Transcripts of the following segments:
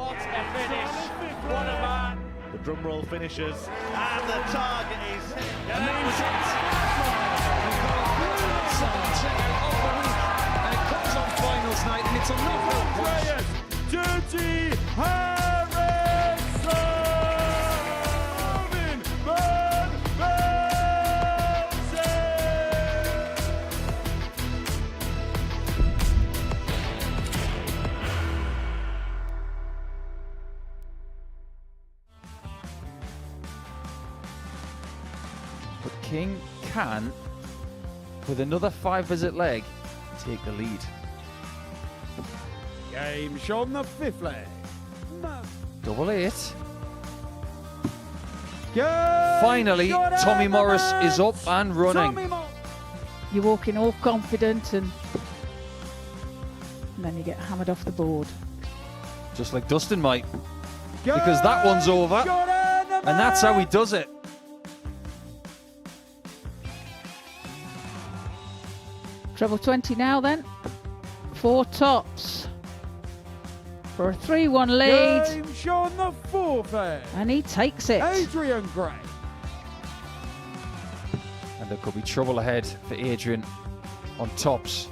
What a finish. What a man. The drum roll finishes, and the target is hit. And it comes on finals night, and it's another Adrian, Dirty Harrison! Mvin, But King can, with another 5-visit leg, take the lead. Game on the fifth leg. Double 8. Finally, Tommy Morris is up and running. You walk in all confident and then you get hammered off the board. Just like Dustin might. Because that one's over. And that's how he does it. Treble 20 now then. 4 tops. For a 3-1 lead. Game on the fourth leg. And he takes it. Adrian Gray. And there could be trouble ahead for Adrian on tops.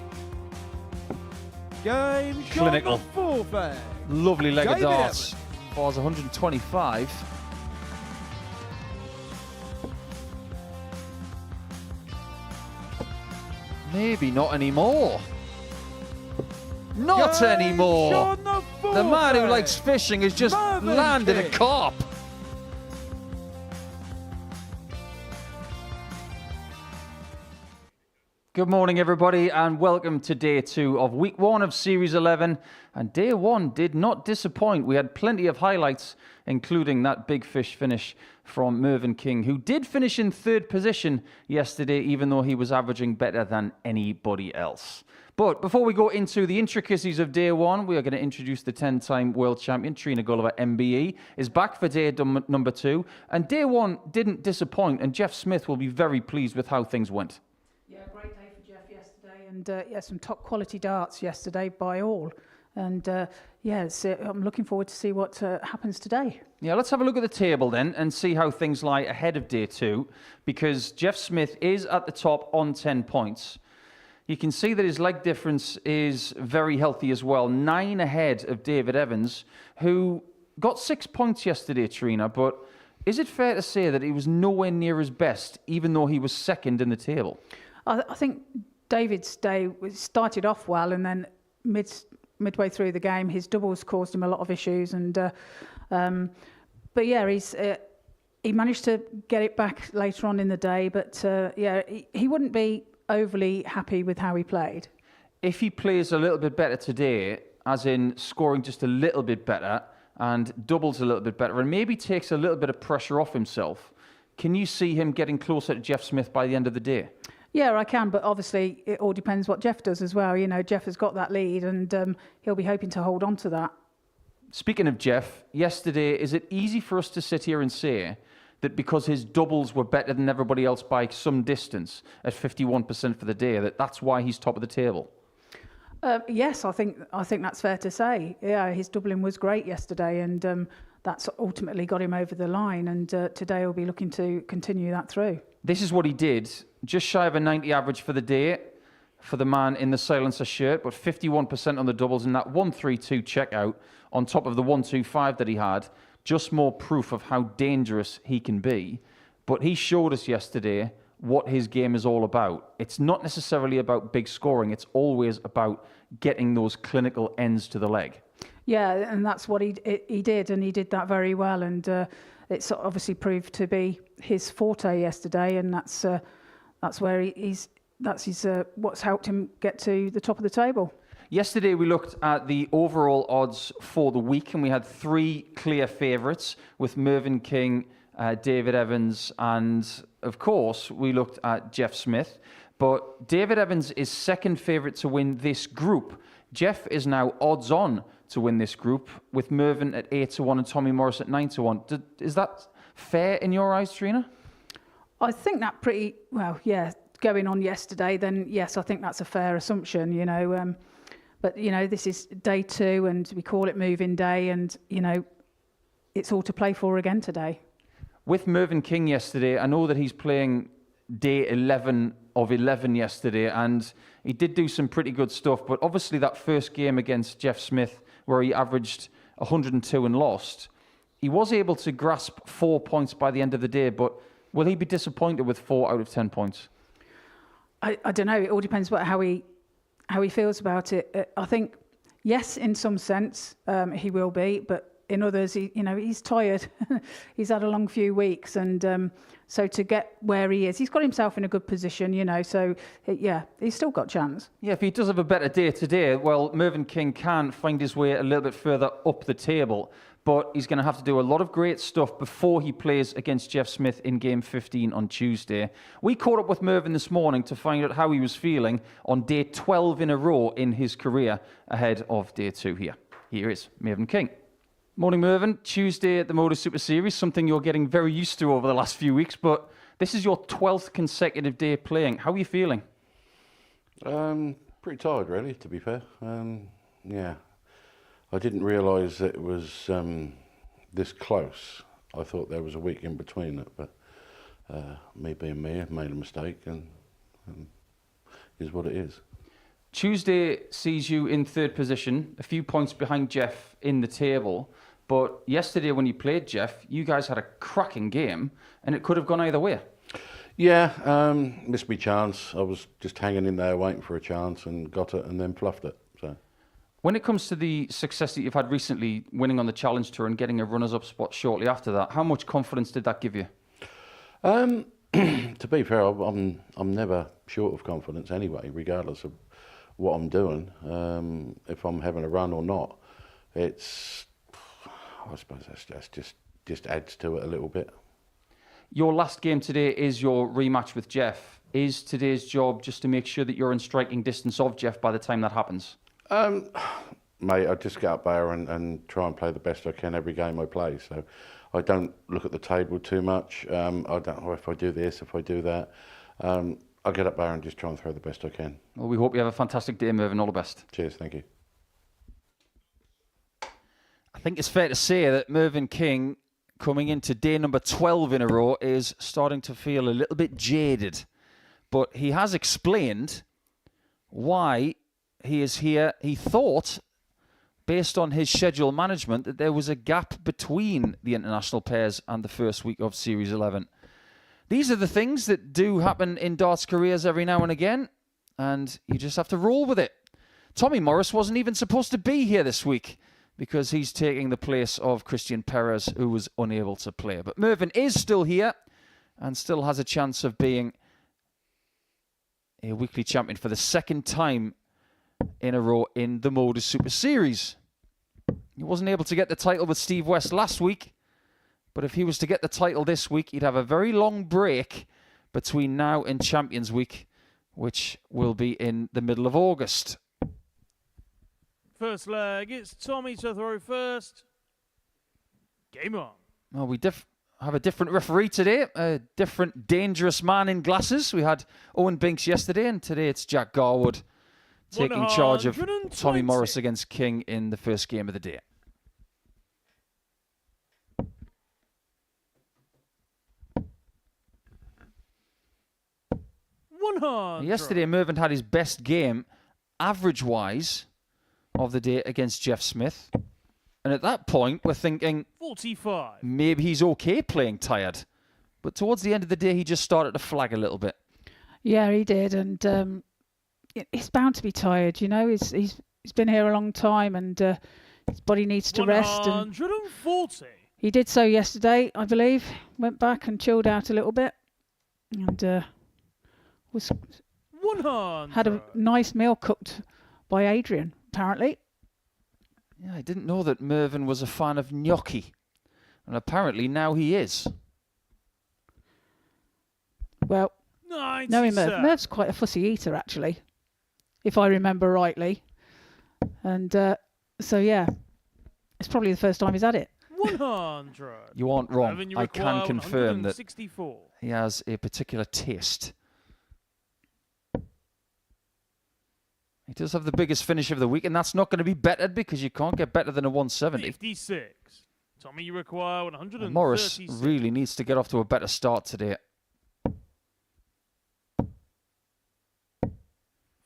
Game Clinical. on the fourth leg. Lovely leg of David darts. Bars 125. Maybe not anymore. Not Game anymore. on the fourth The man who leg. likes fishing has just Mvin landed a King. carp. Good morning, everybody, and welcome to day 2 of week 1 of Series 11. And day 1 did not disappoint. We had plenty of highlights, including that big fish finish from Mvin King, who did finish in 3rd position yesterday, even though he was averaging better than anybody else. But before we go into the intricacies of day 1, we are going to introduce the 10-time world champion, Trina Gulliver, MBE, is back for day number 2. And day 1 didn't disappoint, and Jeff Smith will be very pleased with how things went. Yeah, great day for Jeff yesterday. And some top quality darts yesterday by all. And I'm looking forward to see what happens today. Yeah, let's have a look at the table then and see how things lie ahead of day 2, because Jeff Smith is at the top on 10 points. You can see that his leg difference is very healthy as well, 9 ahead of David Evans, who got 6 points yesterday, Trina, but is it fair to say that he was nowhere near his best, even though he was 2nd in the table? I think David's day started off well, and then midway through the game, his doubles caused him a lot of issues. But yeah, he managed to get it back later on in the day. But he wouldn't be overly happy with how he played. If he plays a little bit better today, as in scoring just a little bit better and doubles a little bit better, and maybe takes a little bit of pressure off himself, can you see him getting closer to Jeff Smith by the end of the day? Yeah, I can, but obviously it all depends what Jeff does as well. You know, Jeff has got that lead, and he'll be hoping to hold on to that. Speaking of Jeff, yesterday, is it easy for us to sit here and say that because his doubles were better than everybody else by some distance at 51% for the day, that's why he's top of the table? Yes, I think that's fair to say. Yeah, his doubling was great yesterday, and that's ultimately got him over the line. And today he'll be looking to continue that through. This is what he did. Just shy of a 90 average for the day for the man in the silencer shirt, but 51% on the doubles in that 132 checkout on top of the 125 that he had. Just more proof of how dangerous he can be. But he showed us yesterday what his game is all about. It's not necessarily about big scoring. It's always about getting those clinical ends to the leg. Yeah, and that's what he did, and he did that very well. And it's obviously proved to be his forte yesterday, and that's where what's helped him get to the top of the table. Yesterday we looked at the overall odds for the week, and we had 3 clear favourites with Mvin King, David Evans, and of course we looked at Jeff Smith. But David Evans is 2nd favourite to win this group. Jeff is now odds on to win this group, with Mvin at 8-1 and Tommy Morris at 9-1. Is that fair in your eyes, Trina? I think that pretty well. Yeah, going on yesterday, then yes, I think that's a fair assumption. You know. But, you know, this is day 2 and we call it Mvin Day and, you know, it's all to play for again today. With Mvin King yesterday, I know that he's playing day 11 of 11 yesterday, and he did do some pretty good stuff, but obviously that first game against Jeff Smith, where he averaged 102 and lost, he was able to grasp 4 points by the end of the day, but will he be disappointed with 4 out of 10 points? I don't know. It all depends about how he feels about it. I think, yes, in some sense, he will be, but in others, he's tired. He's had a long few weeks, and so to get where he is, he's got himself in a good position, you know. So yeah, he's still got chance. Yeah, if he does have a better day today, well, Mvin King can find his way a little bit further up the table, but he's going to have to do a lot of great stuff before he plays against Jeff Smith in Game 15 on Tuesday. We caught up with Mvin this morning to find out how he was feeling on day 12 in a row in his career ahead of day 2 here. Here is Mvin King. Morning, Mvin. Tuesday at the Modus Super Series, something you're getting very used to over the last few weeks, but this is your 12th consecutive day playing. How are you feeling? Pretty tired, really, to be fair. Yeah. I didn't realise it was this close. I thought there was a week in between it, but me being me, I've made a mistake, and is what it is. Tuesday sees you in 3rd position, a few points behind Jeff in the table. But yesterday when you played Jeff, you guys had a cracking game, and it could have gone either way. Yeah, missed me chance. I was just hanging in there waiting for a chance and got it and then fluffed it. So, when it comes to the success that you've had recently, winning on the Challenge Tour and getting a runners-up spot shortly after that, how much confidence did that give you? To be fair, I'm never short of confidence anyway, regardless of what I'm doing. If I'm having a run or not, I suppose that's just adds to it a little bit. Your last game today is your rematch with Jeff. Is today's job just to make sure that you're in striking distance of Jeff by the time that happens? Mate, I just get up there and try and play the best I can every game I play. So I don't look at the table too much. I don't know if I do this, if I do that. I get up there and just try and throw the best I can. Well, we hope you have a fantastic day, Mvin. All the best. Cheers, thank you. I think it's fair to say that Mvin King, coming into day number 12 in a row, is starting to feel a little bit jaded. But he has explained why he is here. He thought, based on his schedule management, that there was a gap between the international pairs and the first week of Series 11. These are the things that do happen in darts careers every now and again, and you just have to roll with it. Tommy Morris wasn't even supposed to be here this week because he's taking the place of Christian Perez, who was unable to play. But Mvin is still here and still has a chance of being a weekly champion for the 2nd time in a row in the Modus Super Series. He wasn't able to get the title with Steve West last week, but if he was to get the title this week, he'd have a very long break between now and Champions Week, which will be in the middle of August. First leg, it's Tommy to throw first. Game on. Well, we have a different referee today, a different dangerous man in glasses. We had Owen Binks yesterday, and today it's Jack Garwood taking charge of Tommy Morris against King in the first game of the day. Yesterday, Mvin had his best game, average-wise, of the day against Jeff Smith. And at that point, we're thinking, 45. Maybe he's okay playing tired. But towards the end of the day, he just started to flag a little bit. Yeah, he did. And he's bound to be tired, you know. He's been here a long time and his body needs to rest. 140. He did so yesterday, I believe. Went back and chilled out a little bit. And was 100. had a nice meal cooked by Adrian, apparently. Yeah, I didn't know that Mvin was a fan of gnocchi. And apparently now he is. Well, 97. knowing Merv's quite a fussy eater, actually, if I remember rightly. And so, yeah, it's probably the first time he's had it. 100. You aren't wrong. I can confirm that 164. he has a particular taste. He does have the biggest finish of the week, and that's not going to be bettered because you can't get better than a 170. 56. Tommy, you require 136. And Morris really needs to get off to a better start today.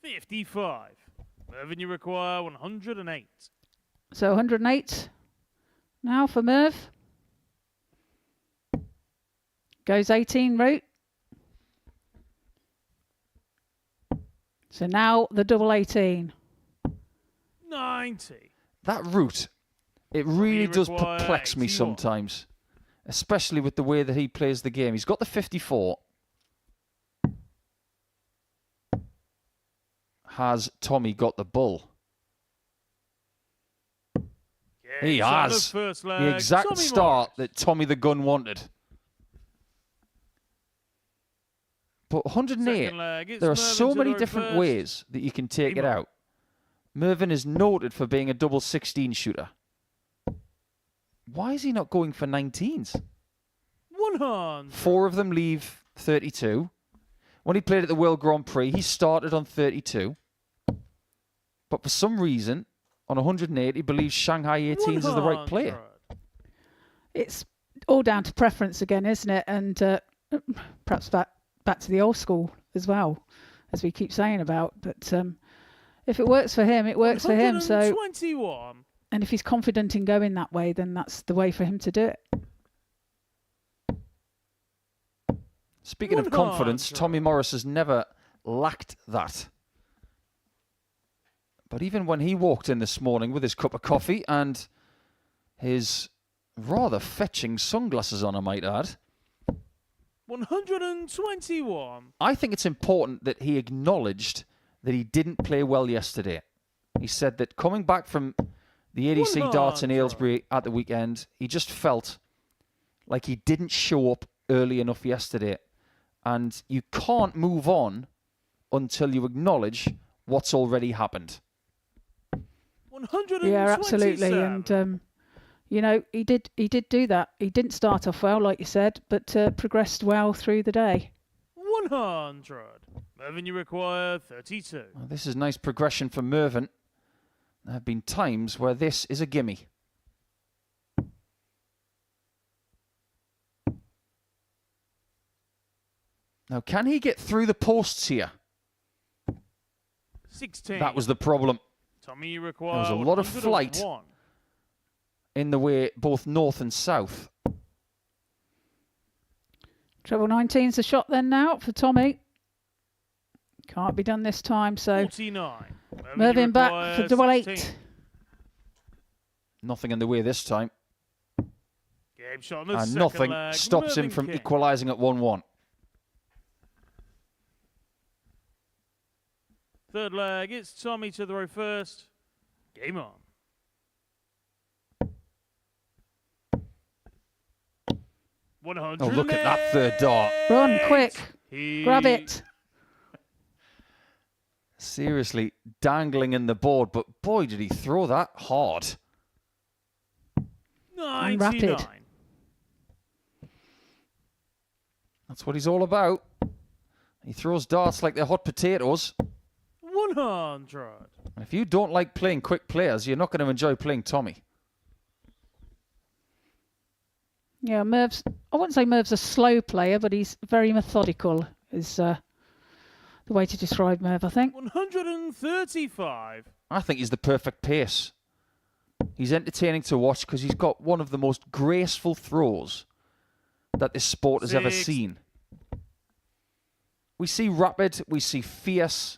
55. Mvin, you require 108. So 108 now for Merv. Goes 18 route. So now the double 18. 90. That route, it really does require perplex me 81. sometimes, especially with the way that he plays the game. He's got the 54. Has Tommy got the bull? He shot has. the first The leg. exact Tommy start Morris. that Tommy the Gun wanted. But 108, Second leg, it's there are Mvin so to many the different first. ways that you can take it Game on. out. Mvin is noted for being a double 16 shooter. Why is he not going for 19s? 100. 4 of them leave 32. When he played at the World Grand Prix, he started on 32. But for some reason, on 108, he believes Shanghai 18s is the right player. 100. It's all down to preference again, isn't it? And perhaps back to the old school as well, as we keep saying about. But if it works for him, it works for him. So, 121. and if he's confident in going that way, then that's the way for him to do it. Speaking of confidence, Tommy Morris has never lacked that. But even when he walked in this morning with his cup of coffee and his rather fetching sunglasses on, I might add, 121. I think it's important that he acknowledged that he didn't play well yesterday. He said that coming back from the ADC darts in 100. Aylesbury at the weekend, he just felt like he didn't show up early enough yesterday. And you can't move on until you acknowledge what's already happened. 127. Yeah, absolutely. And you know, he did do that. He didn't start off well, like you said, but progressed well through the day. 100. Mvin, you require 32. Well, this is nice progression for Mvin. There have been times where this is a gimme. Now, can he get through the posts here? 16. That was the problem. Tommy, you require There was a lot of 101. flight in the way both north and south. Treble 19's the shot then now for Tommy. Can't be done this time, so 49. Mvin back for double 8. Nothing in the way this time. Game shot on the And second nothing leg. stops him Mvin from King. equalising at 1-1. Third leg, it's Tommy to the row first. Game on. Oh, look at that third dart. Run, quick. Grab it. Seriously, dangling in the board, but boy, did he throw that hard. And 99. rapid. That's what he's all about. He throws darts like they're hot potatoes. 100. And if you don't like playing quick players, you're not going to enjoy playing Tommy. Yeah, I wouldn't say Merv's a slow player, but he's very methodical, is the way to describe Merv, I think. 135. I think he's the perfect pace. He's entertaining to watch because he's got one of the most graceful throws that this sport has ever 6. seen. We see rapid, we see fierce.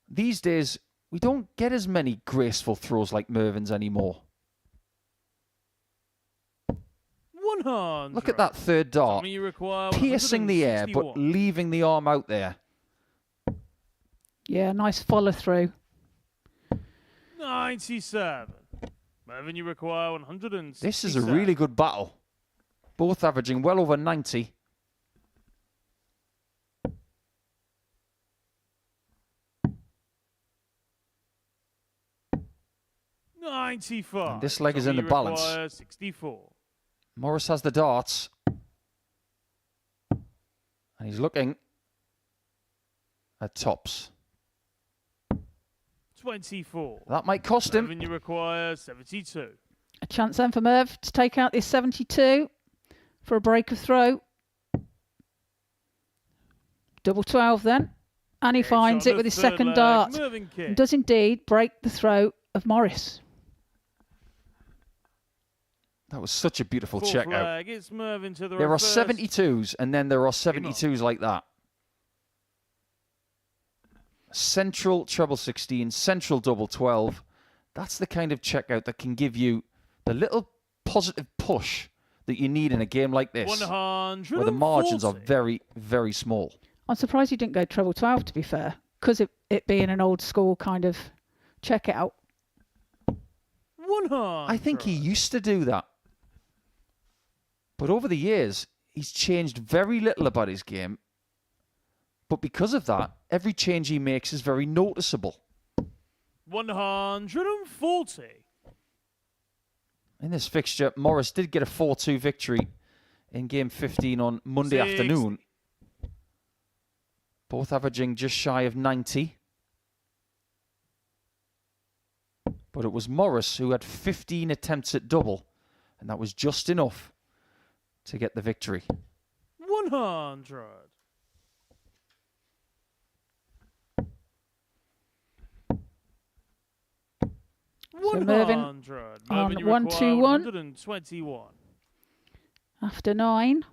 These days, we don't get as many graceful throws like Mrvin's anymore. 100. Look at that third dart. Tommy, you require Piercing the air, but 161. leaving the arm out there. Yeah, nice follow through. 97. Mvin, you require 167. This is a really good battle. Both averaging well over 90. And this leg is in the balance. 64. Morris has the darts. And he's looking at tops. 24. That might cost him. Mvin, you require 72. A chance then for Merv to take out this 72 for a break of throw. Double 12 then. And he Game finds shot it on with the his third second leg. dart. Mvin kick. And does indeed break the throw of Morris. That was such a beautiful Fourth check out. leg, it's Mvin to the There are reverse. 72s, and then there are 72s like that. Central treble 16, central double 12. That's the kind of checkout that can give you the little positive push that you need in a game like this, 140. where the margins are very, very small. I'm surprised he didn't go treble 12, to be fair, because it being an old school kind of checkout. 100. I think he used to do that. But over the years, he's changed very little about his game. But because of that, every change he makes is very noticeable. 140. In this fixture, Morris did get a 4-2 victory in game 15 on Monday afternoon. Both averaging just shy of 90. But it was Morris who had 15 attempts at double, and that was just enough to get the victory. 100. So Mvin 100. on Mvin, you 121. require 121. After 9.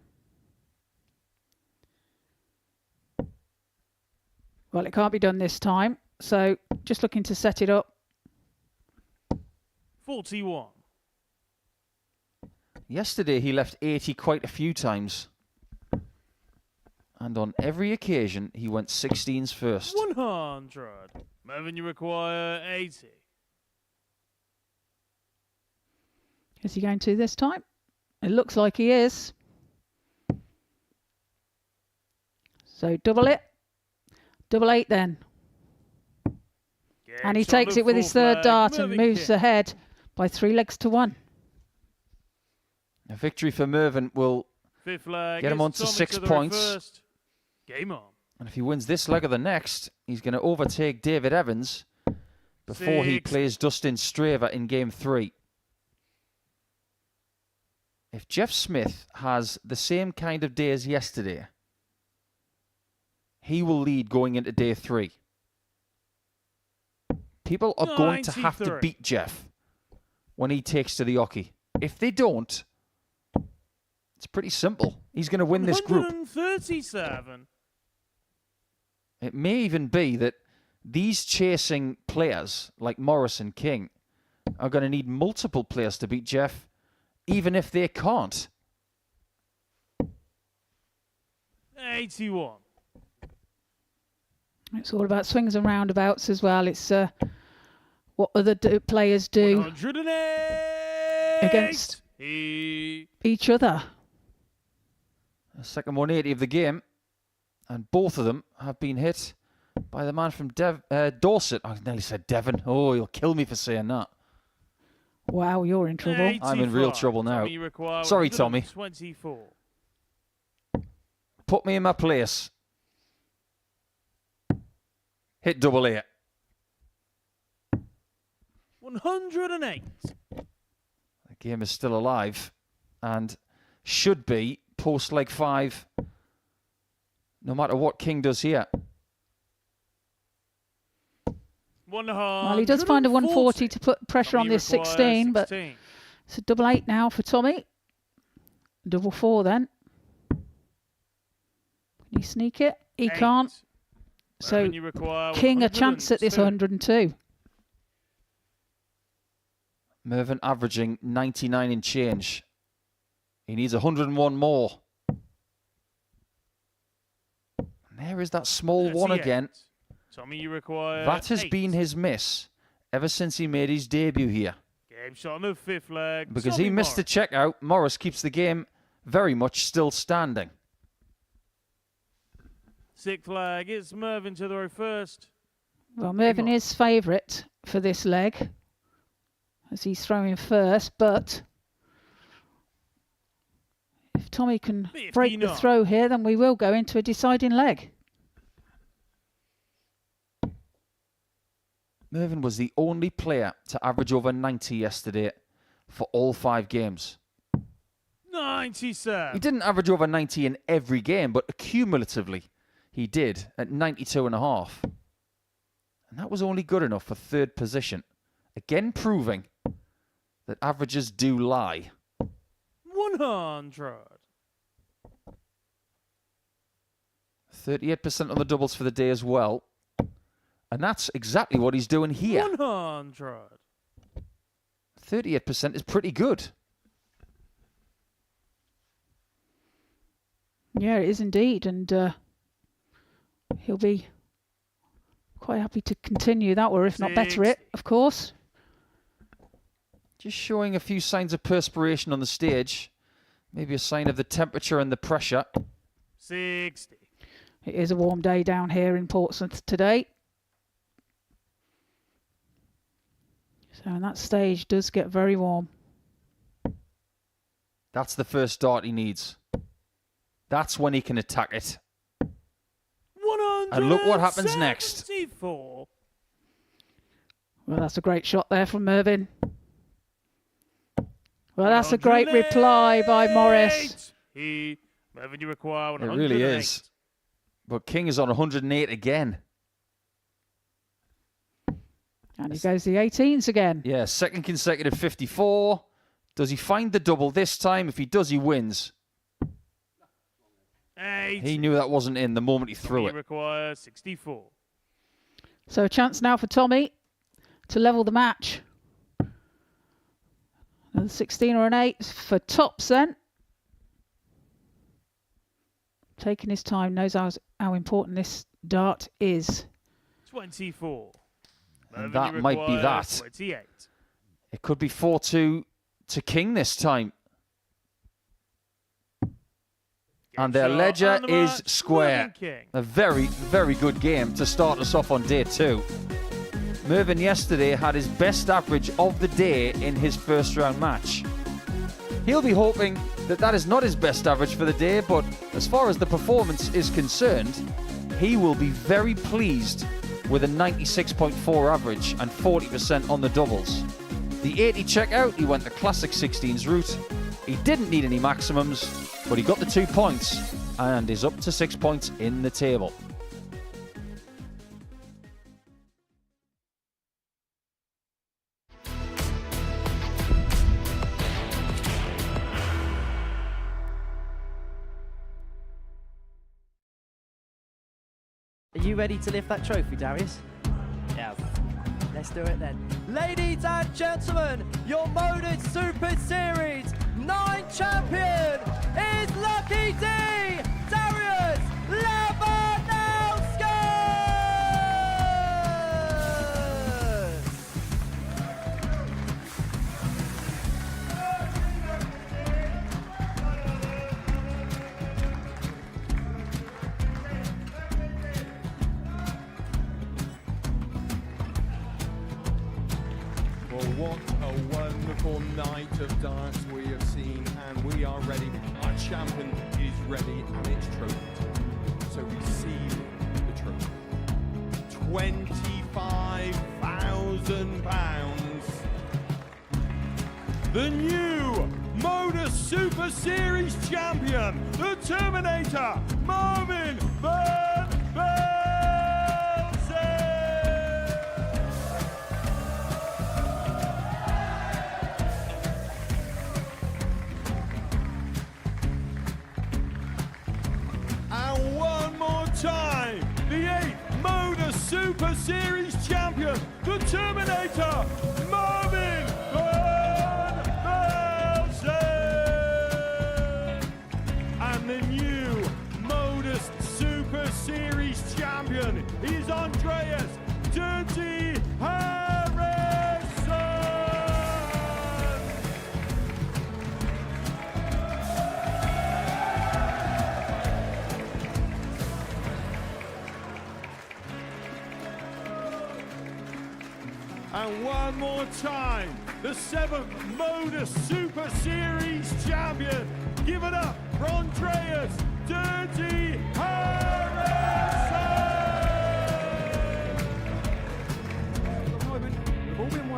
Well, it can't be done this time. So just looking to set it up. 41. Yesterday, he left 80 quite a few times. And on every occasion, he went 16s first. 100. Mvin, you require 80. Is he going to this time? It looks like he is. So double it. Double 8 then. Game And he shot takes the it with his fourth third leg. dart and Mvin moves kick. ahead by 3 legs to 1. A victory for Mvin will Fifth leg, get him it's on to Tommy 6 the points. reversed. Game on. And if he wins this leg or the next, he's going to overtake David Evans before he 6. plays Dustin Straver in game 3. If Jeff Smith has the same kind of day as yesterday, he will lead going into day 3. People are going to have to 93. beat Jeff when he takes to the hockey. If they don't, it's pretty simple. He's going to win this group. 137. It may even be that these chasing players like Morris and King are going to need multiple players to beat Jeff, even if they can't. 81. It's all about swings and roundabouts as well. It's what other players do 108. against each other. The second 180 of the game, and both of them have been hit by the man from Dorset. I nearly said Devon. Oh, you'll kill me for saying that. Wow, you're in trouble. I'm in real 85. trouble now. Tommy, you require Sorry, Tommy. 124. Put me in my place. Hit double 8. 108. The game is still alive and should be post leg 5, no matter what King does here. 100. Well, he does find a 140 to put pressure on this 16, but it's a double 8 now for Tommy. Double 4 then. Can he sneak it? He can't. So King a chance at this 102. Mvin averaging 99 in change. He needs 101 more. And there is that small 1 again. Tommy, you require That has 8. been his miss ever since he made his debut here. Game shot on the 5th leg. Because Tommy he missed the Morris. checkout, Morris keeps the game very much still standing. 6th leg, it's Mvin to the reversed. Well, Mvin is favourite for this leg as he's throwing first, but if Tommy can break the 59. throw here, then we will go into a deciding leg. Mvin was the only player to average over 90 yesterday for all 5 games. 97. He didn't average over 90 in every game, but cumulatively he did at 92.5. And that was only good enough for 3rd position. Again proving that averages do lie. 100. 38% on the doubles for the day as well. And that's exactly what he's doing here. 100. 38% is pretty good. Yeah, it is indeed, and he'll be quite happy to continue that, or if not better it, of course. Just showing a few signs of perspiration on the stage. Maybe a sign of the temperature and the pressure. 60. It is a warm day down here in Portsmouth today. So that stage does get very warm. That's the first dart he needs. That's when he can attack it. 100. And look what happens next. 74. Well, that's a great shot there from Mvin. Well, that's a great reply by Morris. Mvin, you require It 108. really is. But King is on 108 again. And he goes the 18s again. Yeah, 2nd consecutive 54. Does he find the double this time? If he does, he wins. 8. He knew that wasn't in the moment he threw He it. requires 64. So a chance now for Tommy to level the match. Another 16 or an 8 for tops then. Taking his time, knows how important this dart is. 24. And Mvin, that you might be require that. 28. It could be 4-2 to King this time. And their Shot ledger on the is mark, square. Mvin King. A very, very good game to start us off on day 2. Mvin yesterday had his best average of the day in his first round match. He'll be hoping that that is not his best average for the day, but as far as the performance is concerned, he will be very pleased with a 96.4 average and 40% on the doubles. The 80 checkout, he went the classic 16s route. He didn't need any maximums, but he got the 2 points and is up to 6 points in the table. Are you ready to lift that trophy, Darius? Yes. Let's do it then. Ladies and gentlemen, your Modus Super Series 9 champion is Lucky D, Darius Labanowski! Well, what a wonderful night of darts we have seen, and we are ready. Our champion is ready, and it's trophy time. So receive the trophy. £25,000. The new Modus Super Series champion, the Terminator, Mvin. And one more time, the 8th Modus Super Series champion, the Terminator, Mvin. And the new Modus Super Series champion is Andreas Dirty Harrison. And one more time, the 7th Modus Super Series champion. Give it up for Andreas Dirty Harrison!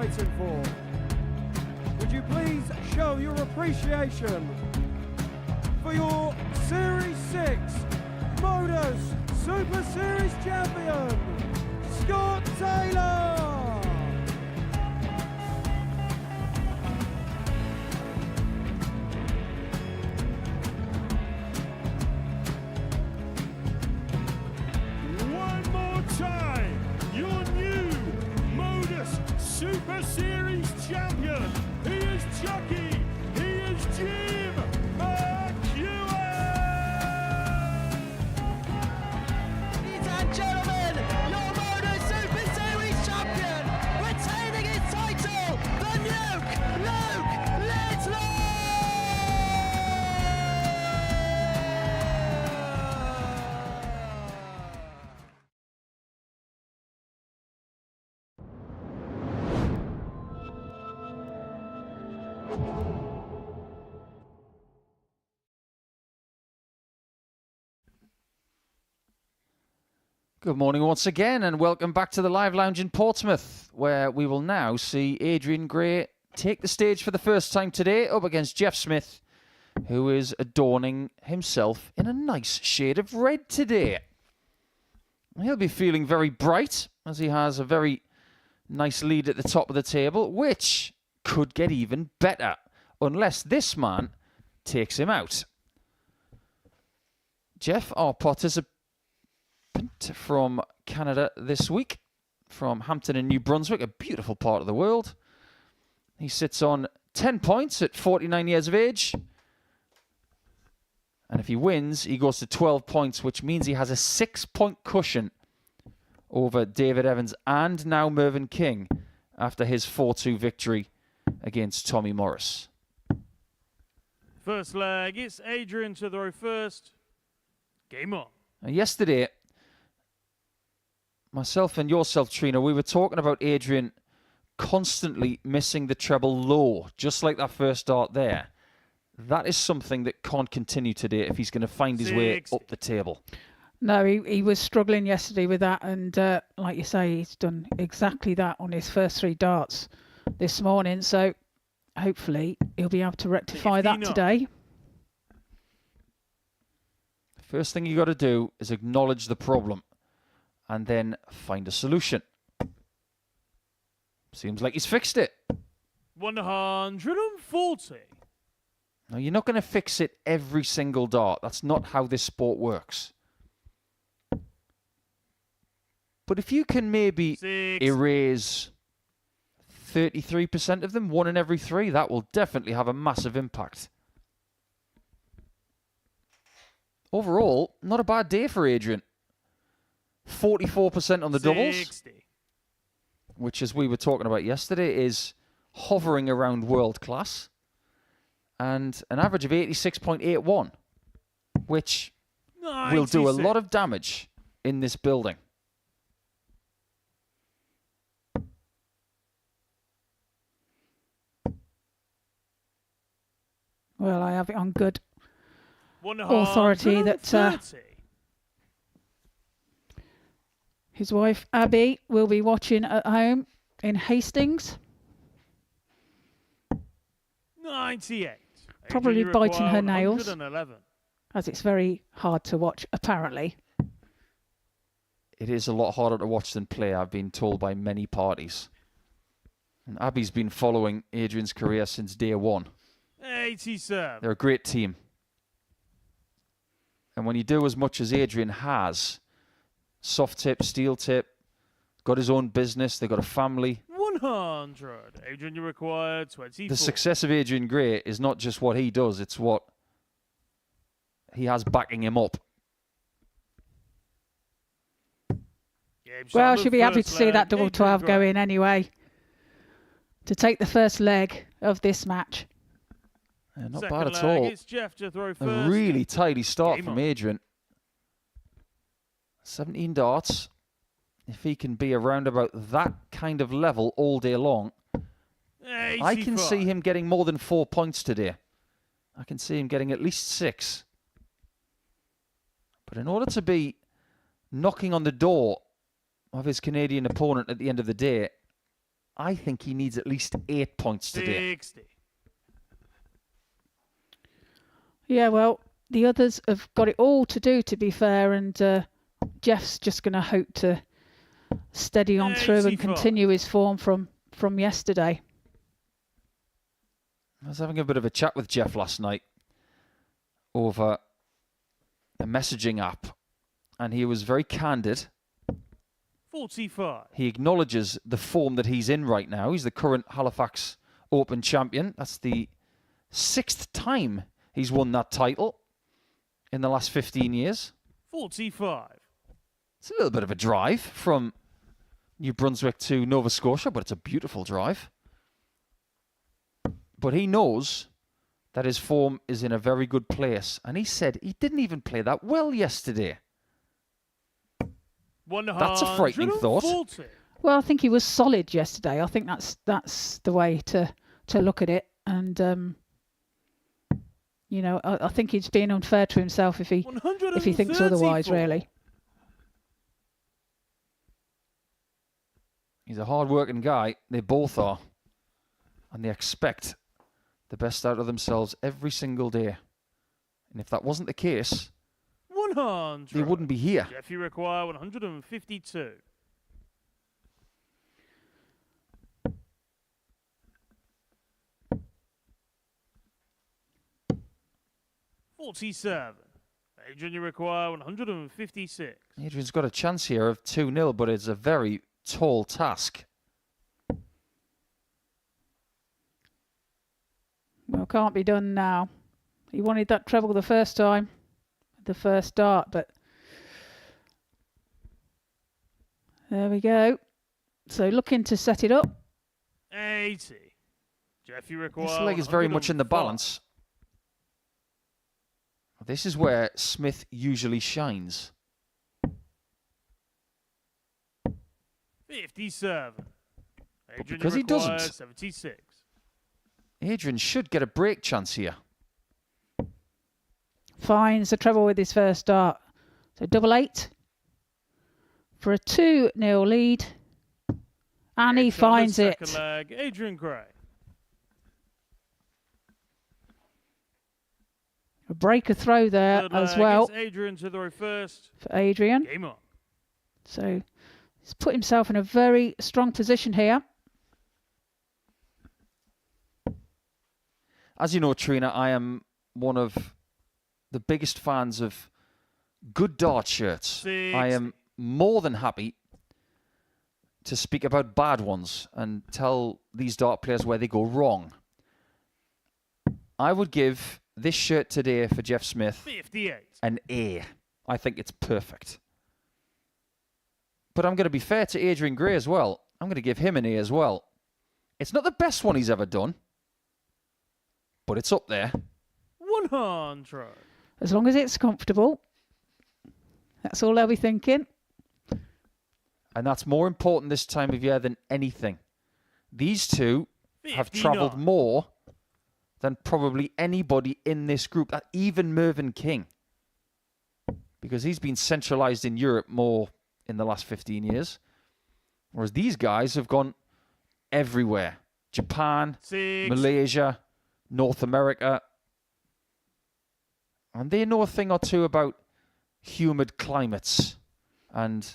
fighting for. Would you please show your appreciation for your Series 6 Modus Super Series champion, Scott Taylor! One more time, your new Modus Super Series champion. He is Chucky. He is Jim McEwen. Ladies and gentlemen, your Modus Super Series champion, retaining his title, the Nuke, Luke Littler! Good morning once again, and welcome back to the Live Lounge in Portsmouth, where we will now see Adrian Gray take the stage for the first time today up against Jeff Smith, who is adorning himself in a nice shade of red today. He'll be feeling very bright, as he has a very nice lead at the top of the table, which could get even better, unless this man takes him out. Jeff, our participant from Canada this week, from Hampton in New Brunswick, a beautiful part of the world. He sits on 10 points at 49 years of age. And if he wins, he goes to 12 points, which means he has a 6-point cushion over David Evans and now Mvin King after his 4-2 victory against Tommy Morris. First leg, it's Adrian to throw first. Game on. And yesterday, myself and yourself, Trina, we were talking about Adrian constantly missing the treble low, just like that first dart there. That is something that can't continue today if he's going to find his way up the table. No, he was struggling yesterday with that, and like you say, he's done exactly that on his first 3 darts this morning, so hopefully he'll be able to rectify that today. First thing you got to do is acknowledge the problem and then find a solution. Seems like he's fixed it. 140. Now, you're not going to fix it every single dart. That's not how this sport works. But if you can maybe erase 33% of them, 1 in every 3, that will definitely have a massive impact. Overall, not a bad day for Adrian. 44% on the doubles, which, as we were talking about yesterday, is hovering around world class, and an average of 86.81, which will do a lot of damage in this building. Well, I have it on good authority that his wife Abby will be watching at home in Hastings. 98. Probably biting her nails, 111. as it's very hard to watch, apparently. It is a lot harder to watch than play, I've been told by many parties. And Abby's been following Adrian's career since day one. 87. They're a great team. And when you do as much as Adrian has, soft tip, steel tip, got his own business, they've got a family. 100. Adrian, you require 24. The success of Adrian Gray is not just what he does, it's what he has backing him up. Well, she'll be happy to see that double 12 go in anyway, to take the first leg of this match. Yeah, not Second bad at leg, all. it's Jeff to throw A first. really tidy start Game from on. Adrian. 17 darts. If he can be around about that kind of level all day long, 85. I can see him getting more than 4 points today. I can see him getting at least 6. But in order to be knocking on the door of his Canadian opponent at the end of the day, I think he needs at least 8 points today. 60. Yeah, well, the others have got it all to do, to be fair, and Jeff's just going to hope to steady on through and 85. continue his form from yesterday. I was having a bit of a chat with Jeff last night over the messaging app, and he was very candid. 45. He acknowledges the form that he's in right now. He's the current Halifax Open champion. That's the 6th time he's won that title in the last 15 years. 45. It's a little bit of a drive from New Brunswick to Nova Scotia, but it's a beautiful drive. But he knows that his form is in a very good place. And he said he didn't even play that well yesterday. That's a frightening thought. 140. Well, I think he was solid yesterday. I think that's the way to look at it. And I think he's being unfair to himself if he thinks otherwise. 134. Really. He's a hard-working guy. They both are. And they expect the best out of themselves every single day. And if that wasn't the case, 100. they wouldn't be here. Jeff, you require 152. $47. Adrian, you require 156. Adrian's got a chance here of 2-0, but it's a very tall task. Well, can't be done now. He wanted that treble the first time, the first start, but there we go. So looking to set it up. 80. Jeff, you require This leg is very much in the 105. balance. This is where Smith usually shines. 57. Adrian, because you he doesn't. require 76. Adrian should get a break chance here. Finds the treble with his first start. So double 8 for a 2-0 lead. And he Next on the finds it. second leg, Adrian Gray. A breaker throw there Third as leg well is Adrian to the reverse. for Adrian. Game on. So he's put himself in a very strong position here. As you know, Trina, I am one of the biggest fans of good dart shirts. 60. I am more than happy to speak about bad ones and tell these dart players where they go wrong. I would give this shirt today for Jeff Smith 58. an A. I think it's perfect. But I'm going to be fair to Adrian Gray as well. I'm going to give him an A as well. It's not the best one he's ever done, but it's up there. 100. As long as it's comfortable. That's all they'll be thinking. And that's more important this time of year than anything. These two have 59. travelled more than probably anybody in this group, even Mvin King. Because he's been centralised in Europe more in the last 15 years. Whereas these guys have gone everywhere. Japan, 6. Malaysia, North America. And they know a thing or two about humid climates and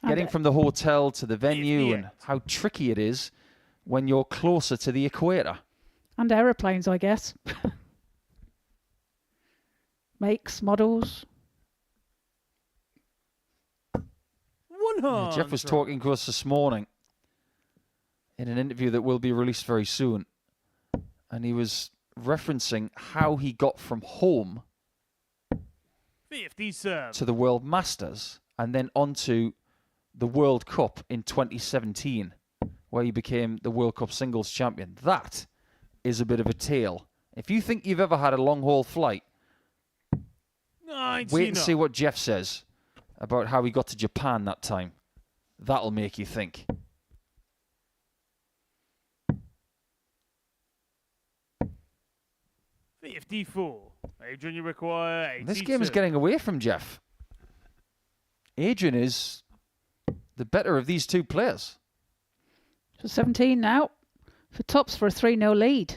getting from the hotel to the venue and how tricky it is when you're closer to the equator. And aeroplanes, I guess. Makes, models. 100. Jeff was talking to us this morning in an interview that will be released very soon. And he was referencing how he got from home 57. to the World Masters and then onto the World Cup in 2017, where he became the World Cup singles champion. That is a bit of a tale. If you think you've ever had a long-haul flight, 99. wait and see what Jeff says about how he got to Japan that time. That'll make you think. $54. Adrian, you require 82. This game is getting away from Jeff. Adrian is the better of these two players. For 17 now. For tops for a 3-0 lead.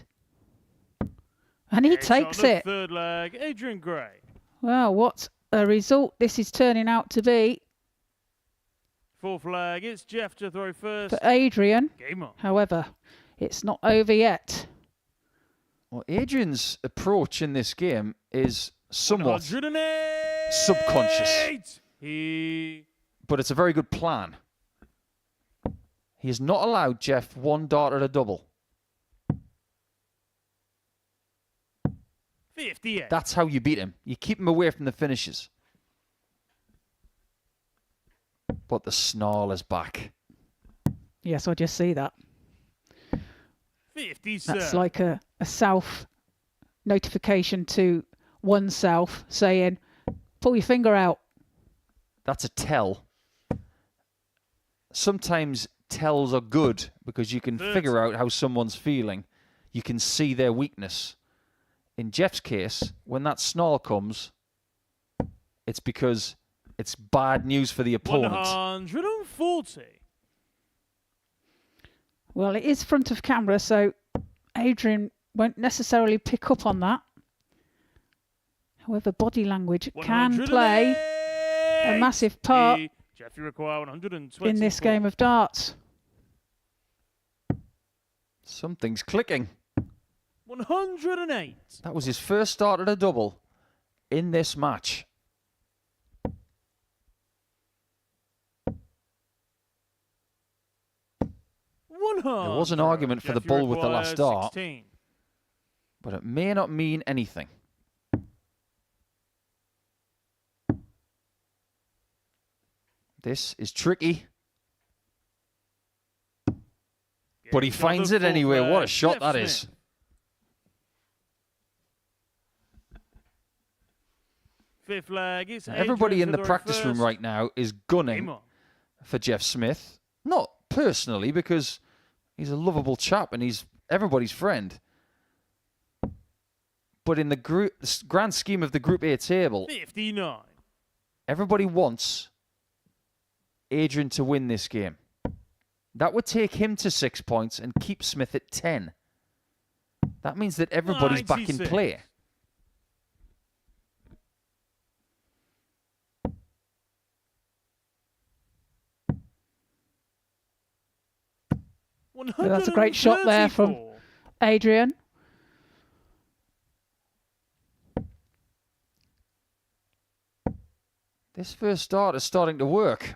And he takes it. Third leg, Adrian Gray. Well, what a result this is turning out to be. Fourth leg, it's Jeff to throw first. For Adrian. Game on. However, it's not over yet. Well, Adrian's approach in this game is somewhat subconscious. But it's a very good plan. He has not allowed Jeff one dart at a double. 58. That's how you beat him. You keep him away from the finishes. But the snarl is back. Yes, I just see that. 57. That's like a self notification to oneself saying, pull your finger out. That's a tell. Sometimes tells are good because you can figure out how someone's feeling. You can see their weakness. In Jeff's case, when that snarl comes, it's because it's bad news for the opponent. 140. Well, it is front of camera, so Adrian won't necessarily pick up on that. However, body language can play a massive part Jeff, you require 124. in this game of darts. Something's clicking. 108. That was his first start at a double in this match. There was an argument for the bull with the last dart, 16. but it may not mean anything. This is tricky. But he finds it anyway. What a shot that is. Fifth leg. It's Everybody in Adrian the to throw practice room first. right now is gunning Game on. for Jeff Smith. Not personally, because he's a lovable chap and he's everybody's friend. But in the grand scheme of the Group A table, 59. everybody wants Adrian to win this game. That would take him to 6 points and keep Smith at 10. That means that everybody's back in 96. play. Well, that's a great shot there from Adrian. This first start is starting to work.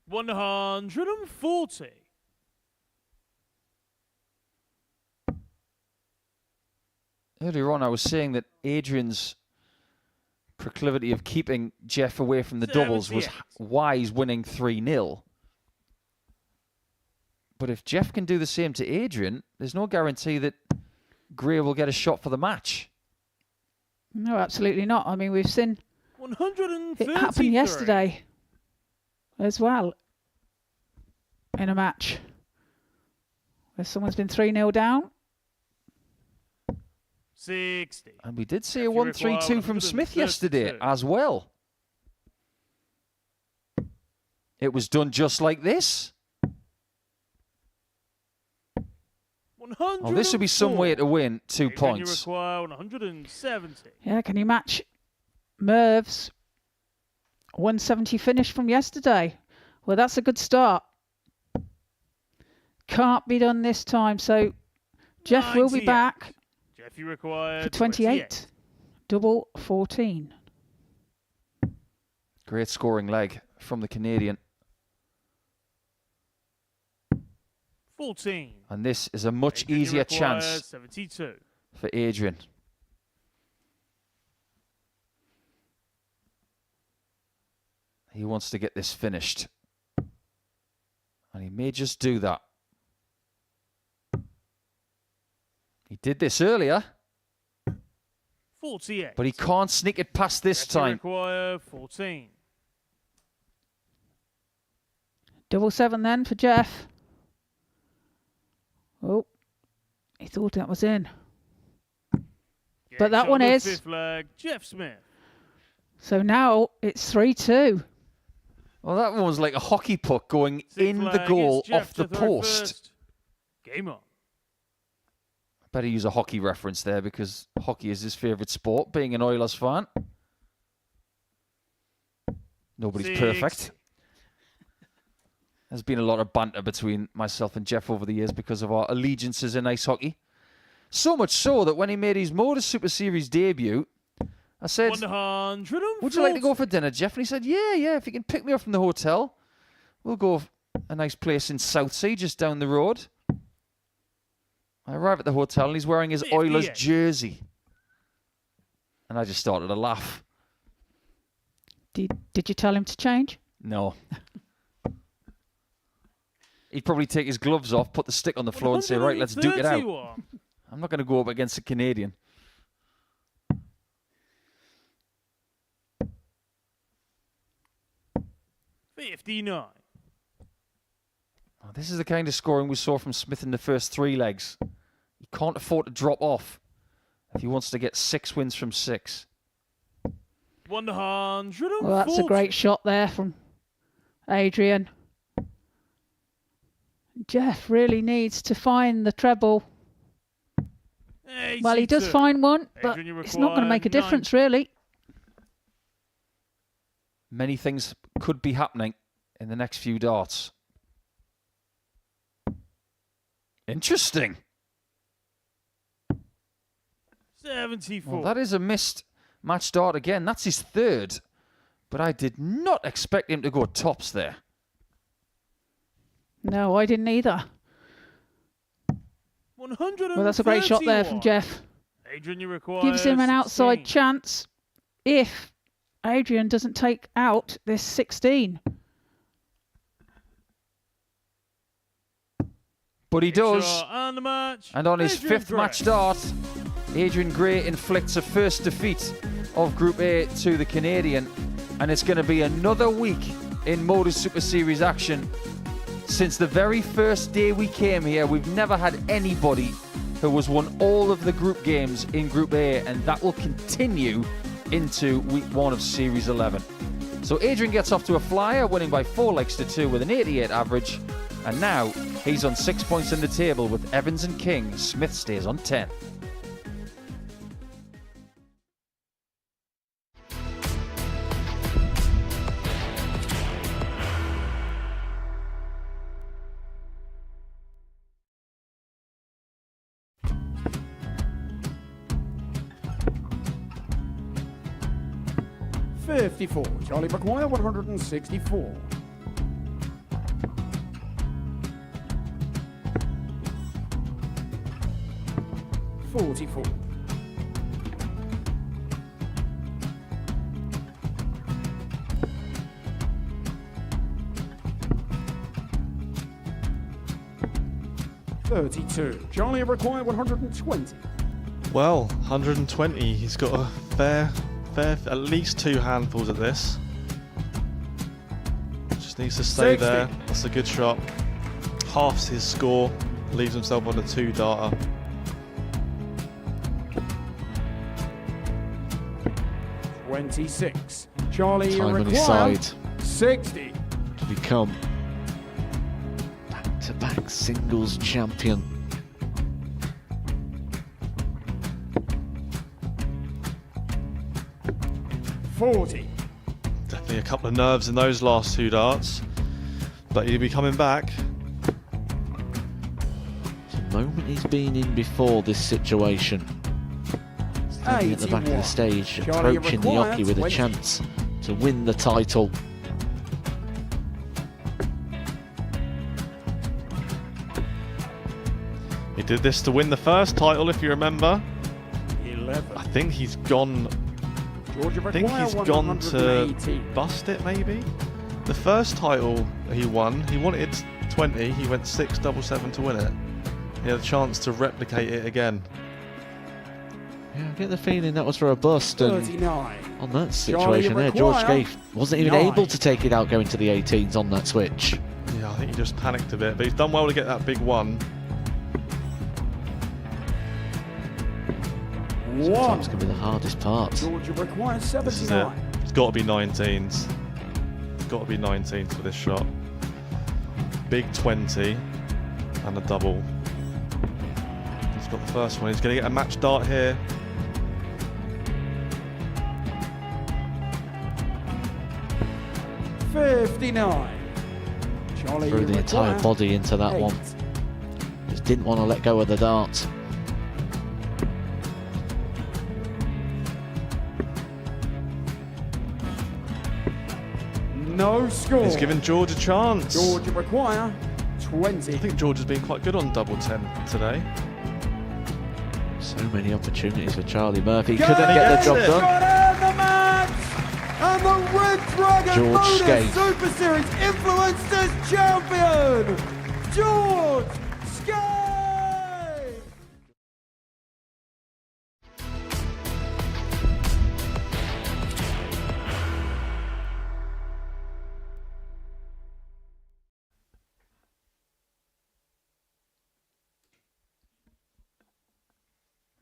140. Earlier on, I was saying that Adrian's proclivity of keeping Jeff away from the doubles was 78. why he's winning 3-0. But if Jeff can do the same to Adrian, there's no guarantee that Gray will get a shot for the match. No, absolutely not. I mean, we've seen 133. it happen yesterday as well in a match where someone's been 3-0 down. 60. And we did see If a you require 1-3-2 from Smith yesterday 132. as well. It was done just like this. Oh, this would be some way to win 2 points. You require 170. Yeah, can you match Merv's 170 finish from yesterday? Well, that's a good start. Can't be done this time, so Jeff will be 98. back Jeff, you require for 28. Double 14. Great scoring leg from the Canadian. 14. And this is a much Adrian, you easier require chance 72. for Adrian. He wants to get this finished. And he may just do that. He did this earlier, 48. but he can't sneak it past this Jeff, you time. require 14. Double 7 then for Jeff. Oh, he thought that was in. But that Shot one on the is. Fifth leg, Jeff Smith. So now it's 3-2. Well, that one was like a hockey puck going Sixth in the leg, goal it's Jeff off the to throw post. first. Game on. Better use a hockey reference there because hockey is his favourite sport, being an Oilers fan. Nobody's perfect. There's been a lot of banter between myself and Jeff over the years because of our allegiances in ice hockey. So much so that when he made his Modus Super Series debut, I said, 140. would you like to go for dinner, Jeff? And he said, yeah, if you can pick me up from the hotel, we'll go a nice place in Southsea, just down the road. I arrive at the hotel and he's wearing his Oilers jersey. And I just started to laugh. Did you tell him to change? No. He'd probably take his gloves off, put the stick on the floor and say, right, let's duke it out. I'm not going to go up against a Canadian. $59. Oh, this is the kind of scoring we saw from Smith in the first 3 legs. He can't afford to drop off if he wants to get 6 wins from 6. 140. Well, that's a great shot there from Adrian. Jeff really needs to find the treble. 82. Well, he does find one, but Adrian, it's not going to make a 9. difference, really. Many things could be happening in the next few darts. Interesting. 74. Well, that is a missed match dart again. That's his 3rd. But I did not expect him to go tops there. No, I didn't either. 131. Well, that's a great shot there from Jeff. Adrian, you require Gives him an outside 16. chance if Adrian doesn't take out this 16. But he does. And, the match. And on his Adrian 5th Gray. match start, Adrian Gray inflicts a first defeat of Group A to the Canadian. And it's going to be another week in Modus Super Series action. Since the very first day we came here, we've never had anybody who has won all of the group games in Group A, and that will continue into week 1 of Series 11. So Adrian gets off to a flyer, winning by 4 legs to 2 with an 88 average, and now he's on 6 points in the table with Evans and King. Smith stays on 10. $54. Charlie McGuire, 164. $44. $32. Charlie require 120. Well, 120. He's got a fair, at least 2 handfuls at this. Just needs to stay 60. there. That's a good shot. Halves his score. Leaves himself on a 2-darter. $26. Charlie Time on his require side 60. to become back-to-back singles champion. $40. Definitely a couple of nerves in those last 2 darts. But he'll be coming back. The moment he's been in before this situation. Standing at the back of the stage, Charlie approaching the required hockey with a 20. chance to win the title. He did this to win the first title, if you remember. 11. I think he's gone. Georgia I think require he's gone to 180. bust it, maybe. The first title he won, he wanted 20. He went 6-7-7 to win it. He had a chance to replicate it again. Yeah, I get the feeling that was for a bust, and 39. on that situation there, George Gave wasn't even 9. able to take it out going to the 18s on that switch. Yeah, I think he just panicked a bit, but he's done well to get that big one. Sometimes can be the hardest part. Georgia requires This is it. 79. It's got to be 19s. It's got to be 19s for this shot. Big 20 and a double. He's got the first one. He's going to get a match dart here. $59. Charlie, Threw you the entire require body into that 8. one. Just didn't want to let go of the dart. No score. He's given George a chance. George, you require 20. I think George has been quite good on double 10 today. So many opportunities for Charlie Murphy. Go! Couldn't get the job it. done. Got out the match! And the Red Dragon George Modus Skate. Super Series Influencers Champion, George Skate!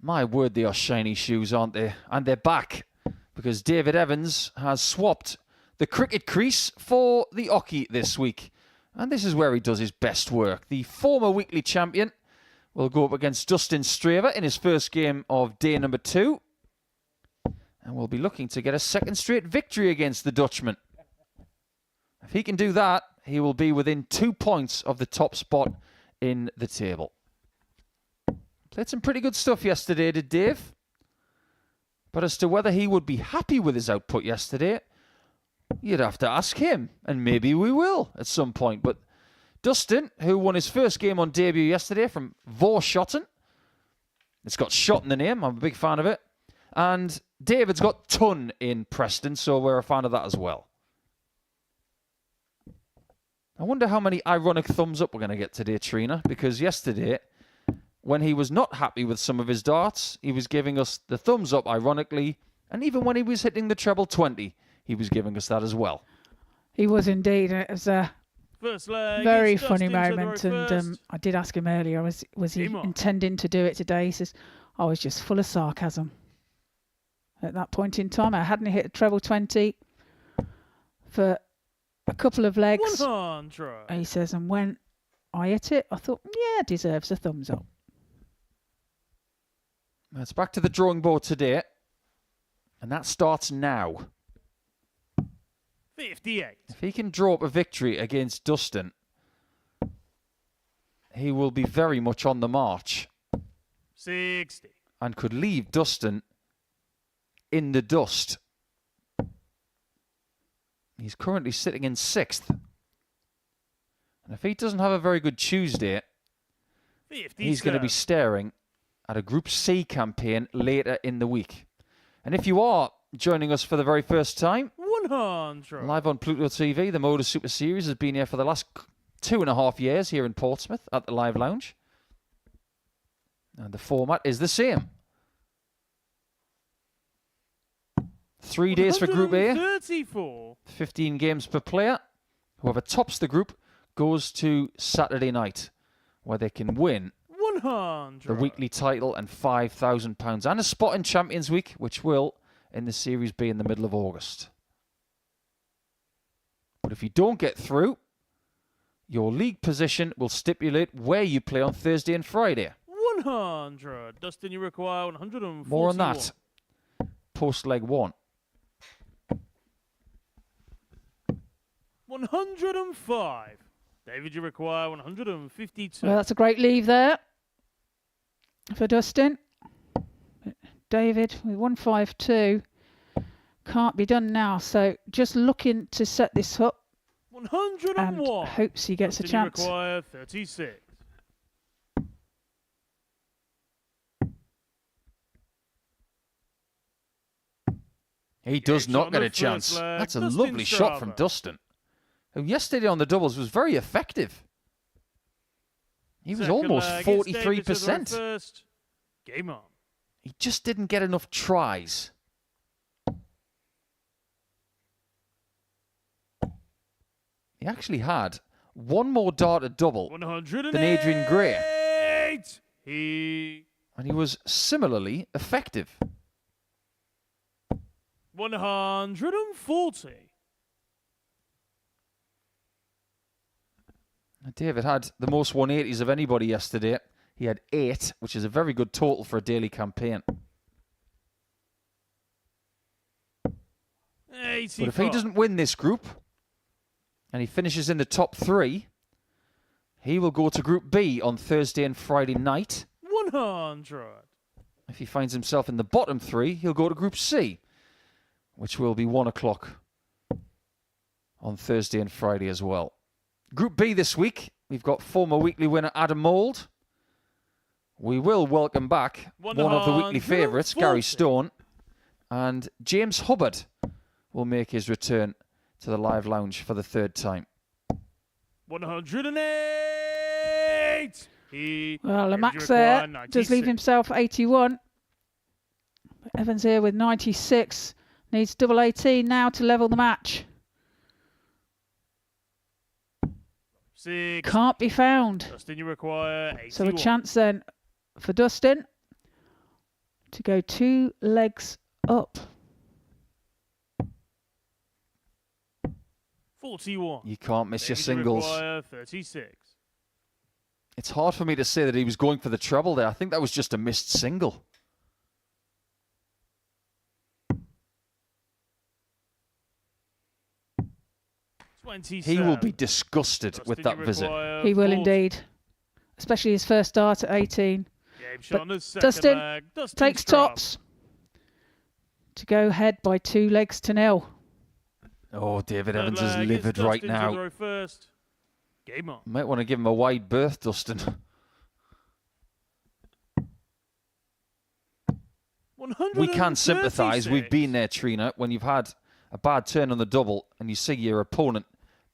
My word, they are shiny shoes, aren't they? And they're back, because David Evans has swapped the cricket crease for the hockey this week. And this is where he does his best work. The former weekly champion will go up against Dustin Straver in his first game of day number 2. And will be looking to get a second straight victory against the Dutchman. If he can do that, he will be within 2 points of the top spot in the table. Played some pretty good stuff yesterday, did Dave. But as to whether he would be happy with his output yesterday, you'd have to ask him. And maybe we will at some point. But Dustin, who won his first game on debut yesterday from Vorschotten. It's got shot in the name. I'm a big fan of it. And David's got ton in Preston, so we're a fan of that as well. I wonder how many ironic thumbs up we're going to get today, Trina, because yesterday, when he was not happy with some of his darts, he was giving us the thumbs up, ironically. And even when he was hitting the treble 20, he was giving us that as well. He was indeed. It was a First leg. very it's funny Dustin moment. Sutherland And first. I did ask him earlier, was he Game on. intending to do it today? He says, I was just full of sarcasm. At that point in time, I hadn't hit a treble 20 for a couple of legs. 100. He says, and when I hit it, I thought, yeah, it deserves a thumbs up. It's back to the drawing board today. And that starts now. 58. If he can draw up a victory against Dustin, he will be very much on the march 60. and could leave Dustin in the dust. He's currently sitting in 6th. And if he doesn't have a very good Tuesday, 57. he's going to be staring at a Group C campaign later in the week. And if you are joining us for the very first time, 100. live on Pluto TV, the Modus Super Series has been here for the last 2.5 years here in Portsmouth at the Live Lounge. And the format is the same. 3 days for Group A, 34. 15 games per player. Whoever tops the group goes to Saturday night, where they can win 100. the weekly title and £5,000 and a spot in Champions Week, which will, in the series, be in the middle of August. But if you don't get through, your league position will stipulate where you play on Thursday and Friday. 100. Dustin, you require 141. More on that post leg 1. 105. David, you require 152. Well, that's a great leave there for Dustin. David with 152 can't be done now, so just looking to set this up and 101. hopes he gets Dustin, a chance. You require 36. He does Gage not on get the a chance. first leg. That's a Dustin lovely shot from Strava. Dustin, who yesterday on the doubles was very effective. He was Second almost leg, it's David 43%. first. Game on. He just didn't get enough tries. He actually had one more darted double 108. than Adrian Gray, He and he was similarly effective. 140. David had the most 180s of anybody yesterday. He had 8, which is a very good total for a daily campaign. 85. But if he doesn't win this group, and he finishes in the top 3, he will go to Group B on Thursday and Friday night. 100. If he finds himself in the bottom 3, he'll go to Group C, which will be 1 o'clock on Thursday and Friday as well. Group B this week, we've got former weekly winner Adam Mould. We will welcome back one of the weekly favourites, Gary Stone. And James Hubbard will make his return to the live lounge for the 3rd time. 108. Well, the max there does leave himself 81. Evans here with 96. Needs double 18 now to level the match. 6. Can't be found. Dustin, you require 81. So a chance then for Dustin to go 2 legs up. 41. You can't miss your David, singles. You require 36. It's hard for me to say that he was going for the treble there. I think that was just a missed single. 27. He will be disgusted with that visit. He will indeed. Especially his first start at 18. But Dustin takes tops to go ahead by 2 legs to 0. Oh, David Evans is livid right now. First. Game on. Might want to give him a wide berth, Dustin. 136. We can sympathise. We've been there, Trina. When you've had a bad turn on the double and you see your opponent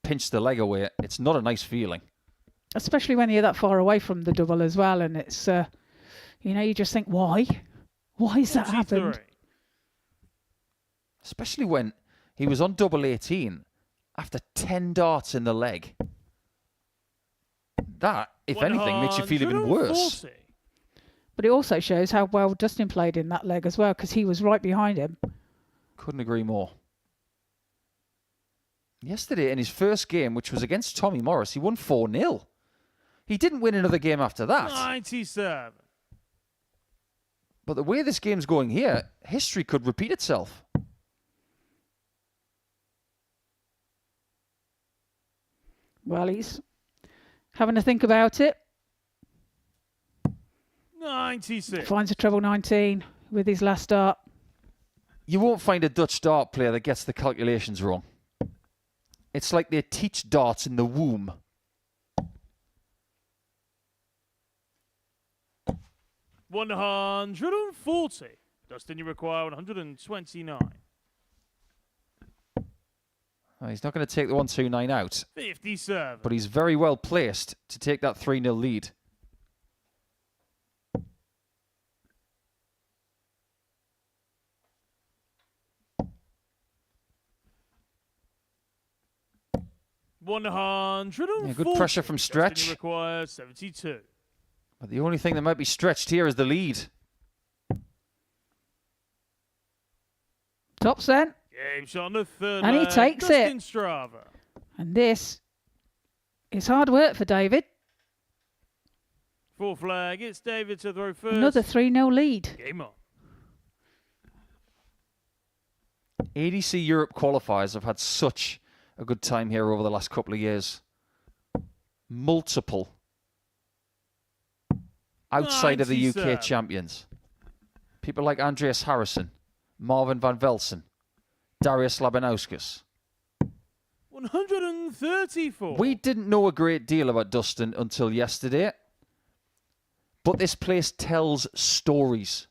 pinch the leg away, it's not a nice feeling. Especially when you're that far away from the double as well, and it's, you just think, why? Why has that happened? Especially when he was on double 18 after 10 darts in the leg. That, if anything, makes you feel even worse. But it also shows how well Dustin played in that leg as well, because he was right behind him. Couldn't agree more. Yesterday, in his first game, which was against Tommy Morris, he won 4-0. He didn't win another game after that. 97. But the way this game's going here, history could repeat itself. Well, he's having to think about it. 96. Finds a treble 19 with his last start. You won't find a Dutch dart player that gets the calculations wrong. It's like they teach darts in the womb. $140. Dustin, you require 129. Oh, he's not going to take the 129 out. 57. But he's very well placed to take that 3-0 lead. Yeah, good pressure from Stretch. Dustin, you require 72. But the only thing that might be stretched here is the lead. Tops then. Game shot on the 3rd. And he takes it. Strava. And this is hard work for David. 4th flag. It's David to throw first. Another 3-0 lead. Game on. ADC Europe qualifiers have had such a good time here over the last couple of years. Multiple outside of the UK champions. People like Andreas Harrison, Marvin van Velsen, Darius Labanauskas. 134. We didn't know a great deal about Dustin until yesterday, but this place tells stories.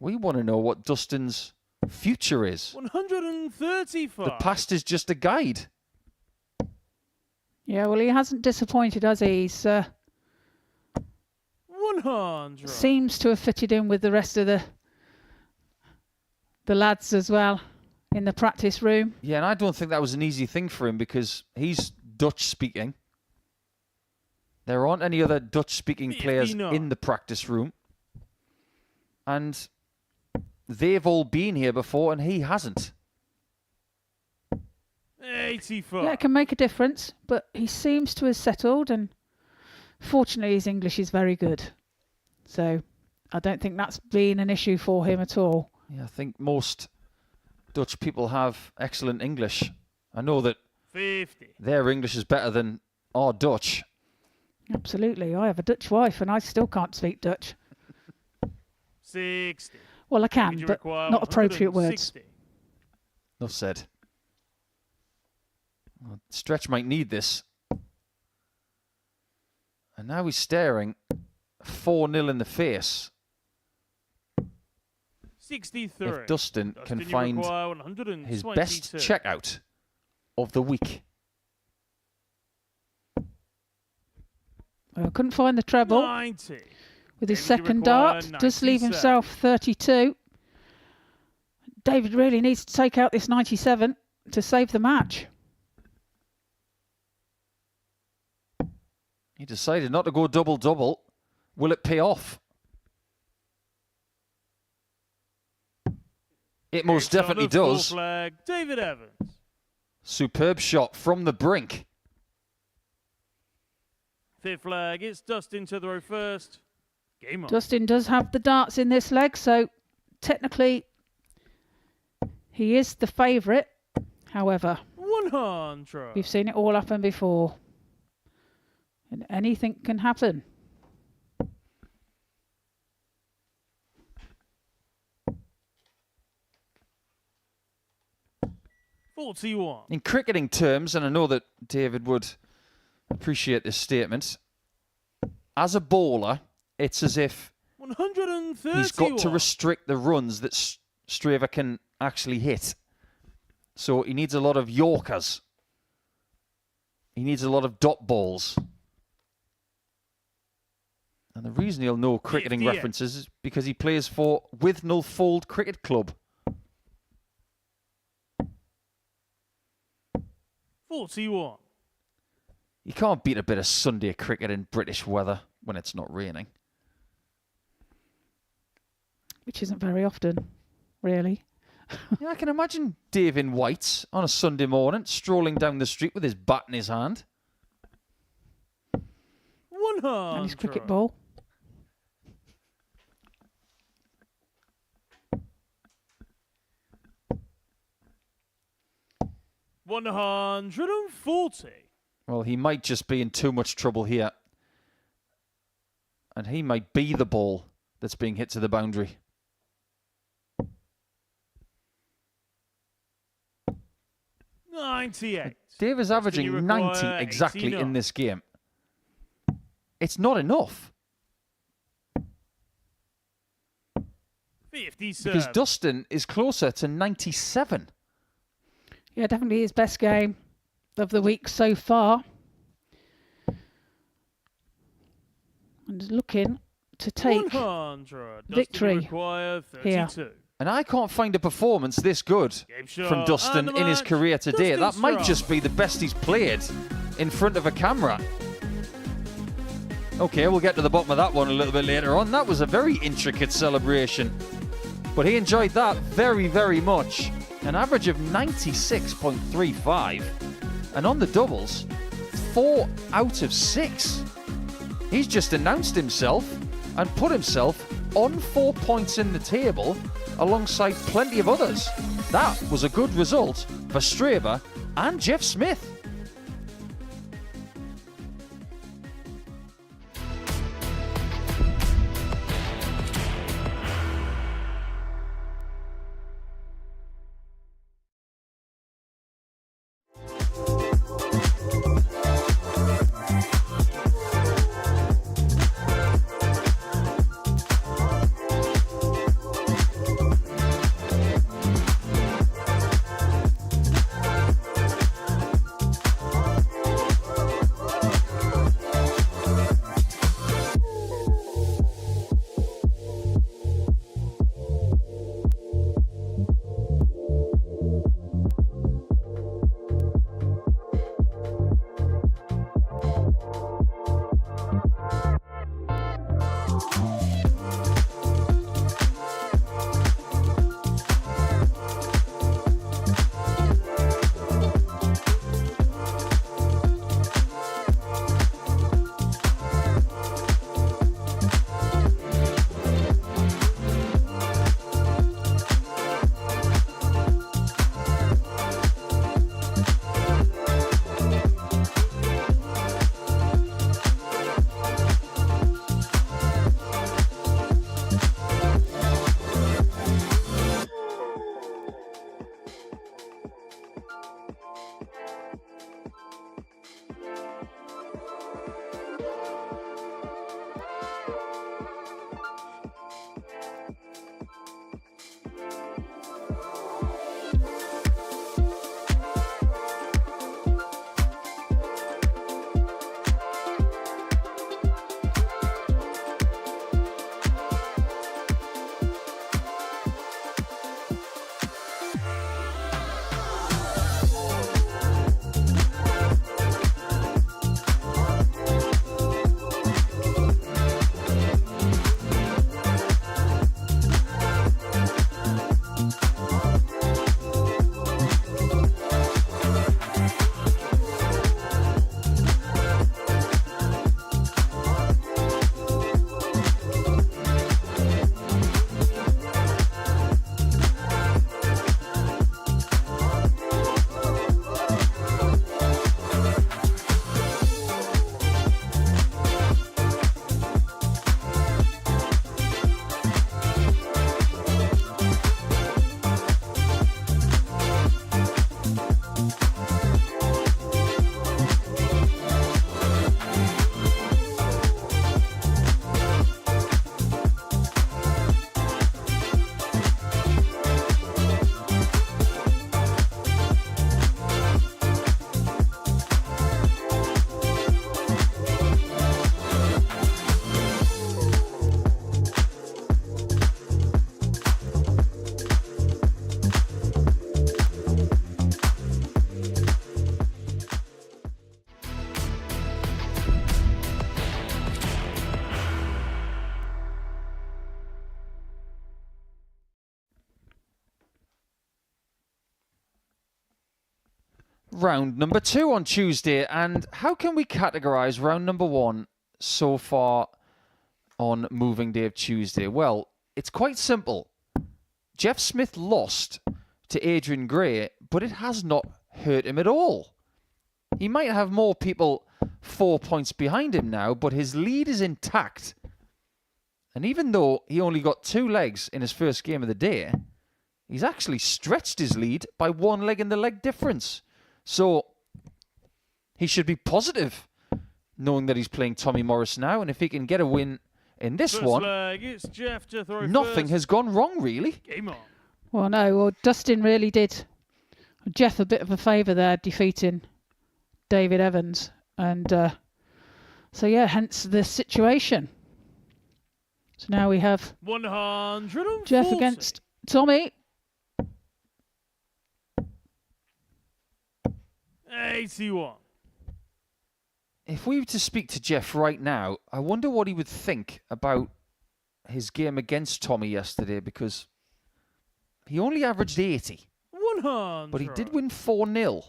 We want to know what Dustin's future is. 135. The past is just a guide. Yeah, well, he hasn't disappointed, has he? He's 100. seems to have fitted in with the rest of the lads as well in the practice room. Yeah, and I don't think that was an easy thing for him because he's Dutch speaking. There aren't any other Dutch speaking players in the practice room. And they've all been here before and he hasn't. 85. Yeah, it can make a difference, but he seems to have settled and Fortunately, his English is very good. So I don't think that's been an issue for him at all. Yeah, I think most Dutch people have excellent English. I know that 50. their English is better than our Dutch. Absolutely. I have a Dutch wife and I still can't speak Dutch. 60. Well, I can, You but require not appropriate words. 160. Enough said. Well, Stretch might need this. And now he's staring 4-0 in the face. 63. If Dustin can you find require 122. his best checkout of the week. Well, I couldn't find the treble 90. with his David, you second require dart. Does leave 97. himself 32. David really needs to take out this 97 to save the match. He decided not to go double-double. Will it pay off? It most It's on definitely a full does. Flag, David Evans. Superb shot from the brink. Fifth flag, it's Dustin to throw first. Game on. Dustin does have the darts in this leg, so technically he is the favourite. However, 100. we've seen it all happen before. And anything can happen. $41. In cricketing terms, and I know that David would appreciate this statement, as a bowler, it's as if 131. he's got to restrict the runs that Straver can actually hit. So he needs a lot of Yorkers. He needs a lot of dot balls. And the reason he'll know cricketing 58. references is because he plays for Withnell Fold Cricket Club. 41. You can't beat a bit of Sunday cricket in British weather when it's not raining. Which isn't very often, really. Yeah, I can imagine Dave in whites on a Sunday morning, strolling down the street with his bat in his hand. 100. And his cricket ball. $140. Well, he might just be in too much trouble here. And he might be the ball that's being hit to the boundary. $98. Dave is averaging you 90 require exactly 89. in this game. It's not enough. 57. Because Dustin is closer to 97. Yeah, definitely his best game of the week so far. And looking to take 100. victory Dustin, you require 32. here. And I can't find a performance this good Game shot. from Dustin And the in his match, career today. Dustin That might Strong. just be the best he's played in front of a camera. Okay, we'll get to the bottom of that one a little bit later on. That was a very intricate celebration. But he enjoyed that very, very much. An average of 96.35. And on the doubles, 4 out of 6. He's just announced himself and put himself on 4 points in the table alongside plenty of others. That was a good result for Straver and Jeff Smith. Round number 2 on Tuesday. And how can we categorise round number 1 so far on Moving Day of Tuesday? Well, it's quite simple. Jeff Smith lost to Adrian Gray, but it has not hurt him at all. He might have more people 4 points behind him now, but his lead is intact. And even though he only got 2 legs in his first game of the day, he's actually stretched his lead by 1 leg in the leg difference. So he should be positive, knowing that he's playing Tommy Morris now. And if he can get a win in this First one, leg, it's Jeff to throw nothing first. has gone wrong, really. Game on. Well, no. Well, Dustin really did Jeff a bit of a favour there, defeating David Evans. And so, yeah, hence the situation. So now we have 140. Jeff against Tommy. 81. If we were to speak to Jeff right now, I wonder what he would think about his game against Tommy yesterday, because he only averaged 80. 100. But he did win 4-0.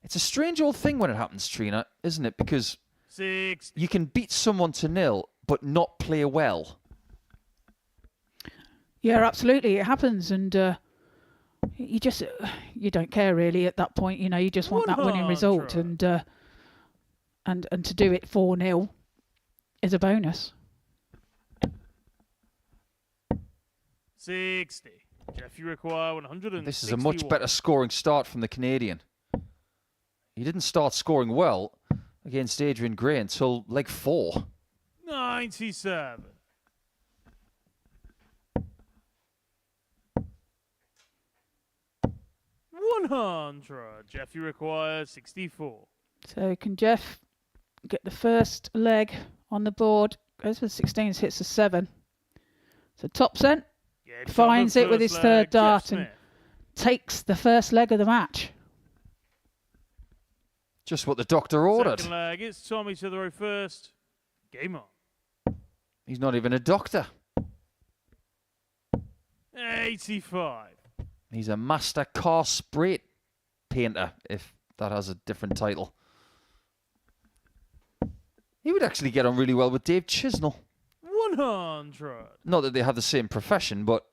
It's a strange old thing when it happens, Trina, isn't it? Because 60. you can beat someone to 0, but not play well. Yeah, absolutely. It happens. And you don't care really at that point. You know, you just want that winning result. And to do it 4-0 is a bonus. 60. Jeff, you require 161. This is a much better scoring start from the Canadian. He didn't start scoring well against Adrian Gray until leg 4. 97. 100. Jeff, you require 64. So can Jeff get the first leg on the board? Goes for 16s, hits a 7. So Topsen finds it with his third dart and takes the first leg of the match. Just what the doctor ordered. Second leg, it's Tommy to the row first. Game on. He's not even a doctor. 85. He's a master car spray painter, if that has a different title. He would actually get on really well with Dave Chisnell. 100. Not that they have the same profession, but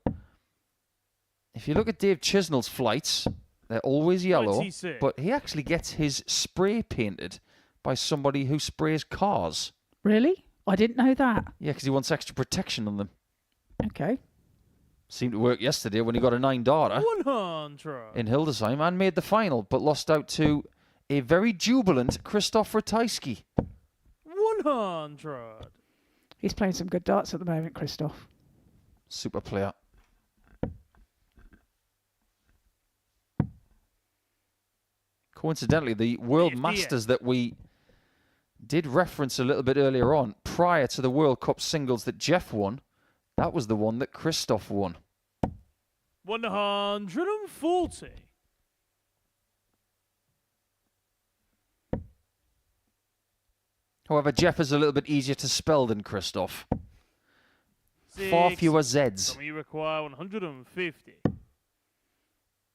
if you look at Dave Chisnell's flights, they're always yellow, 26. but he actually gets his spray painted by somebody who sprays cars. Really? I didn't know that. Yeah, because he wants extra protection on them. Okay. Seemed to work yesterday when he got a 9-darter 100. in Hildesheim and made the final, but lost out to a very jubilant Christoph Ratajski. 100. He's playing some good darts at the moment, Christoph. Super player. Coincidentally, the World 58. Masters that we did reference a little bit earlier on, prior to the World Cup singles that Jeff won, that was the one that Christoph won. 140. However, Jeff is a little bit easier to spell than Christoph. Far 6. fewer Zs. Tommy, you require 150.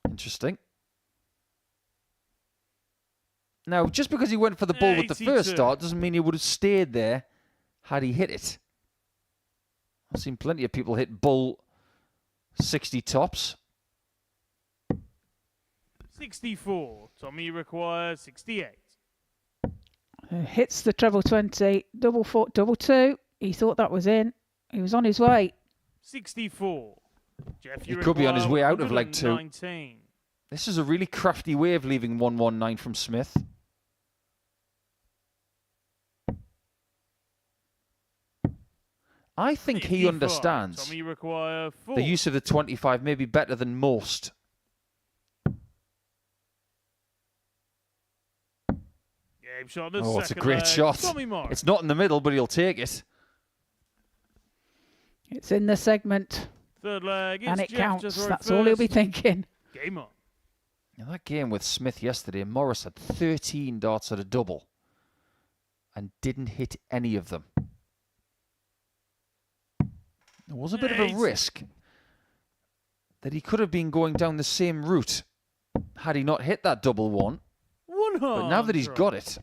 Interesting. Now, just because he went for the ball with the first 82. start doesn't mean he would have stayed there had he hit it. I've seen plenty of people hit bull 60 tops. 64. Tommy, you require 68. Hits the treble 20, double 4, double 2. He thought that was in. He was on his way. 64. Jeff, He you could be on his way out of leg 2. 119. This is a really crafty way of leaving 119 from Smith. I think he 55. understands Tommy, you require 4. the use of the 25 may be better than most. Game shot. The Oh, it's a second great leg. shot. Tommy Morris. It's not in the middle, but he'll take it. It's in the segment. Third leg. And It's it Jeff counts. to throw That's all he'll be first. thinking. Game on. Now, that game with Smith yesterday, Morris had 13 darts at a double and didn't hit any of them. There was a bit of a risk that he could have been going down the same route had he not hit that double one. But now that he's got it,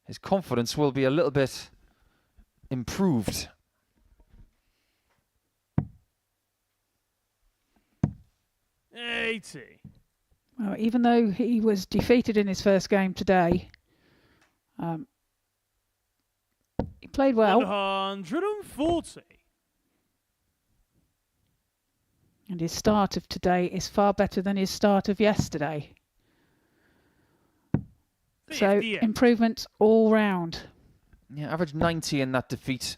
his confidence will be a little bit improved. Well, even though he was defeated in his first game today, he played well. 140. And his start of today is far better than his start of yesterday. So, improvements all round. Yeah, average 90 in that defeat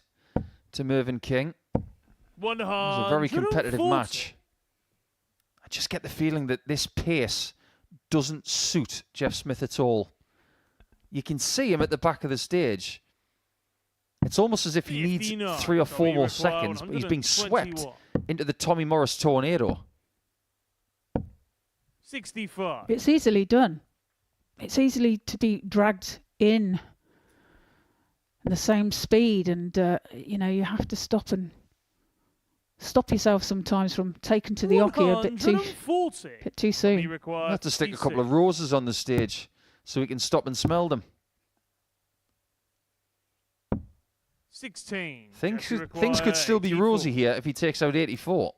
to Mvin King. It was a very competitive match. I just get the feeling that this pace doesn't suit Jeff Smith at all. You can see him at the back of the stage. It's almost as if he needs 3 or 4 more seconds, but he's being swept into the Tommy Morris tornado. 65. It's easily done. It's easily to be dragged in the same speed, and you know, you have to stop yourself sometimes from taking to the hockey a bit too soon. You have to stick a couple of roses on the stage so we can stop and smell them. 16. Things could still be rosy here if he takes out 84.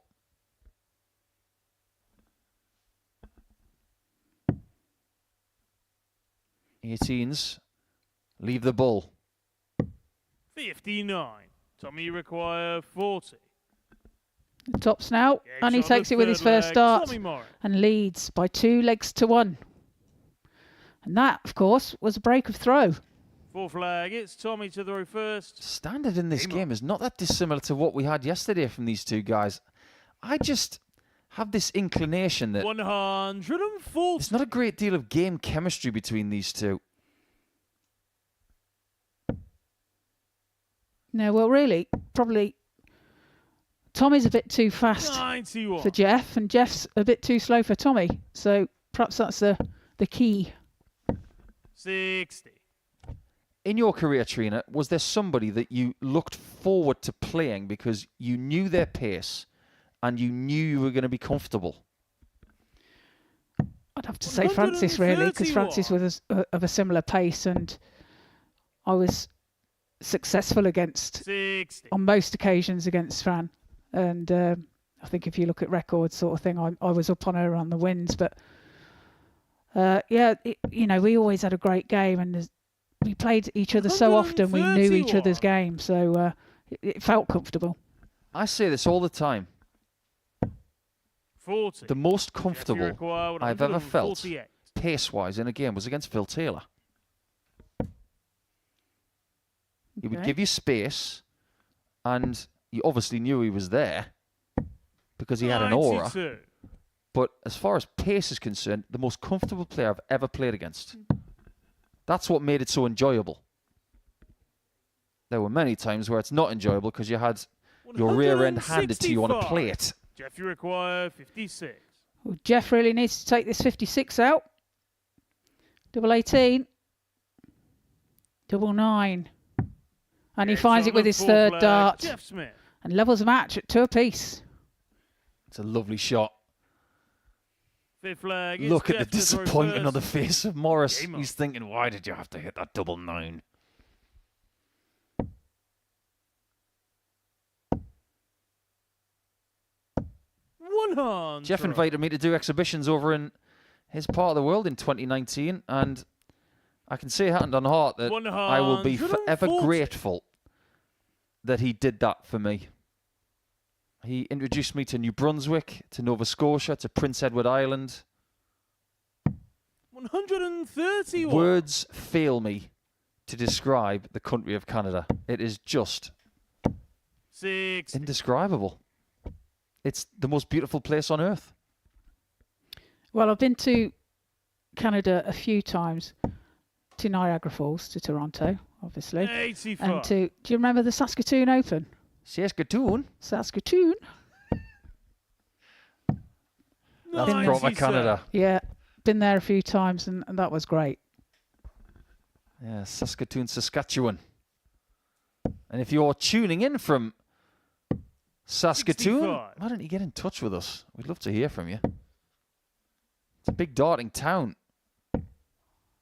Eighteens leave the bull. 59. Tommy require 40. The tops now, and he takes it with his first start and leads by 2 legs to 1. And that, of course, was a break of throw. 4 flag, it's Tommy to throw first. Standard in this game is not that dissimilar to what we had yesterday from these two guys. I just have this inclination that 140. there's not a great deal of game chemistry between these two. No, well, really, probably Tommy's a bit too fast 91. for Jeff, and Jeff's a bit too slow for Tommy. So perhaps that's the key. 60. In your career, Trina, was there somebody that you looked forward to playing because you knew their pace and you knew you were going to be comfortable? I'd have to say Francis, really, because Francis was of a similar pace, and I was successful against 60. on most occasions against Fran. And I think if you look at records sort of thing, I was up on her on the wins. But yeah, you know, we always had a great game, and we played each other so often, we knew each other's game, so it felt comfortable. I say this all the time. 40. The most comfortable I've ever felt, pace-wise, in a game was against Phil Taylor. He would give you space, and you obviously knew he was there because he had an aura. 92. But as far as pace is concerned, the most comfortable player I've ever played against. That's what made it so enjoyable. There were many times where it's not enjoyable because you had your rear end handed to you on a plate. Jeff, you require 56. Well, Jeff really needs to take this 56 out. Double 18. Double 9. And he finds it with his third dart. Jeff Smith. And levels the match at 2 apiece. It's a lovely shot. 5th flag. Look at the Jeff to throw disappointment on the first. face of Morris. Game He's thinking, why did you have to hit that double 9? Jeff invited me to do exhibitions over in his part of the world in 2019, and I can say hand on heart that I will be forever grateful that he did that for me. He introduced me to New Brunswick, to Nova Scotia, to Prince Edward Island. 131. Words fail me to describe the country of Canada. It is just 6. indescribable. It's the most beautiful place on earth. Well, I've been to Canada a few times. To Niagara Falls, to Toronto, obviously. 85. And do you remember the Saskatoon Open? Saskatoon? Saskatoon. That's proper Canada. Yeah, been there a few times, and that was great. Yeah, Saskatoon, Saskatchewan. And if you're tuning in from Saskatoon, 65. why don't you get in touch with us? We'd love to hear from you. It's a big darting town.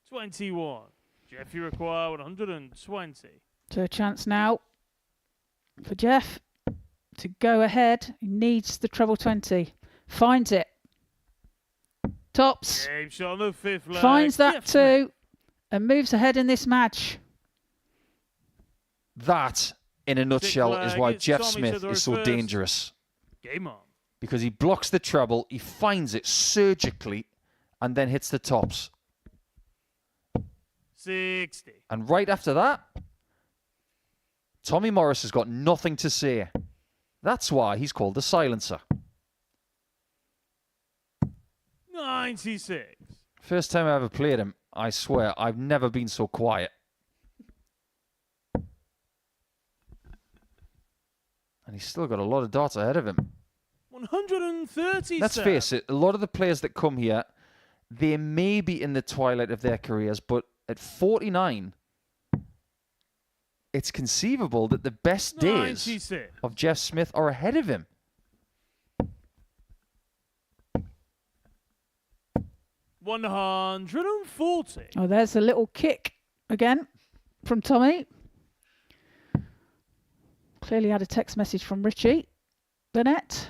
21. Jeff, you require 120. So a chance now for Jeff to go ahead. He needs the treble 20. Finds it. Tops. Game shot on the 5th leg. Finds that Jeff too. And moves ahead in this match. That, in a nutshell, is why it's Jeff Tommy Smith Sutherland is so first. dangerous. Game on. Because he blocks the treble, he finds it surgically, and then hits the tops. 60. And right after that, Tommy Morris has got nothing to say. That's why he's called the silencer. 96. First time I ever played him, I swear, I've never been so quiet. And he's still got a lot of darts ahead of him. 130. Let's face it, a lot of the players that come here, they may be in the twilight of their careers, but at 49, it's conceivable that the best days 96. of Jeff Smith are ahead of him. 140. Oh, there's a little kick again from Tommy. Clearly had a text message from Richie Burnett.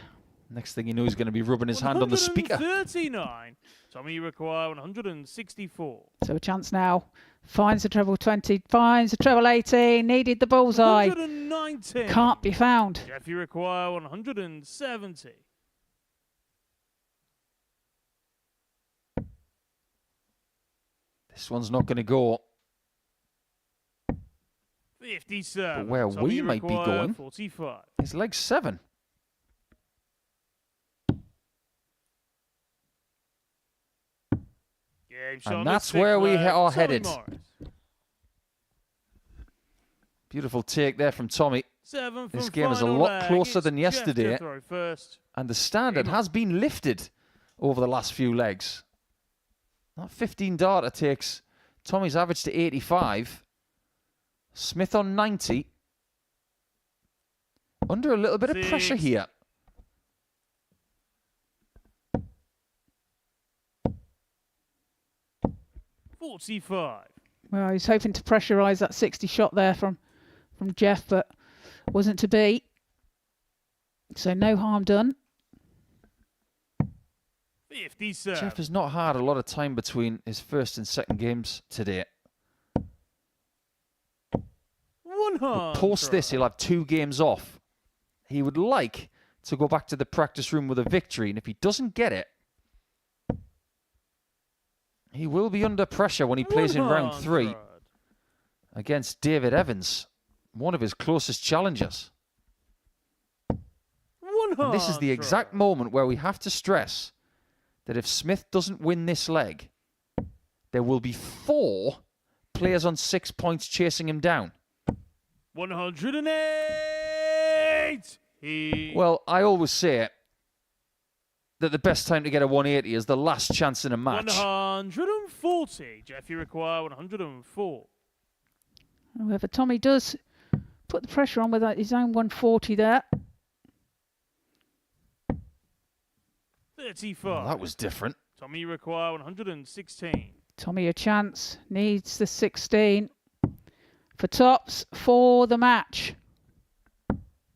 Next thing you know, he's going to be rubbing his hand on the speaker. 139. Tommy, you require 164. So a chance now. Finds the treble 20. Finds the treble 18. Needed the bullseye. 119. Can't be found. Jeff, you require 170. This one's not going to go. 57. But where Tommy, we you might be require going 45. is leg 7. Game shot on And the that's 6th where we leg. are Tommy headed. Morris. Beautiful take there from Tommy. 7th This and game is a final lot leg. closer It's than Jeff yesterday. to throw first. And the standard has been lifted over the last few legs. That 15 darter takes Tommy's average to 85. Smith on 90. Under a little bit of pressure 6. here. $45. Well, he was hoping to pressurise that 60 shot there from Jeff, but wasn't to be. So no harm done. 57. Jeff has not had a lot of time between his first and second games today. But 100. post this, he'll have 2 games off. He would like to go back to the practice room with a victory, and if he doesn't get it, he will be under pressure when he plays in round 3 100. against David Evans, one of his closest challengers. And this is the exact moment where we have to stress that if Smith doesn't win this leg, there will be 4 players on 6 points chasing him down. 108. Well, I always say that the best time to get a 180 is the last chance in a match. 140. Jeff, you require 104. However, Tommy does put the pressure on with his own 140 there. 35. Well, that was different. Tommy, you require 116. Tommy a chance. Needs the 16 for tops for the match.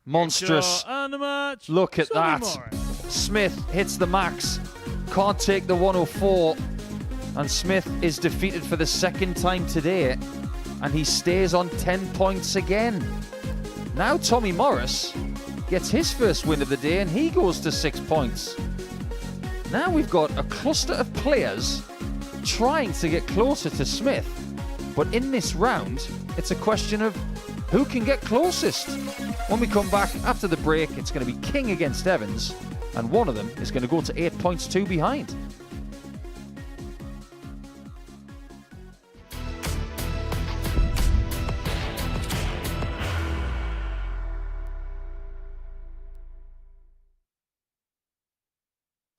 Monstrous. And the match. Look at Tommy that. Morris. Smith hits the max. Can't take the 104. And Smith is defeated for the second time today. And he stays on 10 points again. Now Tommy Morris gets his first win of the day and he goes to 6 points. Now we've got a cluster of players trying to get closer to Smith. But in this round, it's a question of who can get closest. When we come back after the break, it's going to be King against Evans, and one of them is going to go to 8 points, 2 behind.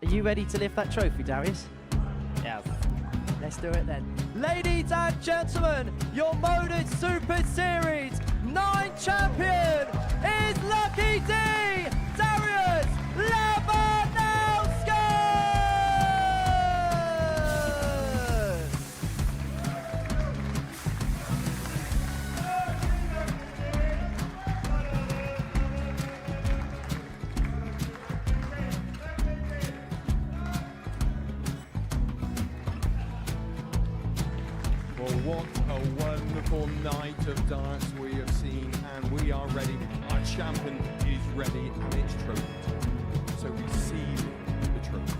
Are you ready to lift that trophy, Darius? Yes. Let's do it then. Ladies and gentlemen, your Modus Super Series 9 champion is Lucky D, Darius Labanowski! wonderful night of darts we have seen, and we are ready. Our champion is ready, and it's trophy. So receive the trophy.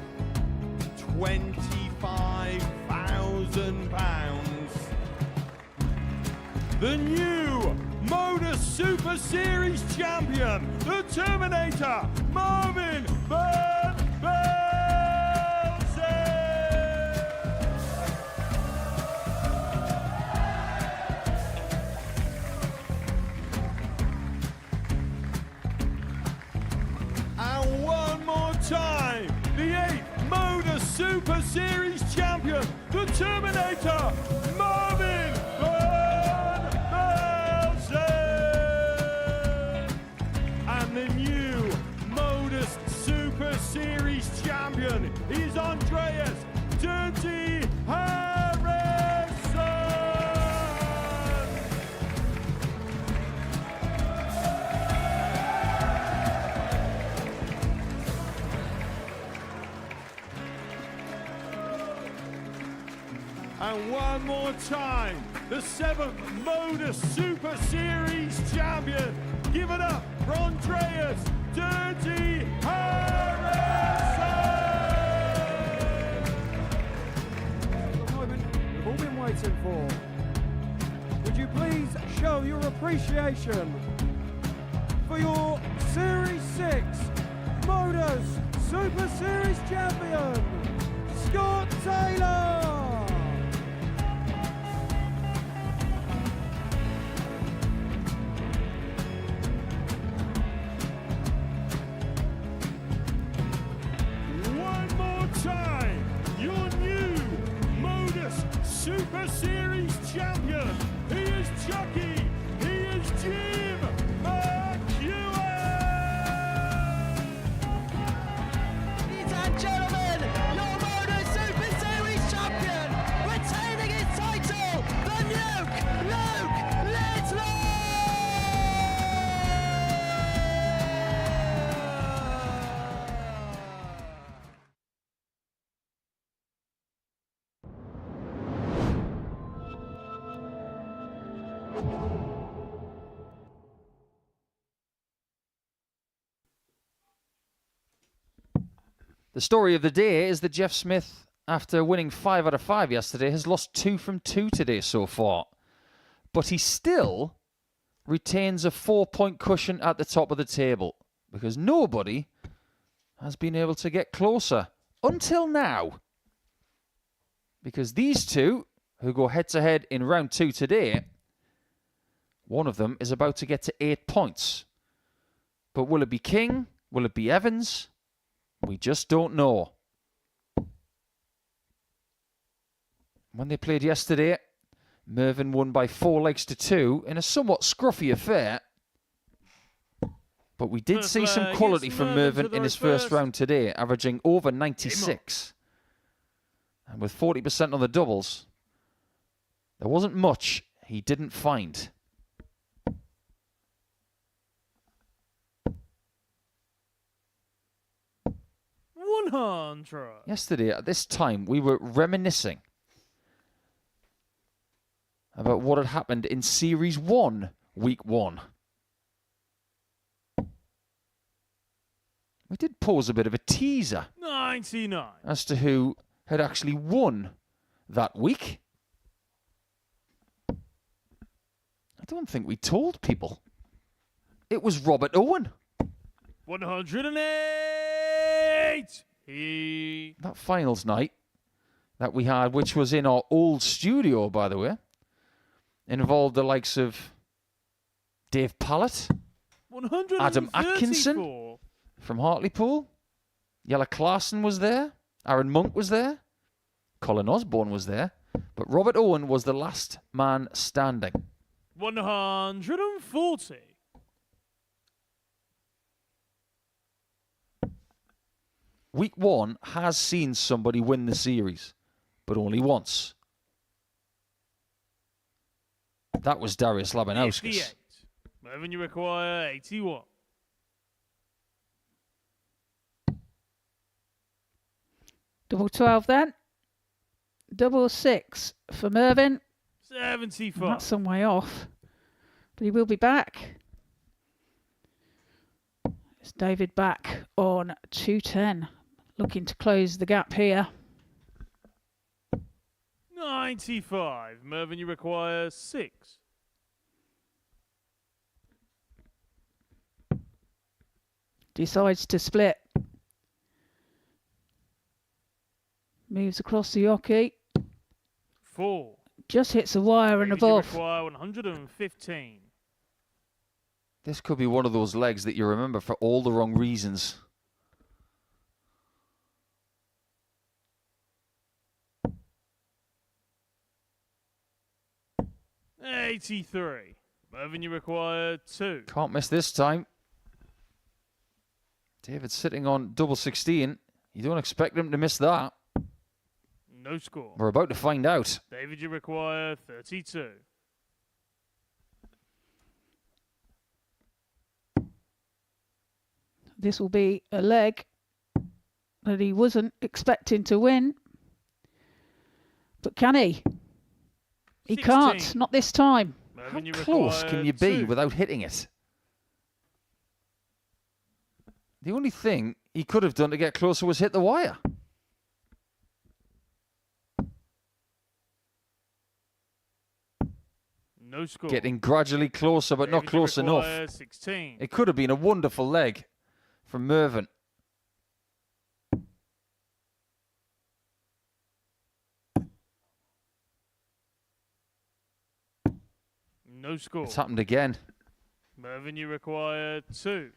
£25,000. The new Modus Super Series champion, the Terminator, Mvin. And one more time, the 8th Modus Super Series champion, the Terminator, Mvin. And the new Modus Super Series champion is Andreas Dirty Harrison. And one more time, the 7th Modus Super Series champion. Give it up for Andreas Dirty Harrison! The moment we've all been waiting for. Would you please show your appreciation for your Series 6 Modus Super Series champion, Scott Taylor! Time, your new Modus Super Series champion. He is Chucky. He is Jim McEwen. Ladies and gentlemen, your Modus Super Series champion, retaining his title, the Nuke, Luke Littler! The story of the day is that Jeff Smith, after winning 5 out of 5 yesterday, has lost 2 from 2 today so far. But he still retains a 4-point cushion at the top of the table because nobody has been able to get closer until now. Because these two, who go head-to-head in round 2 today, one of them is about to get to 8 points. But will it be King? Will it be Evans? We just don't know. When they played yesterday, Mvin won by 4 legs to 2 in a somewhat scruffy affair. But we did see some quality from Mvin in his first round today, averaging over 96. And with 40% on the doubles, there wasn't much he didn't find. Yesterday, at this time, we were reminiscing about what had happened in Series 1, Week 1. We did pose a bit of a teaser 99 as to who had actually won that week. I don't think we told people. It was Robert Owen. 108. That finals night that we had, which was in our old studio, by the way, involved the likes of Dave Pallett, Adam Atkinson from Hartlepool, Yella Clarkson was there, Aaron Monk was there, Colin Osborne was there, but Robert Owen was the last man standing. 140. Week 1 has seen somebody win the series, but only once. That was Darius Labanauskas. 58. Mvin, you require 81. Double 12 then. Double 6 for Mvin. 75. And that's some way off, but he will be back. It's David back on 210, looking to close the gap here. 95. Mvin, you require 6. Decides to split. Moves across the hockey. 4. Just hits the wire and David, you above. require 115. This could be one of those legs that you remember for all the wrong reasons. $83. Mvin, you require 2. Can't miss this time. David sitting on double 16. You don't expect him to miss that. No score. We're about to find out. David, you require 32. This will be a leg that he wasn't expecting to win. But can he? He 16. can't. Not this time. Mvin, you How close require can you be 2. without hitting it? The only thing he could have done to get closer was hit the wire. No score. Getting gradually closer, but not David, you close enough. require 16. It could have been a wonderful leg from Mvin. No score. It's happened again. Mvin, you require 2.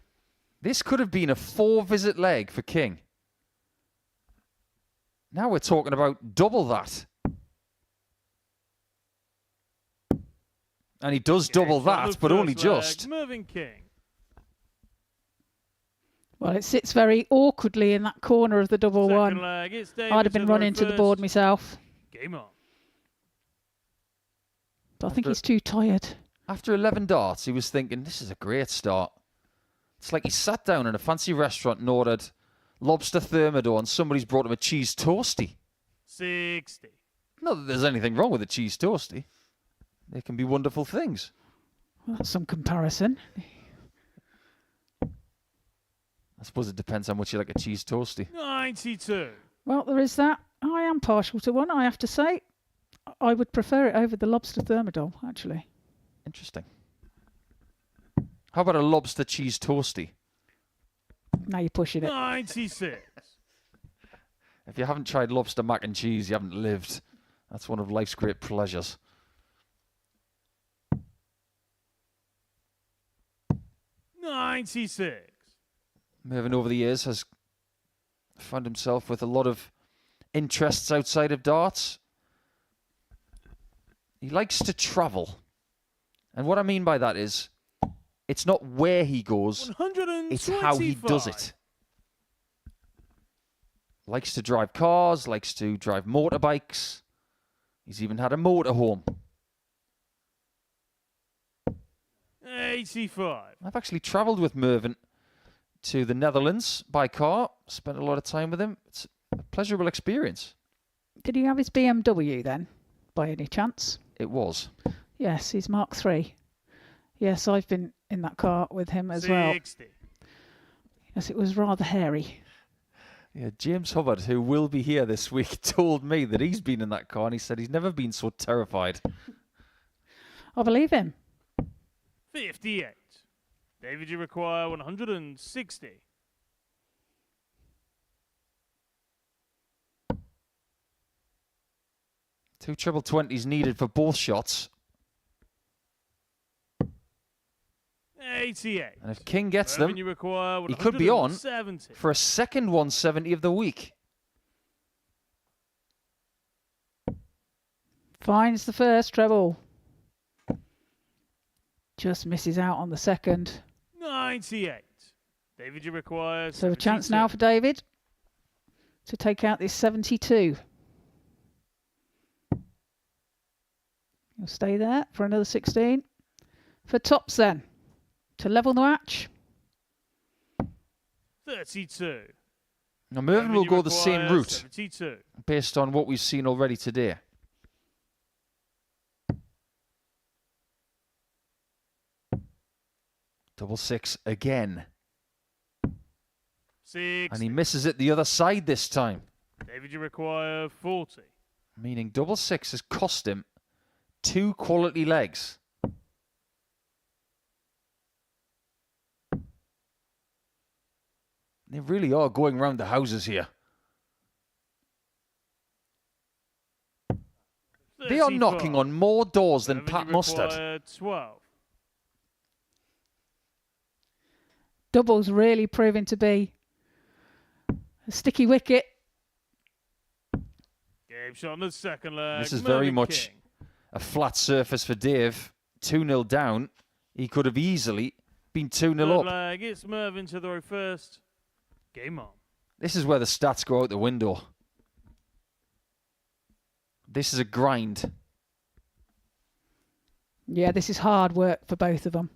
This could have been a 4-visit leg for King. Now we're talking about double that. And he does double Games on that, the but only first leg, just. Mvin King. Well, it sits very awkwardly in that corner of the double Second one. leg, it's David I'd have been to the running to the first. board myself. Game on. But I think he's too tired. After 11 darts, he was thinking, this is a great start. It's like he sat down in a fancy restaurant and ordered lobster thermidor and somebody's brought him a cheese toasty. 60. Not that there's anything wrong with a cheese toasty. They can be wonderful things. Well, that's some comparison. I suppose it depends how much you like a cheese toasty. 92. Well, there is that. I am partial to one, I have to say. I would prefer it over the lobster thermidor, actually. Interesting. How about a lobster cheese toasty? Now you're pushing it. 96. If you haven't tried lobster mac and cheese, you haven't lived. That's one of life's great pleasures. $96. Mvin over the years has found himself with a lot of interests outside of darts. He likes to travel. And what I mean by that is, it's not where he goes, it's how he does it. Likes to drive cars, likes to drive motorbikes. He's even had a motorhome. 85. I've actually travelled with Mvin to the Netherlands by car. Spent a lot of time with him. It's a pleasurable experience. Did he have his BMW then, by any chance? It was. Yes, his Mark III. Yes, I've been in that car with him as well. 60. Yes, it was rather hairy. Yeah, James Hubbard, who will be here this week, told me that he's been in that car and he said he's never been so terrified. I believe him. 58. David, you require 160. Two triple 20s needed for both shots. 88. And if King gets Mvin, them, you require he could be on 170. for a second 170 of the week. Finds the first treble. Just misses out on the second. 98. David, you require So a chance 72. now for David to take out this 72. He'll stay there for another 16. For tops then, to level the match. 32. Now Mvin Mvin, will you go the same require route 72. based on what we've seen already today. Double six again. 60. And he misses it the other side this time. David, you require 40. Meaning double six has cost him 2 quality legs. They really are going round the houses here. They are knocking on more doors than Pat Mustard. 12. Doubles really proving to be a sticky wicket. Game shot on the second leg. This is very much a flat surface for Dave. 2-0 down. He could have easily been 2-0 up. Leg. It's Mvin to throw first. Game on. This is where the stats go out the window. This is a grind. Yeah, this is hard work for both of them.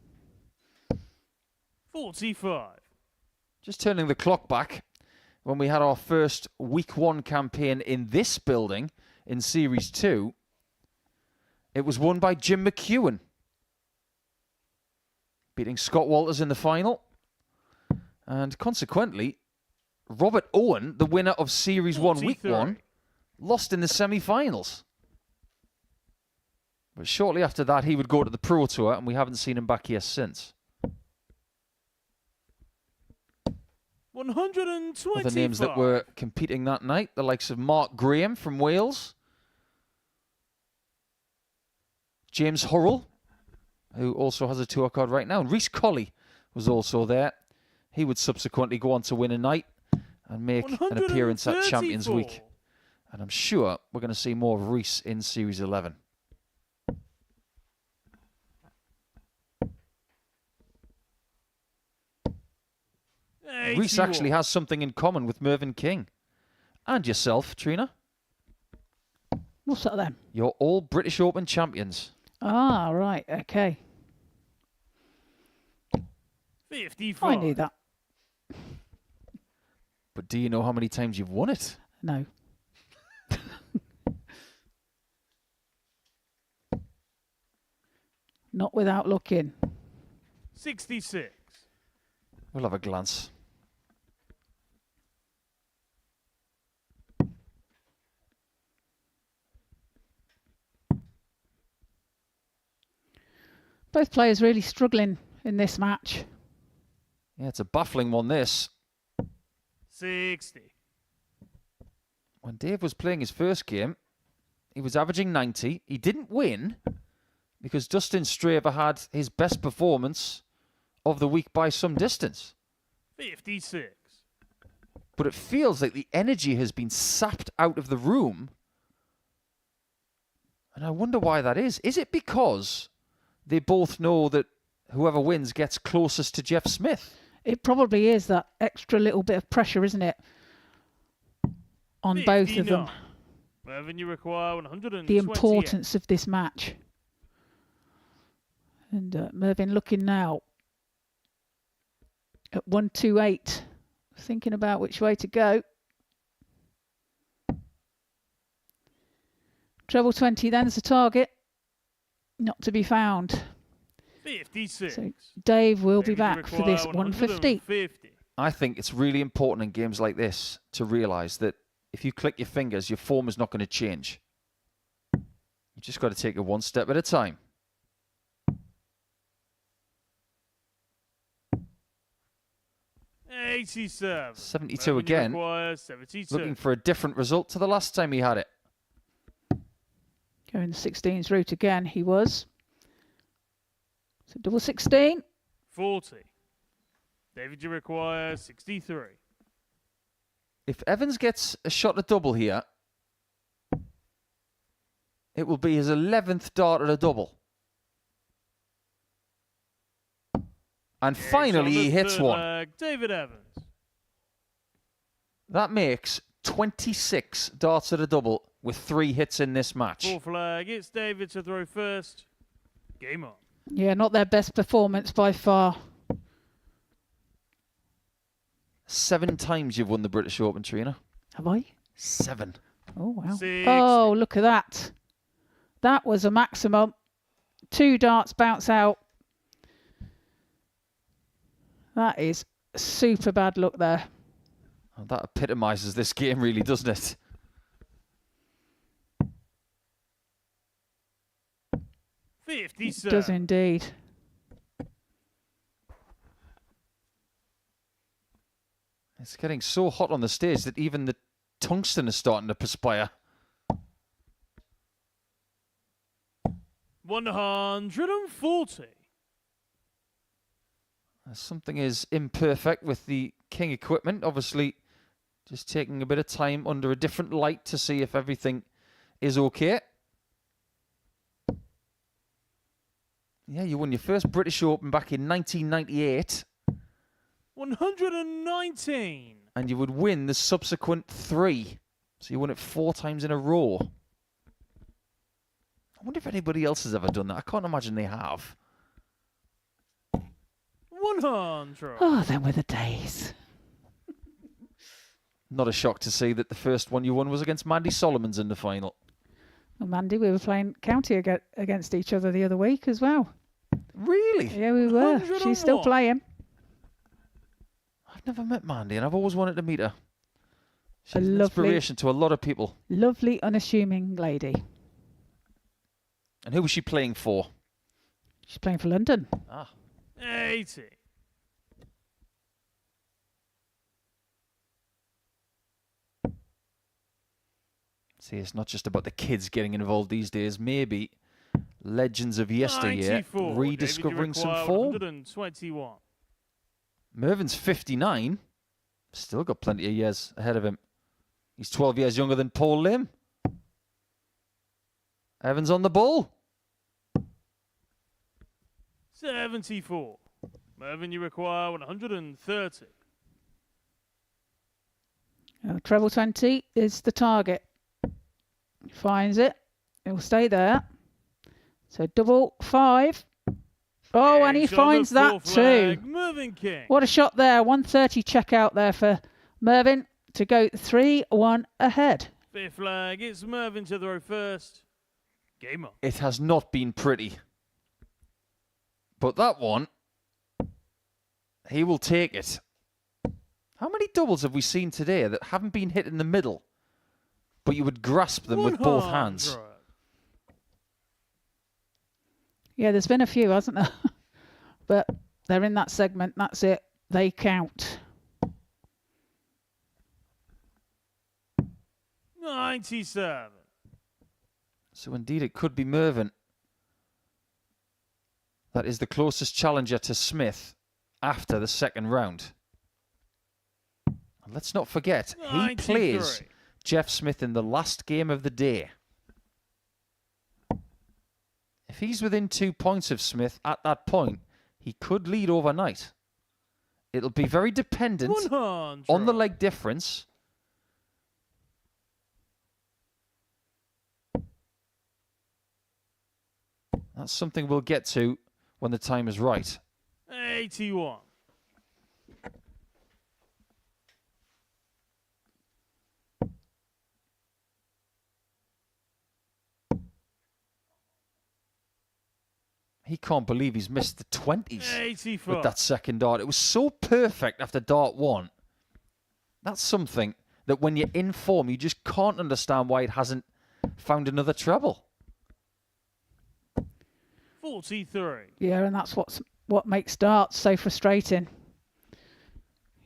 45. Just turning the clock back, when we had our first Week 1 campaign in this building in Series 2, it was won by Jim McEwen, beating Scott Walters in the final. And consequently, Robert Owen, the winner of Series 1 Week 1, lost in the semi-finals. But shortly after that, he would go to the Pro Tour, and we haven't seen him back here since. 125. Other names that were competing that night, the likes of Mark Graham from Wales, James Hurrell, who also has a tour card right now, and Rhys Colley was also there. He would subsequently go on to win a night and make an appearance at Champions Week. And I'm sure we're going to see more of Rhys in Series 11. Rhys actually has something in common with Mvin King. And yourself, Trina. What's that then? You're all British Open champions. Ah, right, okay. 55. I knew that. But do you know how many times you've won it? No. Not without looking. 66. We'll have a glance. Both players really struggling in this match. Yeah, it's a baffling one, this. 60. When Dave was playing his first game, he was averaging 90. He didn't win because Dustin Straver had his best performance of the week by some distance. 56. But it feels like the energy has been sapped out of the room. And I wonder why that is. Is it because they both know that whoever wins gets closest to Jeff Smith? It probably is that extra little bit of pressure, isn't it? On 59. both of them. Mvin, you require 128. The importance of this match. And Mvin looking now at 128, thinking about which way to go. Treble 20 then's the target. Not to be found. 56. So Dave will be back for this 150. I think it's really important in games like this to realise that if you click your fingers, your form is not going to change. You've just got to take it one step at a time. $87. 72 again. 72. Looking for a different result to the last time he had it. Going the 16s route again, he was. So double 16. 40. David, you require 63. If Evans gets a shot at double here, it will be his 11th dart at a double. And finally he hits one. David Evans. That makes 26 darts at a double with 3 hits in this match. Full flag. It's David to throw first. Game on. Yeah, not their best performance by far. 7 times you've won the British Open, Trina. Have I? 7. Oh, wow. 60. Oh, look at that. That was a maximum. 2 darts bounce out. That is super bad luck there. Oh, that epitomises this game, really, doesn't it? It does indeed. It's getting so hot on the stage that even the tungsten is starting to perspire. 140. Something is imperfect with the king equipment. Obviously, just taking a bit of time under a different light to see if everything is okay. Yeah, you won your first British Open back in 1998. 119. And you would win the subsequent 3. So you won it 4 times in a row. I wonder if anybody else has ever done that. I can't imagine they have. 100. Oh, them were the days. Not a shock to see that the first one you won was against Mandy Solomons in the final. Well, Mandy, we were playing county against each other the other week as well. Really? Yeah, we were. She's still playing. I've never met Mandy, and I've always wanted to meet her. She's A an lovely, inspiration to a lot of people. lovely, unassuming lady. And who was she playing for? She's playing for London. Ah. 80. See, it's not just about the kids getting involved these days. Maybe legends of yesteryear 94. rediscovering David, some form. 121. Mervin's 59. Still got plenty of years ahead of him. He's 12 years younger than Paul Lim. Evans on the ball. 74. Mervin, you require 130. Treble 20 is the target. He finds it. It will stay there. So double 5. Oh, and he finds that too. Mervin King. What a shot there. 130 check out there for Mervin to go 3-1 ahead. 5th flag. It's Mervin to throw first. Game on. It has not been pretty. But that one, he will take it. How many doubles have we seen today that haven't been hit in the middle, but you would grasp them with both hands? Yeah, there's been a few, hasn't there? But they're in that segment. That's it. They count. 97. So indeed it could be Mervin. That is the closest challenger to Smith after the second round. And let's not forget, 93. he plays Jeff Smith in the last game of the day. If he's within 2 points of Smith at that point, he could lead overnight. It'll be very dependent 100. on the leg difference. That's something we'll get to when the time is right. 81. He can't believe he's missed the 20s 84. with that second dart. It was so perfect after dart 1. That's something that when you're in form, you just can't understand why it hasn't found another treble. 43. Yeah, and that's what makes darts so frustrating.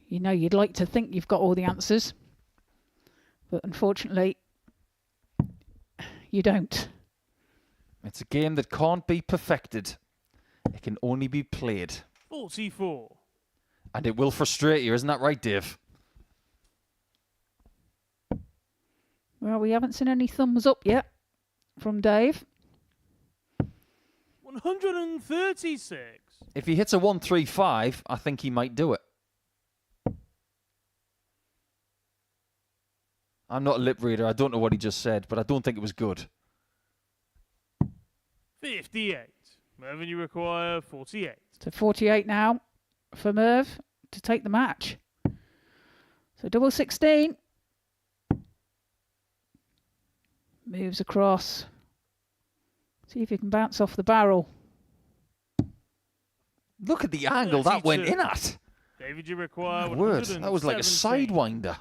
You know, you'd like to think you've got all the answers, but unfortunately, you don't. It's a game that can't be perfected. It can only be played. 44. And it will frustrate you, isn't that right, Dave? Well, we haven't seen any thumbs up yet from Dave. 136. If he hits a 135, I think he might do it. I'm not a lip reader. I don't know what he just said, but I don't think it was good. 58. Mervin, you require 48. So 48 now for Merv to take the match. So double 16. Moves across. See if you can bounce off the barrel. Look at the angle that went in at. David, you require Word, that was like a 117. sidewinder.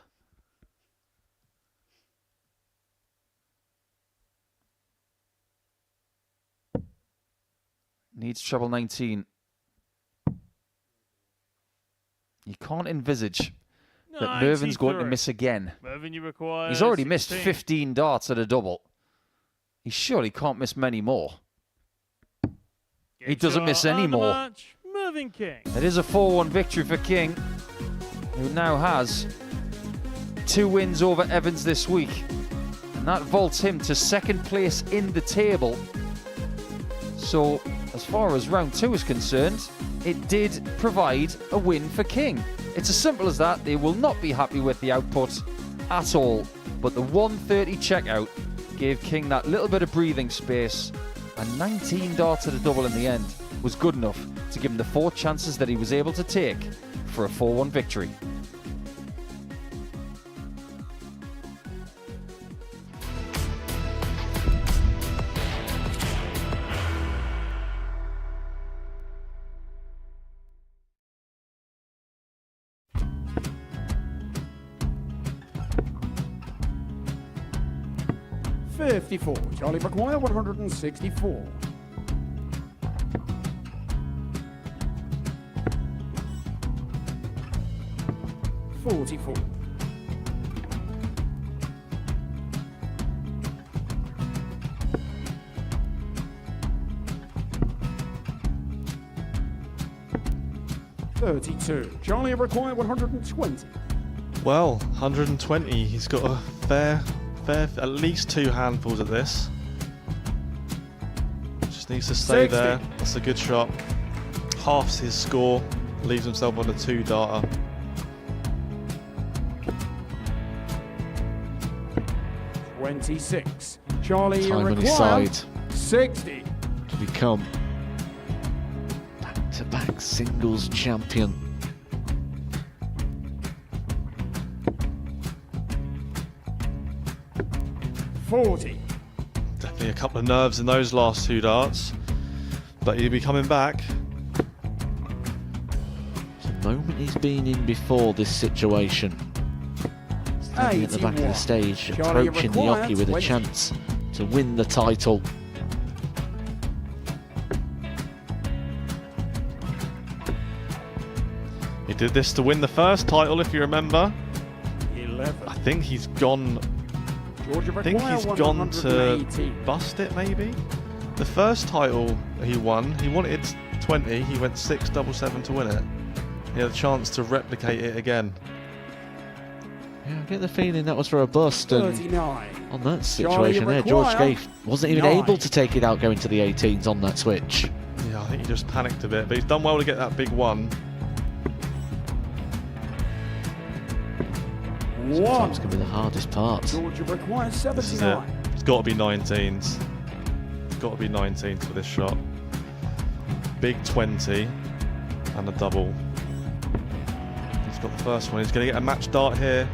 Needs treble 19. You can't envisage that Mvin's going to miss again. Mvin, you require He's already missed 16. 15 darts at a double. He surely can't miss many more. He doesn't miss any more. Mvin King. It is a 4-1 victory for King, who now has 2 wins over Evans this week. And that vaults him to second place in the table. So, as far as round 2 is concerned, it did provide a win for King. It's as simple as that. They will not be happy with the output at all. But the 130 checkout gave King that little bit of breathing space. And 19 darts at a double in the end was good enough to give him the 4 chances that he was able to take for a 4-1 victory. $54. Charlie require 164. $44. $32. Charlie require 120. Well, 120. He's got a fair, at least 2 handfuls at this. Just needs to stay 60. there. That's a good shot. Halves his score. Leaves himself on a 2-darter. $26. Charlie Time on his require side 60. to become back-to-back singles champion. $40. Definitely a couple of nerves in those last 2 darts. But he'll be coming back. The moment he's been in before this situation. Standing at the back of the 81. stage, Charlie approaching the require Oki with a 20. chance to win the title. He did this to win the first title, if you remember. 11. I think he's gone. Georgia I think require he's gone to 180. bust it, maybe. The first title he wanted 20. He went 6-7-7 to win it. He had a chance to replicate it again. Yeah, I get the feeling that was for a bust, and 39. on that situation there, George Gave wasn't even 9. able to take it out going to the 18s on that switch. Yeah, I think he just panicked a bit, but he's done well to get that big one. Sometimes can be the hardest part. Georgia requires This is it. 79. It's got to be 19s. It's got to be 19s for this shot. Big 20 and a double. He's got the first one. He's going to get a match dart here.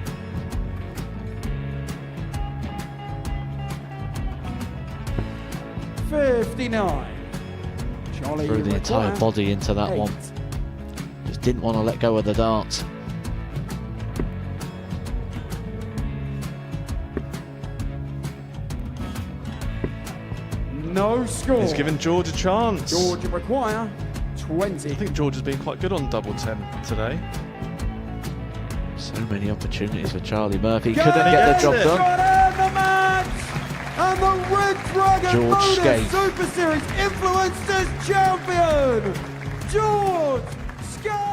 $59. Charlie Threw the entire require body into that 8. one. Just didn't want to let go of the dart. No score. He's given George a chance. Georgia require 20. I think George has been quite good on double 10 today. So many opportunities for Charlie Murphy. Get Couldn't get the job it. done. Got in the match. And the Red Dragon George Modus Skate. Super Series Influencers Champion, George Skate.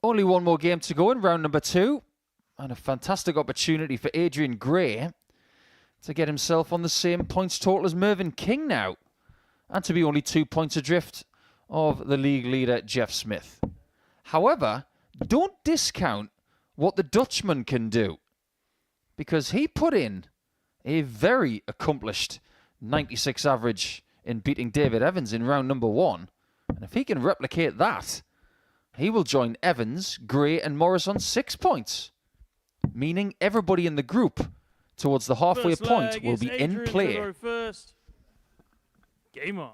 Only one more game to go in round number 2. And a fantastic opportunity for Adrian Gray to get himself on the same points total as Mvin King now. And to be only 2 points adrift of the league leader, Jeff Smith. However, don't discount what the Dutchman can do. Because he put in a very accomplished 96 average in beating David Evans in round number 1. And if he can replicate that, he will join Evans, Gray and Morris on 6 points, meaning everybody in the group towards the halfway First point leg, will it's be in Adrian play. to throw first. Game on.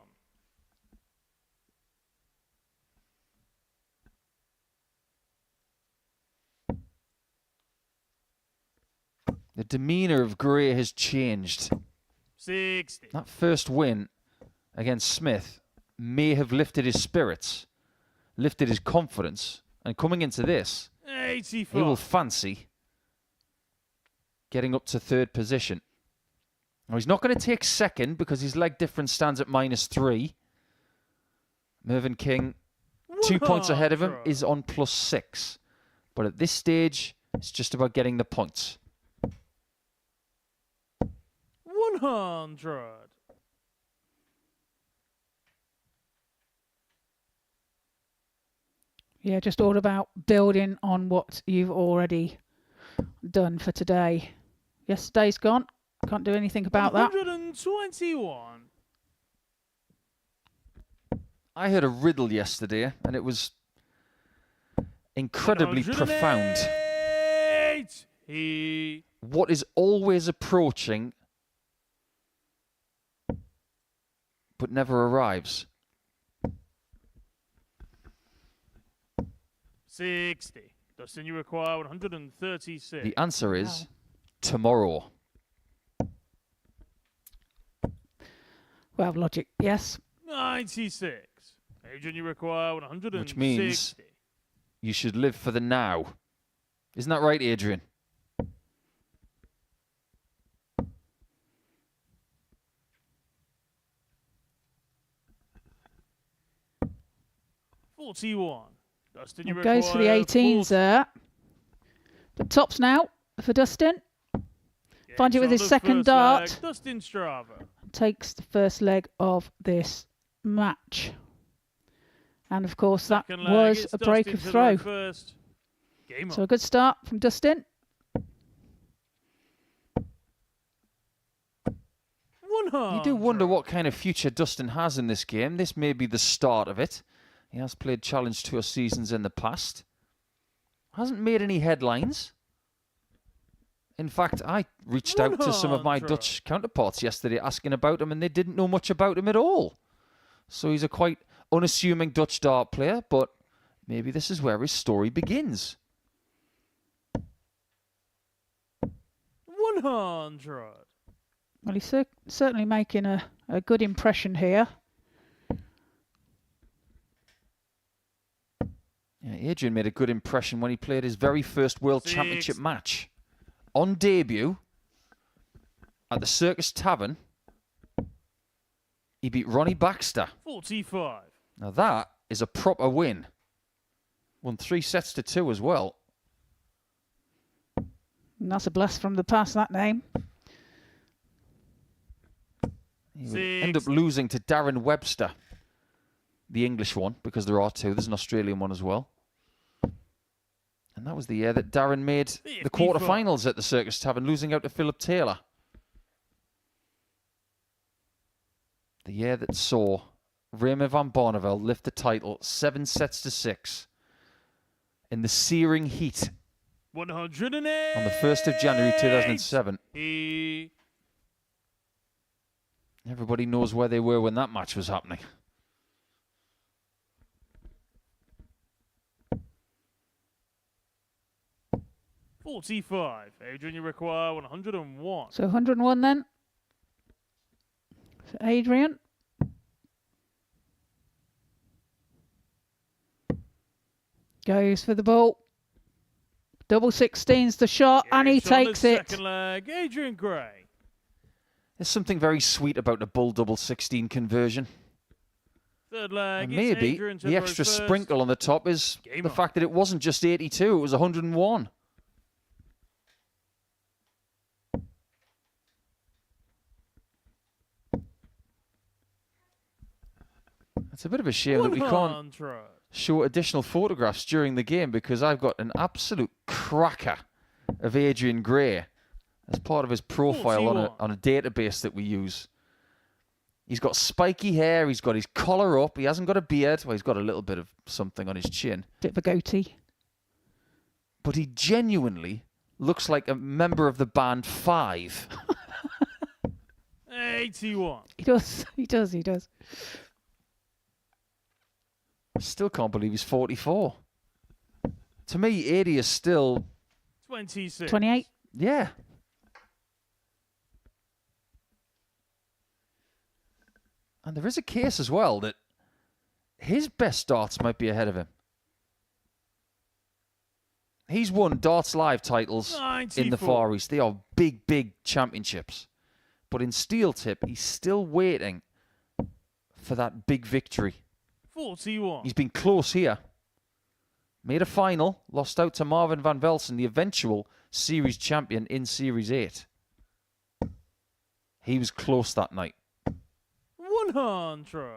The demeanour of Gray has changed. 60. That first win against Smith may have lifted his spirits, lifted his confidence, and coming into this, 85. he will fancy getting up to 3rd position. Now, he's not going to take 2nd because his leg difference stands at -3. Mvin King, 2 points ahead of him, is on +6. But at this stage, it's just about getting the points. 100. Yeah, just all about building on what you've already done for today. Yesterday's gone. Can't do anything about that. 121. I heard a riddle yesterday, and it was incredibly profound. 108. He. What is always approaching but never arrives? 60. Dustin, you require 136. The answer is tomorrow. Well, logic, yes. 96. Adrian, you require 160. Which means you should live for the now. Isn't that right, Adrian? $41. Dustin, you Goes for the require 18s there. The tops now for Dustin. Finds it with his second dart. Leg, Dustin Strava. Takes the first leg of this match. And of course, that Second leg, was it's a break Dustin of to throw. First. Game So on. a good start from Dustin. 100. You do wonder what kind of future Dustin has in this game. This may be the start of it. He has played Challenge Tour seasons in the past. Hasn't made any headlines. In fact, I reached out to some of my Dutch counterparts yesterday asking about him, and they didn't know much about him at all. So he's a quite unassuming Dutch dart player, but maybe this is where his story begins. 100. Well, he's certainly making a good impression here. Yeah, Adrian made a good impression when he played his very first World Championship match. On debut, at the Circus Tavern, he beat Ronnie Baxter. 45. Now that is a proper win. Won 3 sets to 2 as well. And that's a blast from the past, that name. He would end up losing to Darren Webster, the English one, because there are 2. There's an Australian one as well. And that was the year that Darren made the quarterfinals at the Circus Tavern, losing out to Philip Taylor. The year that saw Raymond van Barneveld lift the title 7 sets to 6 in the searing heat 108. on the 1st of January 2007. Everybody knows where they were when that match was happening. $45. Adrian, you require 101. So 101 then. So Adrian. Goes for the ball. Double 16's the shot, and he takes it. Second leg, Adrian Gray. There's something very sweet about the bull double 16 conversion. Third leg, And it's maybe Adrian to the throw extra first. sprinkle on the top is Game the on. fact that it wasn't just 82, it was 101. It's a bit of a shame that we can't 100. show additional photographs during the game, because I've got an absolute cracker of Adrian Gray as part of his profile on a database that we use. He's got spiky hair. He's got his collar up. He hasn't got a beard. Well, he's got a little bit of something on his chin. Bit of a goatee. But he genuinely looks like a member of the band Five. 81. He does. He does. He does. Still can't believe he's 44. To me, 80 is still... 26. 28. Yeah. And there is a case as well that his best darts might be ahead of him. He's won Darts Live titles 94. in the Far East. They are big, big championships. But in steel tip, he's still waiting for that big victory. 41. He's been close here. Made a final, lost out to Marvin van Velsen, the eventual series champion in Series 8. He was close that night. 100.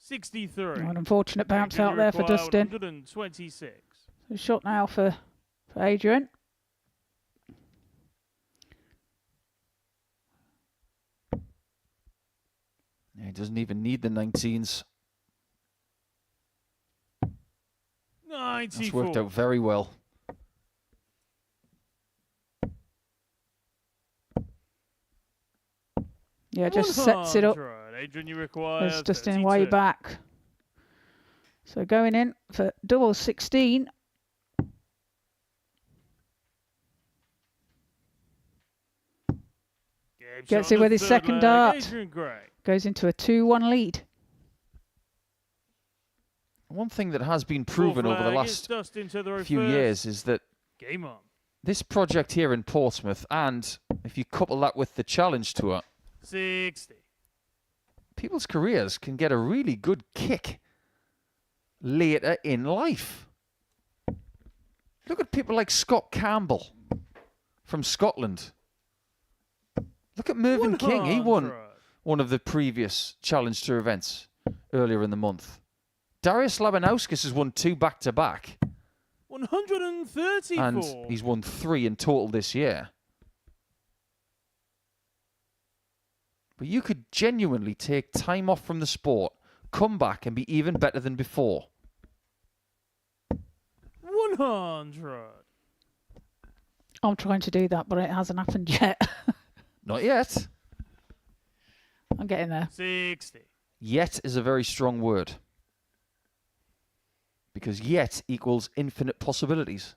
$63. An unfortunate bounce out there for Dustin. 126. So shot now for Adrian. Yeah, he doesn't even need the 19s. 94. That's worked out very well. Yeah, just sets it up. 100. Adrian, you require As Dustin 32. way back. So going in for double 16. Gets it with his second dart. Goes into a 2-1 lead. One thing that has been proven over the last few years is that Game on. this project here in Portsmouth, and if you couple that with the Challenge Tour, 60. people's careers can get a really good kick later in life. Look at people like Scott Campbell from Scotland. Look at Mvin King. He won one of the previous Challenge Tour events earlier in the month. Darius Labanauskas has won 2 back-to-back. 134. And he's won 3 in total this year. But you could genuinely take time off from the sport, come back and be even better than before. 100. I'm trying to do that, but it hasn't happened yet. Not yet. I'm getting there. 60. Yet is a very strong word. Because yet equals infinite possibilities.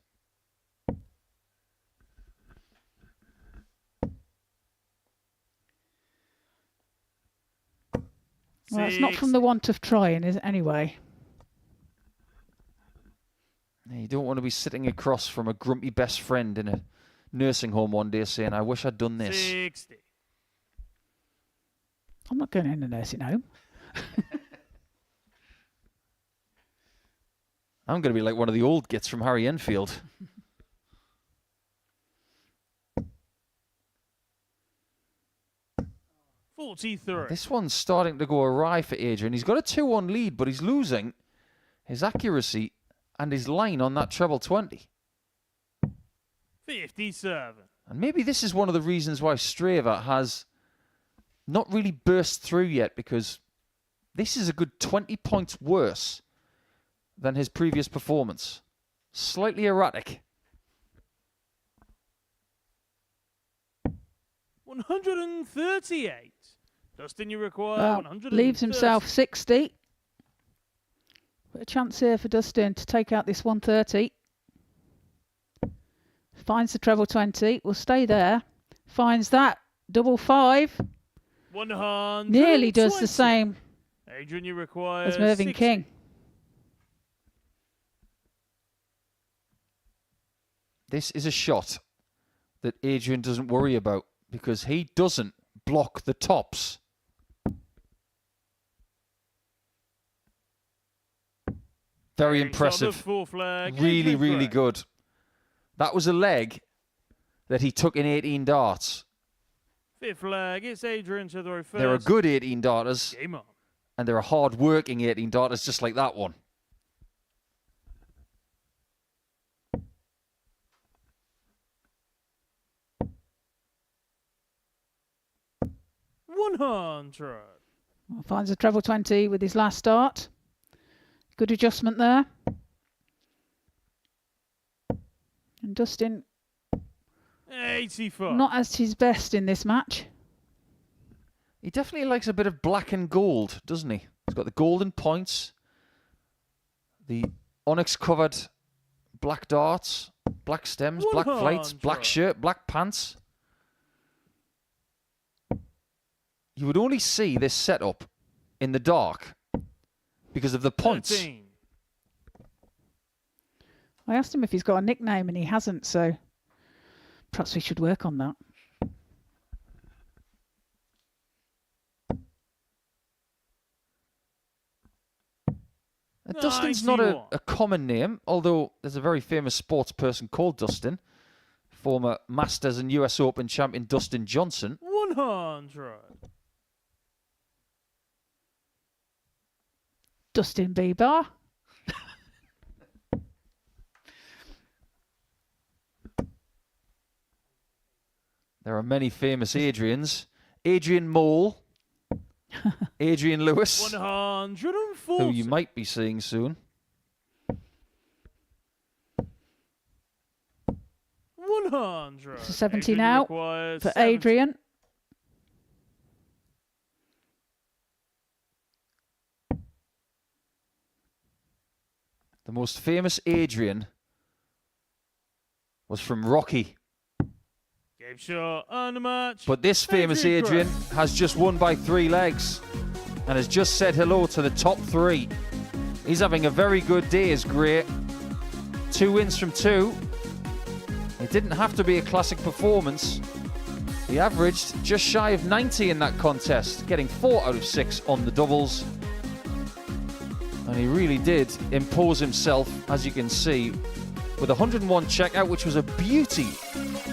Well, it's not from the want of trying, is it, anyway? You don't want to be sitting across from a grumpy best friend in a nursing home one day saying, I wish I'd done this. 60. I'm not going in a nursing home. I'm going to be like one of the old gits from Harry Enfield. This one's starting to go awry for Adrian. He's got a 2-1 lead, but he's losing his accuracy and his line on that treble 20. 57. And maybe this is one of the reasons why Strava has not really burst through yet, because this is a good 20 points worse than his previous performance. Slightly erratic. 138. Dustin, you require Well, 130. leaves himself 60. But a chance here for Dustin to take out this 130. Finds the treble 20. Will stay there. Finds that. Double 5. 100. Nearly does the same Adrian, you require as Mvin 60. King. This is a shot that Adrian doesn't worry about, because he doesn't block the tops. Very impressive. Really, really good. That was a leg that he took in 18 darts. Fifth flag, it's Adrian to throw first. There are good 18 darters. Game on. And there are hard-working 18 darters just like that one. 100. Finds a treble 20 with his last start. Good adjustment there. And Dustin 85. not at his best in this match. He definitely likes a bit of black and gold, doesn't he? He's got the golden points, the onyx-covered black darts, black stems, black flights, black shirt, black pants. You would only see this setup in the dark because of the points. 13. I asked him if he's got a nickname and he hasn't, so perhaps we should work on that. Dustin's not a common name, although there's a very famous sports person called Dustin, former Masters and US Open champion Dustin Johnson. 100. Dustin Bieber. There are many famous Adrians. Adrian Mole. Adrian Lewis. 140. Who you might be seeing soon. 100. 70 now for Adrian. The most famous Adrian was from Rocky. Game shot and a match. But this famous Adrian has just won by 3 legs and has just said hello to the top 3. He's having a very good day, is great. 2 wins from 2. It didn't have to be a classic performance. He averaged just shy of 90 in that contest, getting 4 out of 6 on the doubles. And he really did impose himself, as you can see, with a 101 checkout, which was a beauty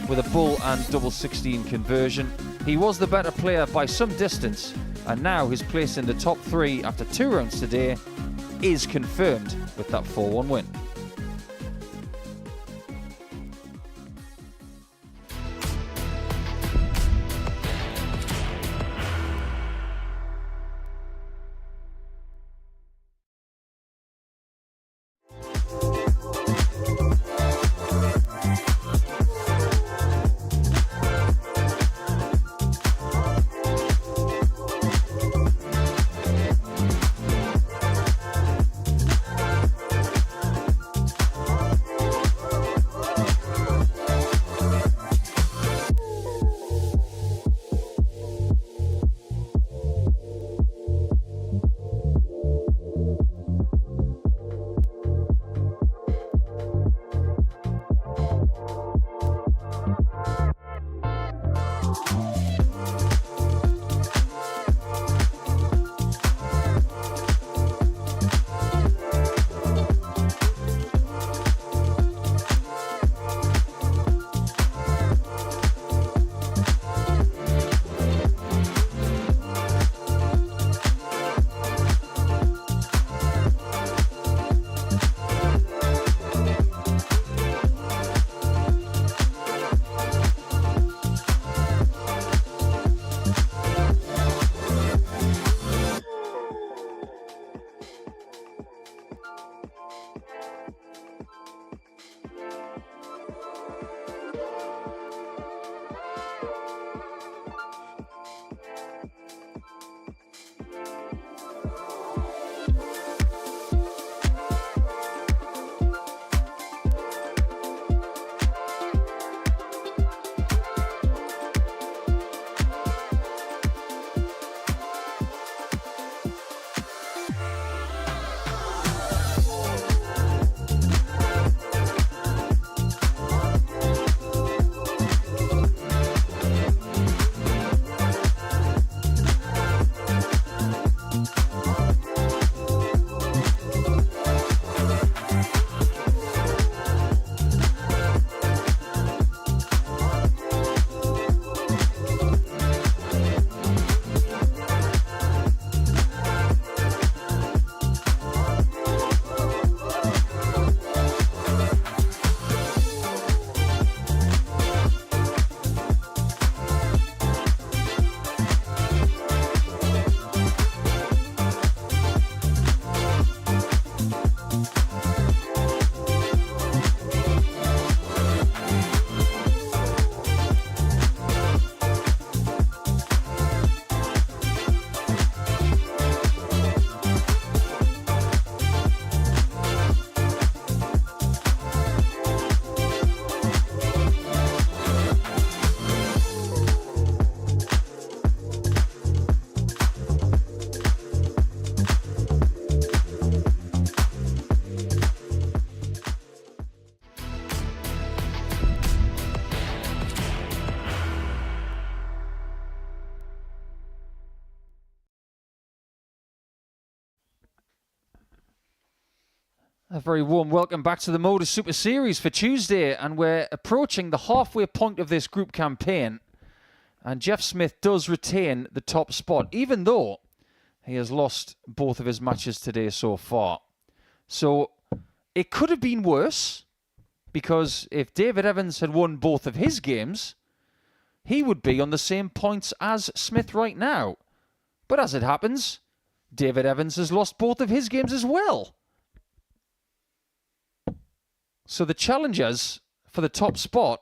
with a bull and double 16 conversion. He was the better player by some distance, and now his place in the top 3 after 2 rounds today is confirmed with that 4-1 win. A very warm welcome back to the Modus Super Series for Tuesday, and we're approaching the halfway point of this group campaign. And Jeff Smith does retain the top spot, even though he has lost both of his matches today so far. So it could have been worse, because if David Evans had won both of his games, he would be on the same points as Smith right now. But as it happens, David Evans has lost both of his games as well. So the challengers for the top spot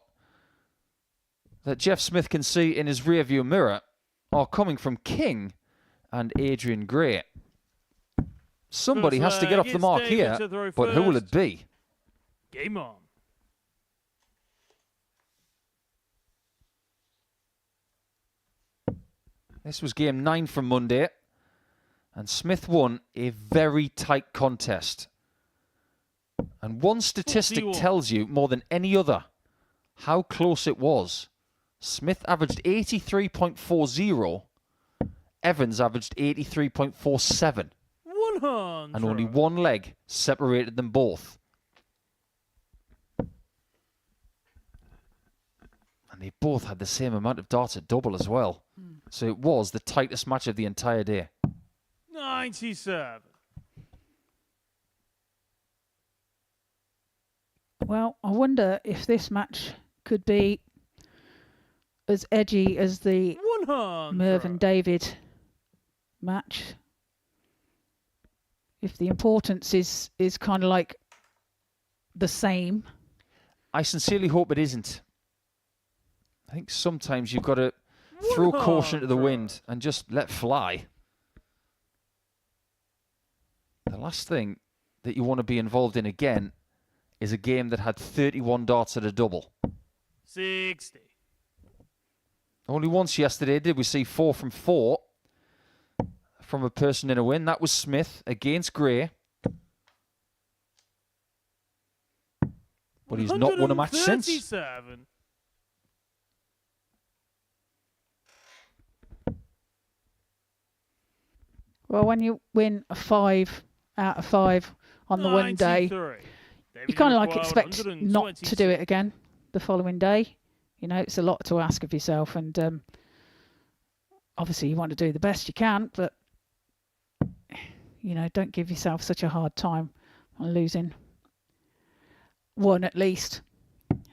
that Jeff Smith can see in his rearview mirror are coming from King and Adrian Gray. Somebody has to get off the mark here, but who will it be? Game on. This was game 9 from Monday, and Smith won a very tight contest. And one statistic tells you more than any other how close it was. Smith averaged 83.40. Evans averaged 83.47. 100. And only one leg separated them both. And they both had the same amount of darts at double as well. So it was the tightest match of the entire day. 97. Well, I wonder if this match could be as edgy as the 100. Mvin David match. If the importance is kind of like the same. I sincerely hope it isn't. I think sometimes you've got to throw caution to the wind and just let fly. The last thing that you want to be involved in again is a game that had 31 darts at a double. 60. Only once yesterday did we see 4 from 4 from a person in a win. That was Smith against Gray. But he's not won a match since. 137. Well, when you win a 5 out of 5 on the one day, 93. you kind of like David expect required not to do 122. it again the following day. You know, it's a lot to ask of yourself, and obviously you want to do the best you can, but you know, don't give yourself such a hard time on losing one at least.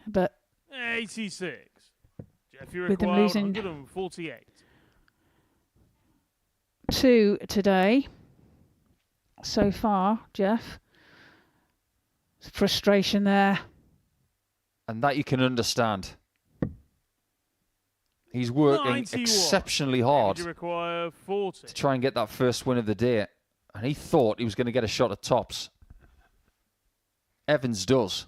But 86. Jeff, you with them require losing 148. 2 today so far, Jeff. Frustration there. And that you can understand. He's working 91. exceptionally hard You require 40. to try and get that first win of the day. And he thought he was going to get a shot at tops. Evans does.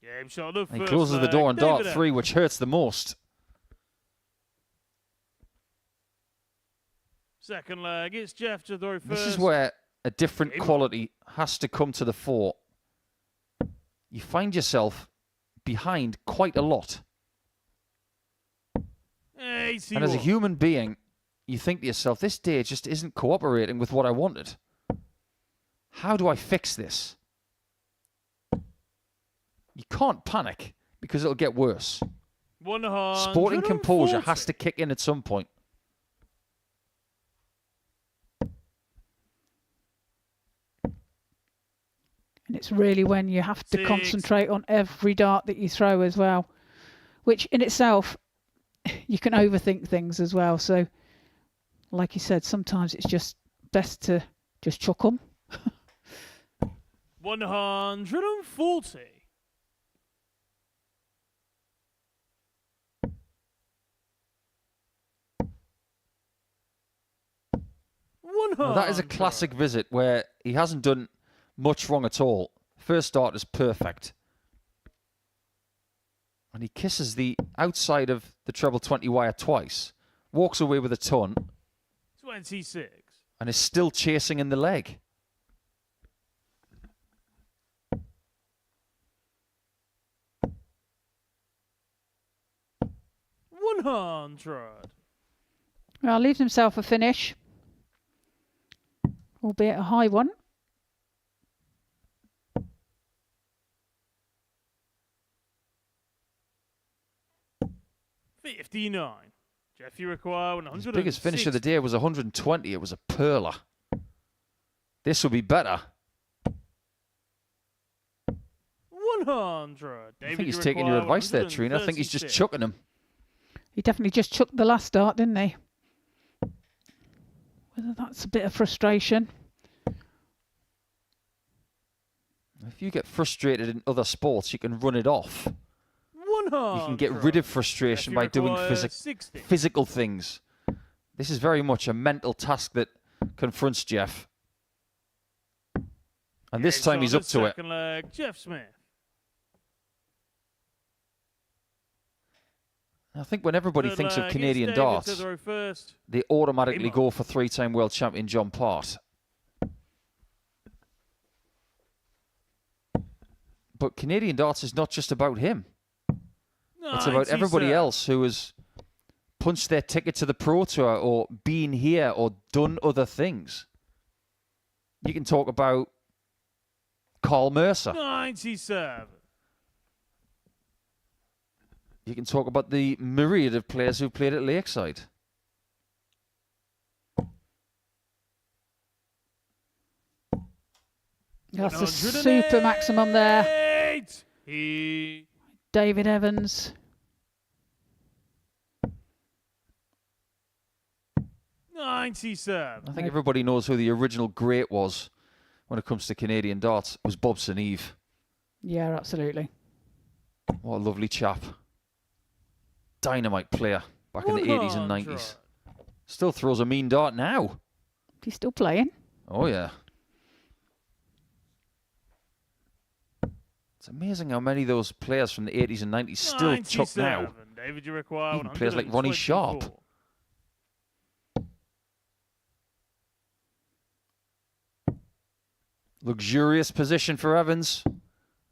Game shot of And he first closes the leg. door on dart David 3, Evans. which hurts the most. Second leg, it's Jeff to throw first. This is where a different Game on. quality has to come to the fore. You find yourself behind quite a lot. 81. And as a human being, you think to yourself, this day just isn't cooperating with what I wanted. How do I fix this? You can't panic because it'll get worse. 140. Sporting composure has to kick in at some point. And it's really when you have to 6. concentrate on every dart that you throw as well, which in itself, you can overthink things as well. So, like you said, sometimes it's just best to just chuck them. 140. Now, that is a classic visit where he hasn't done much wrong at all. First dart is perfect. And he kisses the outside of the treble 20 wire twice, walks away with a ton, 26. and is still chasing in the leg. $100. Well, leaves himself a finish, albeit a high one. $59. Jeff, you require 100. His biggest finish of the day was 120. It was a perler. This will be better. 100. I think he's taking your advice there, Trina. I think he's just chucking him. He definitely just chucked the last dart, didn't he? Whether that's a bit of frustration. If you get frustrated in other sports, you can run it off. 100. You can get rid of frustration by doing physical things. This is very much a mental task that confronts Jeff. And this time he's up to it. Second leg, Jeff Smith. I think when everybody thinks of Canadian darts, they automatically go for three-time world champion John Part. But Canadian darts is not just about him. It's about everybody else who has punched their ticket to the Pro Tour or been here or done other things. You can talk about Carl Mercer. 97. You can talk about the myriad of players who played at Lakeside. That's a super maximum there. David Evans. 97. I think everybody knows who the original great was when it comes to Canadian darts. It was Bob St. Eve. Yeah, absolutely. What a lovely chap. Dynamite player back in the 80s and 90s. Still throws a mean dart now. He's still playing. Oh, yeah. It's amazing how many of those players from the 80s and 90s still chuck now. David, you require even players like Ronnie Sharp. Luxurious position for Evans.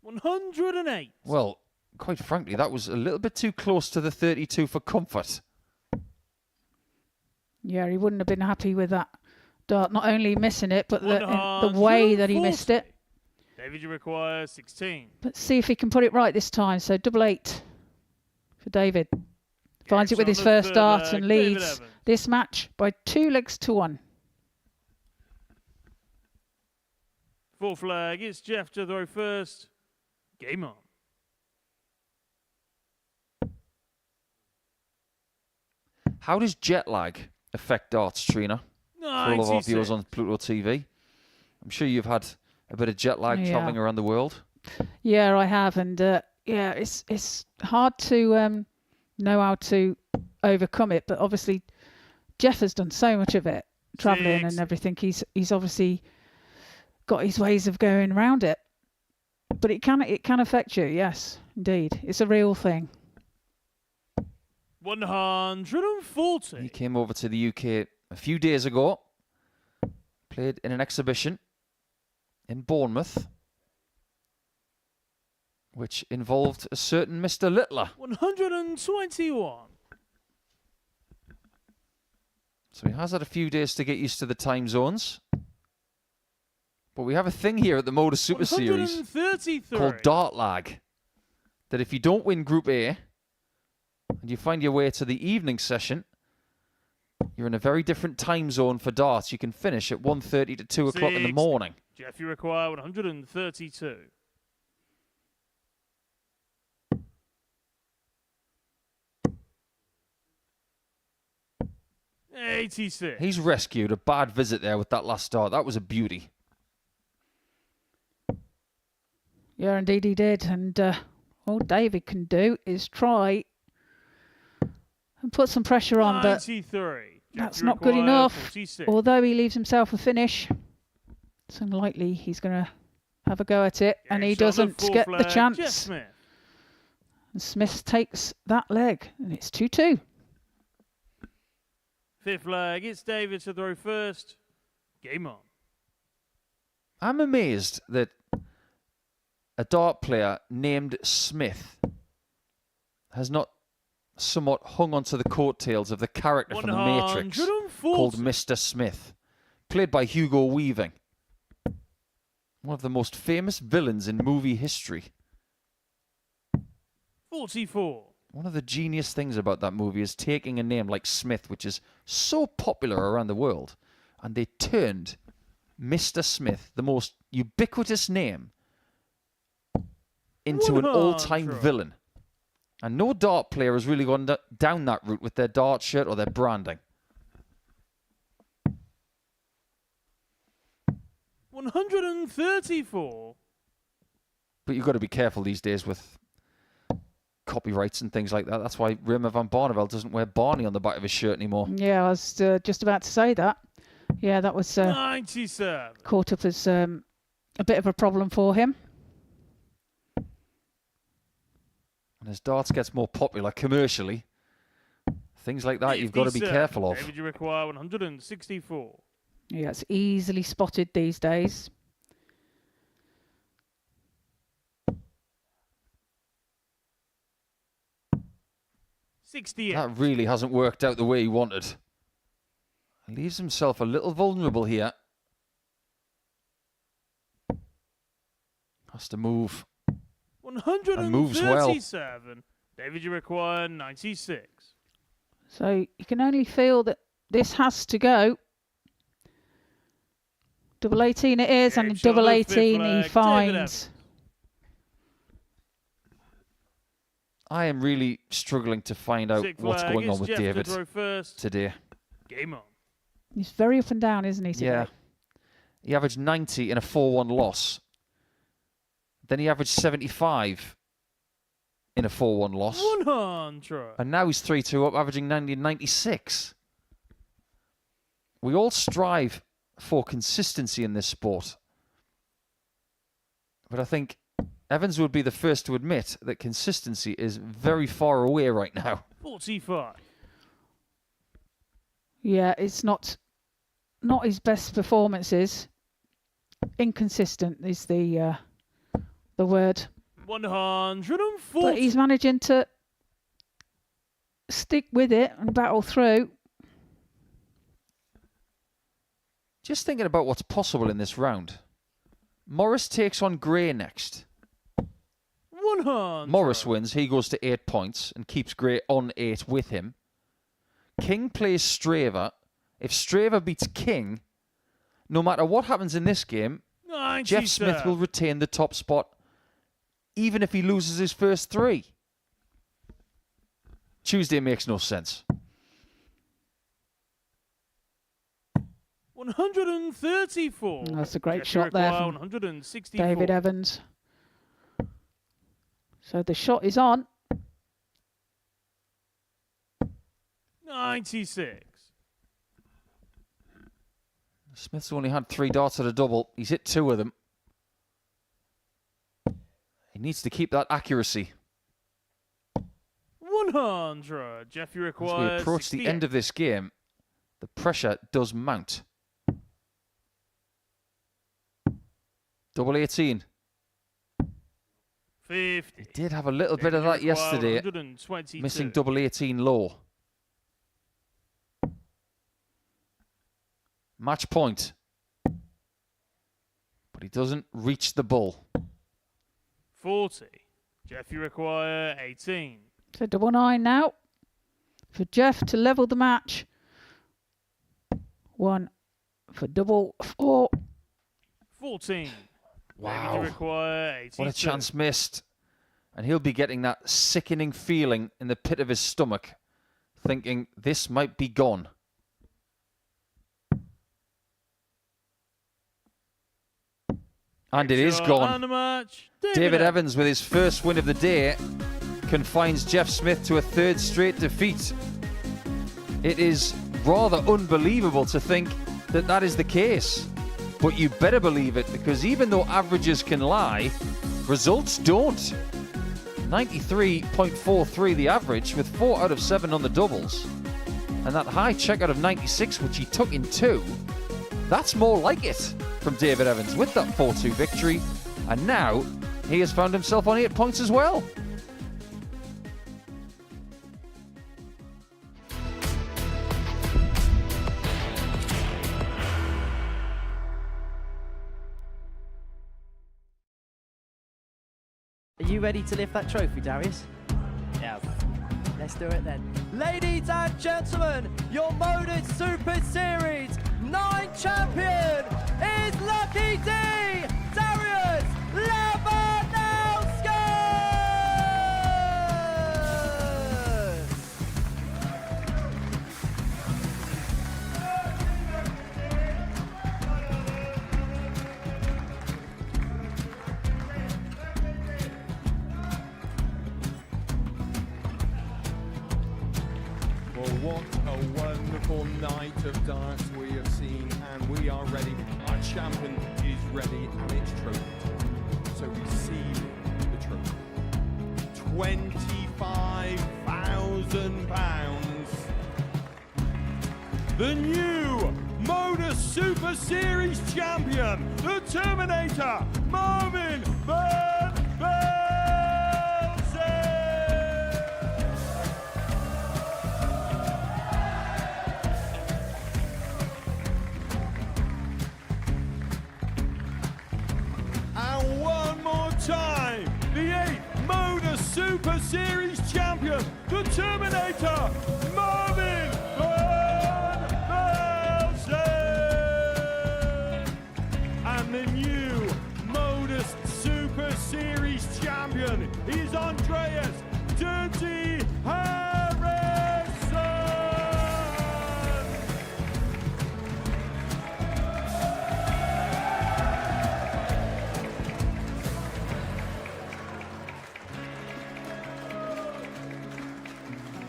108. Well, quite frankly, that was a little bit too close to the 32 for comfort. Yeah, he wouldn't have been happy with that dart. Not only missing it, but the way that he missed it. David, you require 16. Let's see if he can put it right this time. So 88 for David. Finds it with his first dart and leads this match by 2 legs to 1. Fourth flag, it's Jeff to throw first. Game on. How does jet lag affect darts, Trina? For all of our viewers on Pluto TV. I'm sure you've had a bit of jet lag travelling around the world. Yeah, I have. And yeah, it's hard to know how to overcome it. But obviously, Jeff has done so much of it, travelling and everything. He's obviously got his ways of going around it. But it can affect you, yes, indeed. It's a real thing. 140. He came over to the UK a few days ago. Played in an exhibition in Bournemouth, which involved a certain Mr. Littler. 121. So he has had a few days to get used to the time zones. But we have a thing here at the Modus Super Series called dart lag. That if you don't win Group A and you find your way to the evening session, you're in a very different time zone for darts. You can finish at 1:30 to 2 o'clock in the morning. Jeff, you require 132. $86. He's rescued a bad visit there with that last dart. That was a beauty. Yeah, indeed he did. And all David can do is try and put some pressure on, but that's not good enough. 46. Although he leaves himself a finish, it's unlikely he's going to have a go at it, and he doesn't get the chance. And Smith takes that leg, and it's 2-2. Fifth leg, it's David to throw first. Game on. I'm amazed that a dart player named Smith has not somewhat hung onto the coattails of the character from The Matrix called Mr. Smith, played by Hugo Weaving. One of the most famous villains in movie history. 44. One of the genius things about that movie is taking a name like Smith, which is so popular around the world, and they turned Mr. Smith, the most ubiquitous name, into an all-time villain. And no dart player has really gone down that route with their dart shirt or their branding. 134. But you've got to be careful these days with copyrights and things like that. That's why Raymer van Barneveld doesn't wear Barney on the back of his shirt anymore. Yeah, I was just about to say that. Yeah, that was 97. caught up as a bit of a problem for him. And as darts gets more popular commercially, things like that you've got to be careful of. David, you require 164. Yeah, it's easily spotted these days. That really hasn't worked out the way he wanted. He leaves himself a little vulnerable here. Has to move. 137. And moves well. David, you require 96. So you can only feel that this has to go. Double 18 it is, and double 18 he finds. I am really struggling to find out what's going on with Jeff David today. Game on. He's very up and down, isn't he, today? Yeah. He averaged 90 in a 4-1 loss. Then he averaged 75 in a 4-1 loss. 100. And now he's 3-2 up, averaging 90 and 96. We all strive for consistency in this sport. But I think Evans would be the first to admit that consistency is very far away right now. 45. Yeah, it's not his best performances. Inconsistent is the word. 140. But he's managing to stick with it and battle through. Just thinking about what's possible in this round. Morris takes on Gray next. 100. Morris wins. He goes to 8 points and keeps Gray on 8 with him. King plays Straver. If Straver beats King, no matter what happens in this game, 97. Jeff Smith will retain the top spot, even if he loses his first 3. Tuesday makes no sense. 134. That's a great Jeff, shot there from 164. David Evans. So the shot is on. 96. Smith's only had 3 darts at a double. He's hit 2 of them. He needs to keep that accuracy. 100. Jeff, you require As we approach 68. the end of this game, the pressure does mount. Double 18. 50. He did have a little bit of that yesterday, 122. missing double 18 low. Match point. But he doesn't reach the bull. 40. Jeff, you require 18. So double 9 now for Jeff to level the match. 1 for double 4. 14. Wow. David, you require 82. What a chance missed. And he'll be getting that sickening feeling in the pit of his stomach, thinking this might be gone. And it is gone. David Evans, with his first win of the day, confines Jeff Smith to a 3rd straight defeat. It is rather unbelievable to think that that is the case. But you better believe it, because even though averages can lie, results don't. 93.43 the average, with 4 out of 7 on the doubles. And that high checkout of 96, which he took in 2, that's more like it from David Evans with that 4-2 victory. And now he has found himself on 8 points as well. ready to lift that trophy, Darius? Yes. Let's do it then. Ladies and gentlemen, your Modus Super Series 9 champion is Lucky D, Darius Labanowski! Well, what a wonderful night of darts we have seen, and we are ready. Our champion is ready, and it's trophy time. So receive the trophy. £25,000. The new Modus Super Series champion, the Terminator, Mvin. And one more time, the 8th Modus Super Series champion, the Terminator, Mvin. And the new Modus Super Series champion is Andreas Dirty Harrison.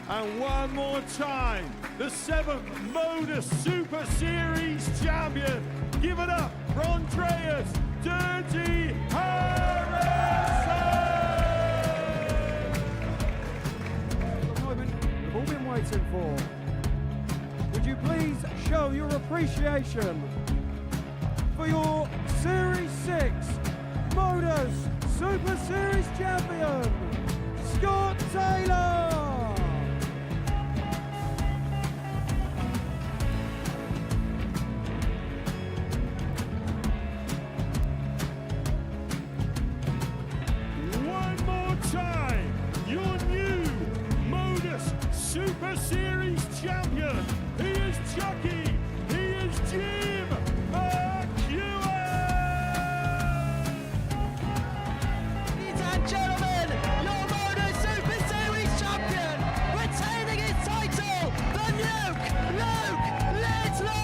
And one more time, the 7th Modus Super Series champion. Give it up for Andreas Dirty Harrison! The moment we've all been waiting for. Would you please show your appreciation for your Series 6 Modus Super Series champion, Scott Taylor! Time, your new Modus Super Series champion. He is Chucky. He is Jim McEwen. Ladies and gentlemen, your Modus Super Series champion, retaining his title, the Nuke, Luke Littler!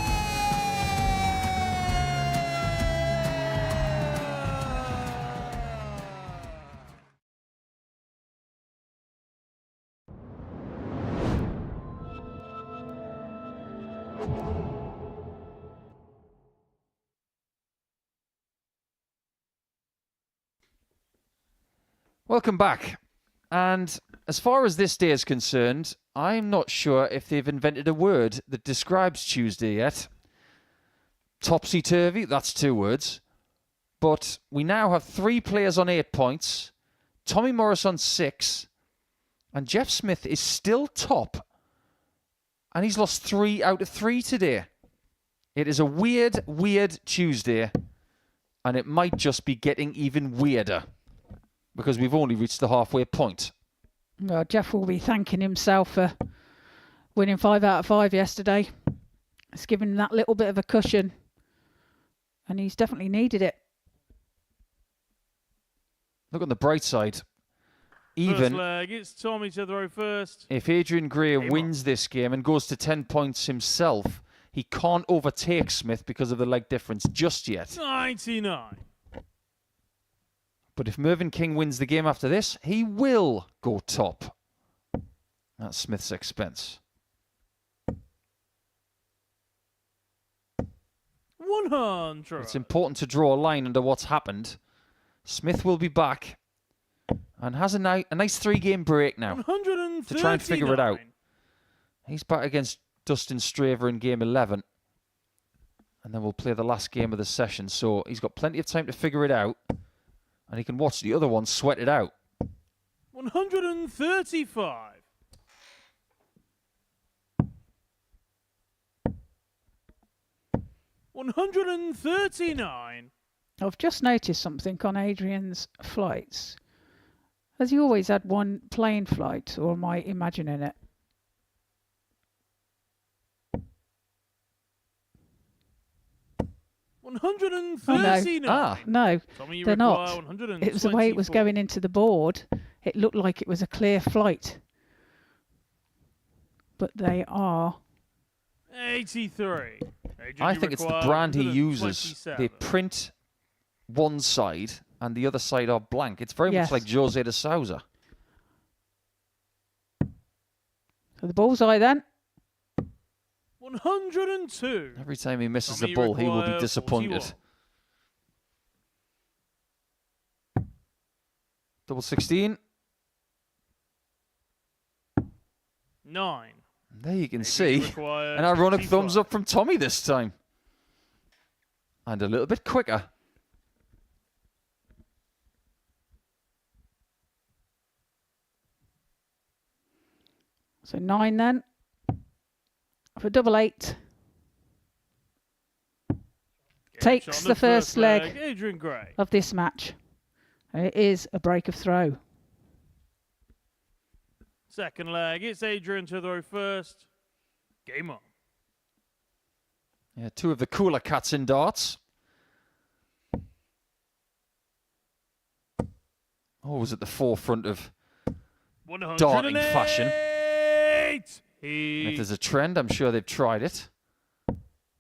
Welcome back. And as far as this day is concerned, I'm not sure if they've invented a word that describes Tuesday yet. Topsy-turvy, that's 2 words. But we now have 3 players on 8 points, Tommy Morris on 6, and Jeff Smith is still top. And he's lost 3 out of 3 today. It is a weird, weird Tuesday, and it might just be getting even weirder, because we've only reached the halfway point. Well, Jeff will be thanking himself for winning 5 out of 5 yesterday. It's given him that little bit of a cushion, and he's definitely needed it. Look on the bright side. First Even leg, it's Tommy to throw first. if Adrian Gray wins this game and goes to 10 points himself, he can't overtake Smith because of the leg difference just yet. 99. But if Mvin King wins the game after this, he will go top at Smith's expense. 100. It's important to draw a line under what's happened. Smith will be back and has a nice 3-game break now 139. to try and figure it out. He's back against Dustin Straver in game 11. And then we'll play the last game of the session. So he's got plenty of time to figure it out. And he can watch the other one sweat it out. 135. $139. I've just noticed something on Adrian's flights. Has he always had one plane flight, or am I imagining it? No, they're not. It was the way it was going into the board. It looked like it was a clear flight. But they are 83. I think it's the brand he uses. They print one side and the other side are blank. It's very much like Jose de Souza. So the bullseye then. 102. Every time he misses the ball, he will be disappointed. 41. Double 16. 9. There you can see an ironic thumbs up from Tommy this time. And a little bit quicker. So 9 then. For double 8. Takes the first leg Adrian Gray. of this match. It is a break of throw. Second leg, it's Adrian to throw first. Game on. Yeah, two of the cooler cats in darts. Always at the forefront of darting fashion. And if there's a trend, I'm sure they've tried it.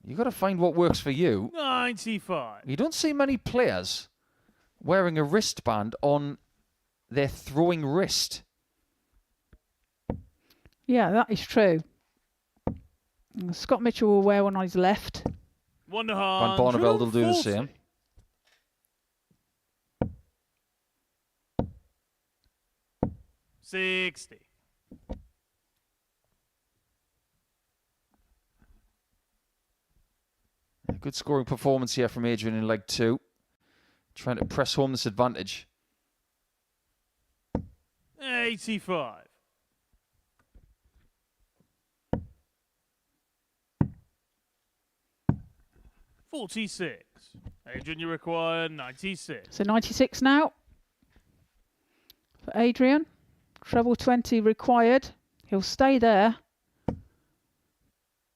You've got to find what works for you. 95. You don't see many players wearing a wristband on their throwing wrist. Yeah, that is true. Scott Mitchell will wear one on his left. Van Barneveld will do the same. $60. A good scoring performance here from Adrian in leg 2. Trying to press home this advantage. 85. $46. Adrian, you require 96. So 96 now for Adrian. Treble 20 required. He'll stay there.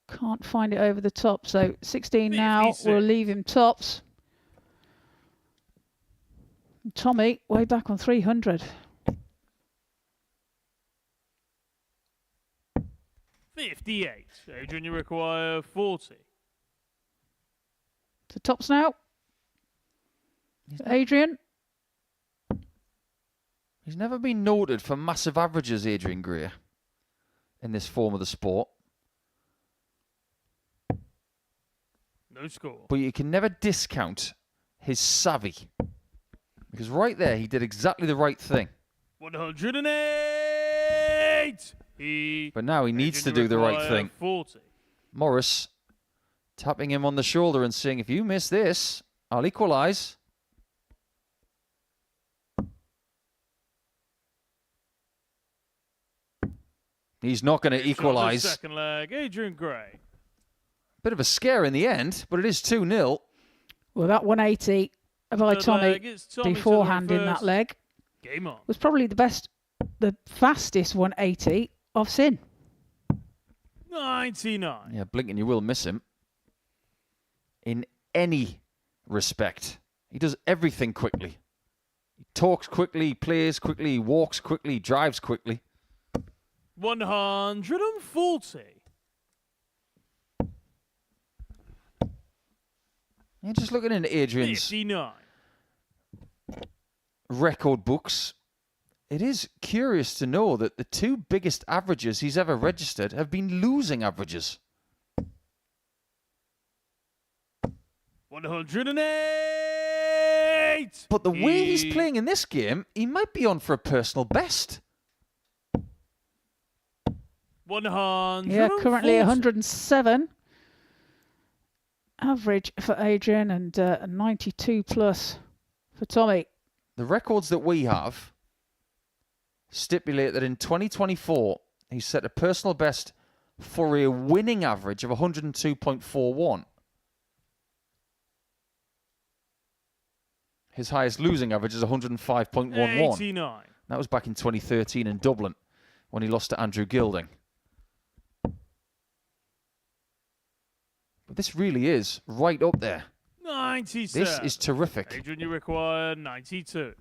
Can't find it over the top. So 16 now. We'll leave him tops. Tommy, way back on 300. 58. Adrian, you require 40. So tops now. Adrian. He's never been noted for massive averages, Adrian Gray, in this form of the sport. No score. But you can never discount his savvy. Because right there, he did exactly the right thing. 108. But now he needs to do the right thing. 40. Morris tapping him on the shoulder and saying, if you miss this, I'll equalise. He's not going to equalise. Second leg, Adrian Gray. Bit of a scare in the end, but it is 2-0. Well, that 180 by Tommy beforehand in that leg Game on. was probably the fastest 180 I've seen. 99. Yeah, blink and you will miss him. In any respect. He does everything quickly. He talks quickly, plays quickly, walks quickly, drives quickly. 140. You're just looking into Adrian's 59. record books. It is curious to know that the two biggest averages he's ever registered have been losing averages. 108. But the way he's playing in this game, he might be on for a personal best. 100. Yeah, currently 107 average for Adrian and 92 plus for Tommy. The records that we have stipulate that in 2024, he set a personal best for a winning average of 102.41. His highest losing average is 105.11. 89. That was back in 2013 in Dublin when he lost to Andrew Gilding. But this really is right up there. 97. This is terrific. Adrian, you require 92.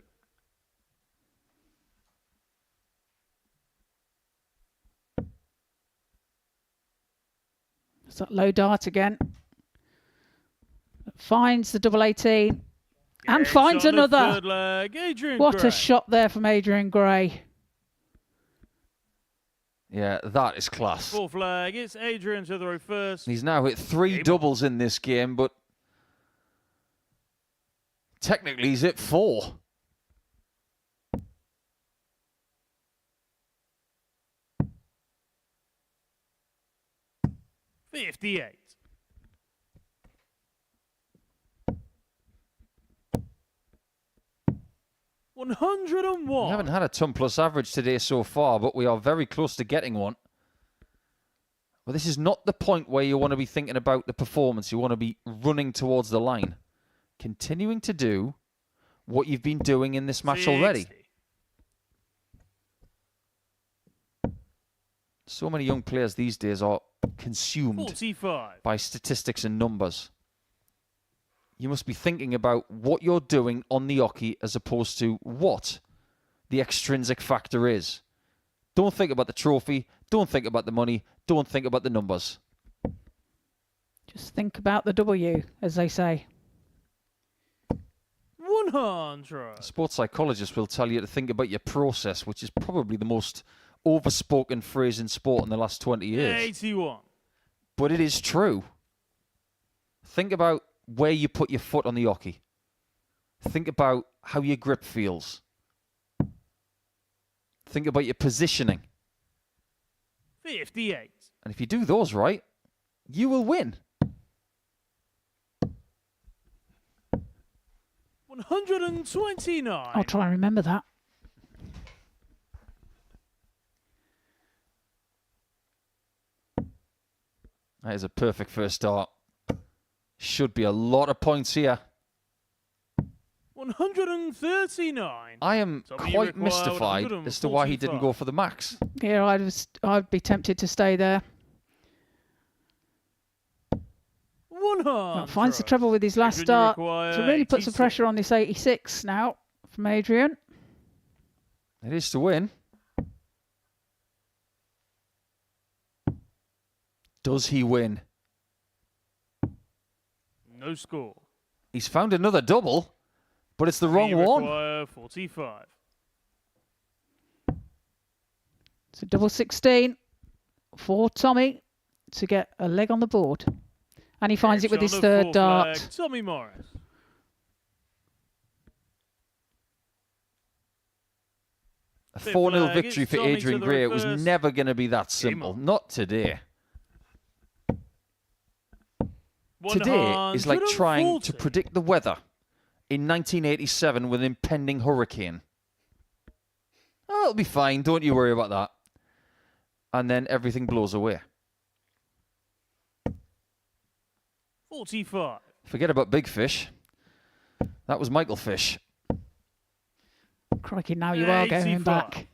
It's that low dart again. Finds the double 18 and Gets finds on the another. third leg, Adrian What Gray. a shot there from Adrian Gray. Yeah, that is class. Fourth leg, it's Adrian to throw first. He's now hit 3 doubles in this game, but technically he's hit 4. $58. $101. We haven't had a ton plus average today so far, but we are very close to getting one. But this is not the point where you want to be thinking about the performance. You want to be running towards the line. Continuing to do what you've been doing in this match already. So many young players these days are consumed 45. by statistics and numbers. You must be thinking about what you're doing on the hockey as opposed to what the extrinsic factor is. Don't think about the trophy. Don't think about the money. Don't think about the numbers. Just think about the W, as they say. 100. A sports psychologist will tell you to think about your process, which is probably the most overspoken phrase in sport in the last 20 years. 81. But it is true. Think about where you put your foot on the hockey. Think about how your grip feels. Think about your positioning. 58. And if you do those right, you will win. 129. I'll try and remember that. That is a perfect first start. Should be a lot of points here. 139. I am Somebody quite require mystified as to why he didn't 145. go for the max. Yeah, I'd be tempted to stay there. 100. Finds the trouble with his last Adrian, you start. require So really puts the 86. pressure on this 86 now from Adrian. It is to win. Does he win? No score. He's found another double, but it's the wrong You one. require 45. It's a double 16 for Tommy to get a leg on the board. And he finds it with Gets his on the third fourth dart. leg, Tommy Morris. A Fifth 4-0 leg, victory it's for Tommy to Adrian the Gray. It was reverse. never going to be that simple. on. Not today. Today is like trying to 140. predict the weather in 1987 with an impending hurricane. Oh, it'll be fine. Don't you worry about that. And then everything blows away. 45. Forget about Big Fish. That was Michael Fish. Crikey, now you are going 85. back.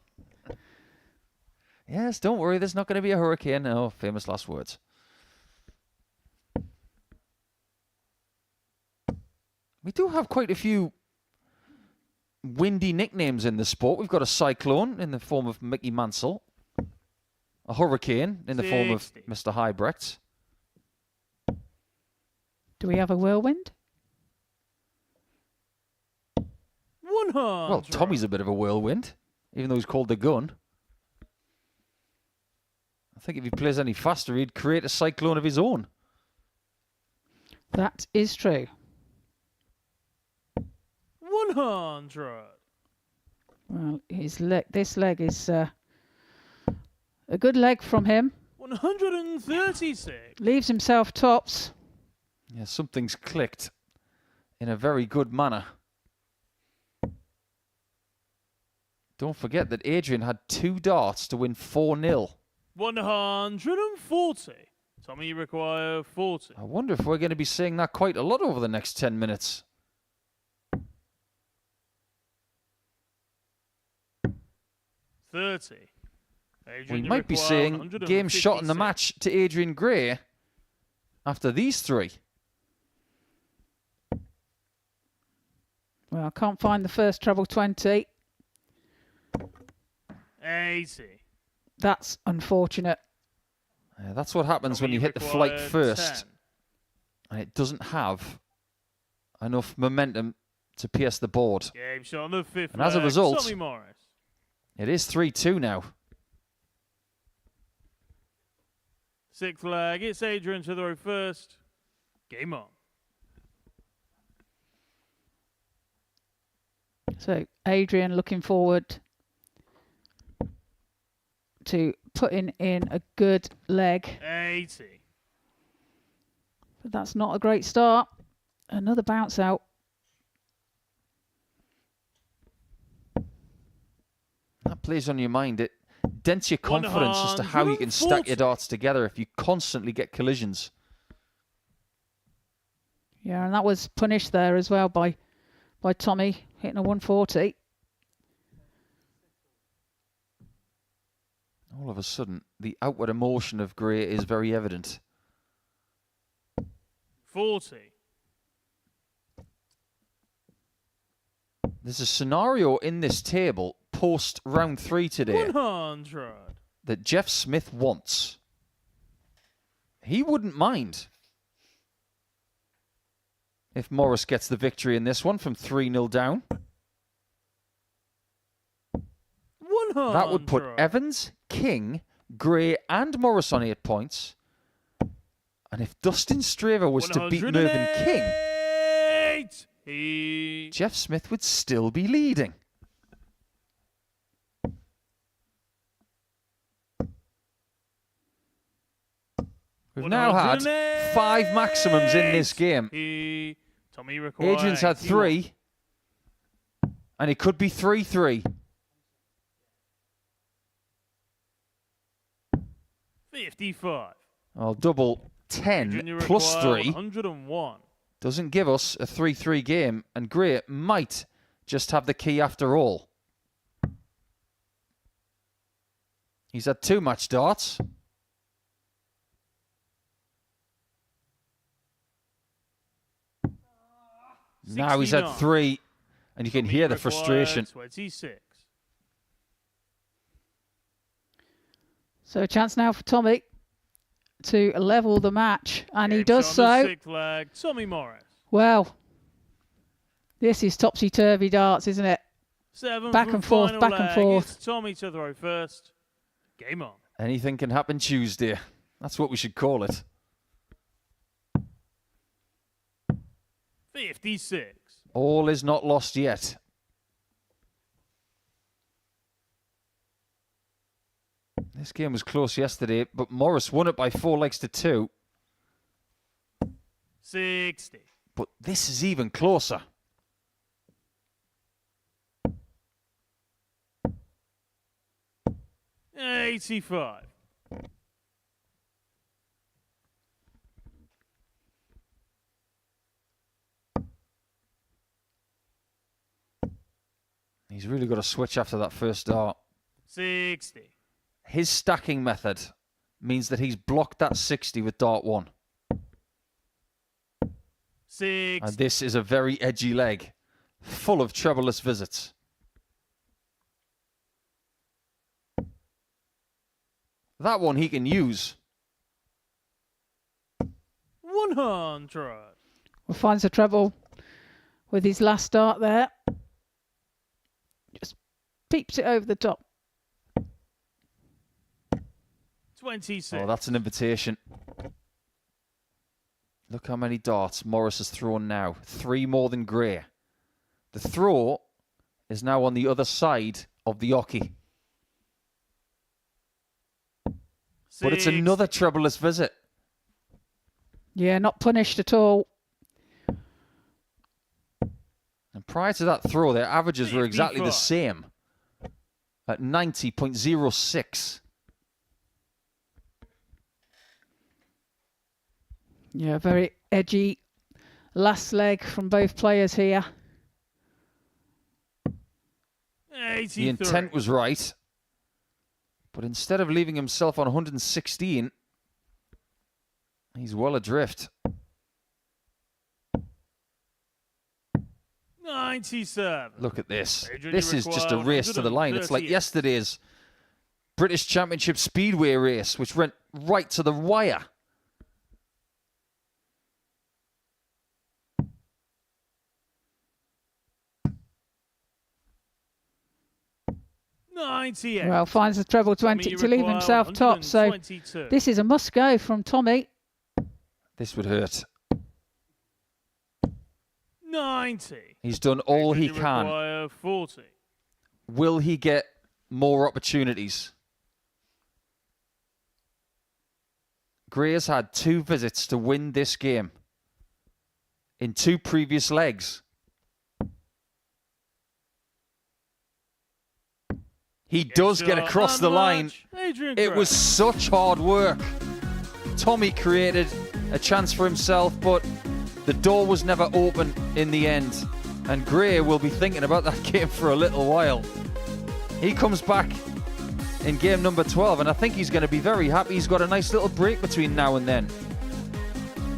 Yes, don't worry. There's not going to be a hurricane. Oh, famous last words. We do have quite a few windy nicknames in the sport. We've got a cyclone in the form of Mickey Mansell. A hurricane in the form of 60. Mr. Highbrecht. Do we have a whirlwind? 100. Well, Tommy's a bit of a whirlwind, even though he's called the gun. I think if he plays any faster, he'd create a cyclone of his own. That is true. 100. Well, this leg is a good leg from him. 136. Leaves himself tops. Yeah, something's clicked in a very good manner. Don't forget that Adrian had 2 darts to win 4-0. 140. Tommy, you require 40. I wonder if we're going to be seeing that quite a lot over the next 10 minutes. 30. Adrian, We you might be require seeing game shot in the 156. match to Adrian Gray after these three. Well, I can't find the first treble 20. 80. That's unfortunate. That's what happens when you hit the flight first and it doesn't have enough momentum to pierce the board. Game shot on the 5th. And as a leg, result, Tommy Morris. it is 3-2 now. 6th leg. It's Adrian to throw first. Game on. So Adrian looking forward to putting in a good leg. 80. But that's not a great start. Another bounce out. That plays on your mind. It dents your confidence as to how you can stack your darts together if you constantly get collisions. Yeah, and that was punished there as well by Tommy hitting a 140. All of a sudden, the outward emotion of Gray is very evident. 40. There's a scenario in this table post round 3 today 100. that Jeff Smith wants. He wouldn't mind if Morris gets the victory in this one from 3-0 down. 100. That would put Evans, King, Gray and Morris on 8 points. And if Dustin Straver was to beat Mvin King, Jeff Smith would still be leading. We've now had 5 maximums in this game. Adrian's had 3. And it could be 3-3. 55. Well, double 10 plus 3 101. doesn't give us a 3-3 game. And Gray might just have the key after all. He's had 2 match darts. Now he's had 3, and you can hear the frustration. 26. So a chance now for Tommy to level the match, and he Game does shot on so. the 6th leg. Tommy Morris. Well, this is topsy-turvy darts, isn't it? 7th Back and forth, final back and leg. forth. It's Tommy to throw first. Game on. Anything can happen Tuesday. That's what we should call it. 56. All is not lost yet. This game was close yesterday, but Morris won it by 4 legs to 2. 60. But this is even closer. $85. He's really got to switch after that first dart. 60. His stacking method means that he's blocked that 60 with dart 1. 60. And this is a very edgy leg, full of trebleless visits. That one he can use. 100. Well, finds a treble with his last dart there. Just peeps it over the top. 26. Oh, that's an invitation. Look how many darts Morris has thrown now. 3 more than Gray. The throw is now on the other side of the oche. But it's another trebleless visit. Yeah, not punished at all. And prior to that throw, their averages were exactly the 55. same at 90.06. Yeah, very edgy last leg from both players here. 83. The intent was right. But instead of leaving himself on 116, he's well adrift. 97. Look at this. Adrian, This you is just a require race to the line. It's like 138. yesterday's British Championship Speedway race, which went right to the wire. Well, finds the treble 20 to leave himself top. So this is a must go from Tommy. This would hurt. 90. He's done all he You can. require 40. Will he get more opportunities? Gray has had 2 visits to win this game in 2 previous legs. He does get across the line. Adrian It was such hard work. Tommy created a chance for himself, but the door was never open in the end. And Gray will be thinking about that game for a little while. He comes back in game number 12, and I think he's going to be very happy. He's got a nice little break between now and then.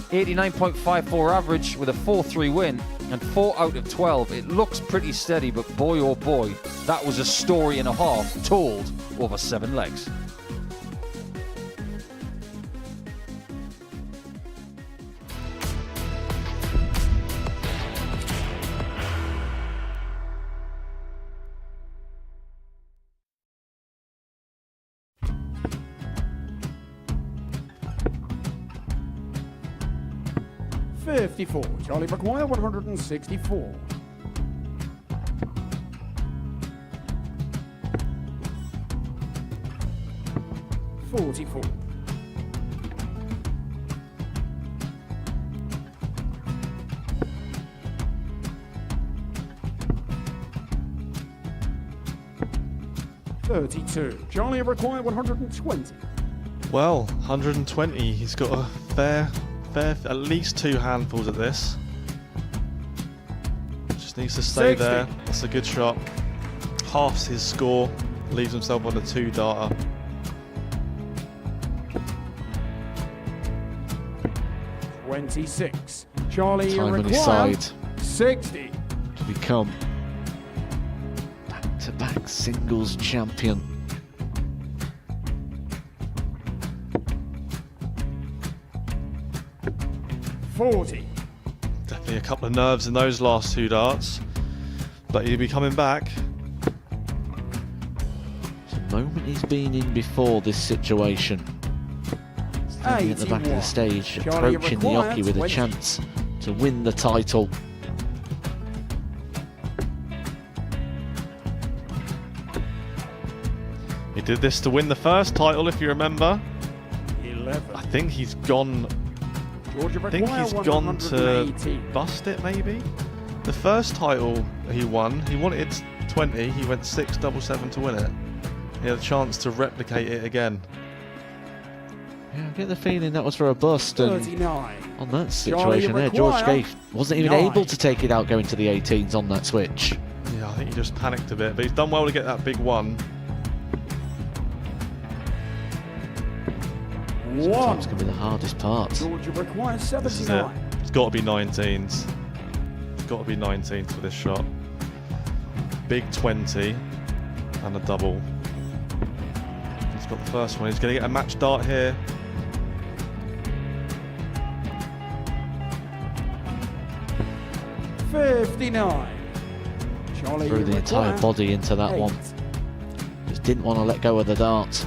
89.54 average with a 4-3 win and 4 out of 12. It looks pretty steady, but boy oh boy, that was a story and a half told over 7 legs. Charlie McGuire, 164. 44. 32. Charlie required 120. Well, 120. He's got a fair, at least 2 handfuls of this. Just needs to stay 60. there. That's a good shot. Halves his score. Leaves himself on a 2-darter. $26. Charlie Time on his required side 60. to become back-to-back singles champion. $40. Definitely a couple of nerves in those last 2 darts. But he'll be coming back. It's a moment he's been in before this situation. Standing at the back of the 81. stage, Charlie approaching the required Oki with a 20. chance to win the title. He did this to win the first title, if you remember. 11. I think he's gone. Georgia I think require he's gone to 118. bust it, maybe. The first title he won, he wanted 20. He went 6-7-7 to win it. He had a chance to replicate it again. Yeah, I get the feeling that was for a bust, and 39. on that situation there, George Scaife wasn't even 9. able to take it out going to the 18s on that switch. Yeah, I think he just panicked a bit, but he's done well to get that big one. Sometimes can be the hardest part. Georgia requires This is it. 79. It's got to be 19s. It's got to be 19s for this shot. Big 20 and a double. He's got the first one. He's going to get a match dart here. $59. Charlie Threw the entire require body into that 8. one. Just didn't want to let go of the dart.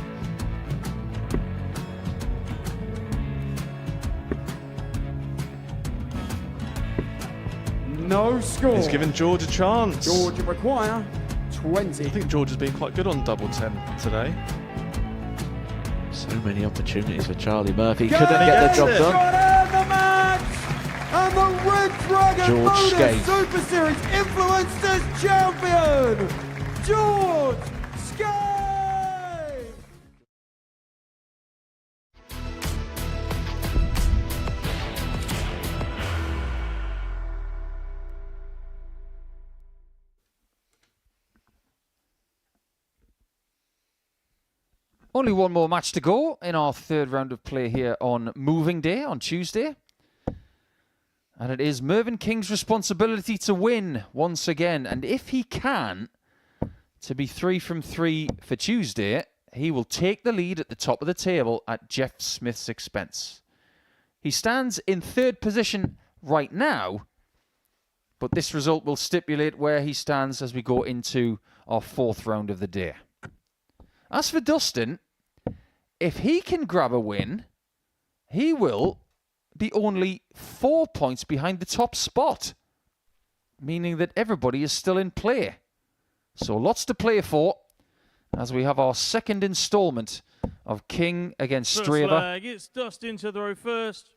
No score. He's given George a chance. Georgia require 20. I think George has been quite good on double 10 today. So many opportunities for Charlie Murphy. Go! Couldn't get the job it. done. Got out the match! And the Red Dragon George Modus Scaife. Super Series Influencers Champion, George Scaife! Only one more match to go in our third round of play here on Moving Day on Tuesday. And it is Mvin King's responsibility to win once again. And if he can, to be 3 from 3 for Tuesday, he will take the lead at the top of the table at Jeff Smith's expense. He stands in third position right now, but this result will stipulate where he stands as we go into our fourth round of the day. As for Dustin, if he can grab a win, he will be only 4 points behind the top spot, meaning that everybody is still in play. So lots to play for as we have our second installment of King against First Straver, leg, it's Dustin to throw first.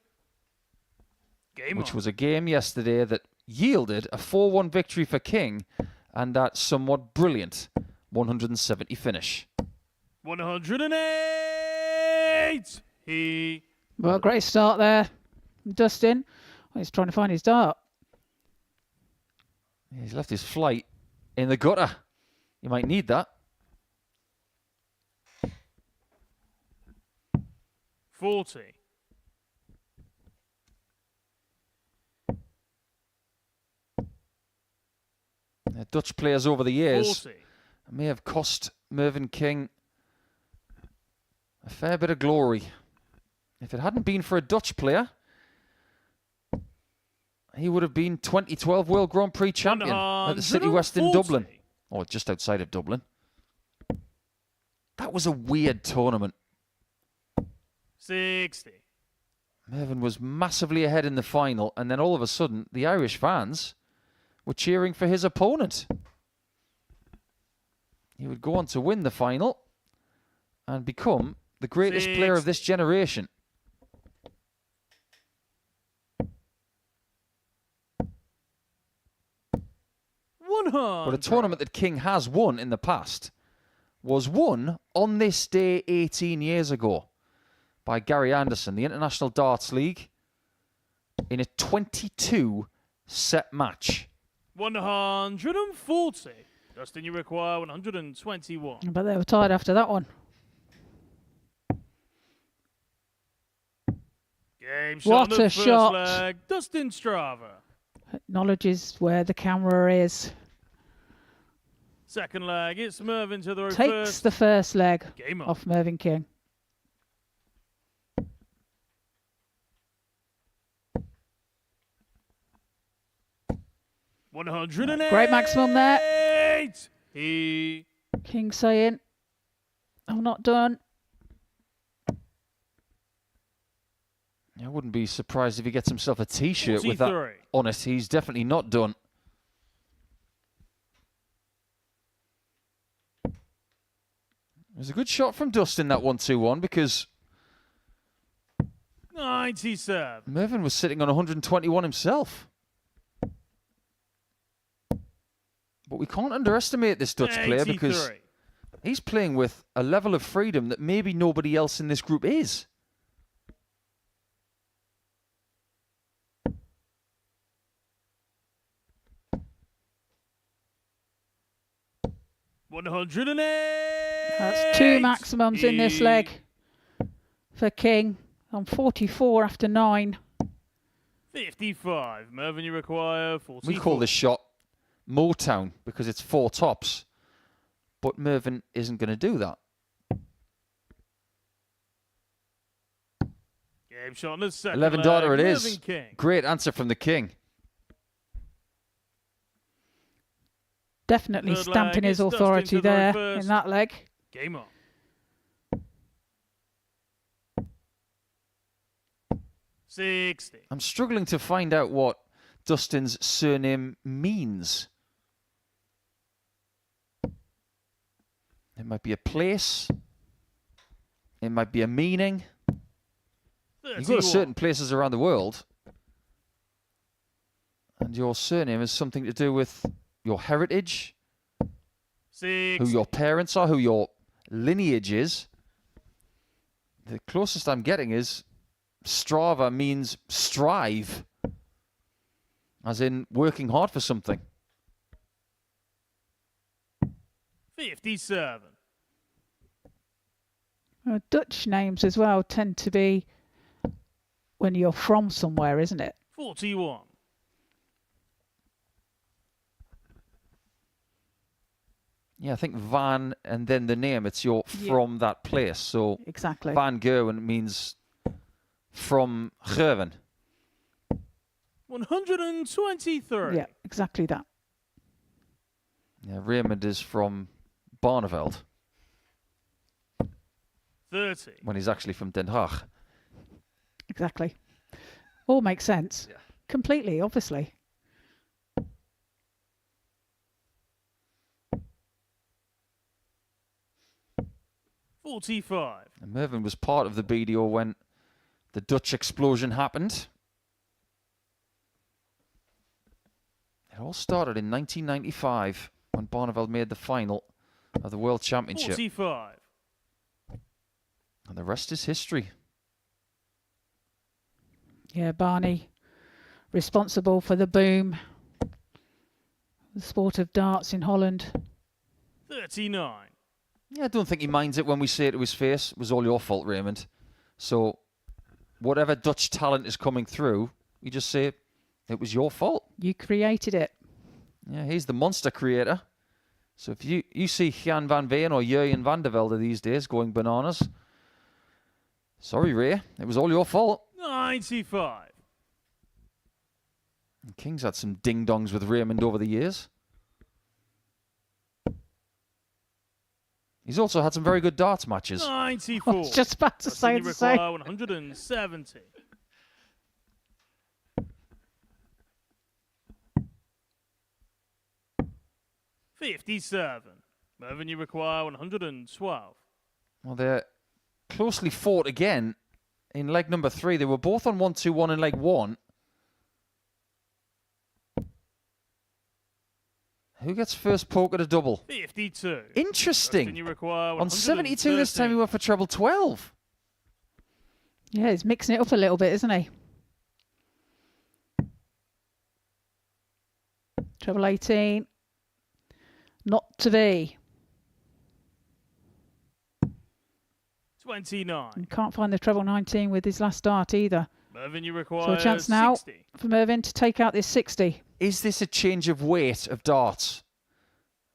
Game which on. was a game yesterday that yielded a 4-1 victory for King and that somewhat brilliant 170 finish. 108! Well, great start there. Dustin, he's trying to find his dart. He's left his flight in the gutter. You might need that. 40. Dutch players over the years 40. may have cost Mvin King a fair bit of glory. If it hadn't been for a Dutch player, he would have been 2012 World Grand Prix champion at the City West in 140. Dublin, or just outside of Dublin. That was a weird tournament. 60. Mvin was massively ahead in the final, and then all of a sudden, the Irish fans were cheering for his opponent. He would go on to win the final and become the greatest player of this generation. But a tournament that King has won in the past was won on this day 18 years ago by Gary Anderson, the International Darts League, in a 22-set match. 140. Dustin, you require 121. But they were tired after that one. Game What shot on the a first shot. leg. Dustin Strava. Acknowledges where the camera is. Second leg, it's Mvin to the Takes first. the first leg Game on. off Mvin King. 108. Great maximum there. He. King saying, I'm not done. I wouldn't be surprised if he gets himself a T-shirt with that 43. on it. He's definitely not done. It was a good shot from Dustin, that 1-2-1, because 97. Mvin was sitting on 121 himself. But we can't underestimate this Dutch player because 83. he's playing with a level of freedom that maybe nobody else in this group is. That's two maximums in this leg for King on 44 after 9. 55. Mvin, you require 44. We call this shot Motown because it's 4 tops. But Mvin isn't going to do that. Game shot on the second 11 leg. darter it Mvin is. King. Great answer from the King. Definitely Third stamping leg, his it's Dustin authority to the there first. in that leg. Game on. 60. I'm struggling to find out what Dustin's surname means. It might be a place. It might be a meaning. You go to 31. certain places around the world, and your surname has something to do with your heritage, 60. who your parents are, who your lineage is. The closest I'm getting is Strava means strive, as in working hard for something. 57. Dutch names as well tend to be when you're from somewhere, isn't it? 41. Yeah, I think Van and then the name, it's you're from that place. So Exactly. Van Gerwen means from Gerwen. 123. Yeah, exactly that. Yeah, Raymond is from Barneveld 30. when he's actually from Den Haag. Exactly. All makes sense. Yeah. Completely, obviously. $45. And Mvin was part of the video when the Dutch explosion happened. It all started in 1995 when Barneveld made the final of the World Championship. 45. And the rest is history. Yeah, Barney, responsible for the boom, the sport of darts in Holland. 39. Yeah, I don't think he minds it when we say it to his face. It was all your fault, Raymond. So whatever Dutch talent is coming through, you just say it was your fault. You created it. Yeah, he's the monster creator. So if you see Jan van Veen or Jurjen van der Velde these days going bananas, sorry, Ray, it was all your fault. 95. And King's had some ding-dongs with Raymond over the years. He's also had some very good darts matches. 94. I was just about to say the same. 170. $57. Mvin, you require 112. Well, they're closely fought again in leg number 3. They were both on 1-2-1 in leg 1. Who gets first poke at a double? 52. Interesting. You require On 72 this time he went for treble 12. Yeah, he's mixing it up a little bit, isn't he? Treble 18. Not to be. 29. And can't find the treble 19 with his last dart either. Mvin, you require So a chance now 60. for Mvin to take out this 60. Is this a change of weight of darts?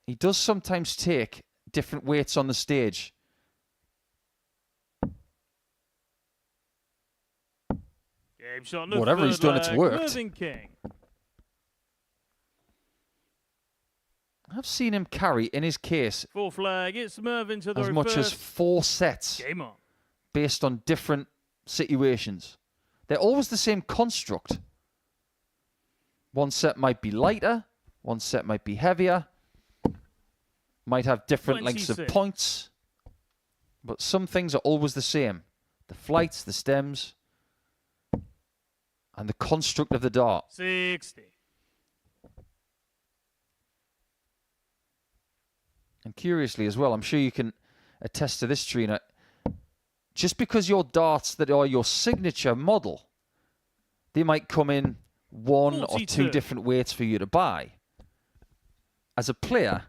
He does sometimes take different weights on the stage. Game shot in the Whatever he's third done, it's leg. worked. Mvin King. I've seen him carry in his case Fourth leg. It's Mvin to the as much as reverse. 4 sets Game on. based on different situations. They're always the same construct. One set might be lighter, one set might be heavier, might have different lengths of 26. points, but some things are always the same. The flights, the stems, and the construct of the dart. 60. And curiously as well, I'm sure you can attest to this, Trina, just because your darts that are your signature model, they might come in 1 or 2 42. different weights for you to buy. As a player,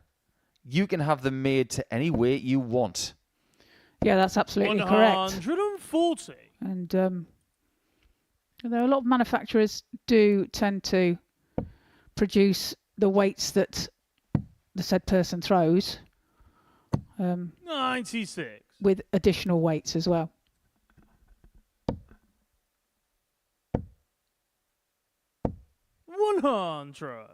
you can have them made to any weight you want. Yeah, that's absolutely correct. 140. And there are a lot of manufacturers do tend to produce the weights that the said person throws 96. with additional weights as well. $100.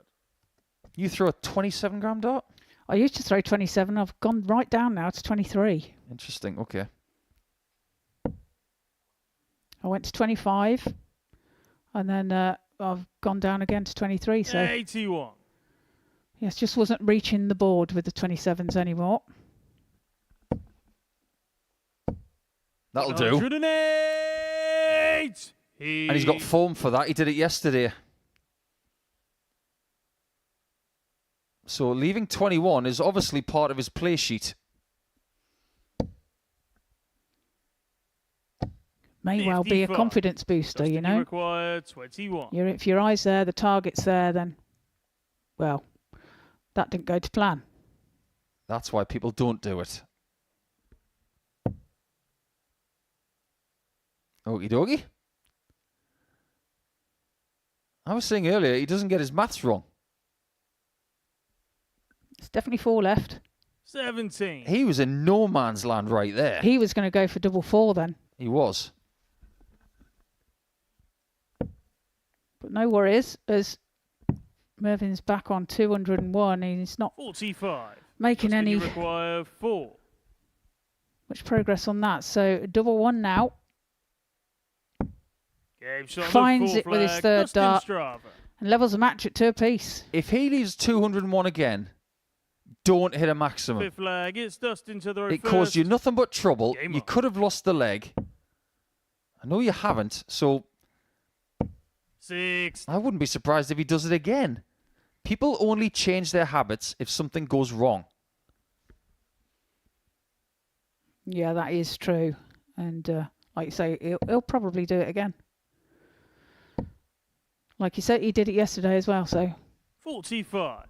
You throw a 27-gram dart? I used to throw 27. I've gone right down now to 23. Interesting, okay. I went to 25, and then I've gone down again to 23. So 81. yes, just wasn't reaching the board with the 27s anymore. That'll do. 108. And he's got foam for that. He did it yesterday. So leaving 21 is obviously part of his play sheet. May well be a 55. confidence booster, you know. Required 21. If your eye's there, the target's there, then, well, that didn't go to plan. That's why people don't do it. Okie dokie. I was saying earlier, he doesn't get his maths wrong. It's definitely 4 left. 17. He was in no man's land right there. He was going to go for double 4 then. He was. But no worries, as Mvin's back on 201. He's not 45. making Dustin, any you require 4. much progress on that. So double 1 now. Game shot Finds full it with his flag, third Dustin dart. Strava. And levels the match at 2 apiece. If he leaves 201 again, don't hit a maximum. 5th flag, it's Dustin to the road It caused you nothing but trouble. Game You on. could have lost the leg. I know you haven't, so 6. I wouldn't be surprised if he does it again. People only change their habits if something goes wrong. Yeah, that is true. And like you say, he'll probably do it again. Like you said, he did it yesterday as well, so 45.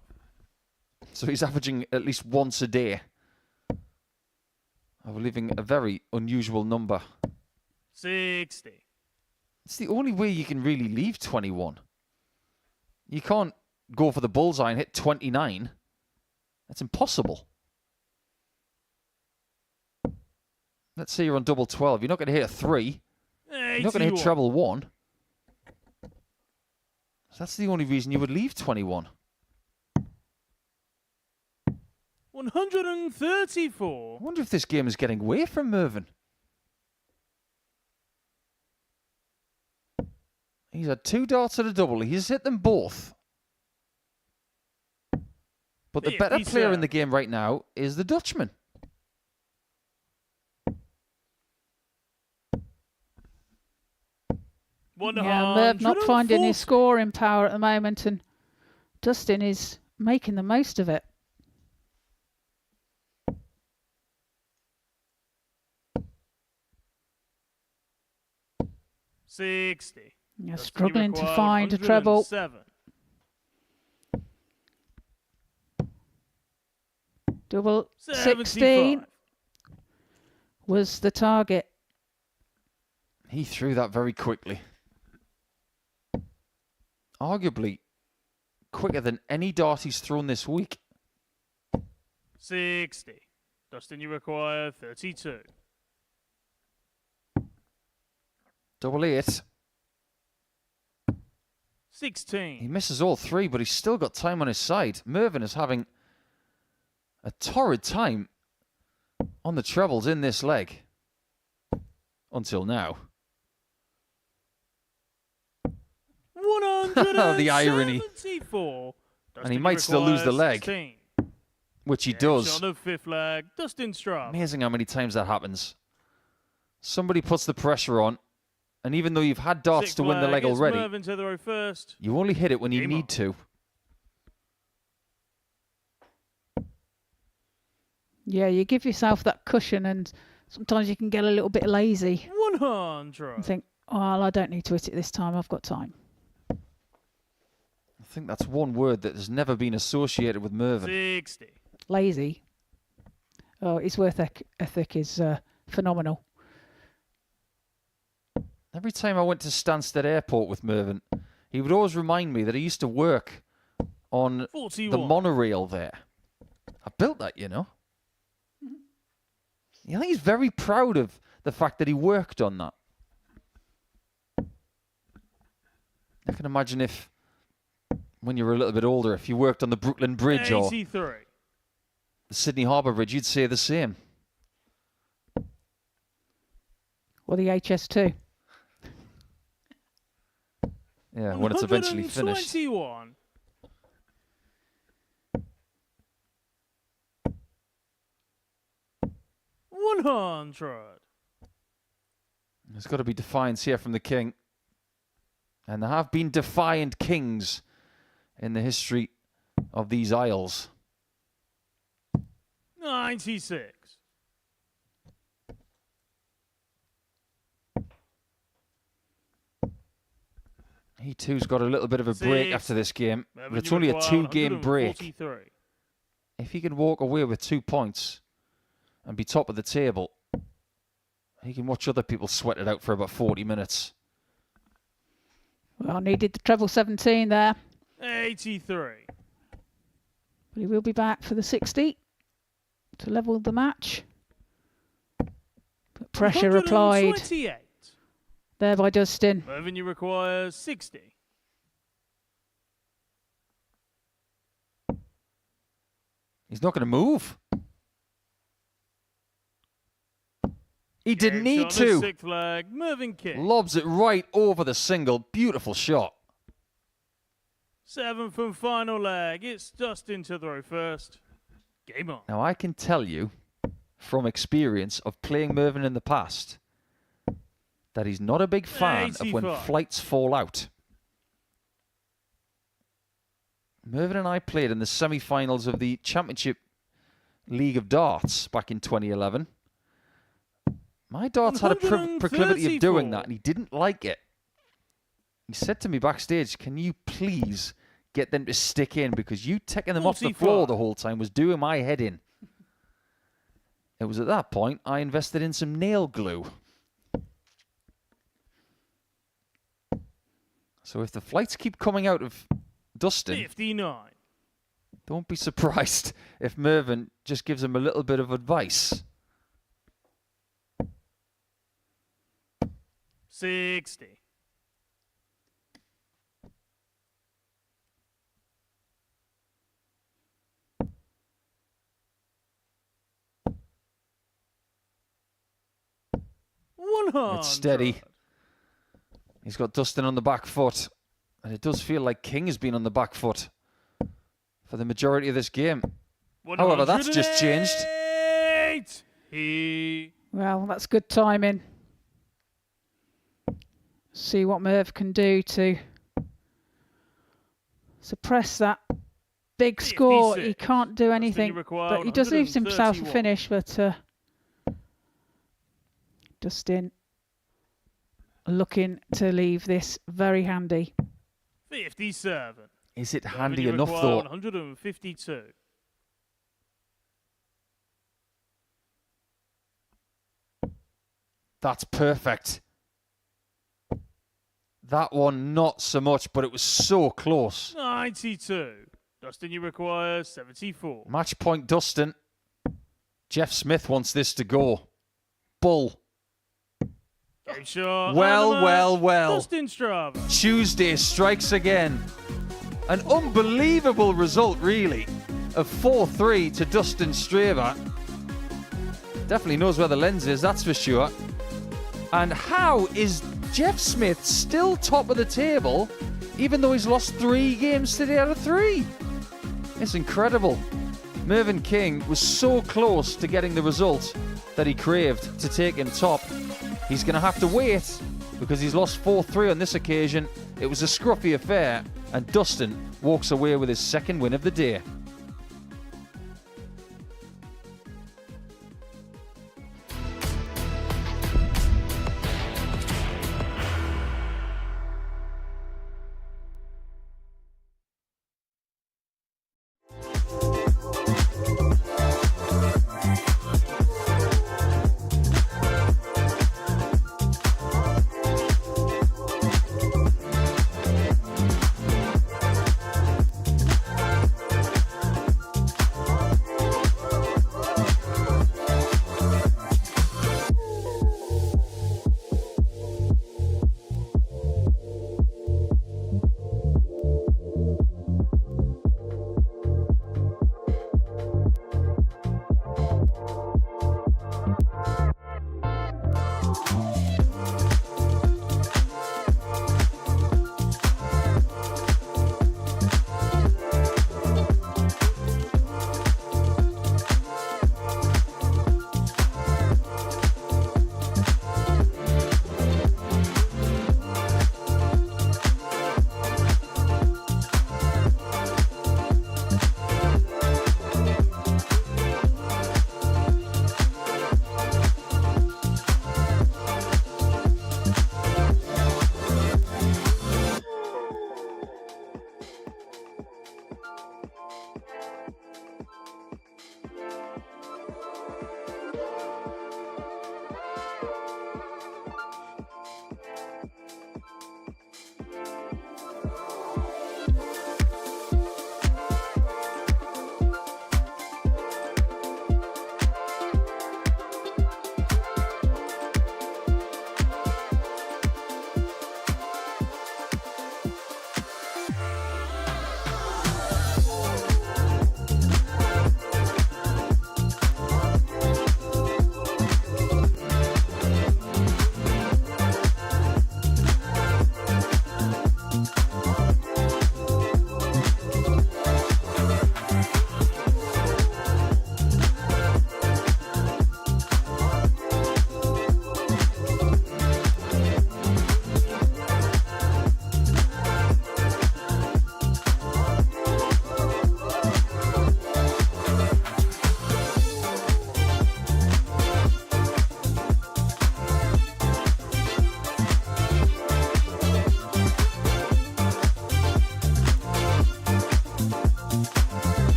So he's averaging at least once a day. I was leaving a very unusual number. 60. It's the only way you can really leave 21. You can't go for the bullseye and hit 29. That's impossible. Let's say you're on double 12. You're not going to hit a 3. You're not going to hit treble 1. So that's the only reason you would leave 21. 134. I wonder if this game is getting away from Mvin. He's had 2 darts at a double. He's hit them both. But the better player in the game right now is the Dutchman. yeah, Merv not finding his scoring power at the moment, and Dustin is making the most of it. $60. Yeah, struggling to find a treble. 107. Double 16 75. was the target. He threw that very quickly. Arguably quicker than any dart he's thrown this week. 60. Dustin, you require 32. Double 8. 16. He misses all 3, but he's still got time on his side. Mvin is having a torrid time on the trebles in this leg. Until now. The irony. 174. And he might still lose the leg. 16. Which he Game does. shot of 5th flag, Dustin Strava. Amazing how many times that happens. Somebody puts the pressure on, and even though you've had darts 6th to win the flag, leg it's already, Mvin to the row first. you only hit it when you Game need on. to. Yeah, you give yourself that cushion, and sometimes you can get a little bit lazy 100. and think, oh, well, I don't need to hit it this time. I've got time. I think that's one word that has never been associated with Mvin. 60. Lazy. Oh, his work ethic is phenomenal. Every time I went to Stansted Airport with Mvin, he would always remind me that he used to work on 41. the monorail there. I built that, you know. I think he's very proud of the fact that he worked on that. I can imagine if, when you were a little bit older, if you worked on the Brooklyn Bridge or 83. the Sydney Harbour Bridge, you'd say the same. Or the HS2. Yeah, when it's eventually finished. 121. There's got to be defiance here from the king. And there have been defiant kings in the history of these isles. 96. He too's got a little bit of a break 6. after this game, but Mvin, it's you only a require 2-game break. 143. If he can walk away with 2 points and be top of the table, He can watch other people sweat it out for about 40 minutes. Well, needed the treble 17 there. 83. But he will be back for the 60 to level the match. But pressure applied 128. there by Dustin. Mvin, you require 60. He's not going to move. He didn't need to. Sixth flag, Mvin King. Lobs it right over the single. Beautiful shot. 7th and final leg. It's Dustin to throw first. Game on. Now, I can tell you from experience of playing Mvin in the past that he's not a big fan of when 85. flights fall out. Mvin and I played in the semi-finals of the Championship League of Darts back in 2011. My darts had a proclivity of doing that, and he didn't like it. He said to me backstage, "Can you please get them to stick in, because you taking them off the floor the whole time was doing my head in." It was at that point I invested in some nail glue. So if the flights keep coming out of Dustin, 59. don't be surprised if Mvin just gives him a little bit of advice. 60. It's steady. He's got Dustin on the back foot. And it does feel like King has been on the back foot for the majority of this game. However, that's just changed. Well, that's good timing. See what Merv can do to suppress that big score. He can't do anything, but he does leave himself a finish. But Dustin looking to leave this very handy. 57. Is it handy enough, though? 152. That's perfect. That one, not so much, but it was so close. 92. Dustin, you require 74. Match point, Dustin. Jeff Smith wants this to go. Bull. Game shot. Well. Dustin Strava. Tuesday strikes again. An unbelievable result, really, of 4-3 to Dustin Strava. Definitely knows where the lens is, that's for sure. And how is Jeff Smith still top of the table, even though he's lost 3 games today out of 3? It's incredible. Mvin King was so close to getting the result that he craved to take him top. He's going to have to wait because he's lost 4-3 on this occasion. It was a scruffy affair, and Dustin walks away with his second win of the day.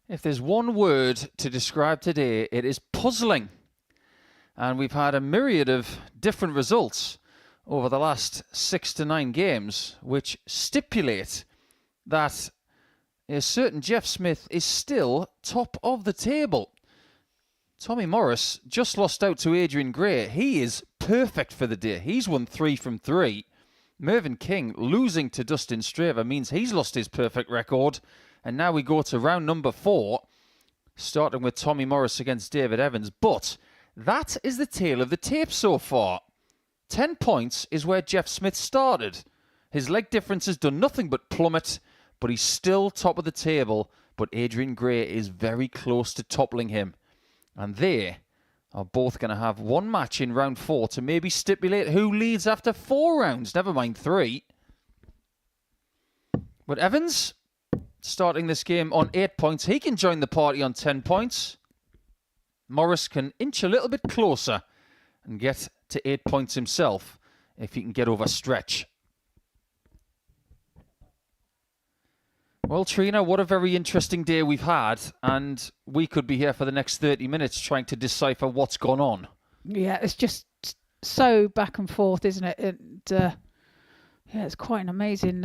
If there's one word to describe today, it is puzzling. And we've had a myriad of different results over the last 6 to 9 games, which stipulate that a certain Jeff Smith is still top of the table. Tommy Morris just lost out to Adrian Gray. He is perfect for the day. He's won 3 from 3. Mvin King losing to Dustin Straver means he's lost his perfect record. And now we go to round number 4, starting with Tommy Morris against David Evans. But that is the tale of the tape so far. 10 points is where Jeff Smith started. His leg difference has done nothing but plummet, but he's still top of the table. But Adrian Gray is very close to toppling him. And they are both going to have one match in round 4 to maybe stipulate who leads after 4 rounds, never mind 3. But Evans, starting this game on 8 points, he can join the party on 10 points. Morris can inch a little bit closer and get to 8 points himself if he can get over stretch. Well, Trina, what a very interesting day we've had, and we could be here for the next 30 minutes trying to decipher what's gone on. Yeah, it's just so back and forth, isn't it? And yeah, it's quite an amazing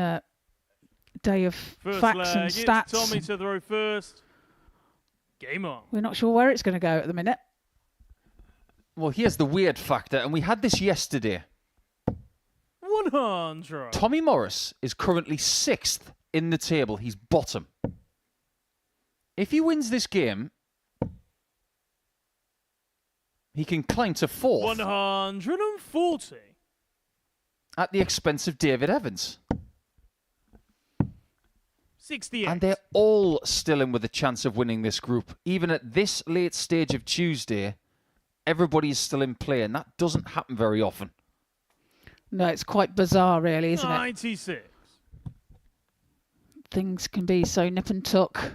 day of facts and stats. Tommy to throw first. Game on. We're not sure where it's going to go at the minute. Well, here's the weird factor, and we had this yesterday. 100. Tommy Morris is currently 6th in the table. He's bottom. If he wins this game, he can climb to 4th 140. at the expense of David Evans. 68. And they're all still in with a chance of winning this group. Even at this late stage of Tuesday, everybody is still in play, and that doesn't happen very often. No, it's quite bizarre, really, isn't 96. it? Things can be so nip and tuck.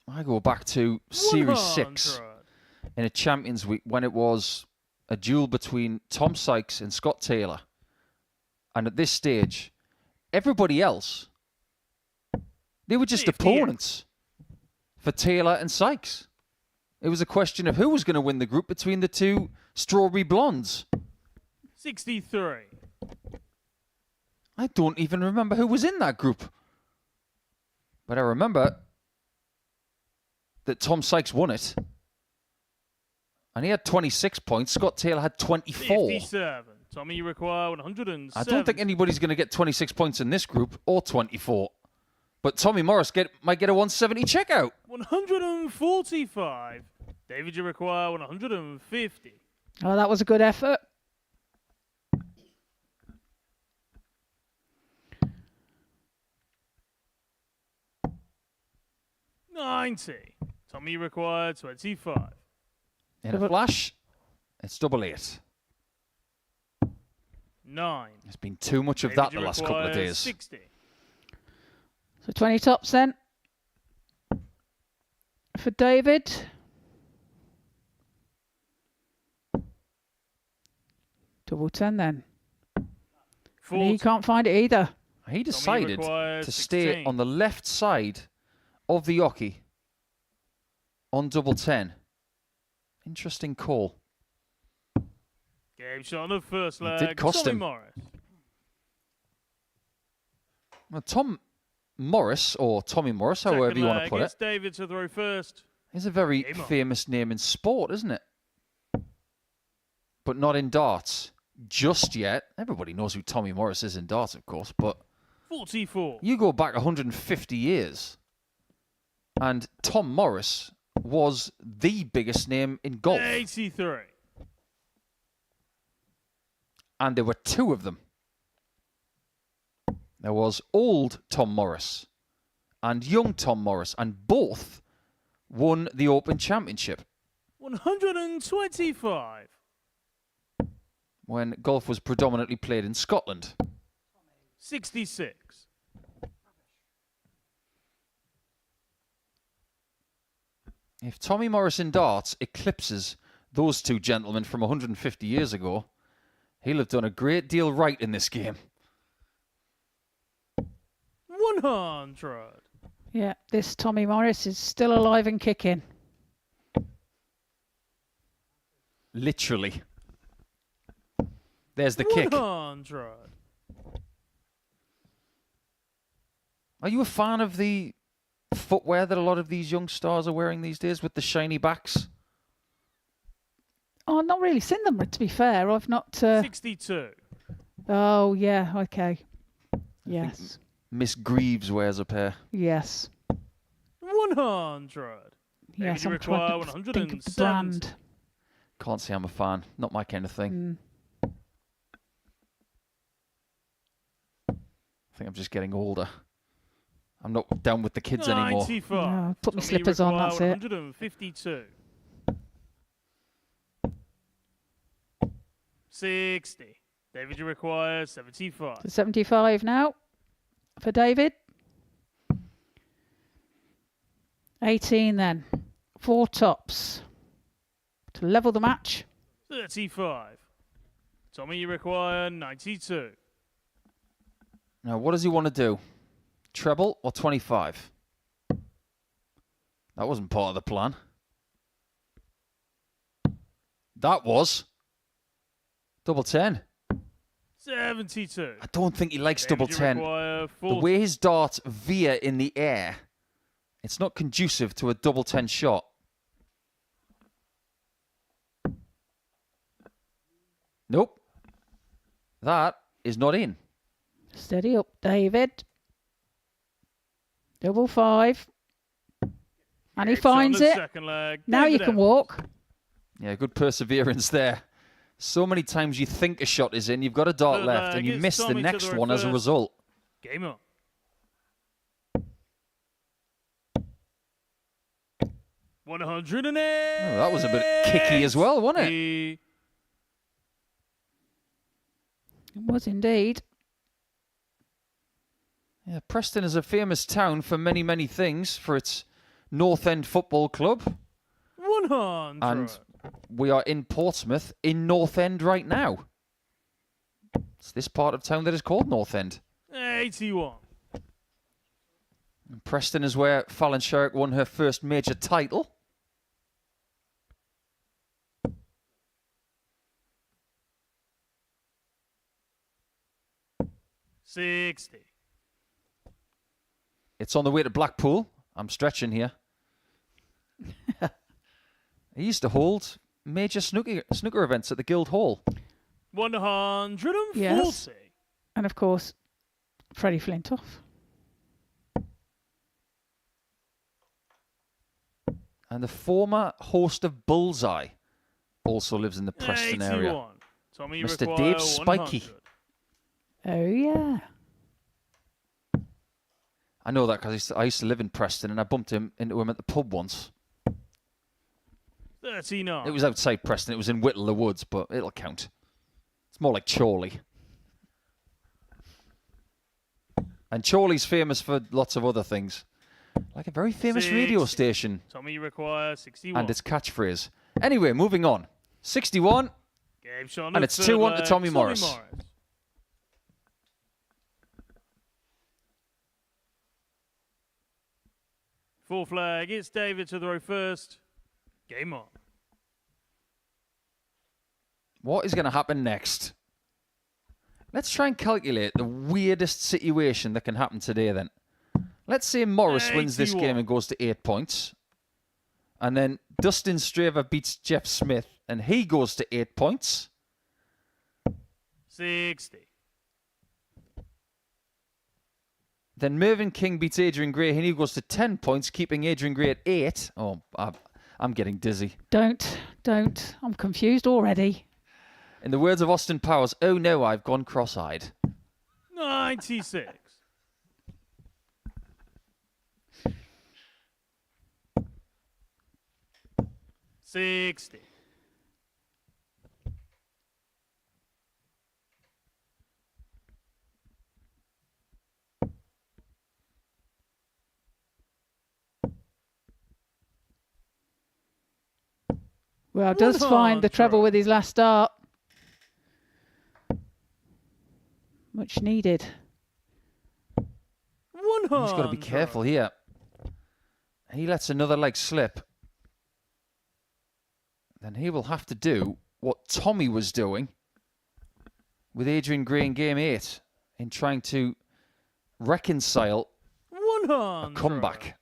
I go back to Series 100. 6 in a Champions Week when it was a duel between Tom Sykes and Scott Taylor. And at this stage, everybody else, they were just 58. opponents for Taylor and Sykes. It was a question of who was going to win the group between the two Strawberry Blondes. 63. I don't even remember who was in that group. But I remember that Tom Sykes won it. And he had 26 points. Scott Taylor had 24. 57. Tommy, you require 107. I don't think anybody's going to get 26 points in this group, or 24. But Tommy Morris might get a 170 checkout. 145. David, you require 150. Oh, that was a good effort. $90. Tommy, you require 25. In a flash, it's 88. 9. There's been too much of David, that the you last couple of require days. 60. So 20 tops then. For David. Double 10 then. And 40. he can't find it either. He decided requires to stay 16. on the left side of the Yoki on double 10. Interesting call. Game shot on the first leg. did cost Tommy him. Morris. Well, Tom Morris, or Tommy Morris, however Second you want leg, to put it, it's David to throw first. is a very Game on. famous name in sport, isn't it? But not in darts. Just yet. Everybody knows who Tommy Morris is in darts, of course, but 44. you go back 150 years, and Tom Morris was the biggest name in golf. 83. And there were 2 of them. There was old Tom Morris and young Tom Morris, and both won the Open Championship 125. when golf was predominantly played in Scotland. 66. If Tommy Morris in darts eclipses those 2 gentlemen from 150 years ago, he'll have done a great deal right in this game. 100. Yeah, this Tommy Morris is still alive and kicking. Literally. There's the kick. 100. Are you a fan of the footwear that a lot of these young stars are wearing these days with the shiny backs? Oh, I've not really seen them, to be fair. I've not... 62. Oh, yeah, okay. Yes. Miss Greaves wears a pair. Yes. 100. Yes, you I'm require trying to think of the 170. brand. Can't say I'm a fan. Not my kind of thing. I think I'm just getting older. I'm not down with the kids anymore. 95. No, put my Tommy, you slippers on, require that's it. 152. 60. David, you require 75. 75 now for David. 18 then. 4 tops to level the match. 35. Tommy, you require 92. Now, what does he want to do? Treble or 25? That wasn't part of the plan. That was. Double 10. 72. I don't think he likes David, double you 10. require The 40. way his darts veer in the air, it's not conducive to a double 10 shot. Nope. That is not in. Steady up, David. Double 5. And he Kicks on finds the it. second leg. Now David you can out. walk. Yeah, good perseverance there. So many times you think a shot is in, you've got a dart Third left, leg, and you it's miss the Tommy to next the one as a reverse. result. Game on. 108. Oh, that was a bit kicky as well, wasn't it? The It was indeed. Yeah, Preston is a famous town for many, many things, for its North End Football Club. 100. And we are in Portsmouth, in North End right now. It's this part of town that is called North End. 81. And Preston is where Fallon Sherrick won her first major title. $60. It's on the way to Blackpool. I'm stretching here. He used to hold major snooker events at the Guildhall. 140. Yes. And of course, Freddie Flintoff. And the former host of Bullseye also lives in the Preston 81. area. Tommy, you Mr. require Dave Spikey. 100. Oh, yeah. I know that because I used to live in Preston and I bumped into him at the pub once. 39. It was outside Preston. It was in Whittle the Woods, but it'll count. It's more like Chorley. And Chorley's famous for lots of other things. Like a very famous radio 60. station Tommy, you require 61. and its catchphrase. Anyway, moving on. 61. Game shot on And the it's third 2-1 to leg, Tommy Morris. Full flag. It's David to throw first. Game on. What is going to happen next? Let's try and calculate the weirdest situation that can happen today then. Let's say Morris wins this 81. game and goes to 8 points. And then Dustin Straver beats Jeff Smith and he goes to 8 points. 60. Then Mvin King beats Adrian Gray and he goes to 10 points, keeping Adrian Gray at 8. Oh, I'm getting dizzy. Don't. I'm confused already. In the words of Austin Powers, oh no, I've gone cross-eyed. 96. $60. Well, does find the treble with his last start. Much needed. 100. He's got to be careful here. he lets another leg slip, then he will have to do what Tommy was doing with Adrian Gray in Game 8 in trying to reconcile 100. a comeback.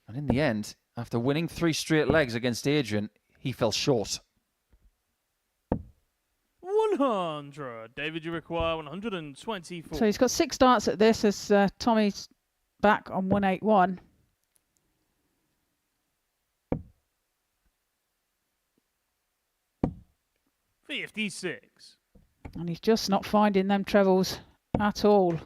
And in the end, after winning 3 straight legs against Adrian, he fell short. 100. David, you require 124. So he's got 6 darts at this as Tommy's back on 181. $56. And he's just not finding them trebles at all.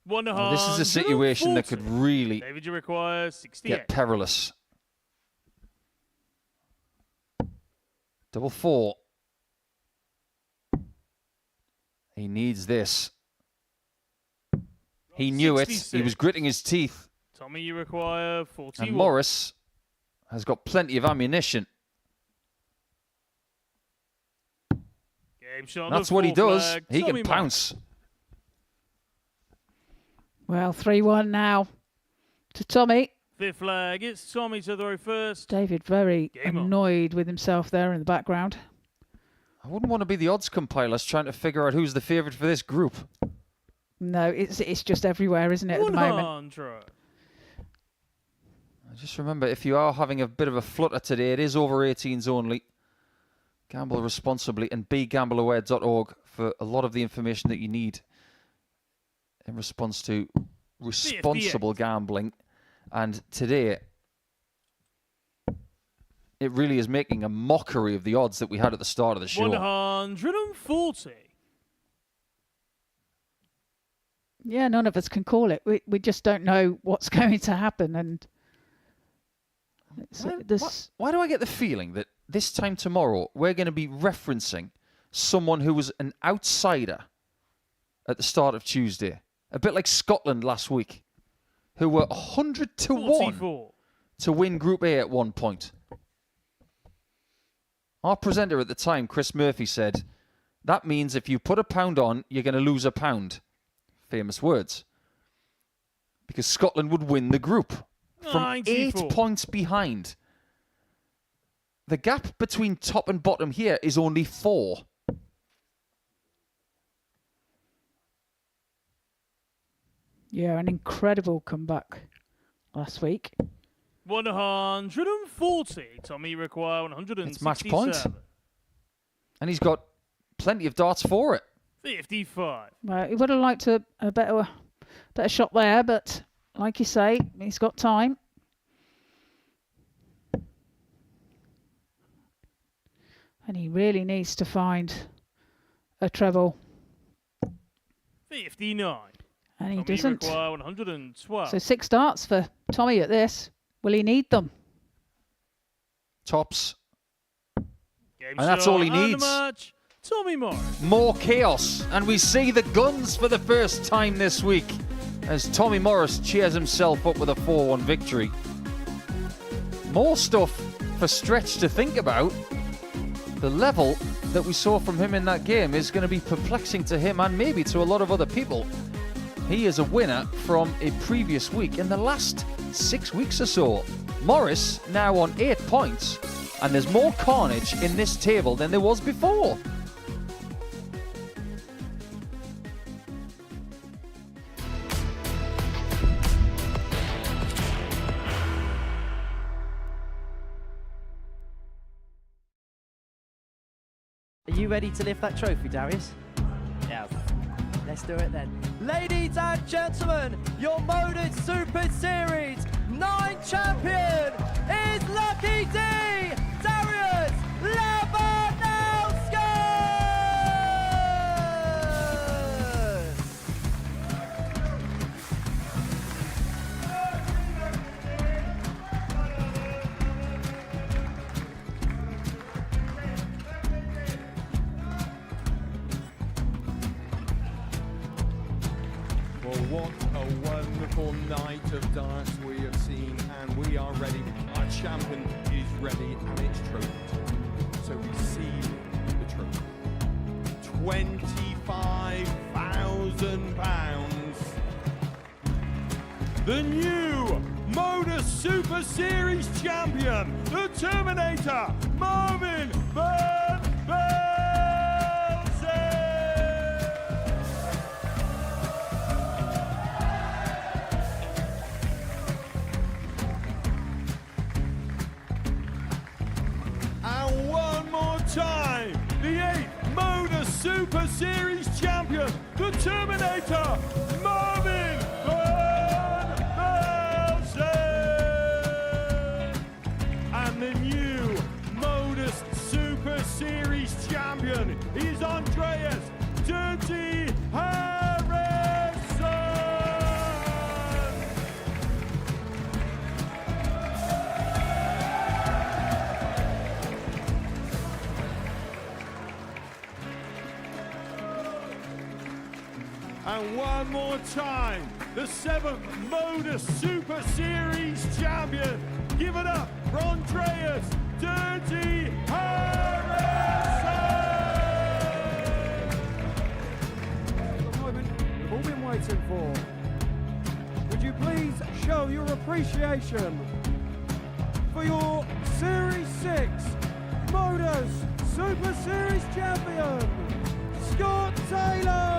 Well, this is a situation that could really David, you require 68. get perilous. Double 4. He needs this. He knew it. He was gritting his teeth. Tommy, you require 41. And Morris has got plenty of ammunition. Game shot. That's what he does. He can pounce. Well, 3-1 now to Tommy. 5th flag. It's Tommy to throw first. David very Game annoyed with himself there in the background. I wouldn't want to be the odds compilers trying to figure out who's the favourite for this group. No, it's just everywhere, isn't it, at the moment? 100. Just remember, if you are having a bit of a flutter today, it is over 18s only. Gamble responsibly, and begambleaware.org for a lot of the information that you need in response to responsible gambling. And today, it really is making a mockery of the odds that we had at the start of the show. 140. Yeah, none of us can call it. We just don't know what's going to happen. And why do I get the feeling that this time tomorrow we're going to be referencing someone who was an outsider at the start of Tuesday? A bit like Scotland last week, who were 100 to 1 to win Group A at one point. Our presenter at the time, Chris Murphy, said, that means if you put £1 on, you're going to lose £1. Famous words. Because Scotland would win the group from 94. 8 points behind. The gap between top and bottom here is only 4. Yeah, an incredible comeback last week. 140. Tommy require 167. It's match point. And he's got plenty of darts for it. 55. Well, he would have liked a better shot there, but like you say, he's got time. And he really needs to find a treble. 59. And he Tommy doesn't. require 112. So 6 darts for Tommy at this. Will he need them? Tops. Game And that's all he shot and needs. the match, Tommy Morris. More chaos. And we see the guns for the first time this week as Tommy Morris cheers himself up with a 4-1 victory. More stuff for Stretch to think about. The level that we saw from him in that game is going to be perplexing to him and maybe to a lot of other people. He is a winner from a previous week in the last 6 weeks or so. Morris now on 8 points, and there's more carnage in this table than there was before. Are you ready to lift that trophy, Darius? Yes. Let's do it then. Ladies and gentlemen, your Modus Super Series 9 champion is Lucky D, Darius Labanowski! Well, what a wonderful night of darts we have seen, and we are ready. Our champion is ready, and it's trophy time. So receive the trophy. £25,000 the new Modus Super Series champion, the Terminator, Mvin. And one more time, the 8th Modus Super Series champion, the Terminator, Mvin. And the new Modus Super Series champion is Andreas Dirty Harrison. And one more time, the 7th Modus Super Series champion. Give it up for Andreas Dirty Harrison! The moment we've all been waiting for. Would you please show your appreciation for your Series 6 Modus Super Series champion, Scott Taylor!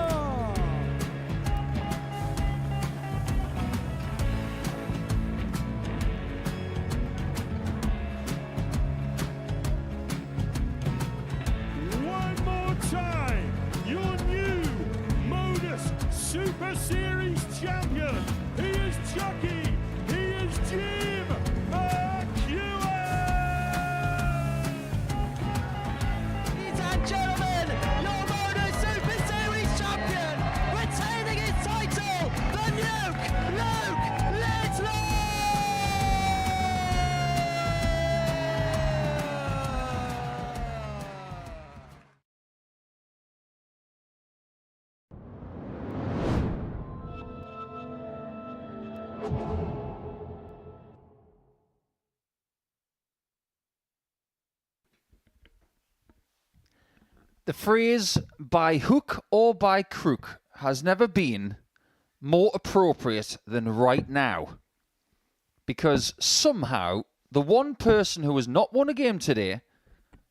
Time, your new Modus Super Series champion. He is Chucky. He is Jim McEwen. Ladies and gentlemen, your Modus Super Series champion, retaining his title, the Nuke, Luke Littler! The phrase by hook or by crook has never been more appropriate than right now. Because somehow, the one person who has not won a game today,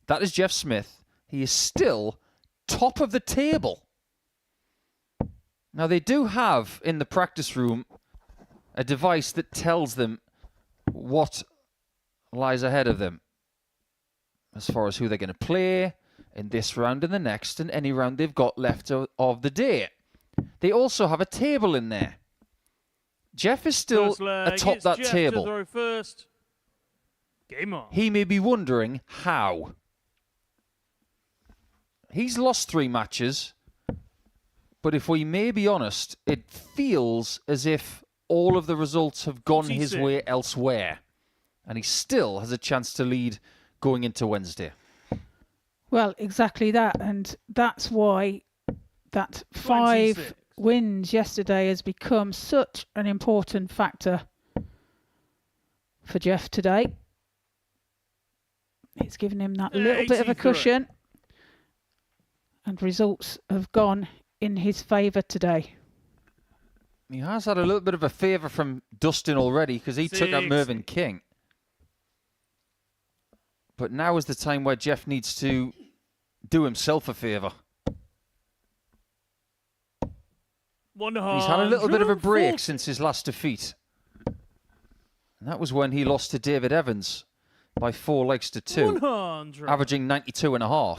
that is Jeff Smith, he is still top of the table. Now, they do have in the practice room a device that tells them what lies ahead of them as far as who they're going to play in this round and the next and any round they've got left of the day. They also have a table in there. Jeff is still atop that table. To throw first. Game on. He may be wondering how. He's lost 3 matches, but if we may be honest, it feels as if all of the results have gone his way elsewhere, and he still has a chance to lead going into Wednesday. Well, exactly that, and that's why that 5 26. wins yesterday has become such an important factor for Jeff today. It's given him that little bit of a 83. cushion, and results have gone in his favour today. He has had a little bit of a favour from Dustin already because he took out 60. Mvin King. But now is the time where Jeff needs to do himself a favour. 100. He's had a little bit of a break since his last defeat. And that was when he lost to David Evans by 4 legs to 2, 100. averaging 92.5.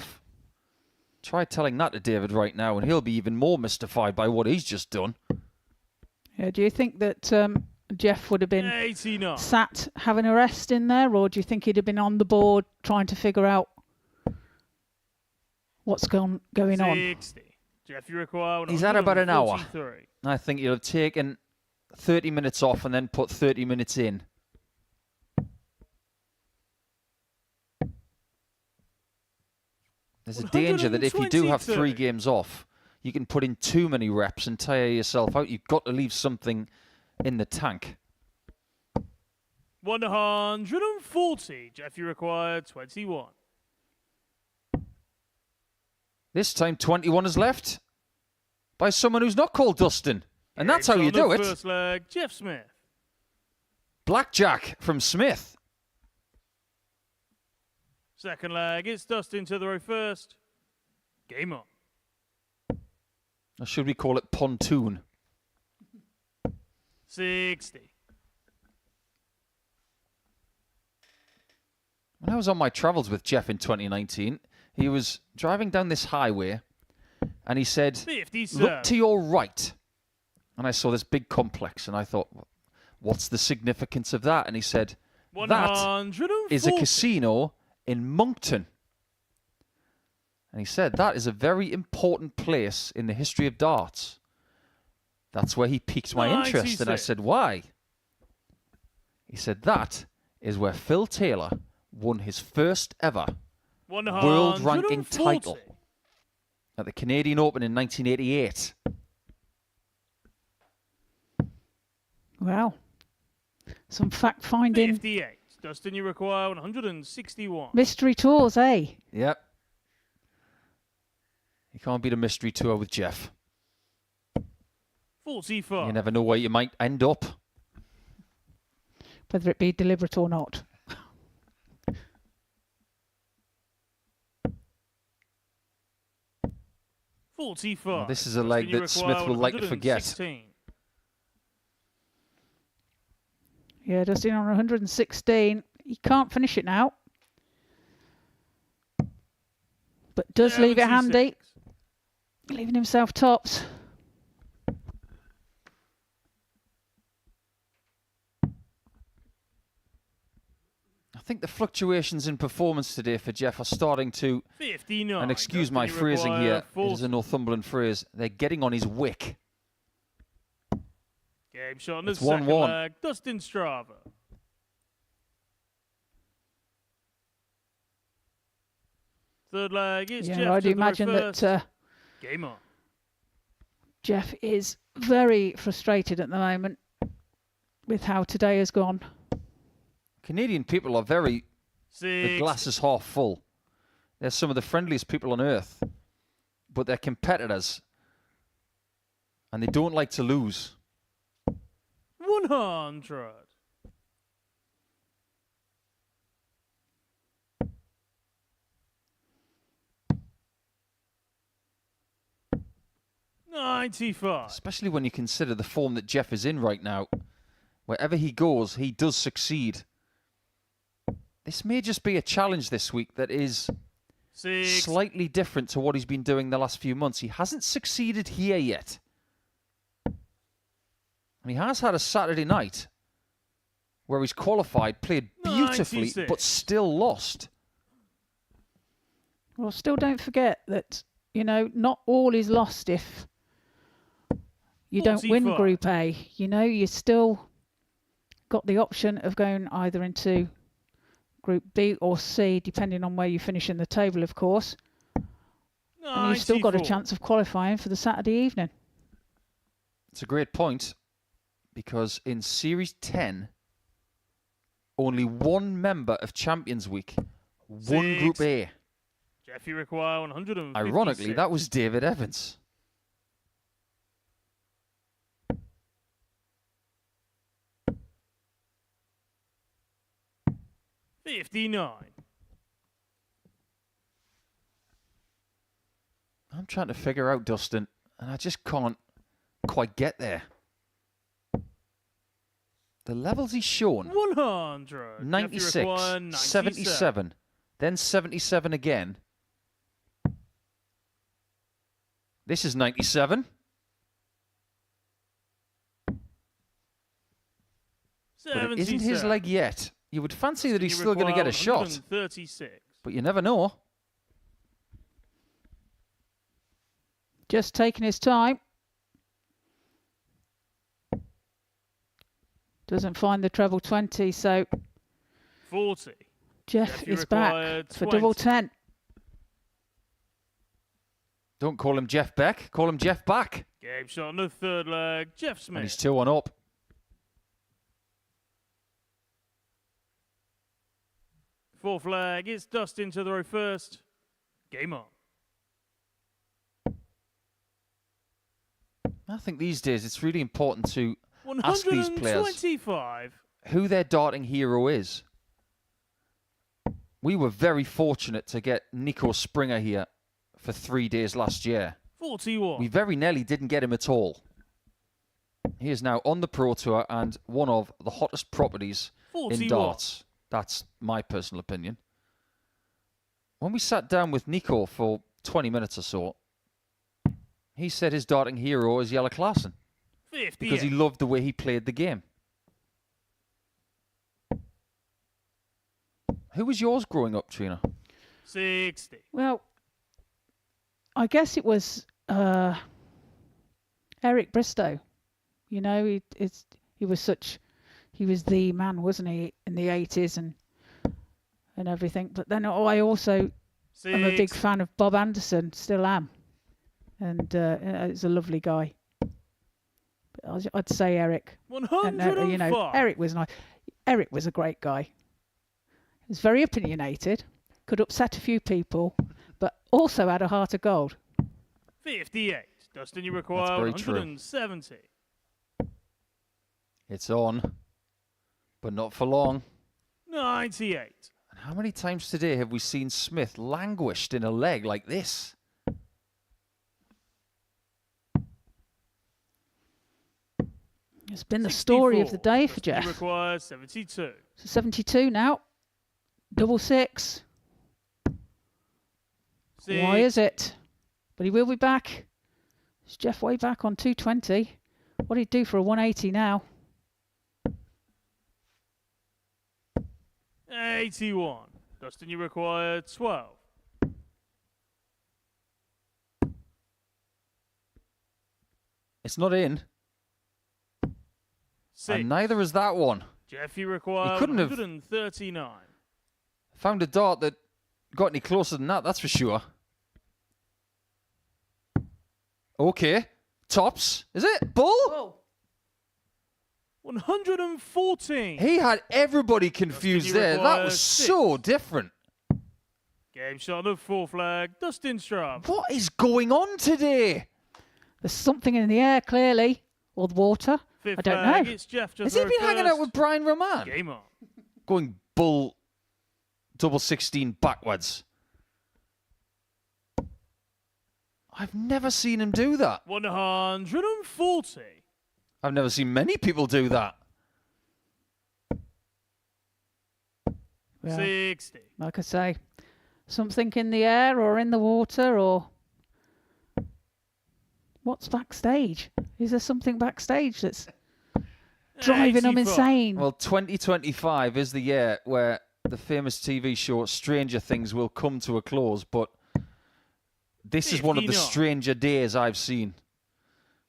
Try telling that to David right now, and he'll be even more mystified by what he's just done. Yeah, do you think that Jeff would have been 89. sat having a rest in there, or do you think he'd have been on the board trying to figure out what's going on? 60. Jeff, you require He's had about an hour. 143. I think he'll have taken 30 minutes off and then put 30 minutes in. There's a danger that if you do have 3 games off, you can put in too many reps and tire yourself out. You've got to leave something in the tank. 140. Jeff, you require 21. This time 21 is left by someone who's not called Dustin. And that's how you do it. First leg, Jeff Smith. Blackjack from Smith. Second leg, it's Dustin to the row first. Game on. Or should we call it pontoon? 60. When I was on my travels with Jeff in 2019, he was driving down this highway and he said, 50, look to your right. And I saw this big complex and I thought, what's the significance of that? And he said, that is a casino in Moncton. And he said, that is a very important place in the history of darts. That's where he piqued my interest. And I said, why? He said, that is where Phil Taylor won his first ever world ranking title at the Canadian Open in 1988. Well, some fact-finding. 58. Dustin, you require 161. Mystery tours, eh? Yep. You can't beat a mystery tour with Jeff. 44. You never know where you might end up. Whether it be deliberate or not. 44. Well, this is a leg that Smith will like to forget. 116. Yeah, Dustin on 116. He can't finish it now. But does leave it handy. Leaving himself tops. I think the fluctuations in performance today for Jeff are starting to, 59. and excuse my phrasing here, it is a Northumberland phrase, they're getting on his wick. Game shot on the It's second 1-1. leg. Dustin Strava. Third leg is Jeff. Yeah, I'd to the imagine reverse. that Game on. Jeff is very frustrated at the moment with how today has gone. Canadian people are very, the 6. glass is half full. They're some of the friendliest people on earth, but they're competitors, and they don't like to lose. 100. $95. Especially when you consider the form that Jeff is in right now. Wherever he goes, he does succeed. This may just be a challenge this week that is 6. slightly different to what he's been doing the last few months. He hasn't succeeded here yet. And he has had a Saturday night where he's qualified, played beautifully, 96. but still lost. Well, still don't forget that, you know, not all is lost if you don't win 45. Group A. You know, you still got the option of going either into Group B or C, depending on where you finish in the table, of course. 94. And you've still got a chance of qualifying for the Saturday evening. It's a great point, because in Series 10, only one member of Champions Week won 6. Group A. Jeff, you require 156. Ironically, that was David Evans. $59. I'm trying to figure out, Dustin, and I just can't quite get there. The levels he's shown, 100. 96, Jeff, you require 97. 77, then 77 again. This is 97. But it isn't his leg yet. You would fancy that he's still going to get a shot, 136. but you never know. Just taking his time. Doesn't find the treble 20, so 40. Jeff you is back require for double 10. Don't call him Jeff Beck, call him Jeff Back. Game shot on the third leg. Jeff Smith. And he's 2-1 up. Fourth leg. It's Dustin to the row first. Game on. I think these days it's really important to ask these players 125. who their darting hero is. We were very fortunate to get Nico Springer here for 3 days last year. 41. We very nearly didn't get him at all. He is now on the Pro Tour and one of the hottest properties 41. in darts. That's my personal opinion. When we sat down with Nico for 20 minutes or so, he said his darting hero is Jelle Klaassen 58. because he loved the way he played the game. Who was yours growing up, Trina? 60. Well, I guess it was Eric Bristow. You know, he was the man, wasn't he, in the 80s and everything. But then I also am a big fan of Bob Anderson, still am. And he's a lovely guy. But I'd say Eric. 105. You know, Eric was nice. Eric was a great guy. He was very opinionated, could upset a few people, but also had a heart of gold. 58. Dustin, you require very true. 170. It's on, but not for long. 98. And how many times today have we seen Smith languished in a leg like this? It's been the story of the 64. day for Dustin, Jeff. you require 72. So 72 now. Double six. Why is it? But he will be back. Is Jeff way back on 220? What did he do for a 180 now? 81. Dustin, you require 12. It's not in. 6. And neither is that one. Jeff, you require He couldn't have 139. found a dart that got any closer than that, that's for sure. Okay. Tops. Is it? Bull? 114. He had everybody confused Dustin, you there. That require was 6. so different. Game shot of 4 flag. Dustin Straub. What is going on today? There's something in the air, clearly. Or the water. 5th I don't flag. know. It's Jeff to Has he throw been hanging out first. with Brian Roman? Game on. Going bull double 16 backwards. I've never seen him do that. 140. I've never seen many people do that. Yeah. 60. Like I say, something in the air or in the water or... What's backstage? Is there something backstage that's driving them 85. insane? Well, 2025 is the year where the famous TV show Stranger Things will come to a close, but this is one of the 59. stranger days I've seen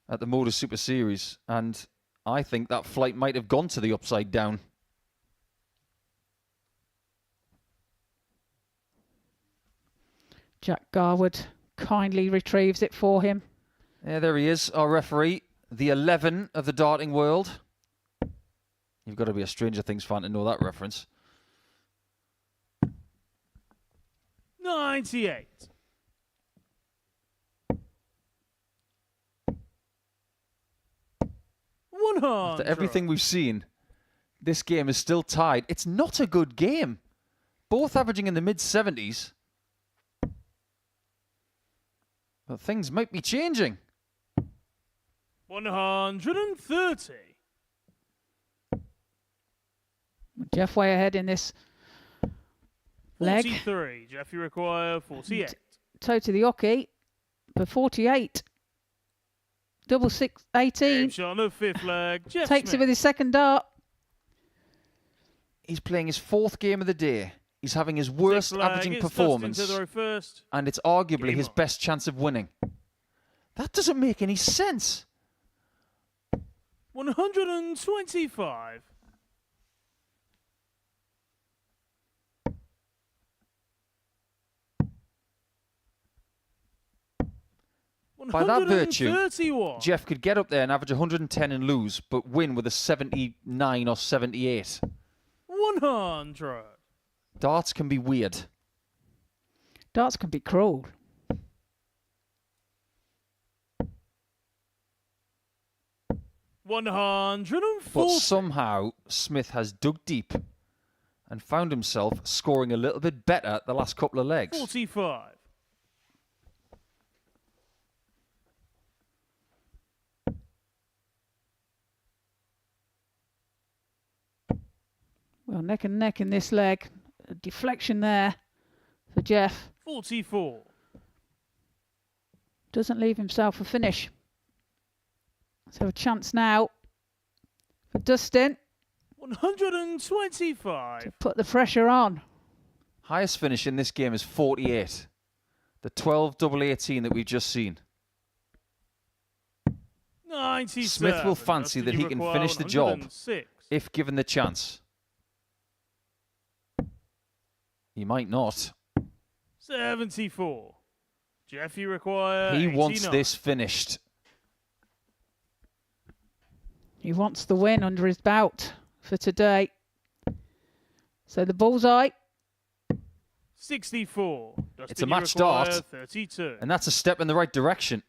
at the Modus Super Series, and I think that flight might have gone to the upside down. Jack Garwood kindly retrieves it for him. Yeah, there he is, our referee, the 11 of the darting world. You've got to be a Stranger Things fan to know that reference. 98. After everything we've seen, this game is still tied. It's not a good game. Both averaging in the mid-70s. But things might be changing. 130. Jeff way ahead in this leg. 43. Jeff, you require 48. Toe to the hockey for 48. Double 6, 18. Game shot on the 5th leg. Jeff Takes Smith. it with his second dart. He's playing his 4th game of the day. He's having his worst 6th leg. averaging It's performance. Dustin to throw first. And it's arguably Game his on. best chance of winning. That doesn't make any sense. 125. By that virtue, 131. Jeff could get up there and average 110 and lose, but win with a 79 or 78. 100. Darts can be weird. Darts can be cruel. 140. But somehow Smith has dug deep and found himself scoring a little bit better the last couple of legs. 45. Well, neck and neck in this leg. A deflection there for Jeff. 44. Doesn't leave himself a finish. So a chance now for Dustin 125. to put the pressure on. Highest finish in this game is 48. The 12 double 18 that we've just seen. 97. Smith will fancy that he can finish the job 106. if given the chance. He might not. 74. Jeff, you require He 89. wants this finished. He wants the win under his belt for today. So the bullseye. 64. It's a match start. 32. And that's a step in the right direction.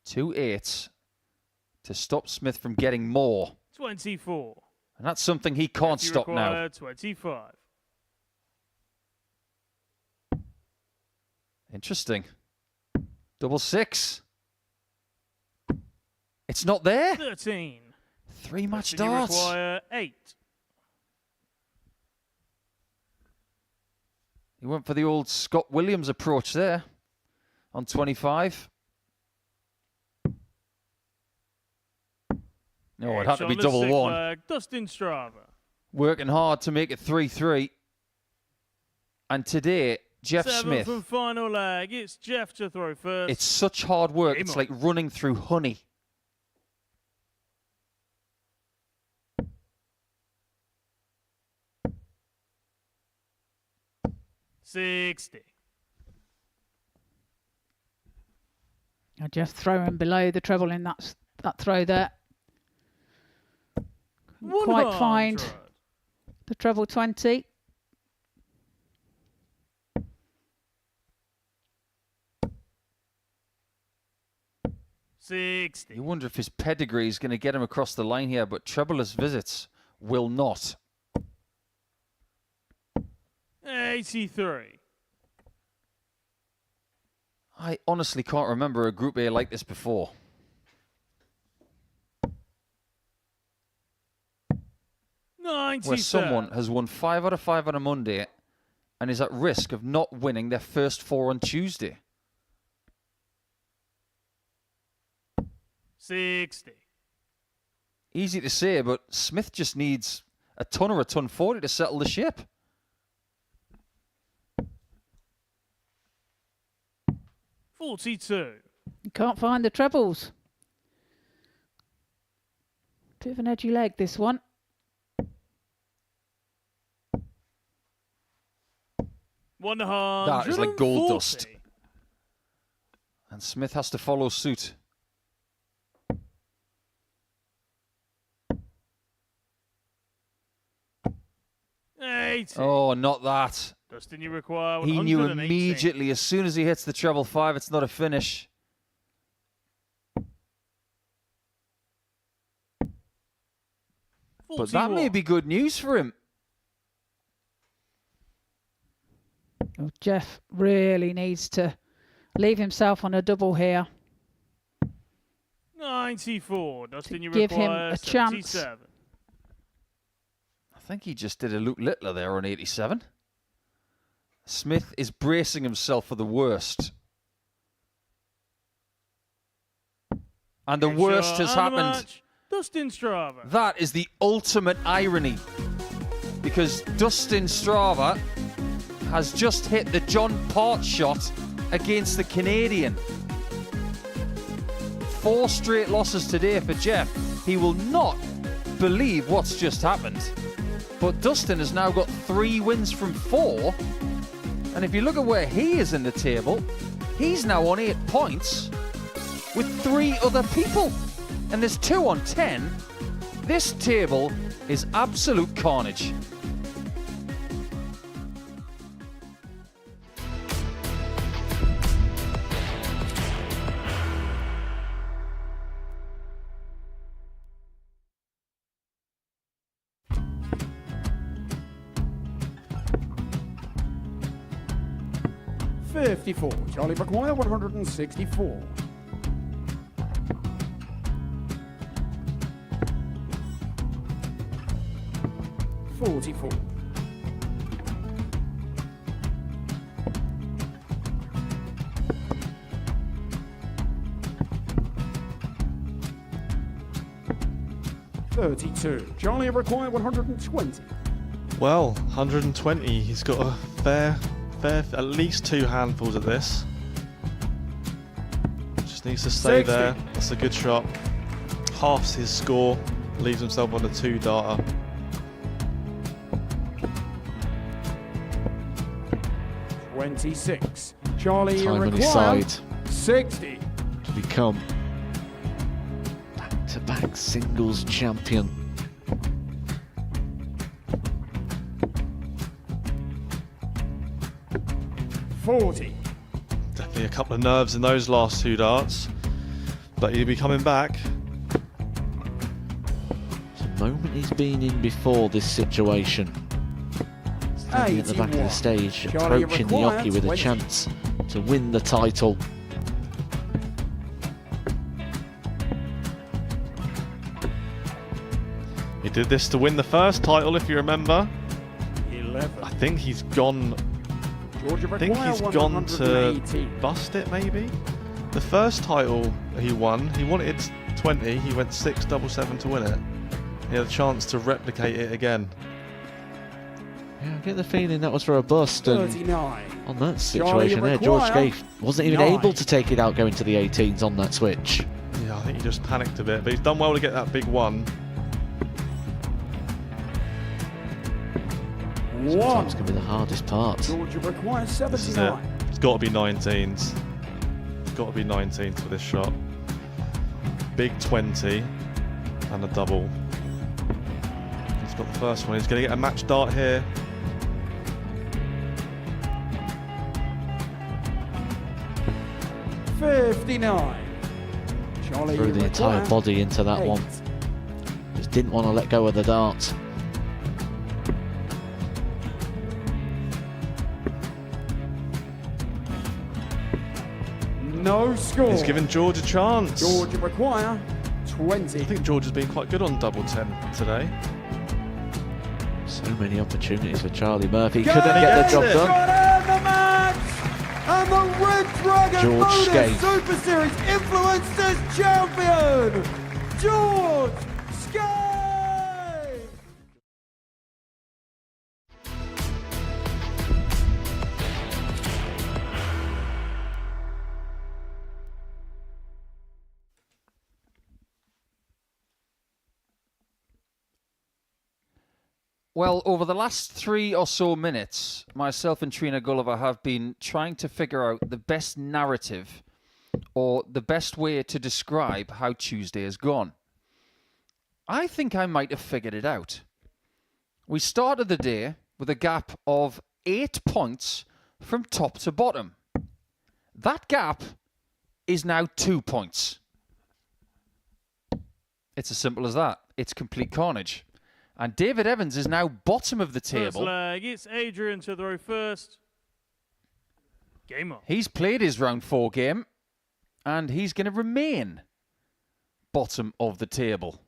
Two eights to stop Smith from getting more. 24. And that's something he can't Jeff, you stop now. require 25. Interesting. Double six. It's not there. 13. Three match Jeff, you darts. require 8. He went for the old Scott Williams approach there on 25. No, it had to be double one. Dustin Strava. Working hard to make it 3-3. And today, Jeff 7th Smith. and final leg. It's Jeff to throw first. It's such hard work. Game It's on. like running through honey. $60. Now Jeff throwing below the treble in that throw there. Couldn't quite find 100. the treble 20. $60. You wonder if his pedigree is going to get him across the line here, but trebleless visits will not. 83. I honestly can't remember a Group A like this before. 97. Where someone has won 5 out of 5 on a Monday and is at risk of not winning their first 4 on Tuesday. 60. Easy to say, but Smith just needs a ton or a ton 40 to settle the ship. $42. You can't find the trebles. Bit of an edgy leg, this one. That is like gold dust. And Smith has to follow suit. Oh, not that. Dustin, you require He knew 118. immediately, as soon as he hits the treble 5, it's not a finish. But that may be good news for him. Oh, Jeff really needs to leave himself on a double here. 94. Dustin, you give him require a chance. 77. I think he just did a Luke Littler there on 87. Smith is bracing himself for the worst. And the worst has happened. Dustin Strava. That is the ultimate irony. Because Dustin Strava has just hit the John Part shot against the Canadian. 4 straight losses today for Jeff. He will not believe what's just happened. But Dustin has now got 3 wins from 4. And if you look at where he is in the table, he's now on 8 points with 3 other people. And there's 2 on 10. This table is absolute carnage. 54. Charlie require 164. 44. 32. Charlie require 120. Well, 120. He's got a fair, at least 2 handfuls of this. Just needs to stay 60. there. That's a good shot. Halves his score. Leaves himself on a 2-darter. $26. Charlie Time on his require side 60. to become back-to-back singles champion. $40. Definitely a couple of nerves in those last 2 darts. But he'll be coming back. It's a moment he's been in before this situation. Standing at the back of the 81. stage, Charlie approaching the require Yoki with a 20. chance to win the title. He did this to win the first title, if you remember. 11. I think he's gone. Georgia I think require he's gone to 180. bust it, maybe. The first title he wanted 20. He went 6-7-7 to win it. He had a chance to replicate it again. Yeah, I get the feeling that was for a bust, and 39. on that Charlie situation there, George require Gay wasn't even 9. able to take it out going to the 18s on that switch. Yeah, I think he just panicked a bit, but he's done well to get that big one. Sometimes can be the hardest part. Georgia requires This is it. 79. It's got to be 19s. It's got to be 19s for this shot. Big 20 and a double. He's got the first one. He's going to get a match dart here. $59. Charlie Threw the entire require body into that 8. one. Just didn't want to let go of the dart. No score. He's given George a chance. Georgia require 20. I think George has been quite good on double 10 today. So many opportunities for Charlie Murphy. Go Couldn't get the job it. done. Got out the match! And the Red Dragon George Modus Skate. Super Series Influencers Champion, George Skate! Well, over the last 3 or so minutes, myself and Trina Gulliver have been trying to figure out the best narrative or the best way to describe how Tuesday has gone. I think I might have figured it out. We started the day with a gap of 8 points from top to bottom. That gap is now 2 points. It's as simple as that. It's complete carnage. And David Evans is now bottom of the First table. leg, it's Adrian to throw first. Game on. He's played his round 4 game, and he's going to remain bottom of the table.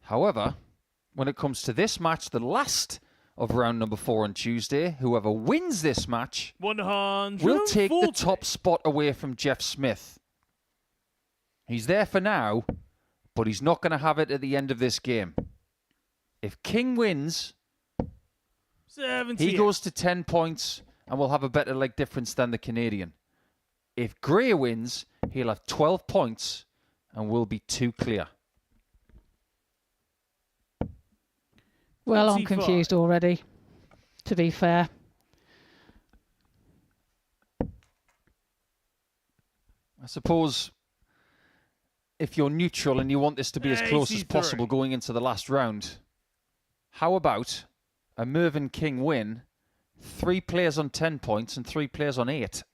However, when it comes to this match, the last of round number 4 on Tuesday, whoever wins this match 140. will take the top spot away from Jeff Smith. He's there for now, but he's not going to have it at the end of this game. If King wins, 70. he goes to 10 points and will have a better leg difference than the Canadian. If Gray wins, he'll have 12 points and will be 2 clear. Well, I'm 45. confused already, to be fair. I suppose if you're neutral and you want this to be as close as 83. possible going into the last round, how about a Mvin King win, 3 players on 10 points and 3 players on 8?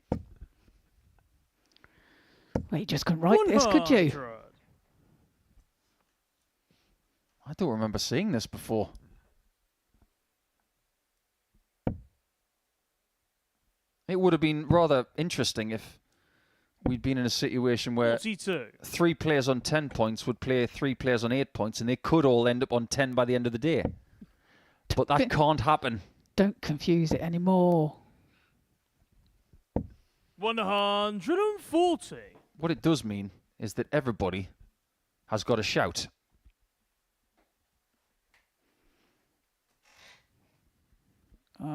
Well, you just couldn't write this, could you? 100. I don't remember seeing this before. It would have been rather interesting if we'd been in a situation where 42. 3 players on 10 points would play 3 players on 8 points, and they could all end up on 10 by the end of the day. But that can't happen. Don't confuse it anymore. 140. What it does mean is that everybody has got a shout.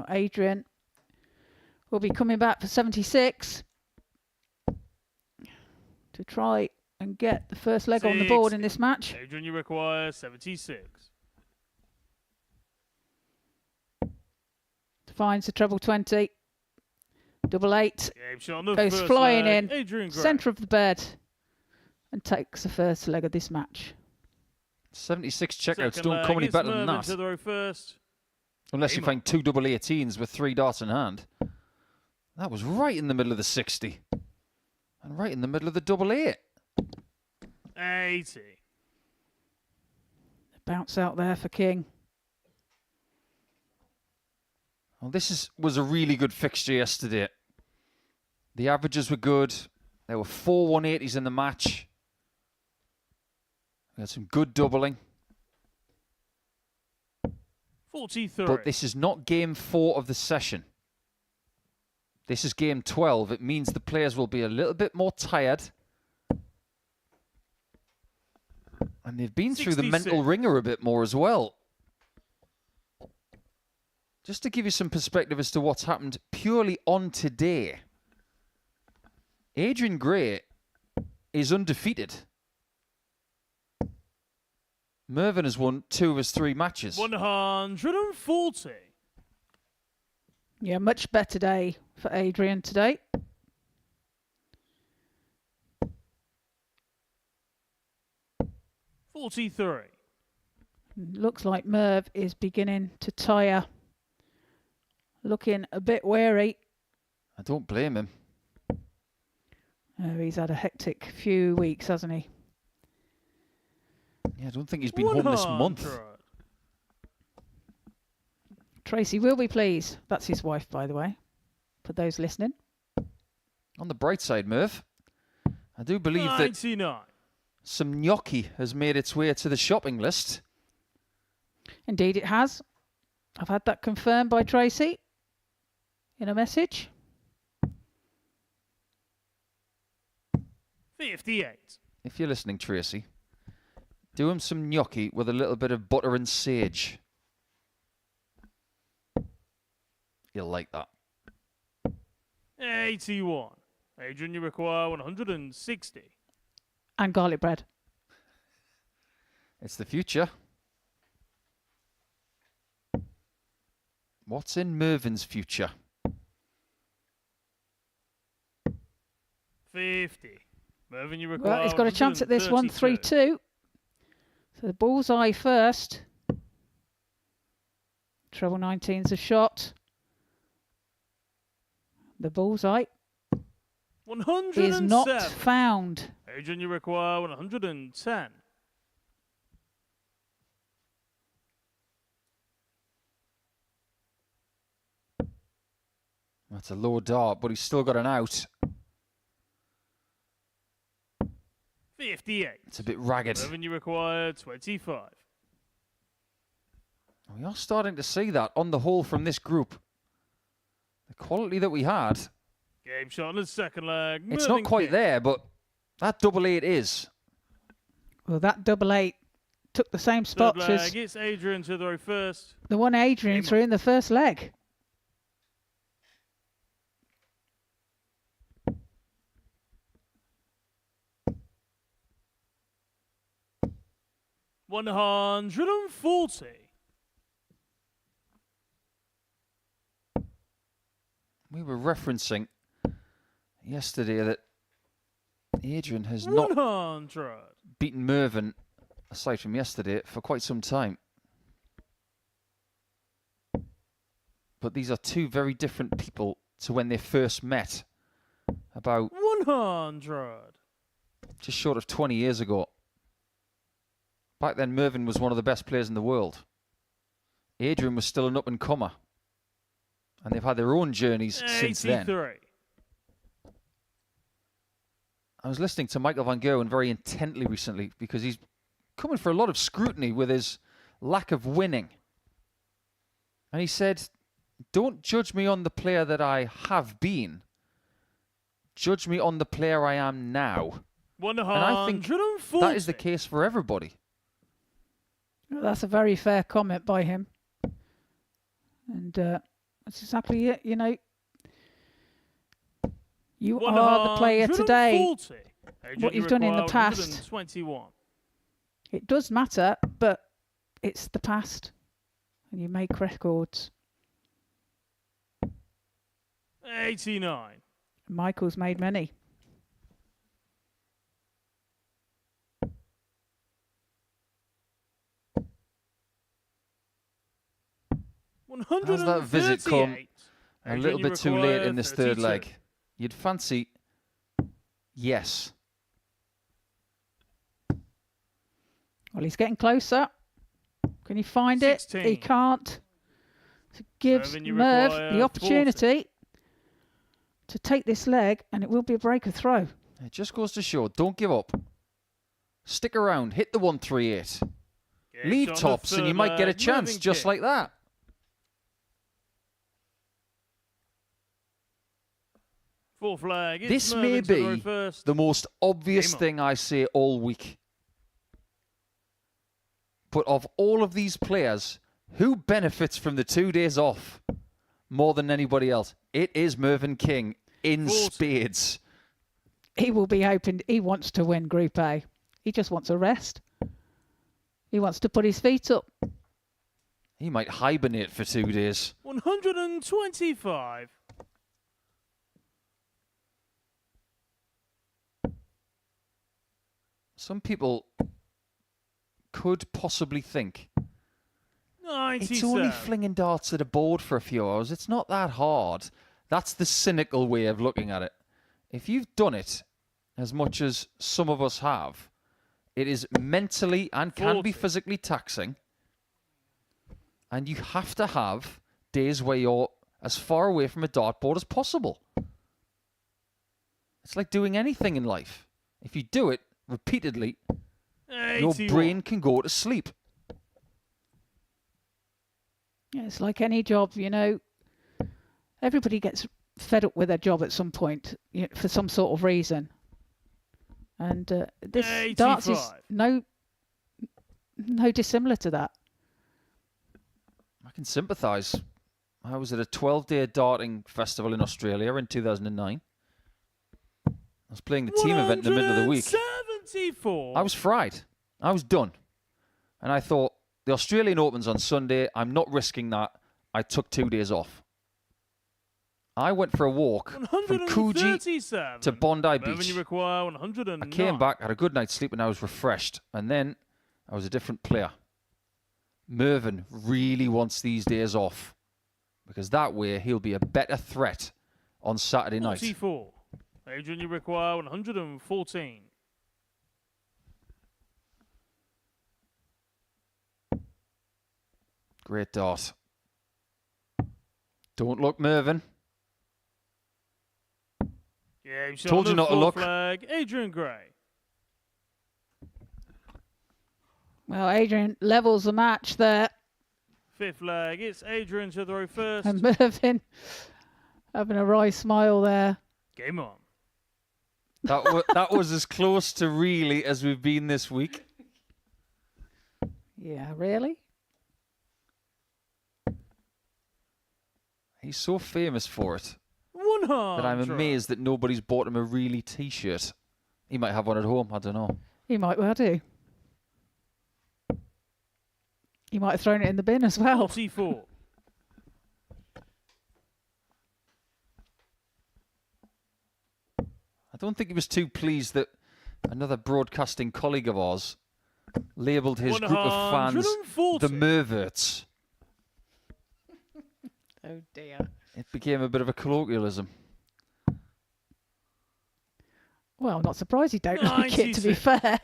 Adrian will be coming back for 76 to try and get the first leg on the board in this match. Adrian, you require 76. Finds the treble 20. Double 8. Game shot on the Goes first flying leg. in. Adrian Gray. Centre of the bed. And takes the first leg of this match. 76 checkouts Second don't leg, come any it's better than Mvin that. to the row first. Unless you Game find 2 double 18s with 3 darts in hand. That was right in the middle of the 60. And right in the middle of the double 8. 80. Bounce out there for King. Well, was a really good fixture yesterday. The averages were good. There were 4 180s in the match. We had some good doubling. 43. But this is not game 4 of the session. This is game 12. It means the players will be a little bit more tired. And they've been through the 66. mental ringer a bit more as well. Just to give you some perspective as to what's happened purely on today. Adrian Gray is undefeated. Mvin has won 2 of his 3 matches. 140. Yeah, much better day for Adrian today. $43. Looks like Merv is beginning to tire. Looking a bit wary. I don't blame him. He's had a hectic few weeks, hasn't he? Yeah, I don't think he's been home this month. 100. Tracy will be pleased. That's his wife, by the way, for those listening. On the bright side, Merv, I do believe 99. that some gnocchi has made its way to the shopping list. Indeed it has. I've had that confirmed by Tracy in a message. 58. If you're listening, Tracy, do him some gnocchi with a little bit of butter and sage. You'll like that. 81. Adrian, you require 160. And garlic bread. It's the future. What's in Mvin's future? 50. Mvin, you require Well, he's got a chance at this one, 132. 3-2. So the bullseye first. Treble 19's a shot. The bullseye 107. is not found. Adrian, you require 110. That's a low dart, but he's still got an out. 58. It's a bit ragged. Mvin, you require 25. We are starting to see that on the whole from this group. The quality that we had. Game shot on the second leg. It's Mvin not quite King. there, but that double 8 is. Well, that double 8 took the same Third spots as leg, it's Adrian to the row first. the one Adrian threw in the first leg. $140. We were referencing yesterday that Adrian has not 100. beaten Mvin, aside from yesterday, for quite some time. But these are 2 very different people to when they first met about 100. just short of 20 years ago. Back then, Mvin was one of the best players in the world. Adrian was still an up-and-comer. And they've had their own journeys since then. 83. I was listening to Michael van Gerwen very intently recently because he's coming for a lot of scrutiny with his lack of winning. And he said, don't judge me on the player that I have been. Judge me on the player I am now. 140. And I think that is the case for everybody. That's a very fair comment by him. And that's exactly it, you know. You are the player today. What you've done in the past. 121. It does matter, but it's the past. And you make records. 89. Michael's made many. Has that visit come a little bit too late in this third leg? You'd fancy, yes. Well, he's getting closer. Can he find 16. it? He can't. So gives Merv the opportunity to take this leg, and it will be a breaker throw. It just goes to show, don't give up. Stick around, hit the 138. Leave tops, and you might get a chance just like that. Full flag. This may be the most obvious thing I say all week. But of all of these players, who benefits from the 2 days off more than anybody else? It is Mvin King in spades. He will be hoping, he wants to win Group A. He just wants a rest. He wants to put his feet up. He might hibernate for 2 days. 125. Some people could possibly think 97. it's only flinging darts at a board for a few hours. It's not that hard. That's the cynical way of looking at it. If you've done it as much as some of us have, it is mentally and can be physically taxing. And you have to have days where you're as far away from a dartboard as possible. It's like doing anything in life. If you do it repeatedly, 81. your brain can go to sleep. Yeah, it's like any job, you know. Everybody gets fed up with their job at some point, you know, for some sort of reason. And this 85. darts is no dissimilar to that. I can sympathise. I was at a 12-day darting festival in Australia in 2009. I was playing the team event in the middle of the week. 74. I was fried. I was done. And I thought, the Australian Open's on Sunday. I'm not risking that. I took 2 days off. I went for a walk from Coogee to Bondi Beach. I came back, had a good night's sleep, and I was refreshed. And then I was a different player. Mvin really wants these days off because that way he'll be a better threat on Saturday night. 44. Adrian, you require 114. Great dart. Don't look, Mvin. Yeah, told you not to look. Flag. Adrian Gray. Well, Adrian levels the match there. Fifth flag. It's Adrian to throw first. And Mvin having a wry smile there. Game on. That was as close to really as we've been this week. Yeah, really? He's so famous for it 100. that I'm amazed that nobody's bought him a really t-shirt. He might have one at home, I don't know. He might well do. He might have thrown it in the bin as well. 44. I don't think he was too pleased that another broadcasting colleague of ours labelled his group of fans the Merverts. Oh dear. It became a bit of a colloquialism. Well, I'm not surprised you don't like it, to be fair.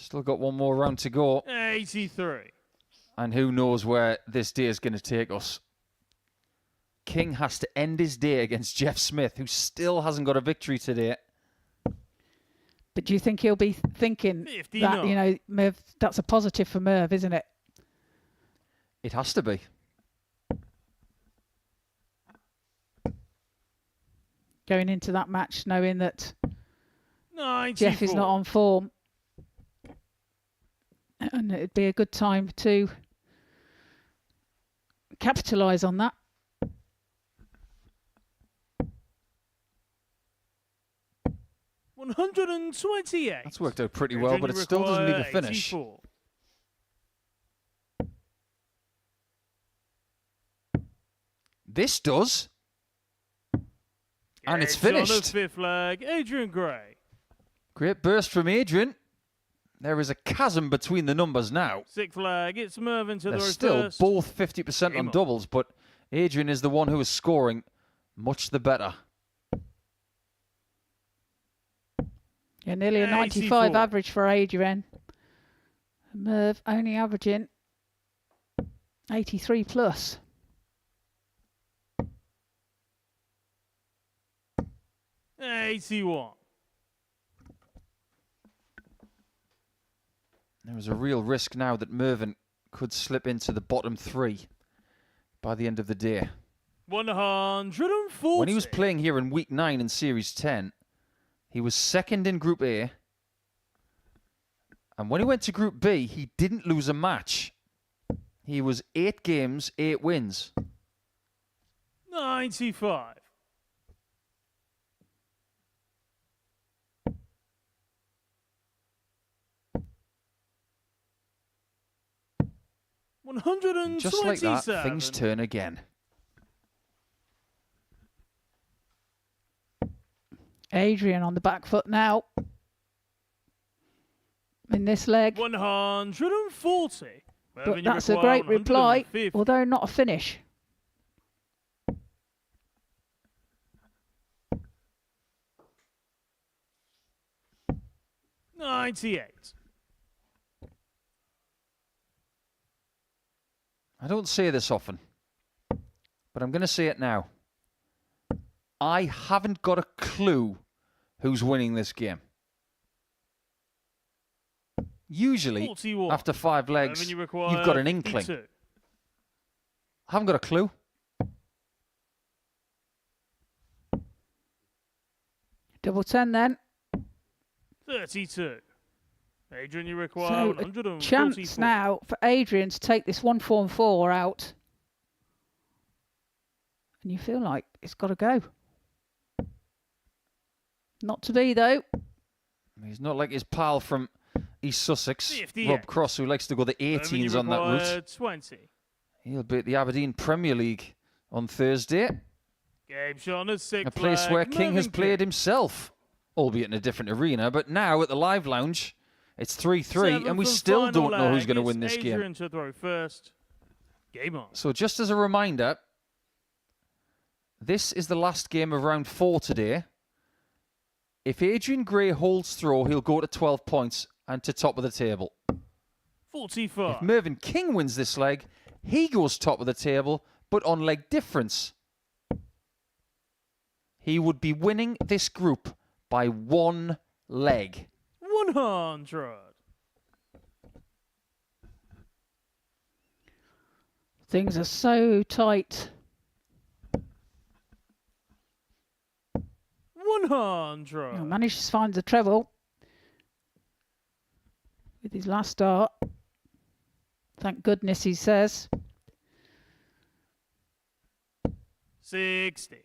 Still got one more round to go. 83. And who knows where this day is going to take us. King has to end his day against Jeff Smith, who still hasn't got a victory today. But do you think he'll be thinking 59. that, you know, Merv, that's a positive for Merv, isn't it? It has to be. Going into that match knowing that 94. Jeff is not on form. And it'd be a good time to capitalise on that. $128. That's worked out pretty well, but it still doesn't leave a finish. 84. This does. And it's On the finished. 5th leg, Adrian Gray. Great burst from Adrian. There is a chasm between the numbers now. 6th leg, it's Mvin to They're the still first. both 50% on Game on. doubles, but Adrian is the one who is scoring much the better. Yeah, nearly a 95 84. average for Adrian. Merv only averaging 83 plus. $81. There was a real risk now that Mvin could slip into the bottom 3 by the end of the day. 140. When he was playing here in week 9 in Series 10, he was second in Group A. And when he went to Group B, he didn't lose a match. He was 8 games, 8 wins. 95. And just like that, things turn again. Adrian on the back foot now. In this leg. 140. But that's a great reply, although not a finish. $98. I don't say this often, but I'm going to say it now. I haven't got a clue who's winning this game. Usually, 41. after 5 legs, You you've got an inkling. 52. I haven't got a clue. Double 10 then. 32. Adrian, you require So 144. a chance now for Adrian to take this 144 out. And you feel like it's got to go. Not to be, though. He's not like his pal from East Sussex, 58. Rob Cross, who likes to go the 18s on that route. 20. He'll be at the Aberdeen Premier League on Thursday. Game shot on a 6th A place leg. where King has Mvin played himself, albeit in a different arena. But now at the Live Lounge, it's 3-3, and we still don't know who's going to win this game. Adrian to throw first. Game on. So just as a reminder, this is the last game of round 4 today. If Adrian Gray holds through, he'll go to 12 points and to top of the table. 45. If Mvin King wins this leg, he goes top of the table, but on leg difference. He would be winning this group by 1 leg. 100. Things are so tight. 100. He'll manage to find the treble with his last start. Thank goodness, he says. 60.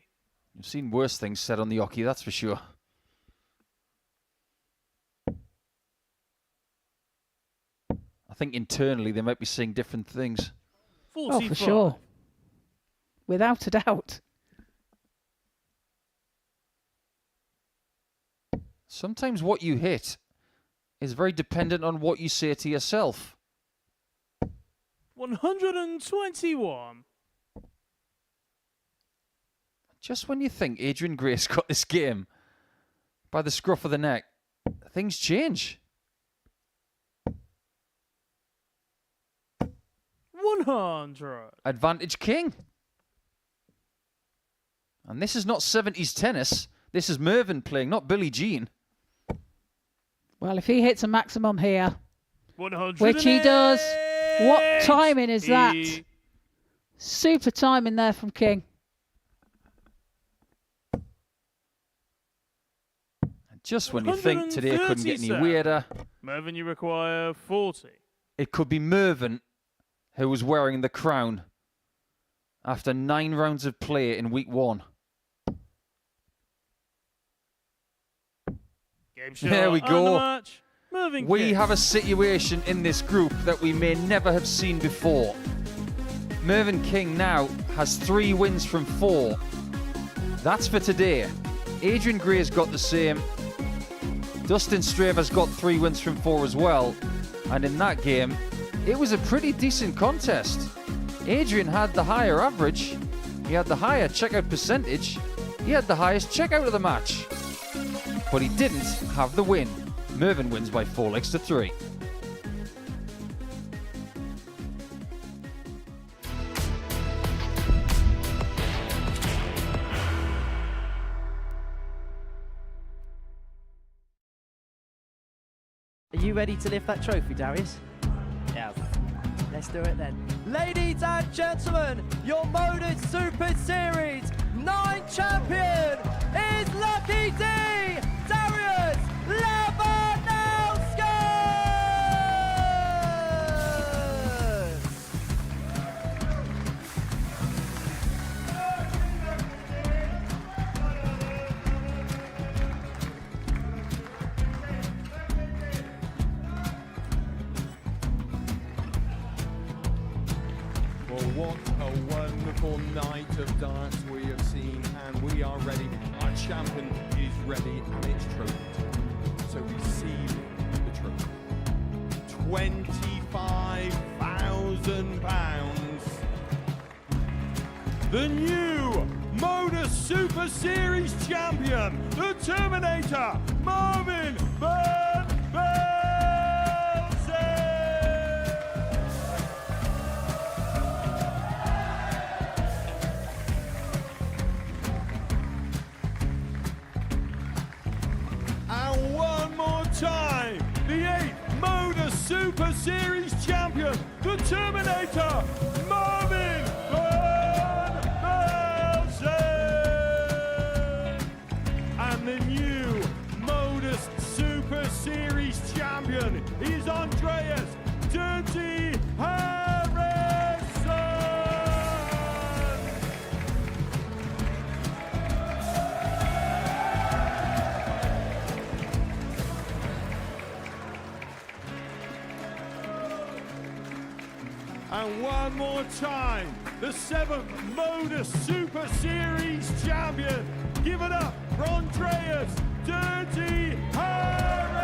You've seen worse things said on the hockey, that's for sure. I think internally they might be saying different things. 45. Oh, for sure. Without a doubt. Sometimes what you hit is very dependent on what you say to yourself. 121. Just when you think Adrian Gray's got this game by the scruff of the neck, things change. 100. Advantage King. And this is not 70s tennis. This is Mvin playing, not Billie Jean. Well, if he hits a maximum here, 100. which he does, what timing is that? Super timing there from King. Just when you think today couldn't get any weirder. Mvin, you require 40. It could be Mvin who was wearing the crown after 9 rounds of play in week 1. Game There we go. Mvin We King. have a situation in this group that we may never have seen before. Mvin King now has 3 wins from 4. That's for today. Adrian Gray's got the same. Dustin Straver's got 3 wins from 4 as well. And in that game, it was a pretty decent contest. Adrian had the higher average. He had the higher checkout percentage. He had the highest checkout of the match. But he didn't have the win. Mvin wins by 4 legs to 3. Are you ready to lift that trophy, Darius? Yes. Let's do it then. Ladies and gentlemen, your Modus Super Series 9 champion is Lucky D, Darius Lewandowski! Well, what a wonderful night of darts we have seen, and we are ready. Our champion is ready, and it's trophy time. So receive the trophy. £25,000. The new Modus Super Series champion, the Terminator, Mvin. And one more time, the 8th Modus Super Series champion, the Terminator, Mvin. And the new Modus Super Series champion is Andreas Dirty Harrison. And one more time, the 7th Modus Super Series champion. Give it up for Andreas Dirty Harrison!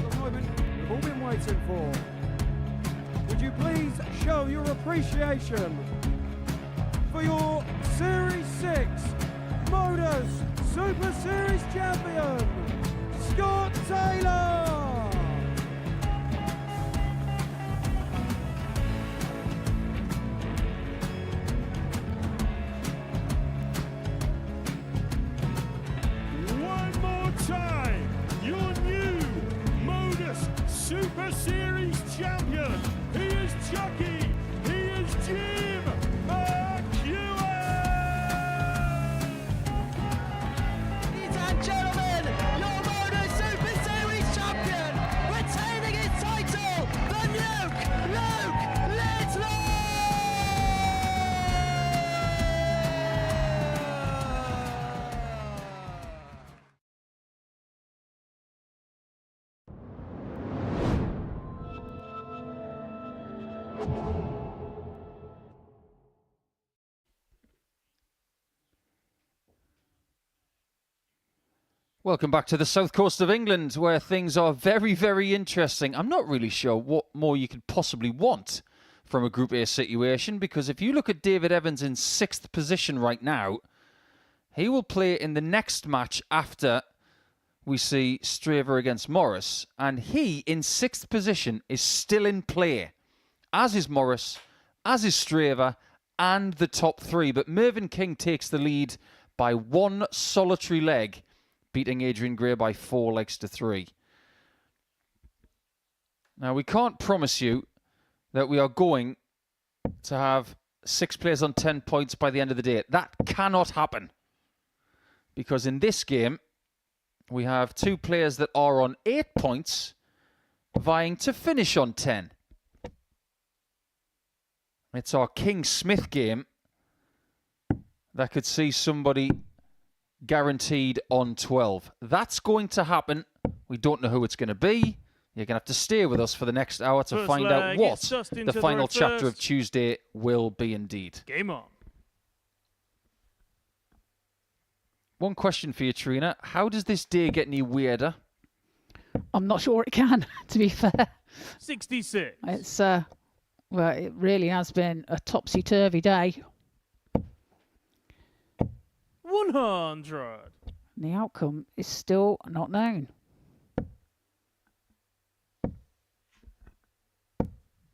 The moment we've all been waiting for. Would you please show your appreciation for your Series 6 Modus Super Series champion, Scott Taylor! One more time, your new Modus Super Series champion. He is Chucky. He is Jim McEwen. Ladies and gentlemen, your Modus Super Series champion, retaining his title, the Luke Littler! Welcome back to the south coast of England, where things are very, very interesting. I'm not really sure what more you could possibly want from a Group A situation, because if you look at David Evans in 6th position right now, he will play in the next match after we see Straver against Morris, and he, in 6th position, is still in play, as is Morris, as is Straver, and the top 3. But Mvin King takes the lead by 1 solitary leg, beating Adrian Gray by 4 legs to 3. Now, we can't promise you that we are going to have 6 players on 10 points by the end of the day. That cannot happen. Because in this game, we have 2 players that are on 8 points vying to finish on 10. It's our King-Smith game that could see somebody guaranteed on 12. That's going to happen. We don't know who it's going to be. You're going to have to stay with us for the next hour to find out what the final chapter of Tuesday will be indeed. Game on. One question for you, Trina. How does this day get any weirder? I'm not sure it can, to be fair. 66. It's, well, it really has been a topsy-turvy day. 100. The outcome is still not known.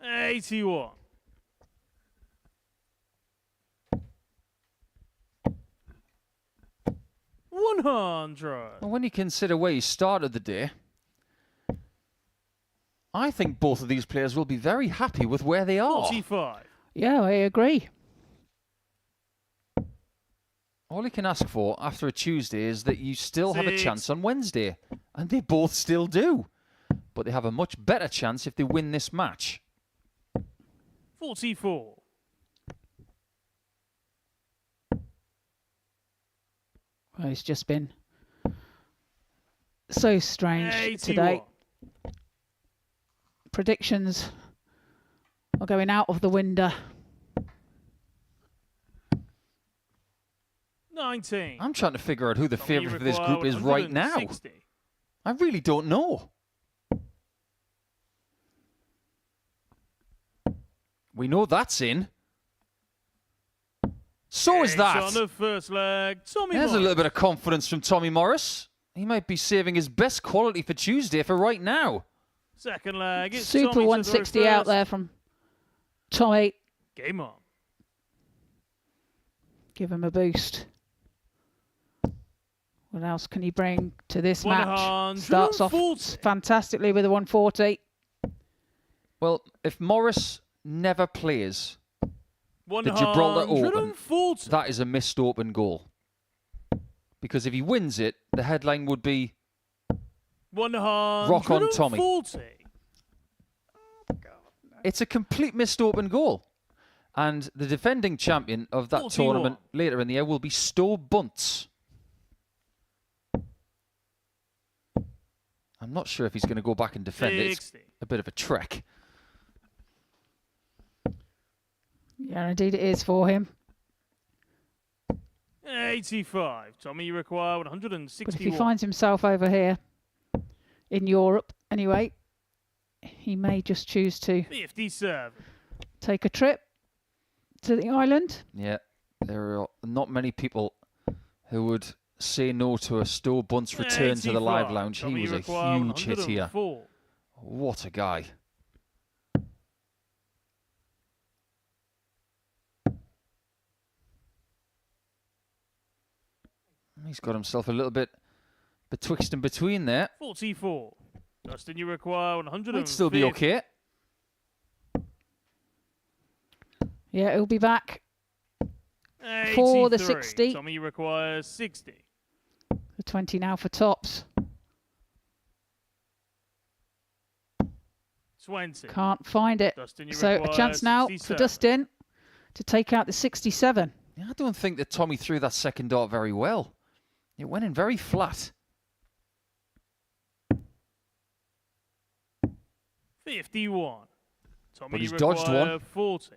81. 100. Well, when you consider where you started the day, I think both of these players will be very happy with where they are. 45. Yeah, I agree. All you can ask for after a Tuesday is that you still have a 6. chance on Wednesday. And they both still do. But they have a much better chance if they win this match. 44. Well, it's just been so strange 81. today. Predictions are going out of the window. 19. I'm trying to figure out who the Tommy favourite for this require group is right now. 160. I really don't know. We know that's in. So is that. On the first leg, Tommy There's Morris. a little bit of confidence from Tommy Morris. He might be saving his best quality for Tuesday for right now. Second leg, it's Super Tommy 160 out there from Tommy. Game on. Give him a boost. What else can he bring to this match? Starts off 140. fantastically with a 140. Well, if Morris never plays the Gibraltar Open, 140. that is a missed open goal. Because if he wins it, the headline would be 140. Rock on Tommy. It's a complete missed open goal. And the defending champion of that 41. tournament later in the year will be Stowe Bunce. I'm not sure if he's going to go back and defend it. It's 60. a bit of a trek. Yeah, indeed it is for him. 85. Tommy, you require 161. But if he finds himself over here in Europe, anyway, he may just choose to 57. take a trip to the island. Yeah, there are not many people who would say no to a Stowe Bunce return to the live 85. lounge. Tommy, He was you a require huge hit here. 104. What a guy. He's got himself a little bit betwixt and between there. 44. Dustin, you require 100. Might still be okay. Yeah, he'll be back 83. for the 60. Tommy, you require 60. The 20 now for tops. 20. Can't find it. Dustin, you So a require chance now 67. for Dustin to take out the 67. Yeah, I don't think that Tommy threw that second dart very well. It went in very flat. 51. Tommy, But he's you dodged require one. 40.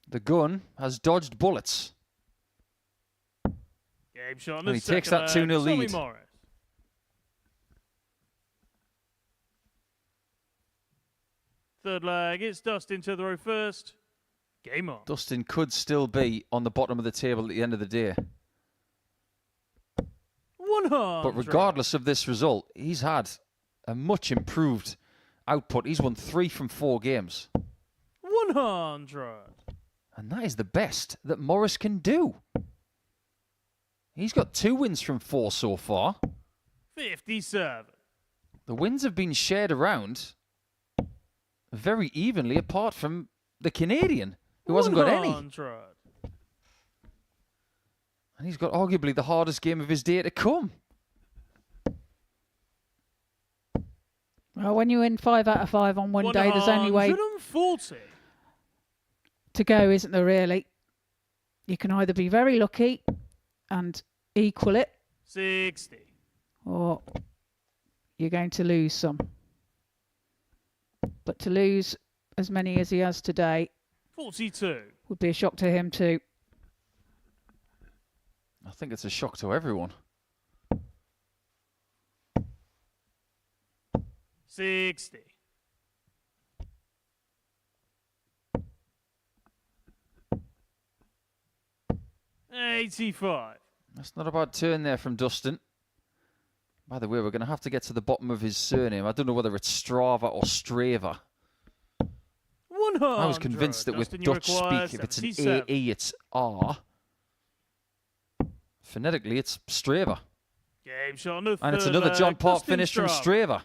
The gun has dodged bullets. Game shot on And the he takes second that leg, 2-0 Tommy lead. Morris. Third leg, it's Dustin to throw first. Game on. Dustin could still be on the bottom of the table at the end of the day. 100. But regardless of this result, he's had a much improved output. He's won 3 from 4 games. 100. And that is the best that Morris can do. He's got 2 wins from 4 so far. 57. The wins have been shared around very evenly, apart from the Canadian, who hasn't got any. 100. And he's got arguably the hardest game of his day to come. Well, when you win 5 out of 5 on one day, there's only way 140. to go, isn't there, really? You can either be very lucky and equal it, 60. or you're going to lose some. But to lose as many as he has today 42. would be a shock to him too. I think it's a shock to everyone. 60. $85. That's not a bad turn there from Dustin. By the way, we're going to have to get to the bottom of his surname. I don't know whether it's Strava or Strava. 100. I was convinced that with Dustin, you Dutch require speak, if it's an 77. AE, it's R. Phonetically, it's Strava. Game shot on the And it's third another leg. John Park Dustin finish from Strava.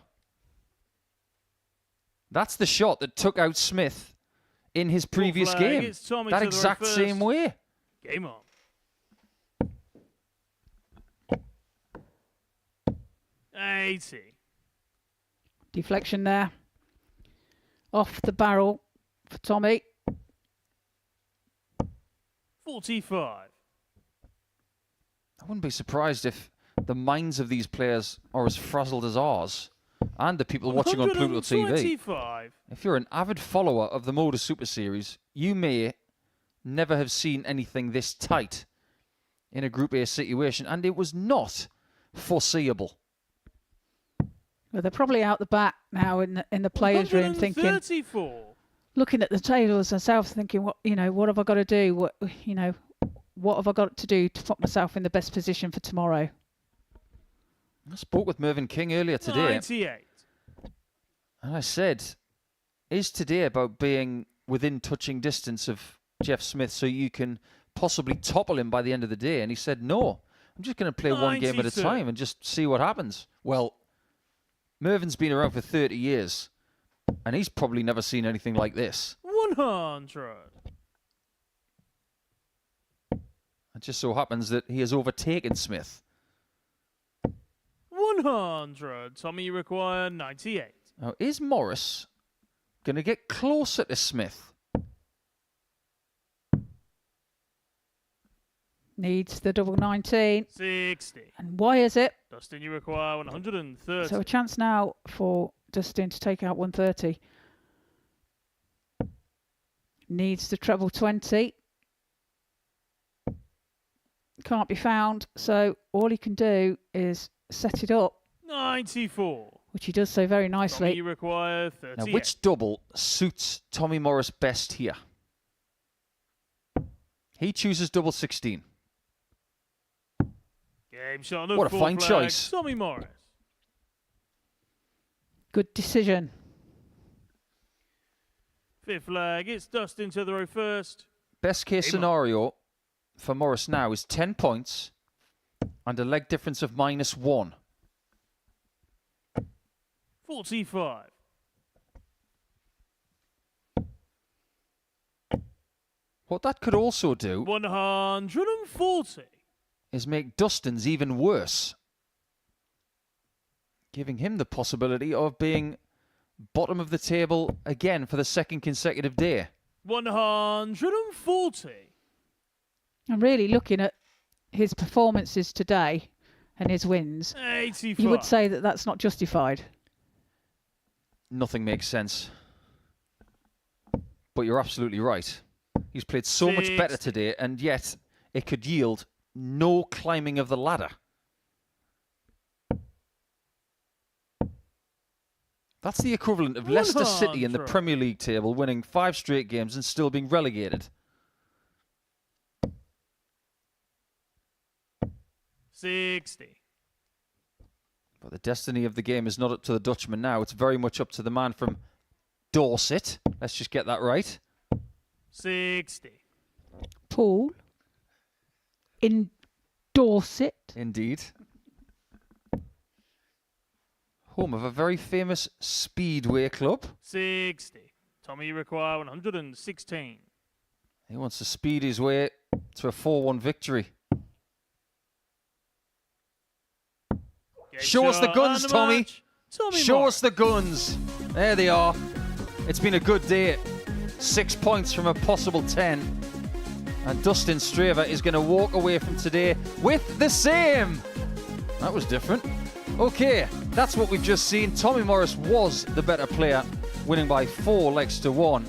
That's the shot that took out Smith in his previous flag, game. it's Tommy That to the exact right same first. way. Game on. 80. Deflection there. Off the barrel for Tommy. 45. I wouldn't be surprised if the minds of these players are as frazzled as ours and the people watching on Pluto TV. 125. If you're an avid follower of the Modus Super Series, you may never have seen anything this tight in a Group A situation, and it was not foreseeable. Well, they're probably out the back now in the players' room, thinking, 134. looking at the tables themselves, thinking, what have I got to do? What have I got to do to put myself in the best position for tomorrow? I spoke with Mvin King earlier today, 98. and I said, is today about being within touching distance of Jeff Smith so you can possibly topple him by the end of the day? And he said, no, I'm just going to play one game at a 92. time and just see what happens. Well, Mervin's been around for 30 years, and he's probably never seen anything like this. 100. It just so happens that he has overtaken Smith. 100. Tommy, you require 98. Now, is Morris going to get closer to Smith? Needs the double 19. 60. And why is it? Dustin, you require 130. So a chance now for Dustin to take out 130. Needs the treble 20. Can't be found, so all he can do is set it up, 94. which he does so very Tommy, nicely. you require 38. Now, which double suits Tommy Morris best here? He chooses double 16. Game shot on the What a full fine flag. choice. Tommy Morris. Good decision. Fifth flag. It's Dustin to the row first. Best case Game on. scenario for Morris now is 10 points and a leg difference of -1. 45. What that could also do 140. is make Dustin's even worse, giving him the possibility of being bottom of the table again for the second consecutive day. 140. And really looking at his performances today and his wins, 85. you would say that that's not justified. Nothing makes sense. But you're absolutely right. He's played so much better 60. today, and yet it could yield no climbing of the ladder. That's the equivalent of Leicester City in the 100. Premier League table winning 5 straight games and still being relegated. 60. But the destiny of the game is not up to the Dutchman now. It's very much up to the man from Dorset. Let's just get that right. 60. Paul in Dorset. Indeed. Home of a very famous speedway club. 60. Tommy require 116. He wants to speed his way to a 4-1 victory. Show us the guns, Tommy. Show us the guns. There they are. It's been a good day. 6 points from a possible 10. And Dustin Straver is going to walk away from today with the same. That was different. Okay, that's what we've just seen. Tommy Morris was the better player, winning by 4 legs to 1.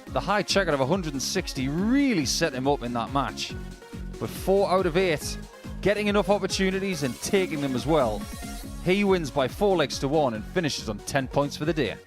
The high checkout of 160 really set him up in that match. But 4 out of 8, getting enough opportunities and taking them as well. He wins by 4 legs to 1 and finishes on 10 points for the day.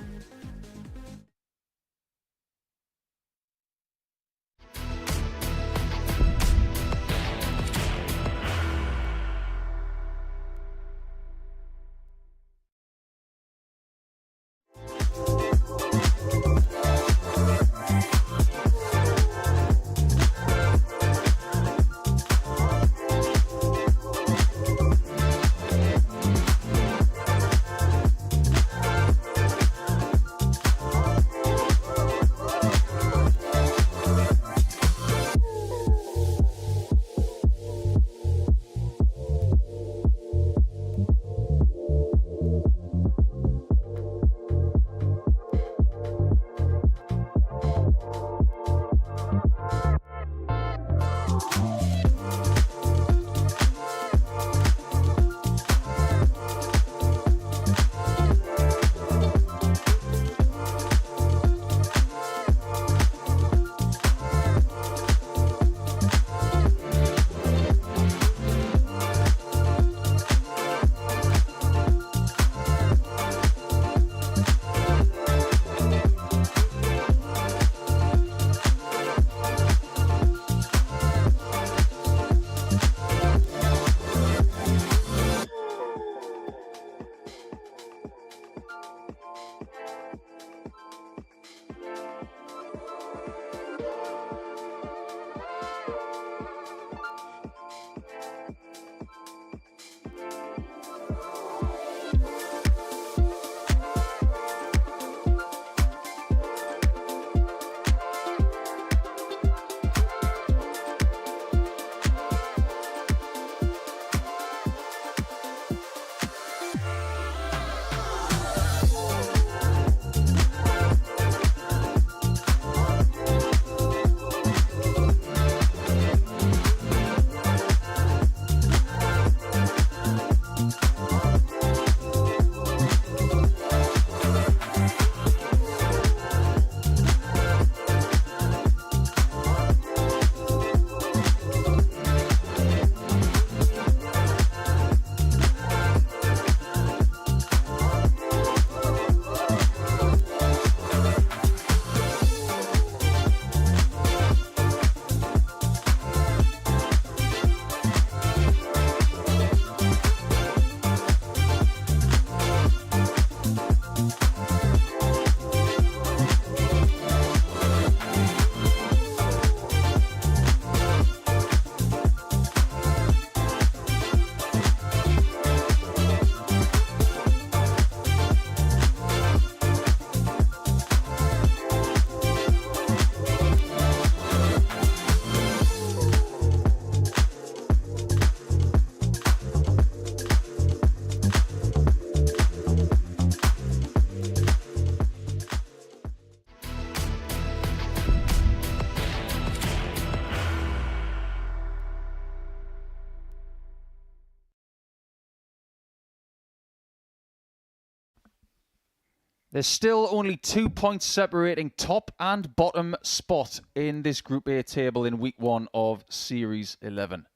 There's still only 2 points separating top and bottom spot in this Group A table in Week 1 of Series 11.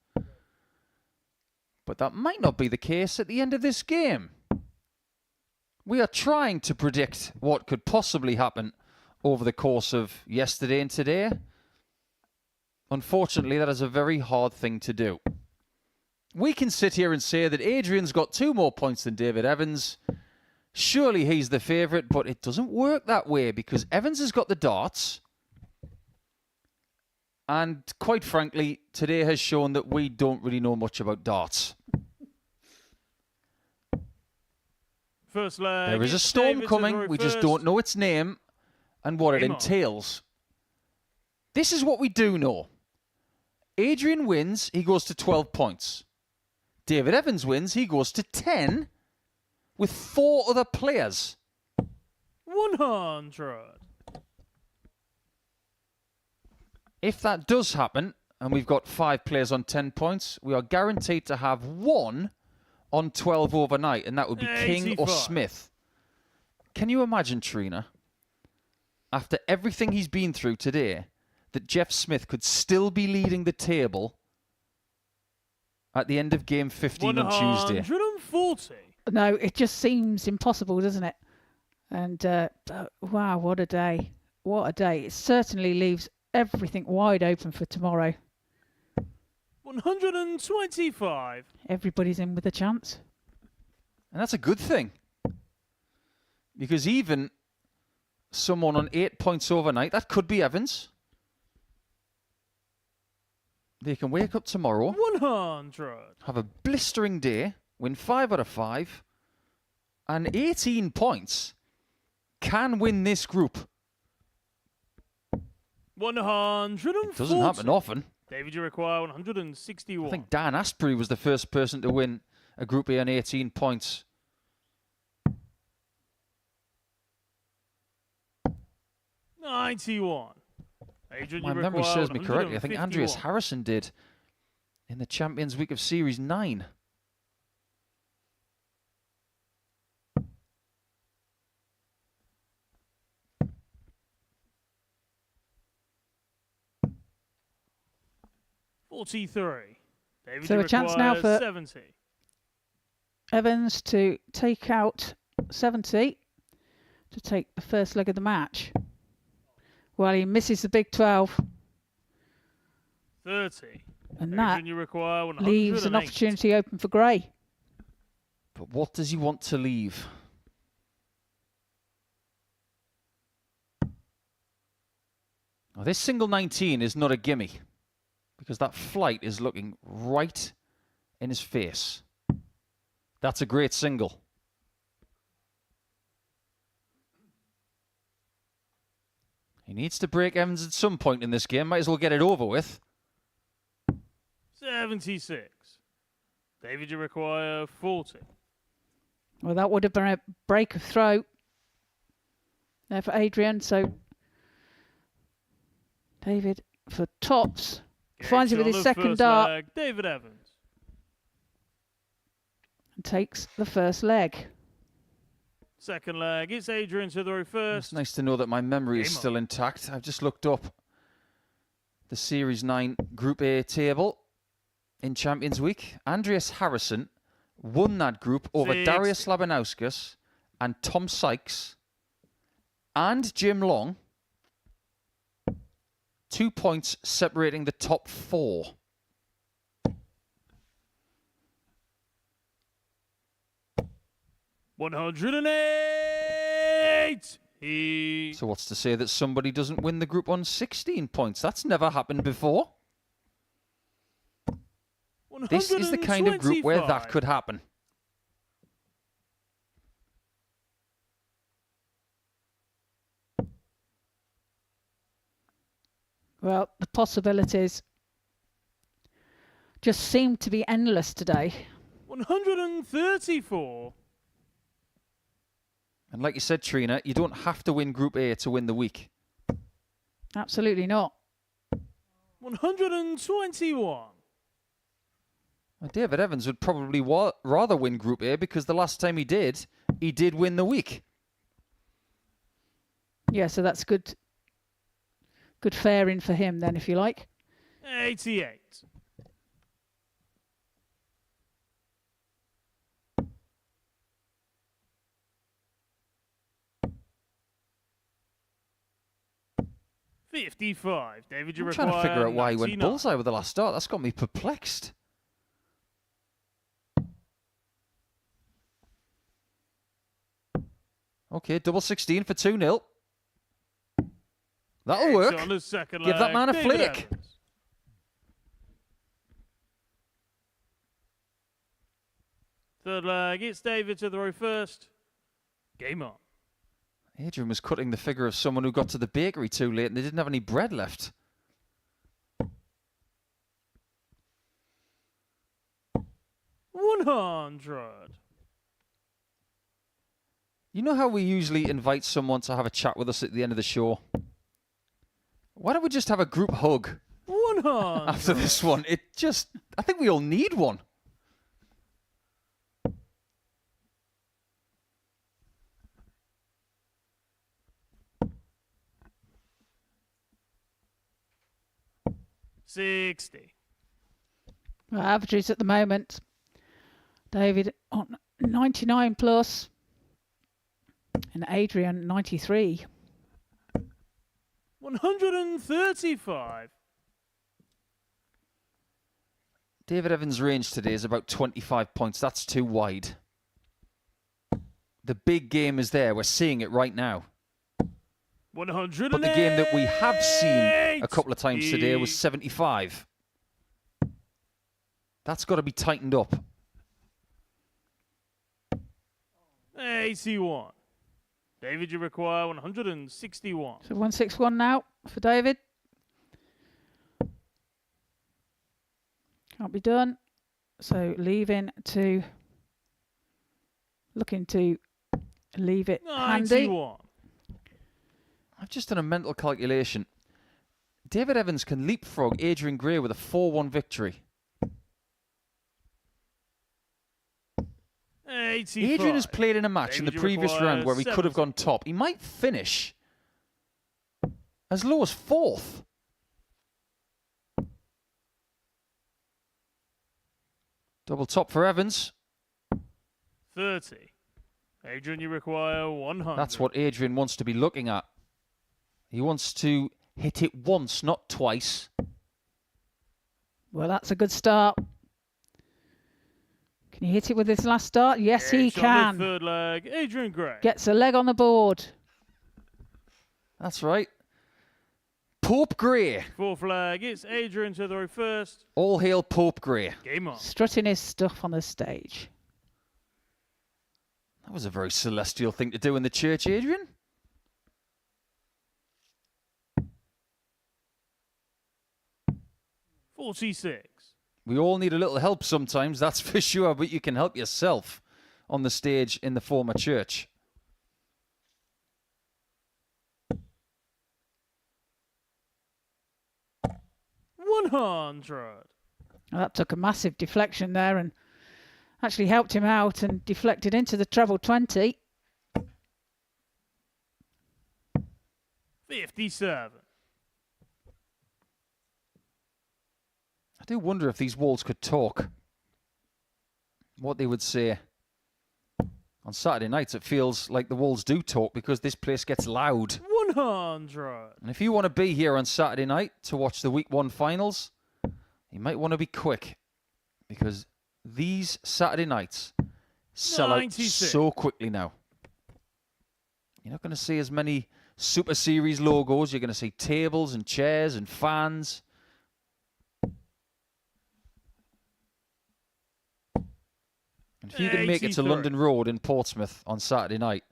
But that might not be the case at the end of this game. We are trying to predict what could possibly happen over the course of yesterday and today. Unfortunately, that is a very hard thing to do. We can sit here and say that Adrian's got 2 more points than David Evans. Surely he's the favourite, but it doesn't work that way because Evans has got the darts. And quite frankly, today has shown that we don't really know much about darts. First leg. There is a it's storm David coming. Savory We just first. don't know its name and what it Game on. entails. This is what we do know. Adrian wins, he goes to 12 points. David Evans wins, he goes to 10 with 4 other players. 100. If that does happen, and we've got 5 players on 10 points, we are guaranteed to have 1 on 12 overnight, and that would be King or 85. Smith. Can you imagine, Trina, after everything he's been through today, that Jeff Smith could still be leading the table at the end of game 15 on Tuesday? 140. No, it just seems impossible, doesn't it? And wow, what a day. What a day. It certainly leaves everything wide open for tomorrow. 125. Everybody's in with a chance. And that's a good thing. Because even someone on 8 points overnight, that could be Evans. They can wake up tomorrow, 100. have a blistering day, win 5 out of 5, and 18 points can win this group. 140. Doesn't happen often. David, you require 161. I think Dan Asprey was the first person to win a Group A on 18 points. $91. Adrian, My you memory require serves me correctly. I think 151. Andreas Harrison did in the Champions Week of Series 9. $43. David, So you a chance now require for 70. Evans to take out 70 to take the first leg of the match. Well, he misses the big 12, 30. and Adrian, that you require 108. leaves an opportunity open for Gray. But what does he want to leave? Now, this single 19 is not a gimme because that flight is looking right in his face. That's a great single. He needs to break Evans at some point in this game. Might as well get it over with. 76. David, you require 40. Well, that would have been a break of throat there for Adrian. So David, for tops, finds it with On his the second first dart leg, David Evans. and takes the first leg. Second leg, it's Adrian to throw first. It's nice to know that my memory is Game on. still intact. I've just looked up the Series 9 Group A table in Champions Week. Andreas Harrison won that group over 60. Darius Labanauskas and Tom Sykes and Jim Long. 2 points separating the top 4. $108. So what's to say that somebody doesn't win the group on 16 points? That's never happened before. This is the kind of group where that could happen. Well, the possibilities just seem to be endless today. 134. And like you said, Trina, you don't have to win Group A to win the week. Absolutely not. 121. Well, David Evans would probably rather win Group A because the last time he did win the week. Yeah, so that's good fairing for him then, if you like. 88. $55. David, you I'm require trying to figure out why he went 99. bullseye with the last start. That's got me perplexed. Okay, double 16 for 2-0. That'll work. On the second Give that leg, man a David flick. Evans. Third leg, it's David to throw first. Game on. Adrian was cutting the figure of someone who got to the bakery too late and they didn't have any bread left. $100. You know how we usually invite someone to have a chat with us at the end of the show? Why don't we just have a group hug 100. after this one? I think we all need one. $60. Well, averages at the moment. David on 99 plus. And Adrian 93. $135. David Evans' range today is about 25 points. That's too wide. The big game is there. We're seeing it right now. 108. But the game that we have seen a couple of times today was 75. That's got to be tightened up. 81. David, you require 161. So 161 now for David. Can't be done. So looking to leave it handy. 91. I've just done a mental calculation. David Evans can leapfrog Adrian Gray with a 4-1 victory. 85. Adrian has played in a match in the David, you previous require round where he could have 70. gone top. He might finish as low as 4th. Double top for Evans. 30. Adrian, you require 100. That's what Adrian wants to be looking at. He wants to hit it once, not twice. Well, that's a good start. Can he hit it with his last start? Yes, he It's on can. the third leg, Adrian Gray. Gets a leg on the board. That's right. Pope Gray. Fourth leg, it's Adrian to throw first. All hail Pope Gray. Game on. Strutting his stuff on the stage. That was a very celestial thing to do in the church, Adrian. $46. We all need a little help sometimes, that's for sure, but you can help yourself on the stage in the former church. $100. Well, that took a massive deflection there and actually helped him out and deflected into the treble 20. 57. I do wonder if these walls could talk. What they would say. On Saturday nights, it feels like the walls do talk because this place gets loud. 100. And if you want to be here on Saturday night to watch the Week 1 finals, you might want to be quick because these Saturday nights sell out 96. so quickly now. You're not going to see as many Super Series logos. You're going to see tables and chairs and fans. And if you can make it to 83. London Road in Portsmouth on Saturday night,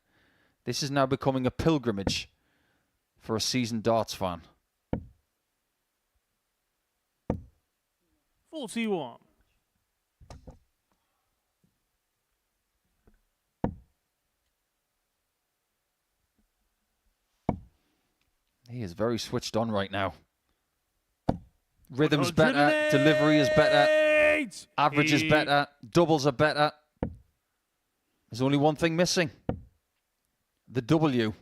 this is now becoming a pilgrimage for a seasoned darts fan. 41. He is very switched on right now. Rhythm's better, delivery is better, average is better, doubles are better. There's only one thing missing. The W.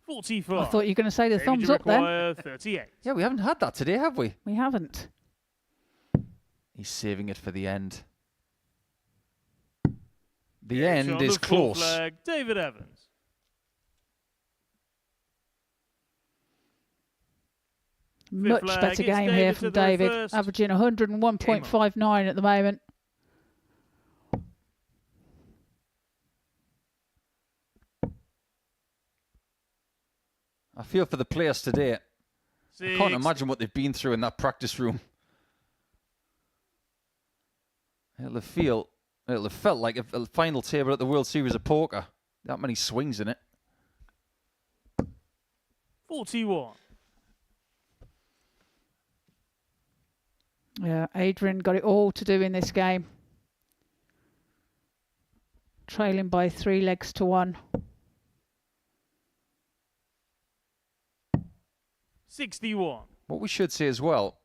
44. I thought you were going to say the David, thumbs you up then. require 38. Yeah, we haven't had that today, have we? We haven't. He's saving it for the end. The It's end on is the fourth close. leg, David Evans. Much leg, better it's game here David from to the David. first. Averaging 101.59 at the moment. I feel for the players today. I can't imagine what they've been through in that practice room. It'll have felt like a final table at the World Series of Poker. That many swings in it. 41. Yeah, Adrian got it all to do in this game. Trailing by 3 legs to 1. 61. What we should say as well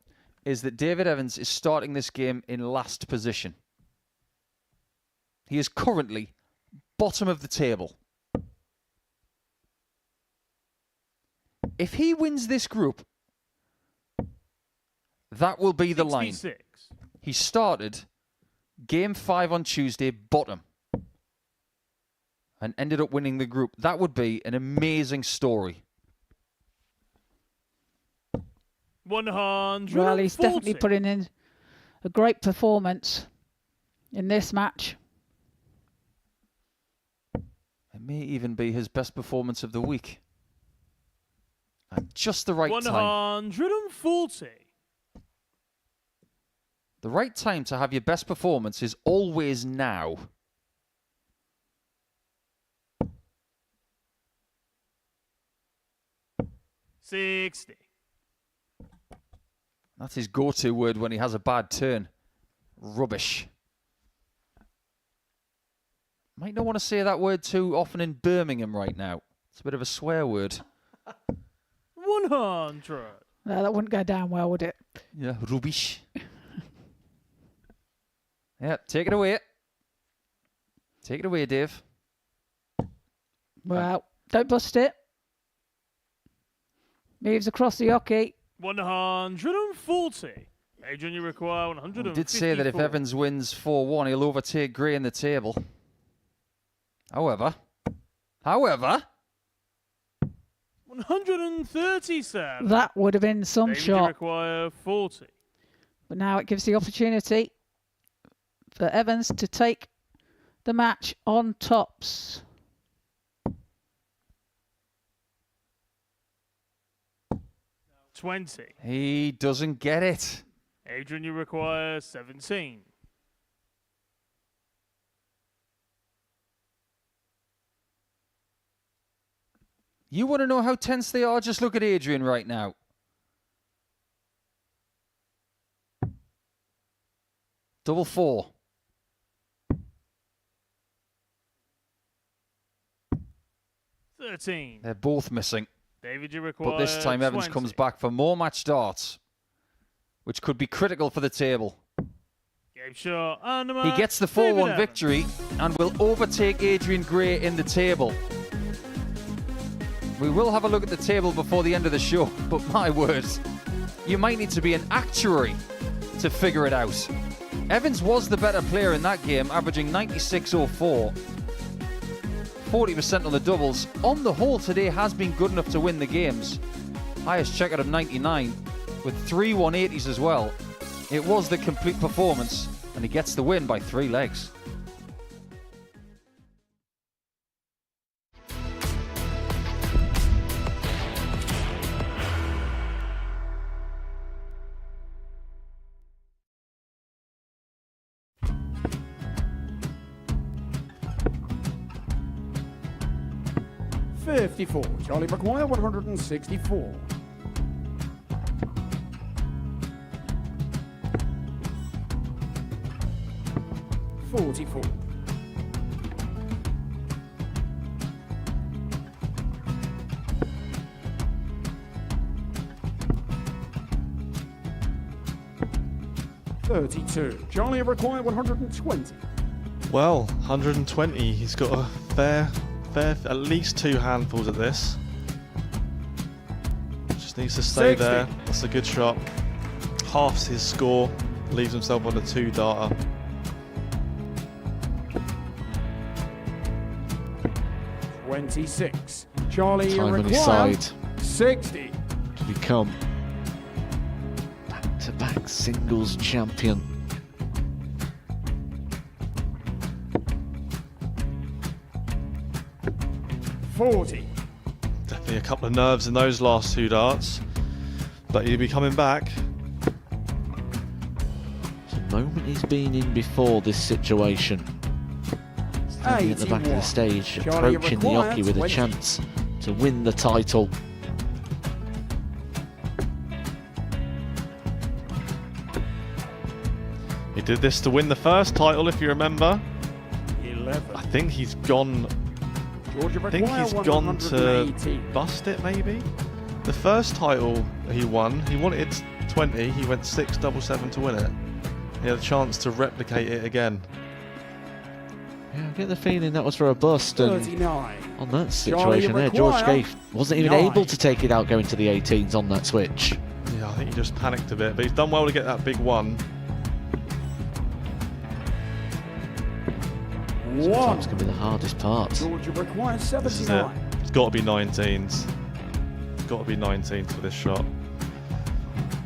is that David Evans is starting this game in last position. He is currently bottom of the table. If he wins this group, that will be the line. 66. He started game 5 on Tuesday, bottom, and ended up winning the group. That would be an amazing story. 140. Well, he's definitely putting in a great performance in this match. It may even be his best performance of the week. At just the right time. 140. The right time to have your best performance is always now. $60. That's his go-to word when he has a bad turn. Rubbish. Might not want to say that word too often in Birmingham right now. It's a bit of a swear word. 100. No, that wouldn't go down well, would it? Yeah, rubbish. Yeah, take it away. Take it away, Dave. Well, don't bust it. Moves across the hockey. 140. Adrian, you require 154. We did say that if Evans wins 4-1, he'll overtake Gray in the table. However, 137. That would have been some David, shot. you require 40. But now it gives the opportunity for Evans to take the match on tops. $20. he doesn't get it. Adrian, you require 17. You want to know how tense they are? Just look at Adrian right now. Double 4. $13. They're both missing. David, you require But this time Evans 20. comes back for more match darts, which could be critical for the table. Game shot. And He gets the 4-1 victory and will overtake Adrian Gray in the table. We will have a look at the table before the end of the show, but my word, you might need to be an actuary to figure it out. Evans was the better player in that game, averaging 96.04. 40% on the doubles. On the whole today has been good enough to win the games. Highest checkout of 99 with 3 180s as well. It was the complete performance and he gets the win by 3 legs. $54. Charlie McGuire, 164. $44. $32. Charlie required 120. Well, 120. He's got a fair, at least 2 handfuls of this. Just needs to stay 60. there. That's a good shot. Halves his score. Leaves himself on a 2-darter. $26. Charlie Time on his required side 60. to become back-to-back singles champion. $40. A couple of nerves in those last 2 darts, but he'll be coming back. It's a moment he's been in before this situation. Standing at the back of the stage, Charlie, approaching the jockey with a chance to win the title. He did this to win the first title, if you remember. 11. I think he's gone. Georgia I think require he's gone to 118. bust it, maybe. The first title he won, he wanted 20. He went 6-7-7 to win it. He had a chance to replicate it again. Yeah, I get the feeling that was for a bust, and 39. on that Charlie, situation there, George require Scaife wasn't even 9. able to take it out going to the 18s on that switch. Yeah, I think he just panicked a bit, but he's done well to get that big one. Sometimes can be the hardest part. Georgia requires This is it. 79. It's got to be 19s. It's got to be 19s for this shot.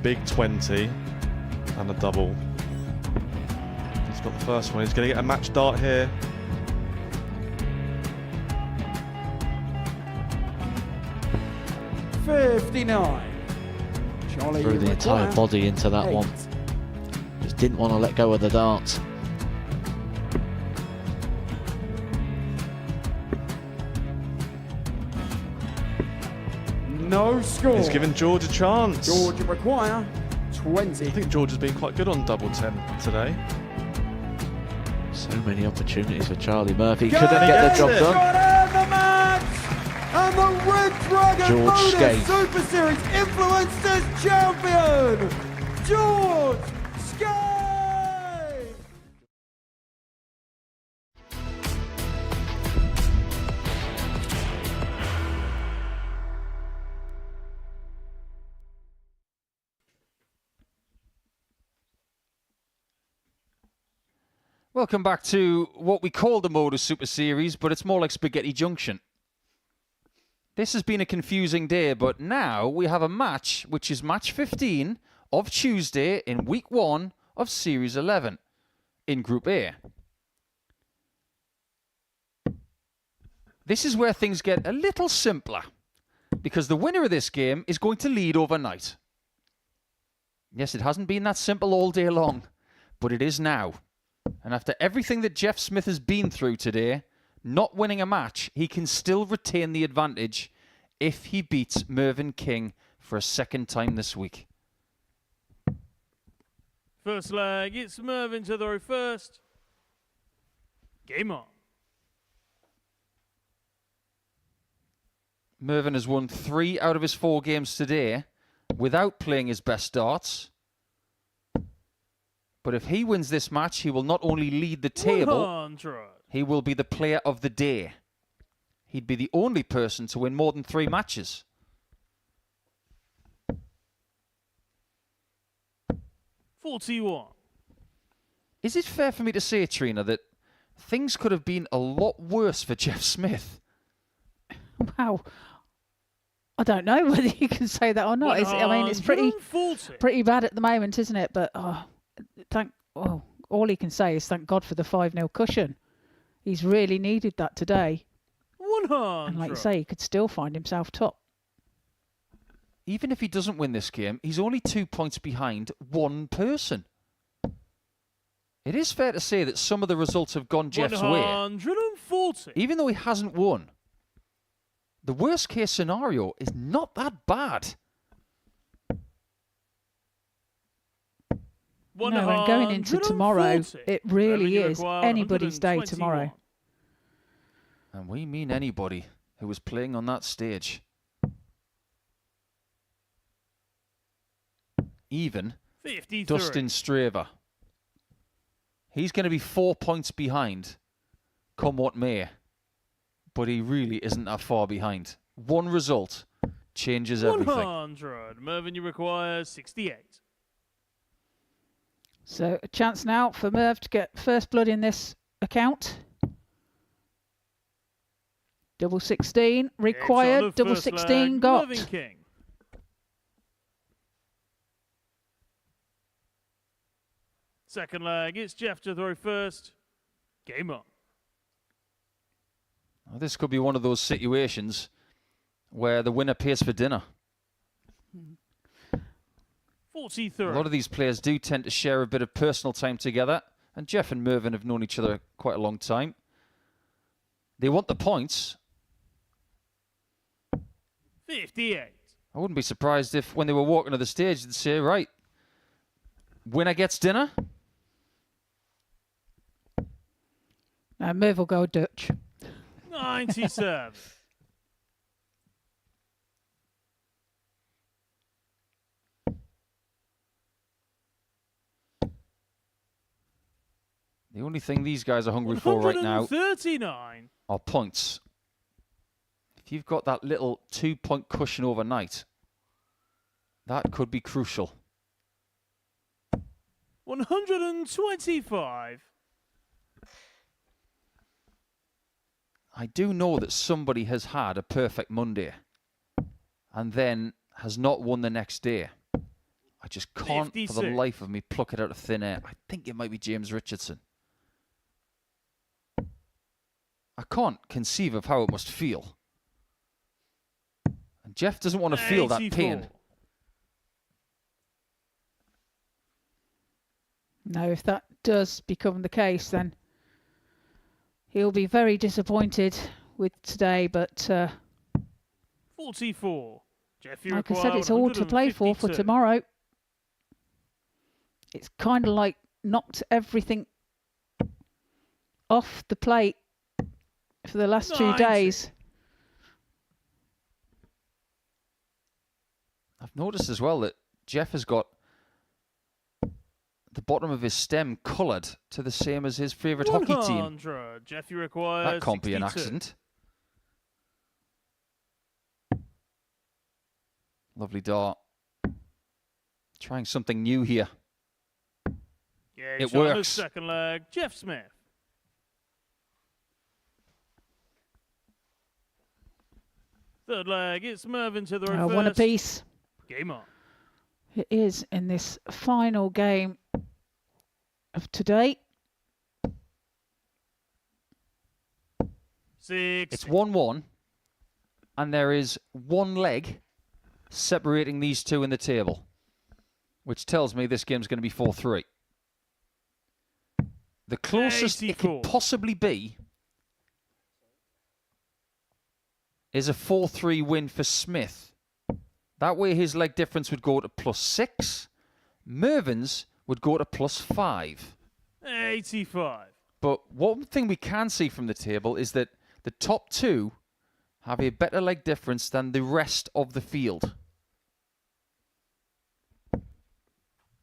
Big 20 and a double. He's got the first one. He's going to get a match dart here. $59. Charlie, Threw the entire require body into that 8. one. Just didn't want to let go of the dart. No score. He's given George a chance. Georgia require 20. I think George has been quite good on double 10 today. So many opportunities for Charlie Murphy. Go Couldn't get the job it. done. Got in the match! And the Red Dragon George Modus Scaife. Super Series Influencers Champion, George Scaife! Welcome back to what we call the Modus Super Series, but it's more like Spaghetti Junction. This has been a confusing day, but now we have a match, which is match 15 of Tuesday in week 1 of Series 11 in Group A. This is where things get a little simpler, because the winner of this game is going to lead overnight. Yes, it hasn't been that simple all day long, but it is now. And after everything that Jeff Smith has been through today, not winning a match, he can still retain the advantage if he beats Mvin King for a second time this week. First leg, it's Mvin to throw first. Game on. Mvin has won 3 out of his 4 games today without playing his best darts. But if he wins this match, he will not only lead the table, 100. he will be the player of the day. He'd be the only person to win more than 3 matches. $41. Is it fair for me to say, Trina, that things could have been a lot worse for Jeff Smith? Wow. I don't know whether you can say that or not. I mean, it's pretty bad at the moment, isn't it? But all he can say is thank God for the 5-0 cushion. He's really needed that today. 100. And like you say, he could still find himself top. Even if he doesn't win this game, he's only 2 points behind one person. It is fair to say that some of the results have gone Jeff's way. 140. Even though he hasn't won. The worst case scenario is not that bad. No, and going into tomorrow, it really is require anybody's day 121. tomorrow. And we mean anybody who was playing on that stage. Even 53. Dustin Straver. He's going to be 4 points behind, come what may. But he really isn't that far behind. One result changes everything. 100. Mvin, you require 68. So a chance now for Merv to get first blood in this account. Double 16 required. It's on the Double first 16 leg, got. Mvin King. Second leg, it's Jeff to throw first. Game on. Well, this could be one of those situations where the winner pays for dinner. 43. A lot of these players do tend to share a bit of personal time together, and Jeff and Mvin have known each other quite a long time. They want the points. 58. I wouldn't be surprised if when they were walking to the stage, they'd say, right, winner gets dinner. Merv will go Dutch. 97. The only thing these guys are hungry for right now 39. are points. If you've got that little 2-point cushion overnight, that could be crucial. 125. I do know that somebody has had a perfect Monday and then has not won the next day. I just can't, for the 56. life of me, pluck it out of thin air. I think it might be James Richardson. I can't conceive of how it must feel. And Jeff doesn't want to feel that 84. pain. No, if that does become the case, then he'll be very disappointed with today. But 44. Jeff, you like I require said, it's all to play for 152. tomorrow. It's kind of like knocked everything off the plate for the last 2 90. days. I've noticed as well that Jeff has got the bottom of his stem coloured to the same as his favourite hockey team. 100. Jeff, you require That can't be an 62. accident. Lovely dart. Trying something new here. Yeah, It shot on the works. second leg. Jeff Smith. Third leg, it's Mvin to the right One first. apiece. Game on. It is in this final game of today. 6. It's 1-1, and there is one leg separating these two in the table, which tells me this game's going to be 4-3. The closest it 84. could possibly be is a 4-3 win for Smith. That way his leg difference would go to +6. Mvins would go to +5. 85. But one thing we can see from the table is that the top two have a better leg difference than the rest of the field.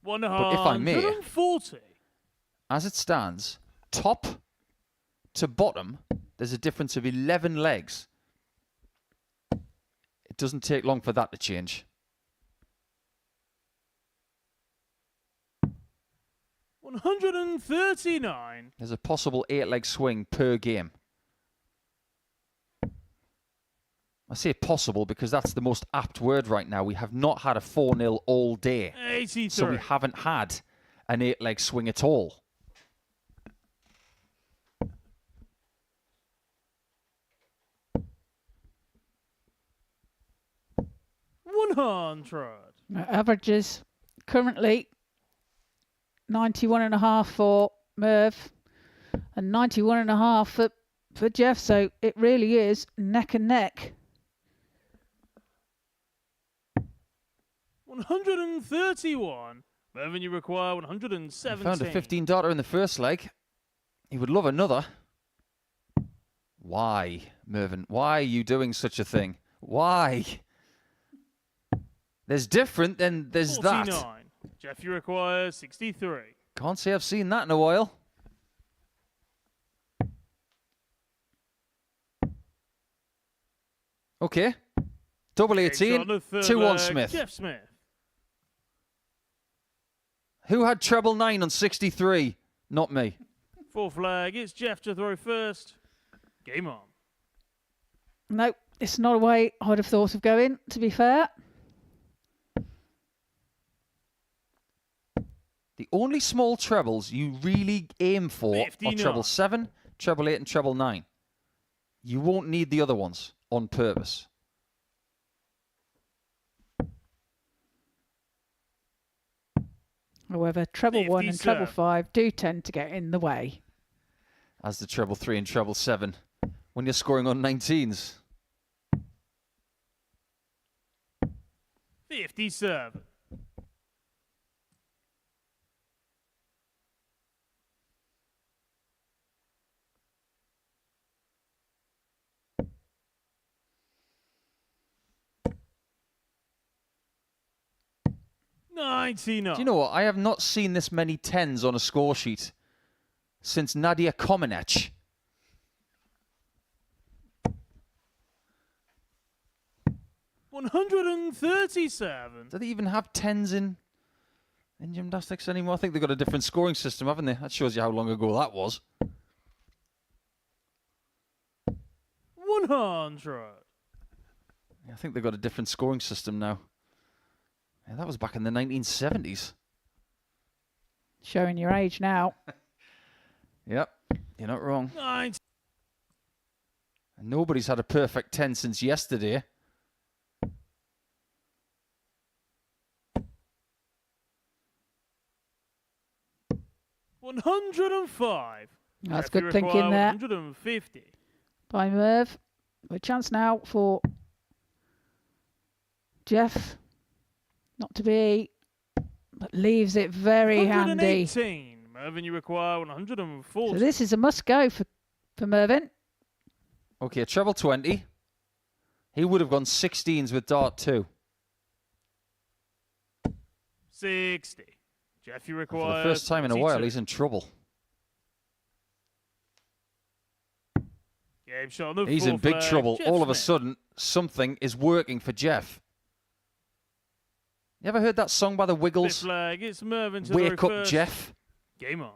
140. if I may, as it stands, top to bottom, there's a difference of 11 legs. It doesn't take long for that to change. 139. There's a possible 8-leg swing per game. I say possible because that's the most apt word right now. We have not had a 4-0 all day. 83. So we haven't had an 8-leg swing at all. Averages currently 91.5 for Merv and 91.5 for Jeff. So it really is neck and neck. 131. Mvin, you require 117. He found a 15 darter in the first leg. He would love another. Why, Mvin? Why are you doing such a thing? Why? There's different, then there's 49. that. Jeff, you require 63. Can't say I've seen that in a while. Okay. Double 18, 2-1 Smith. Jeff Smith. Who had treble 9 on 63? Not me. Fourth flag, it's Jeff to throw first. Game on. No, it's not a way I'd have thought of going, to be fair. The only small trebles you really aim for 59. are treble 7, treble 8, and treble 9. You won't need the other ones on purpose. However, treble 1 and treble 57. 5 do tend to get in the way. As the treble 3 and treble 7 when you're scoring on 19s. 57. Do 99. you know what? I have not seen this many 10s on a score sheet since Nadia Comaneci. $137. Do they even have 10s in gymnastics anymore? I think they've got a different scoring system, haven't they? That shows you how long ago that was. 100. I think they've got a different scoring system now. Yeah, that was back in the 1970s. Showing your age now. Yep, you're not wrong. 90. And nobody's had a perfect 10 since yesterday. $105. That's If you good thinking require there 150. by Merv. A chance now for Jeff. Not to be, but leaves it very handy. 118. Mervin, you require 140. So this is a must go for Mervin. Okay, treble 20. He would have gone 16s with dart 2. 60. Jeff, you For require the first time in a 42. while, he's in trouble. Game shot on the He's in fourth big flag. trouble. Jeff All of a Smith. sudden, something is working for Jeff. You ever heard that song by the Fifth Wiggles? flag. It's Mervin to Wake the Up, first. Jeff. Game on.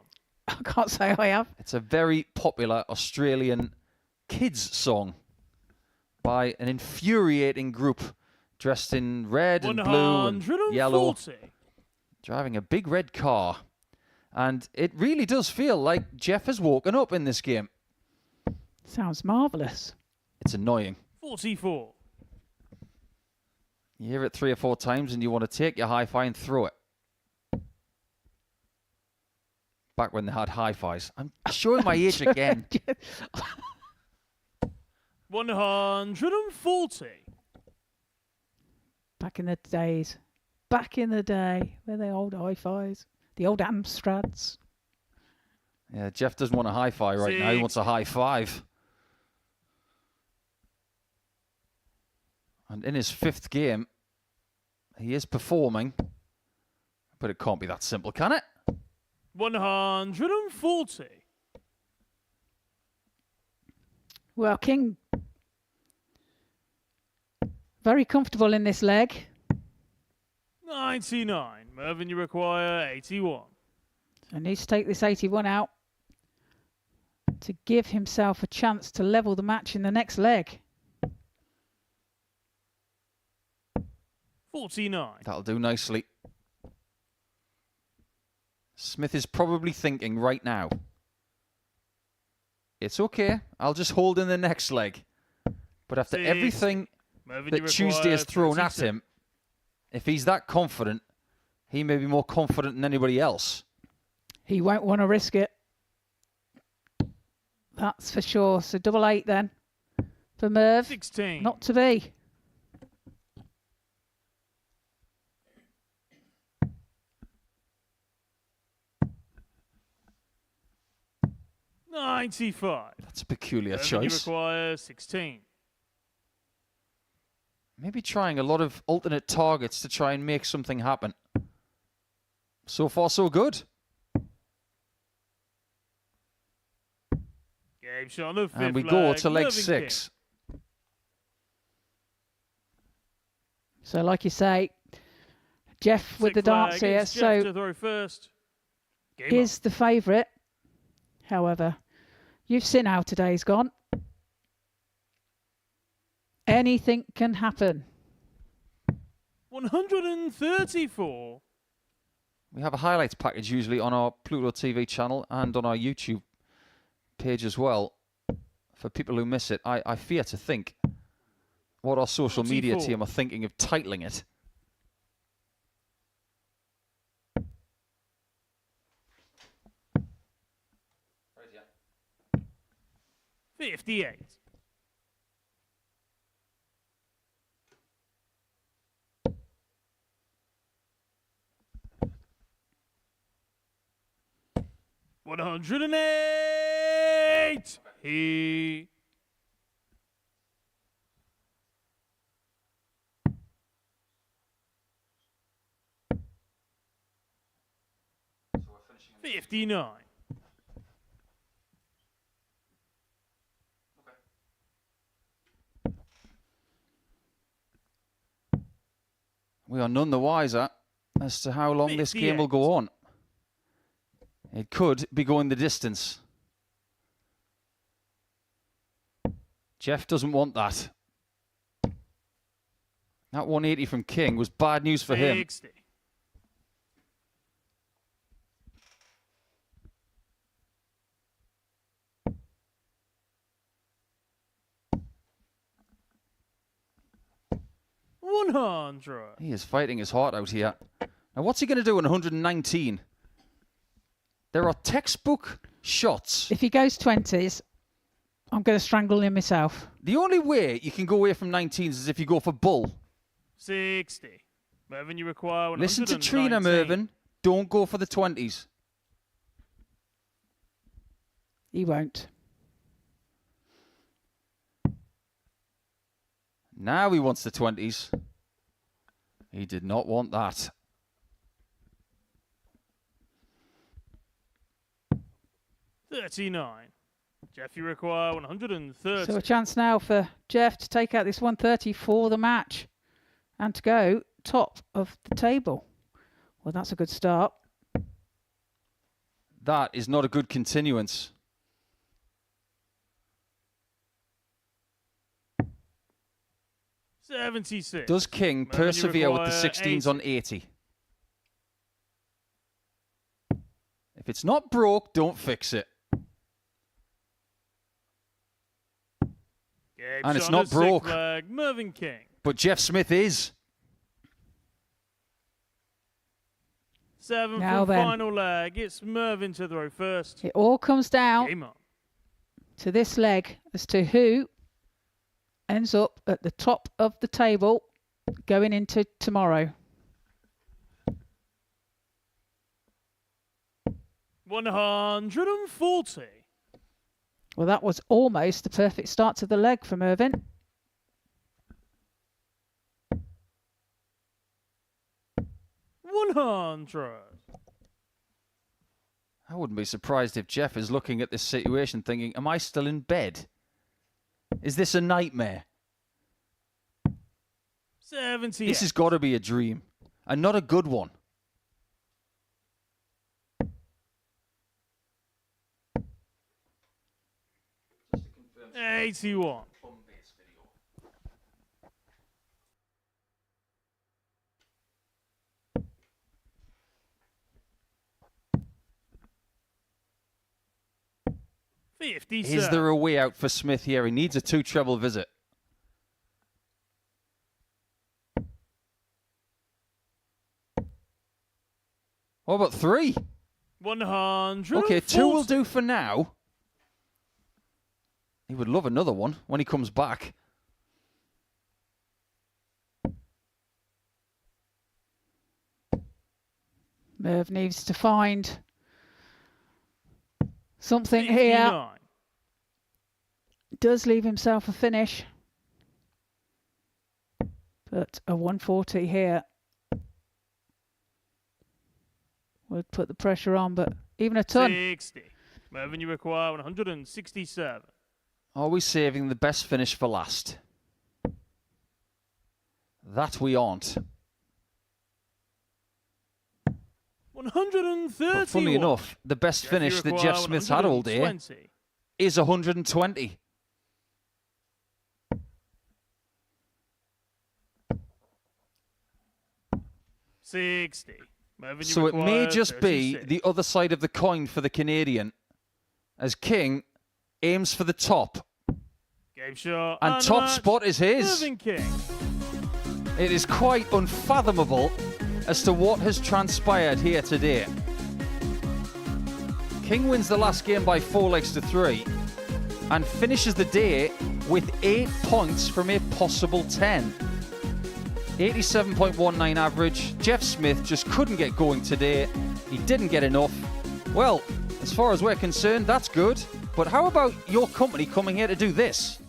I can't say I have. It's a very popular Australian kids song by an infuriating group dressed in red and blue and yellow, 140. driving a big red car. And it really does feel like Jeff has woken up in this game. Sounds marvellous. It's annoying. 44. You hear it 3 or 4 times and you want to take your hi-fi and throw it. Back when they had hi-fis. I'm showing my age again. 140. Back in the days. Back in the day. Where the old hi-fis. The old Amstrads. Yeah, Jeff doesn't want a hi-fi right now. He wants a high five. And in his 5th game, he is performing. But it can't be that simple, can it? 140. Well, King, very comfortable in this leg. 99. Mervin, you require 81. So needs to take this 81 out to give himself a chance to level the match in the next leg. 49. That'll do nicely. Smith is probably thinking right now, it's okay, I'll just hold in the next leg. But after 60. everything Mervin, you that Tuesday has require thrown at 32. him, if he's that confident, he may be more confident than anybody else. He won't want to risk it. That's for sure. So double 8 then for Merv. 16. Not to be. $95. That's a peculiar Mervin, choice. you require 16. Maybe trying a lot of alternate targets to try and make something happen. So far, so good. Game shot on the fifth And we go flag. to leg Mervin 6. So like you say, Jeff with the Sixth darts flag, here. it's Jeff So to throw first. Game is the favourite. However, you've seen how today's gone. Anything can happen. on. 134. We have a highlights package usually on our Pluto TV channel and on our YouTube page as well. For people who miss it, I fear to think what our social media 44. team are thinking of titling it. 58. $108. He. $59. We are none the wiser as to how long this game will go on. It could be going the distance. Jeff doesn't want that. That 180 from King was bad news for him. 60. $100. He is fighting his heart out here. Now, what's he going to do in 119? There are textbook shots. If he goes 20s, I'm going to strangle him myself. The only way you can go away from 19s is if you go for bull. 60. Mvin, you require 119. Listen to Trina, Mvin. Don't go for the 20s. He won't. Now he wants the 20s. He did not want that. $39. Jeff, you require 130. So a chance now for Jeff to take out this 130 for the match and to go top of the table. Well, that's a good start. That is not a good continuance. $76. Does King persevere with the 16s 80. on 80? If it's not broke, don't fix it. And it's not broke. Mvin King. But Jeff Smith is. 7 Now for then. final leg. It's Mvin to throw first. It all comes down Game on. to this leg as to who ends up at the top of the table going into tomorrow. 140. Well, that was almost the perfect start to the leg from Mvin. $100. I wouldn't be surprised if Jeff is looking at this situation thinking, am I still in bed? Is this a nightmare? 70. This has got to be a dream, and not a good one. $81. Is there a way out for Smith here? He needs a 2 treble visit. What about 3? 100. Okay, 2 will do for now. He would love another one when he comes back. Merv needs to find something 59. here. Does leave himself a finish. But a 140 here would put the pressure on, but even a ton. 60. Mvin, you require 167. Always saving the best finish for last. That we aren't. 130. But funnily enough, the best finish that Jeff Smith's had all day is 120. $60. Mvin, you So it may require just be 36. the other side of the coin for the Canadian, as King aims for the top. Game shot. And top match. spot is his. Mvin King. It is quite unfathomable as to what has transpired here today. King wins the last game by 4 legs to 3. and finishes the day with 8 points from a possible 10. 87.19 average. Jeff Smith just couldn't get going today. He didn't get enough. Well, as far as we're concerned, that's good. But how about your company coming here to do this?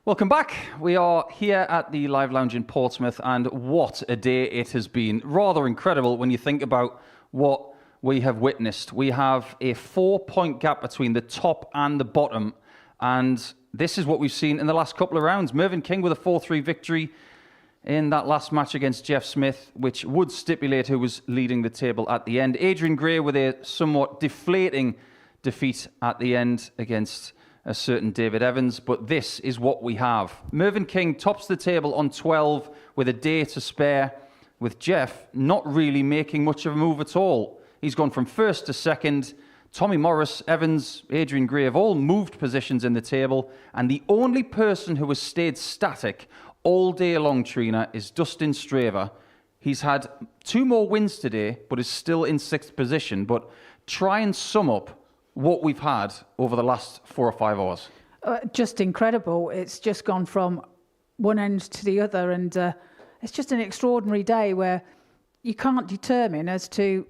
Welcome back. We are here at the Live Lounge in Portsmouth, and what a day it has been. Rather incredible when you think about what we have witnessed. We have a 4-point gap between the top and the bottom, and this is what we've seen in the last couple of rounds. Mvin King with a 4-3 victory in that last match against Jeff Smith, which would stipulate who was leading the table at the end. Adrian Gray with a somewhat deflating defeat at the end against a certain David Evans, but this is what we have. Mvin King tops the table on 12 with a day to spare, with Jeff not really making much of a move at all. He's gone from first to second. Tommy Morris, Evans, Adrian Gray have all moved positions in the table, and the only person who has stayed static all day long, Trina, is Dustin Straver. He's had 2 more wins today, but is still in 6th position. But try and sum up what we've had over the last 4 or 5 hours. Just incredible. It's just gone from one end to the other, and it's just an extraordinary day where you can't determine as to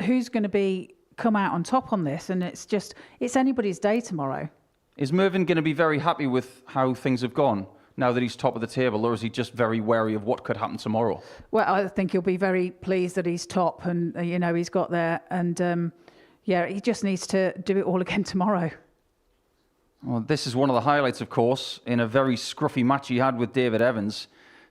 who's going to come out on top on this, and it's anybody's day tomorrow. Is Mvin going to be very happy with how things have gone now that he's top of the table, or is he just very wary of what could happen tomorrow? Well, I think he'll be very pleased that he's top, and he's got there, and he just needs to do it all again tomorrow. Well, this is one of the highlights, of course, in a very scruffy match he had with David Evans,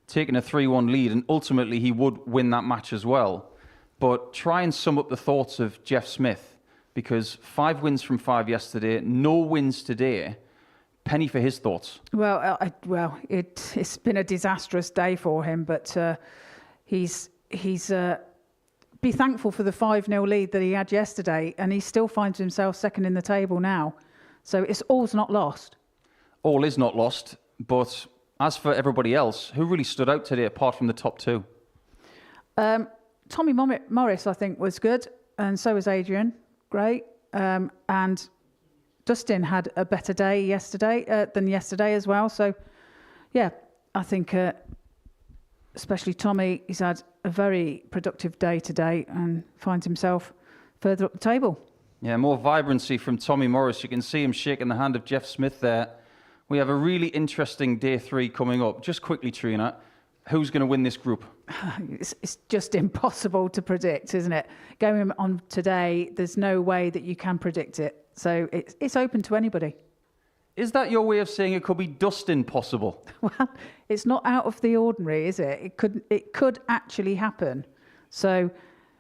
taking a 3-1 lead, and ultimately he would win that match as well. But try and sum up the thoughts of Jeff Smith, because 5 wins from 5 yesterday, no wins today. Penny for his thoughts. Well, it's been a disastrous day for him, but he's be thankful for the 5-0 lead that he had yesterday, and he still finds himself second in the table now. So all's not lost. All is not lost, but as for everybody else, who really stood out today apart from the top 2? Tommy Morris, I think, was good, and so was Adrian. Great. And Dustin had a better day than yesterday as well. So, yeah, I think especially Tommy, he's had a very productive day today and finds himself further up the table. Yeah, more vibrancy from Tommy Morris. You can see him shaking the hand of Jeff Smith there. We have a really interesting day 3 coming up. Just quickly, Trina, who's going to win this group? It's just impossible to predict, isn't it? Going on today, there's no way that you can predict it. So it's open to anybody. Is that your way of saying it could be Dustin possible? Well, it's not out of the ordinary, is it? It could actually happen. So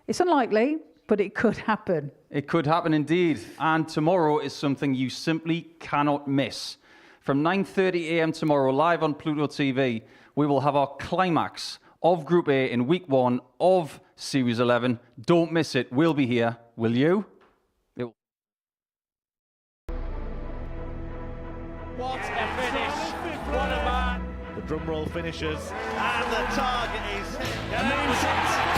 it's unlikely, but it could happen. It could happen indeed. And tomorrow is something you simply cannot miss. From 9:30 a.m. tomorrow, live on Pluto TV, we will have our climax of Group A in Week 1 of Series 11. Don't miss it. We'll be here. Will you? Drumroll finishers, and the target is hit. And that was it.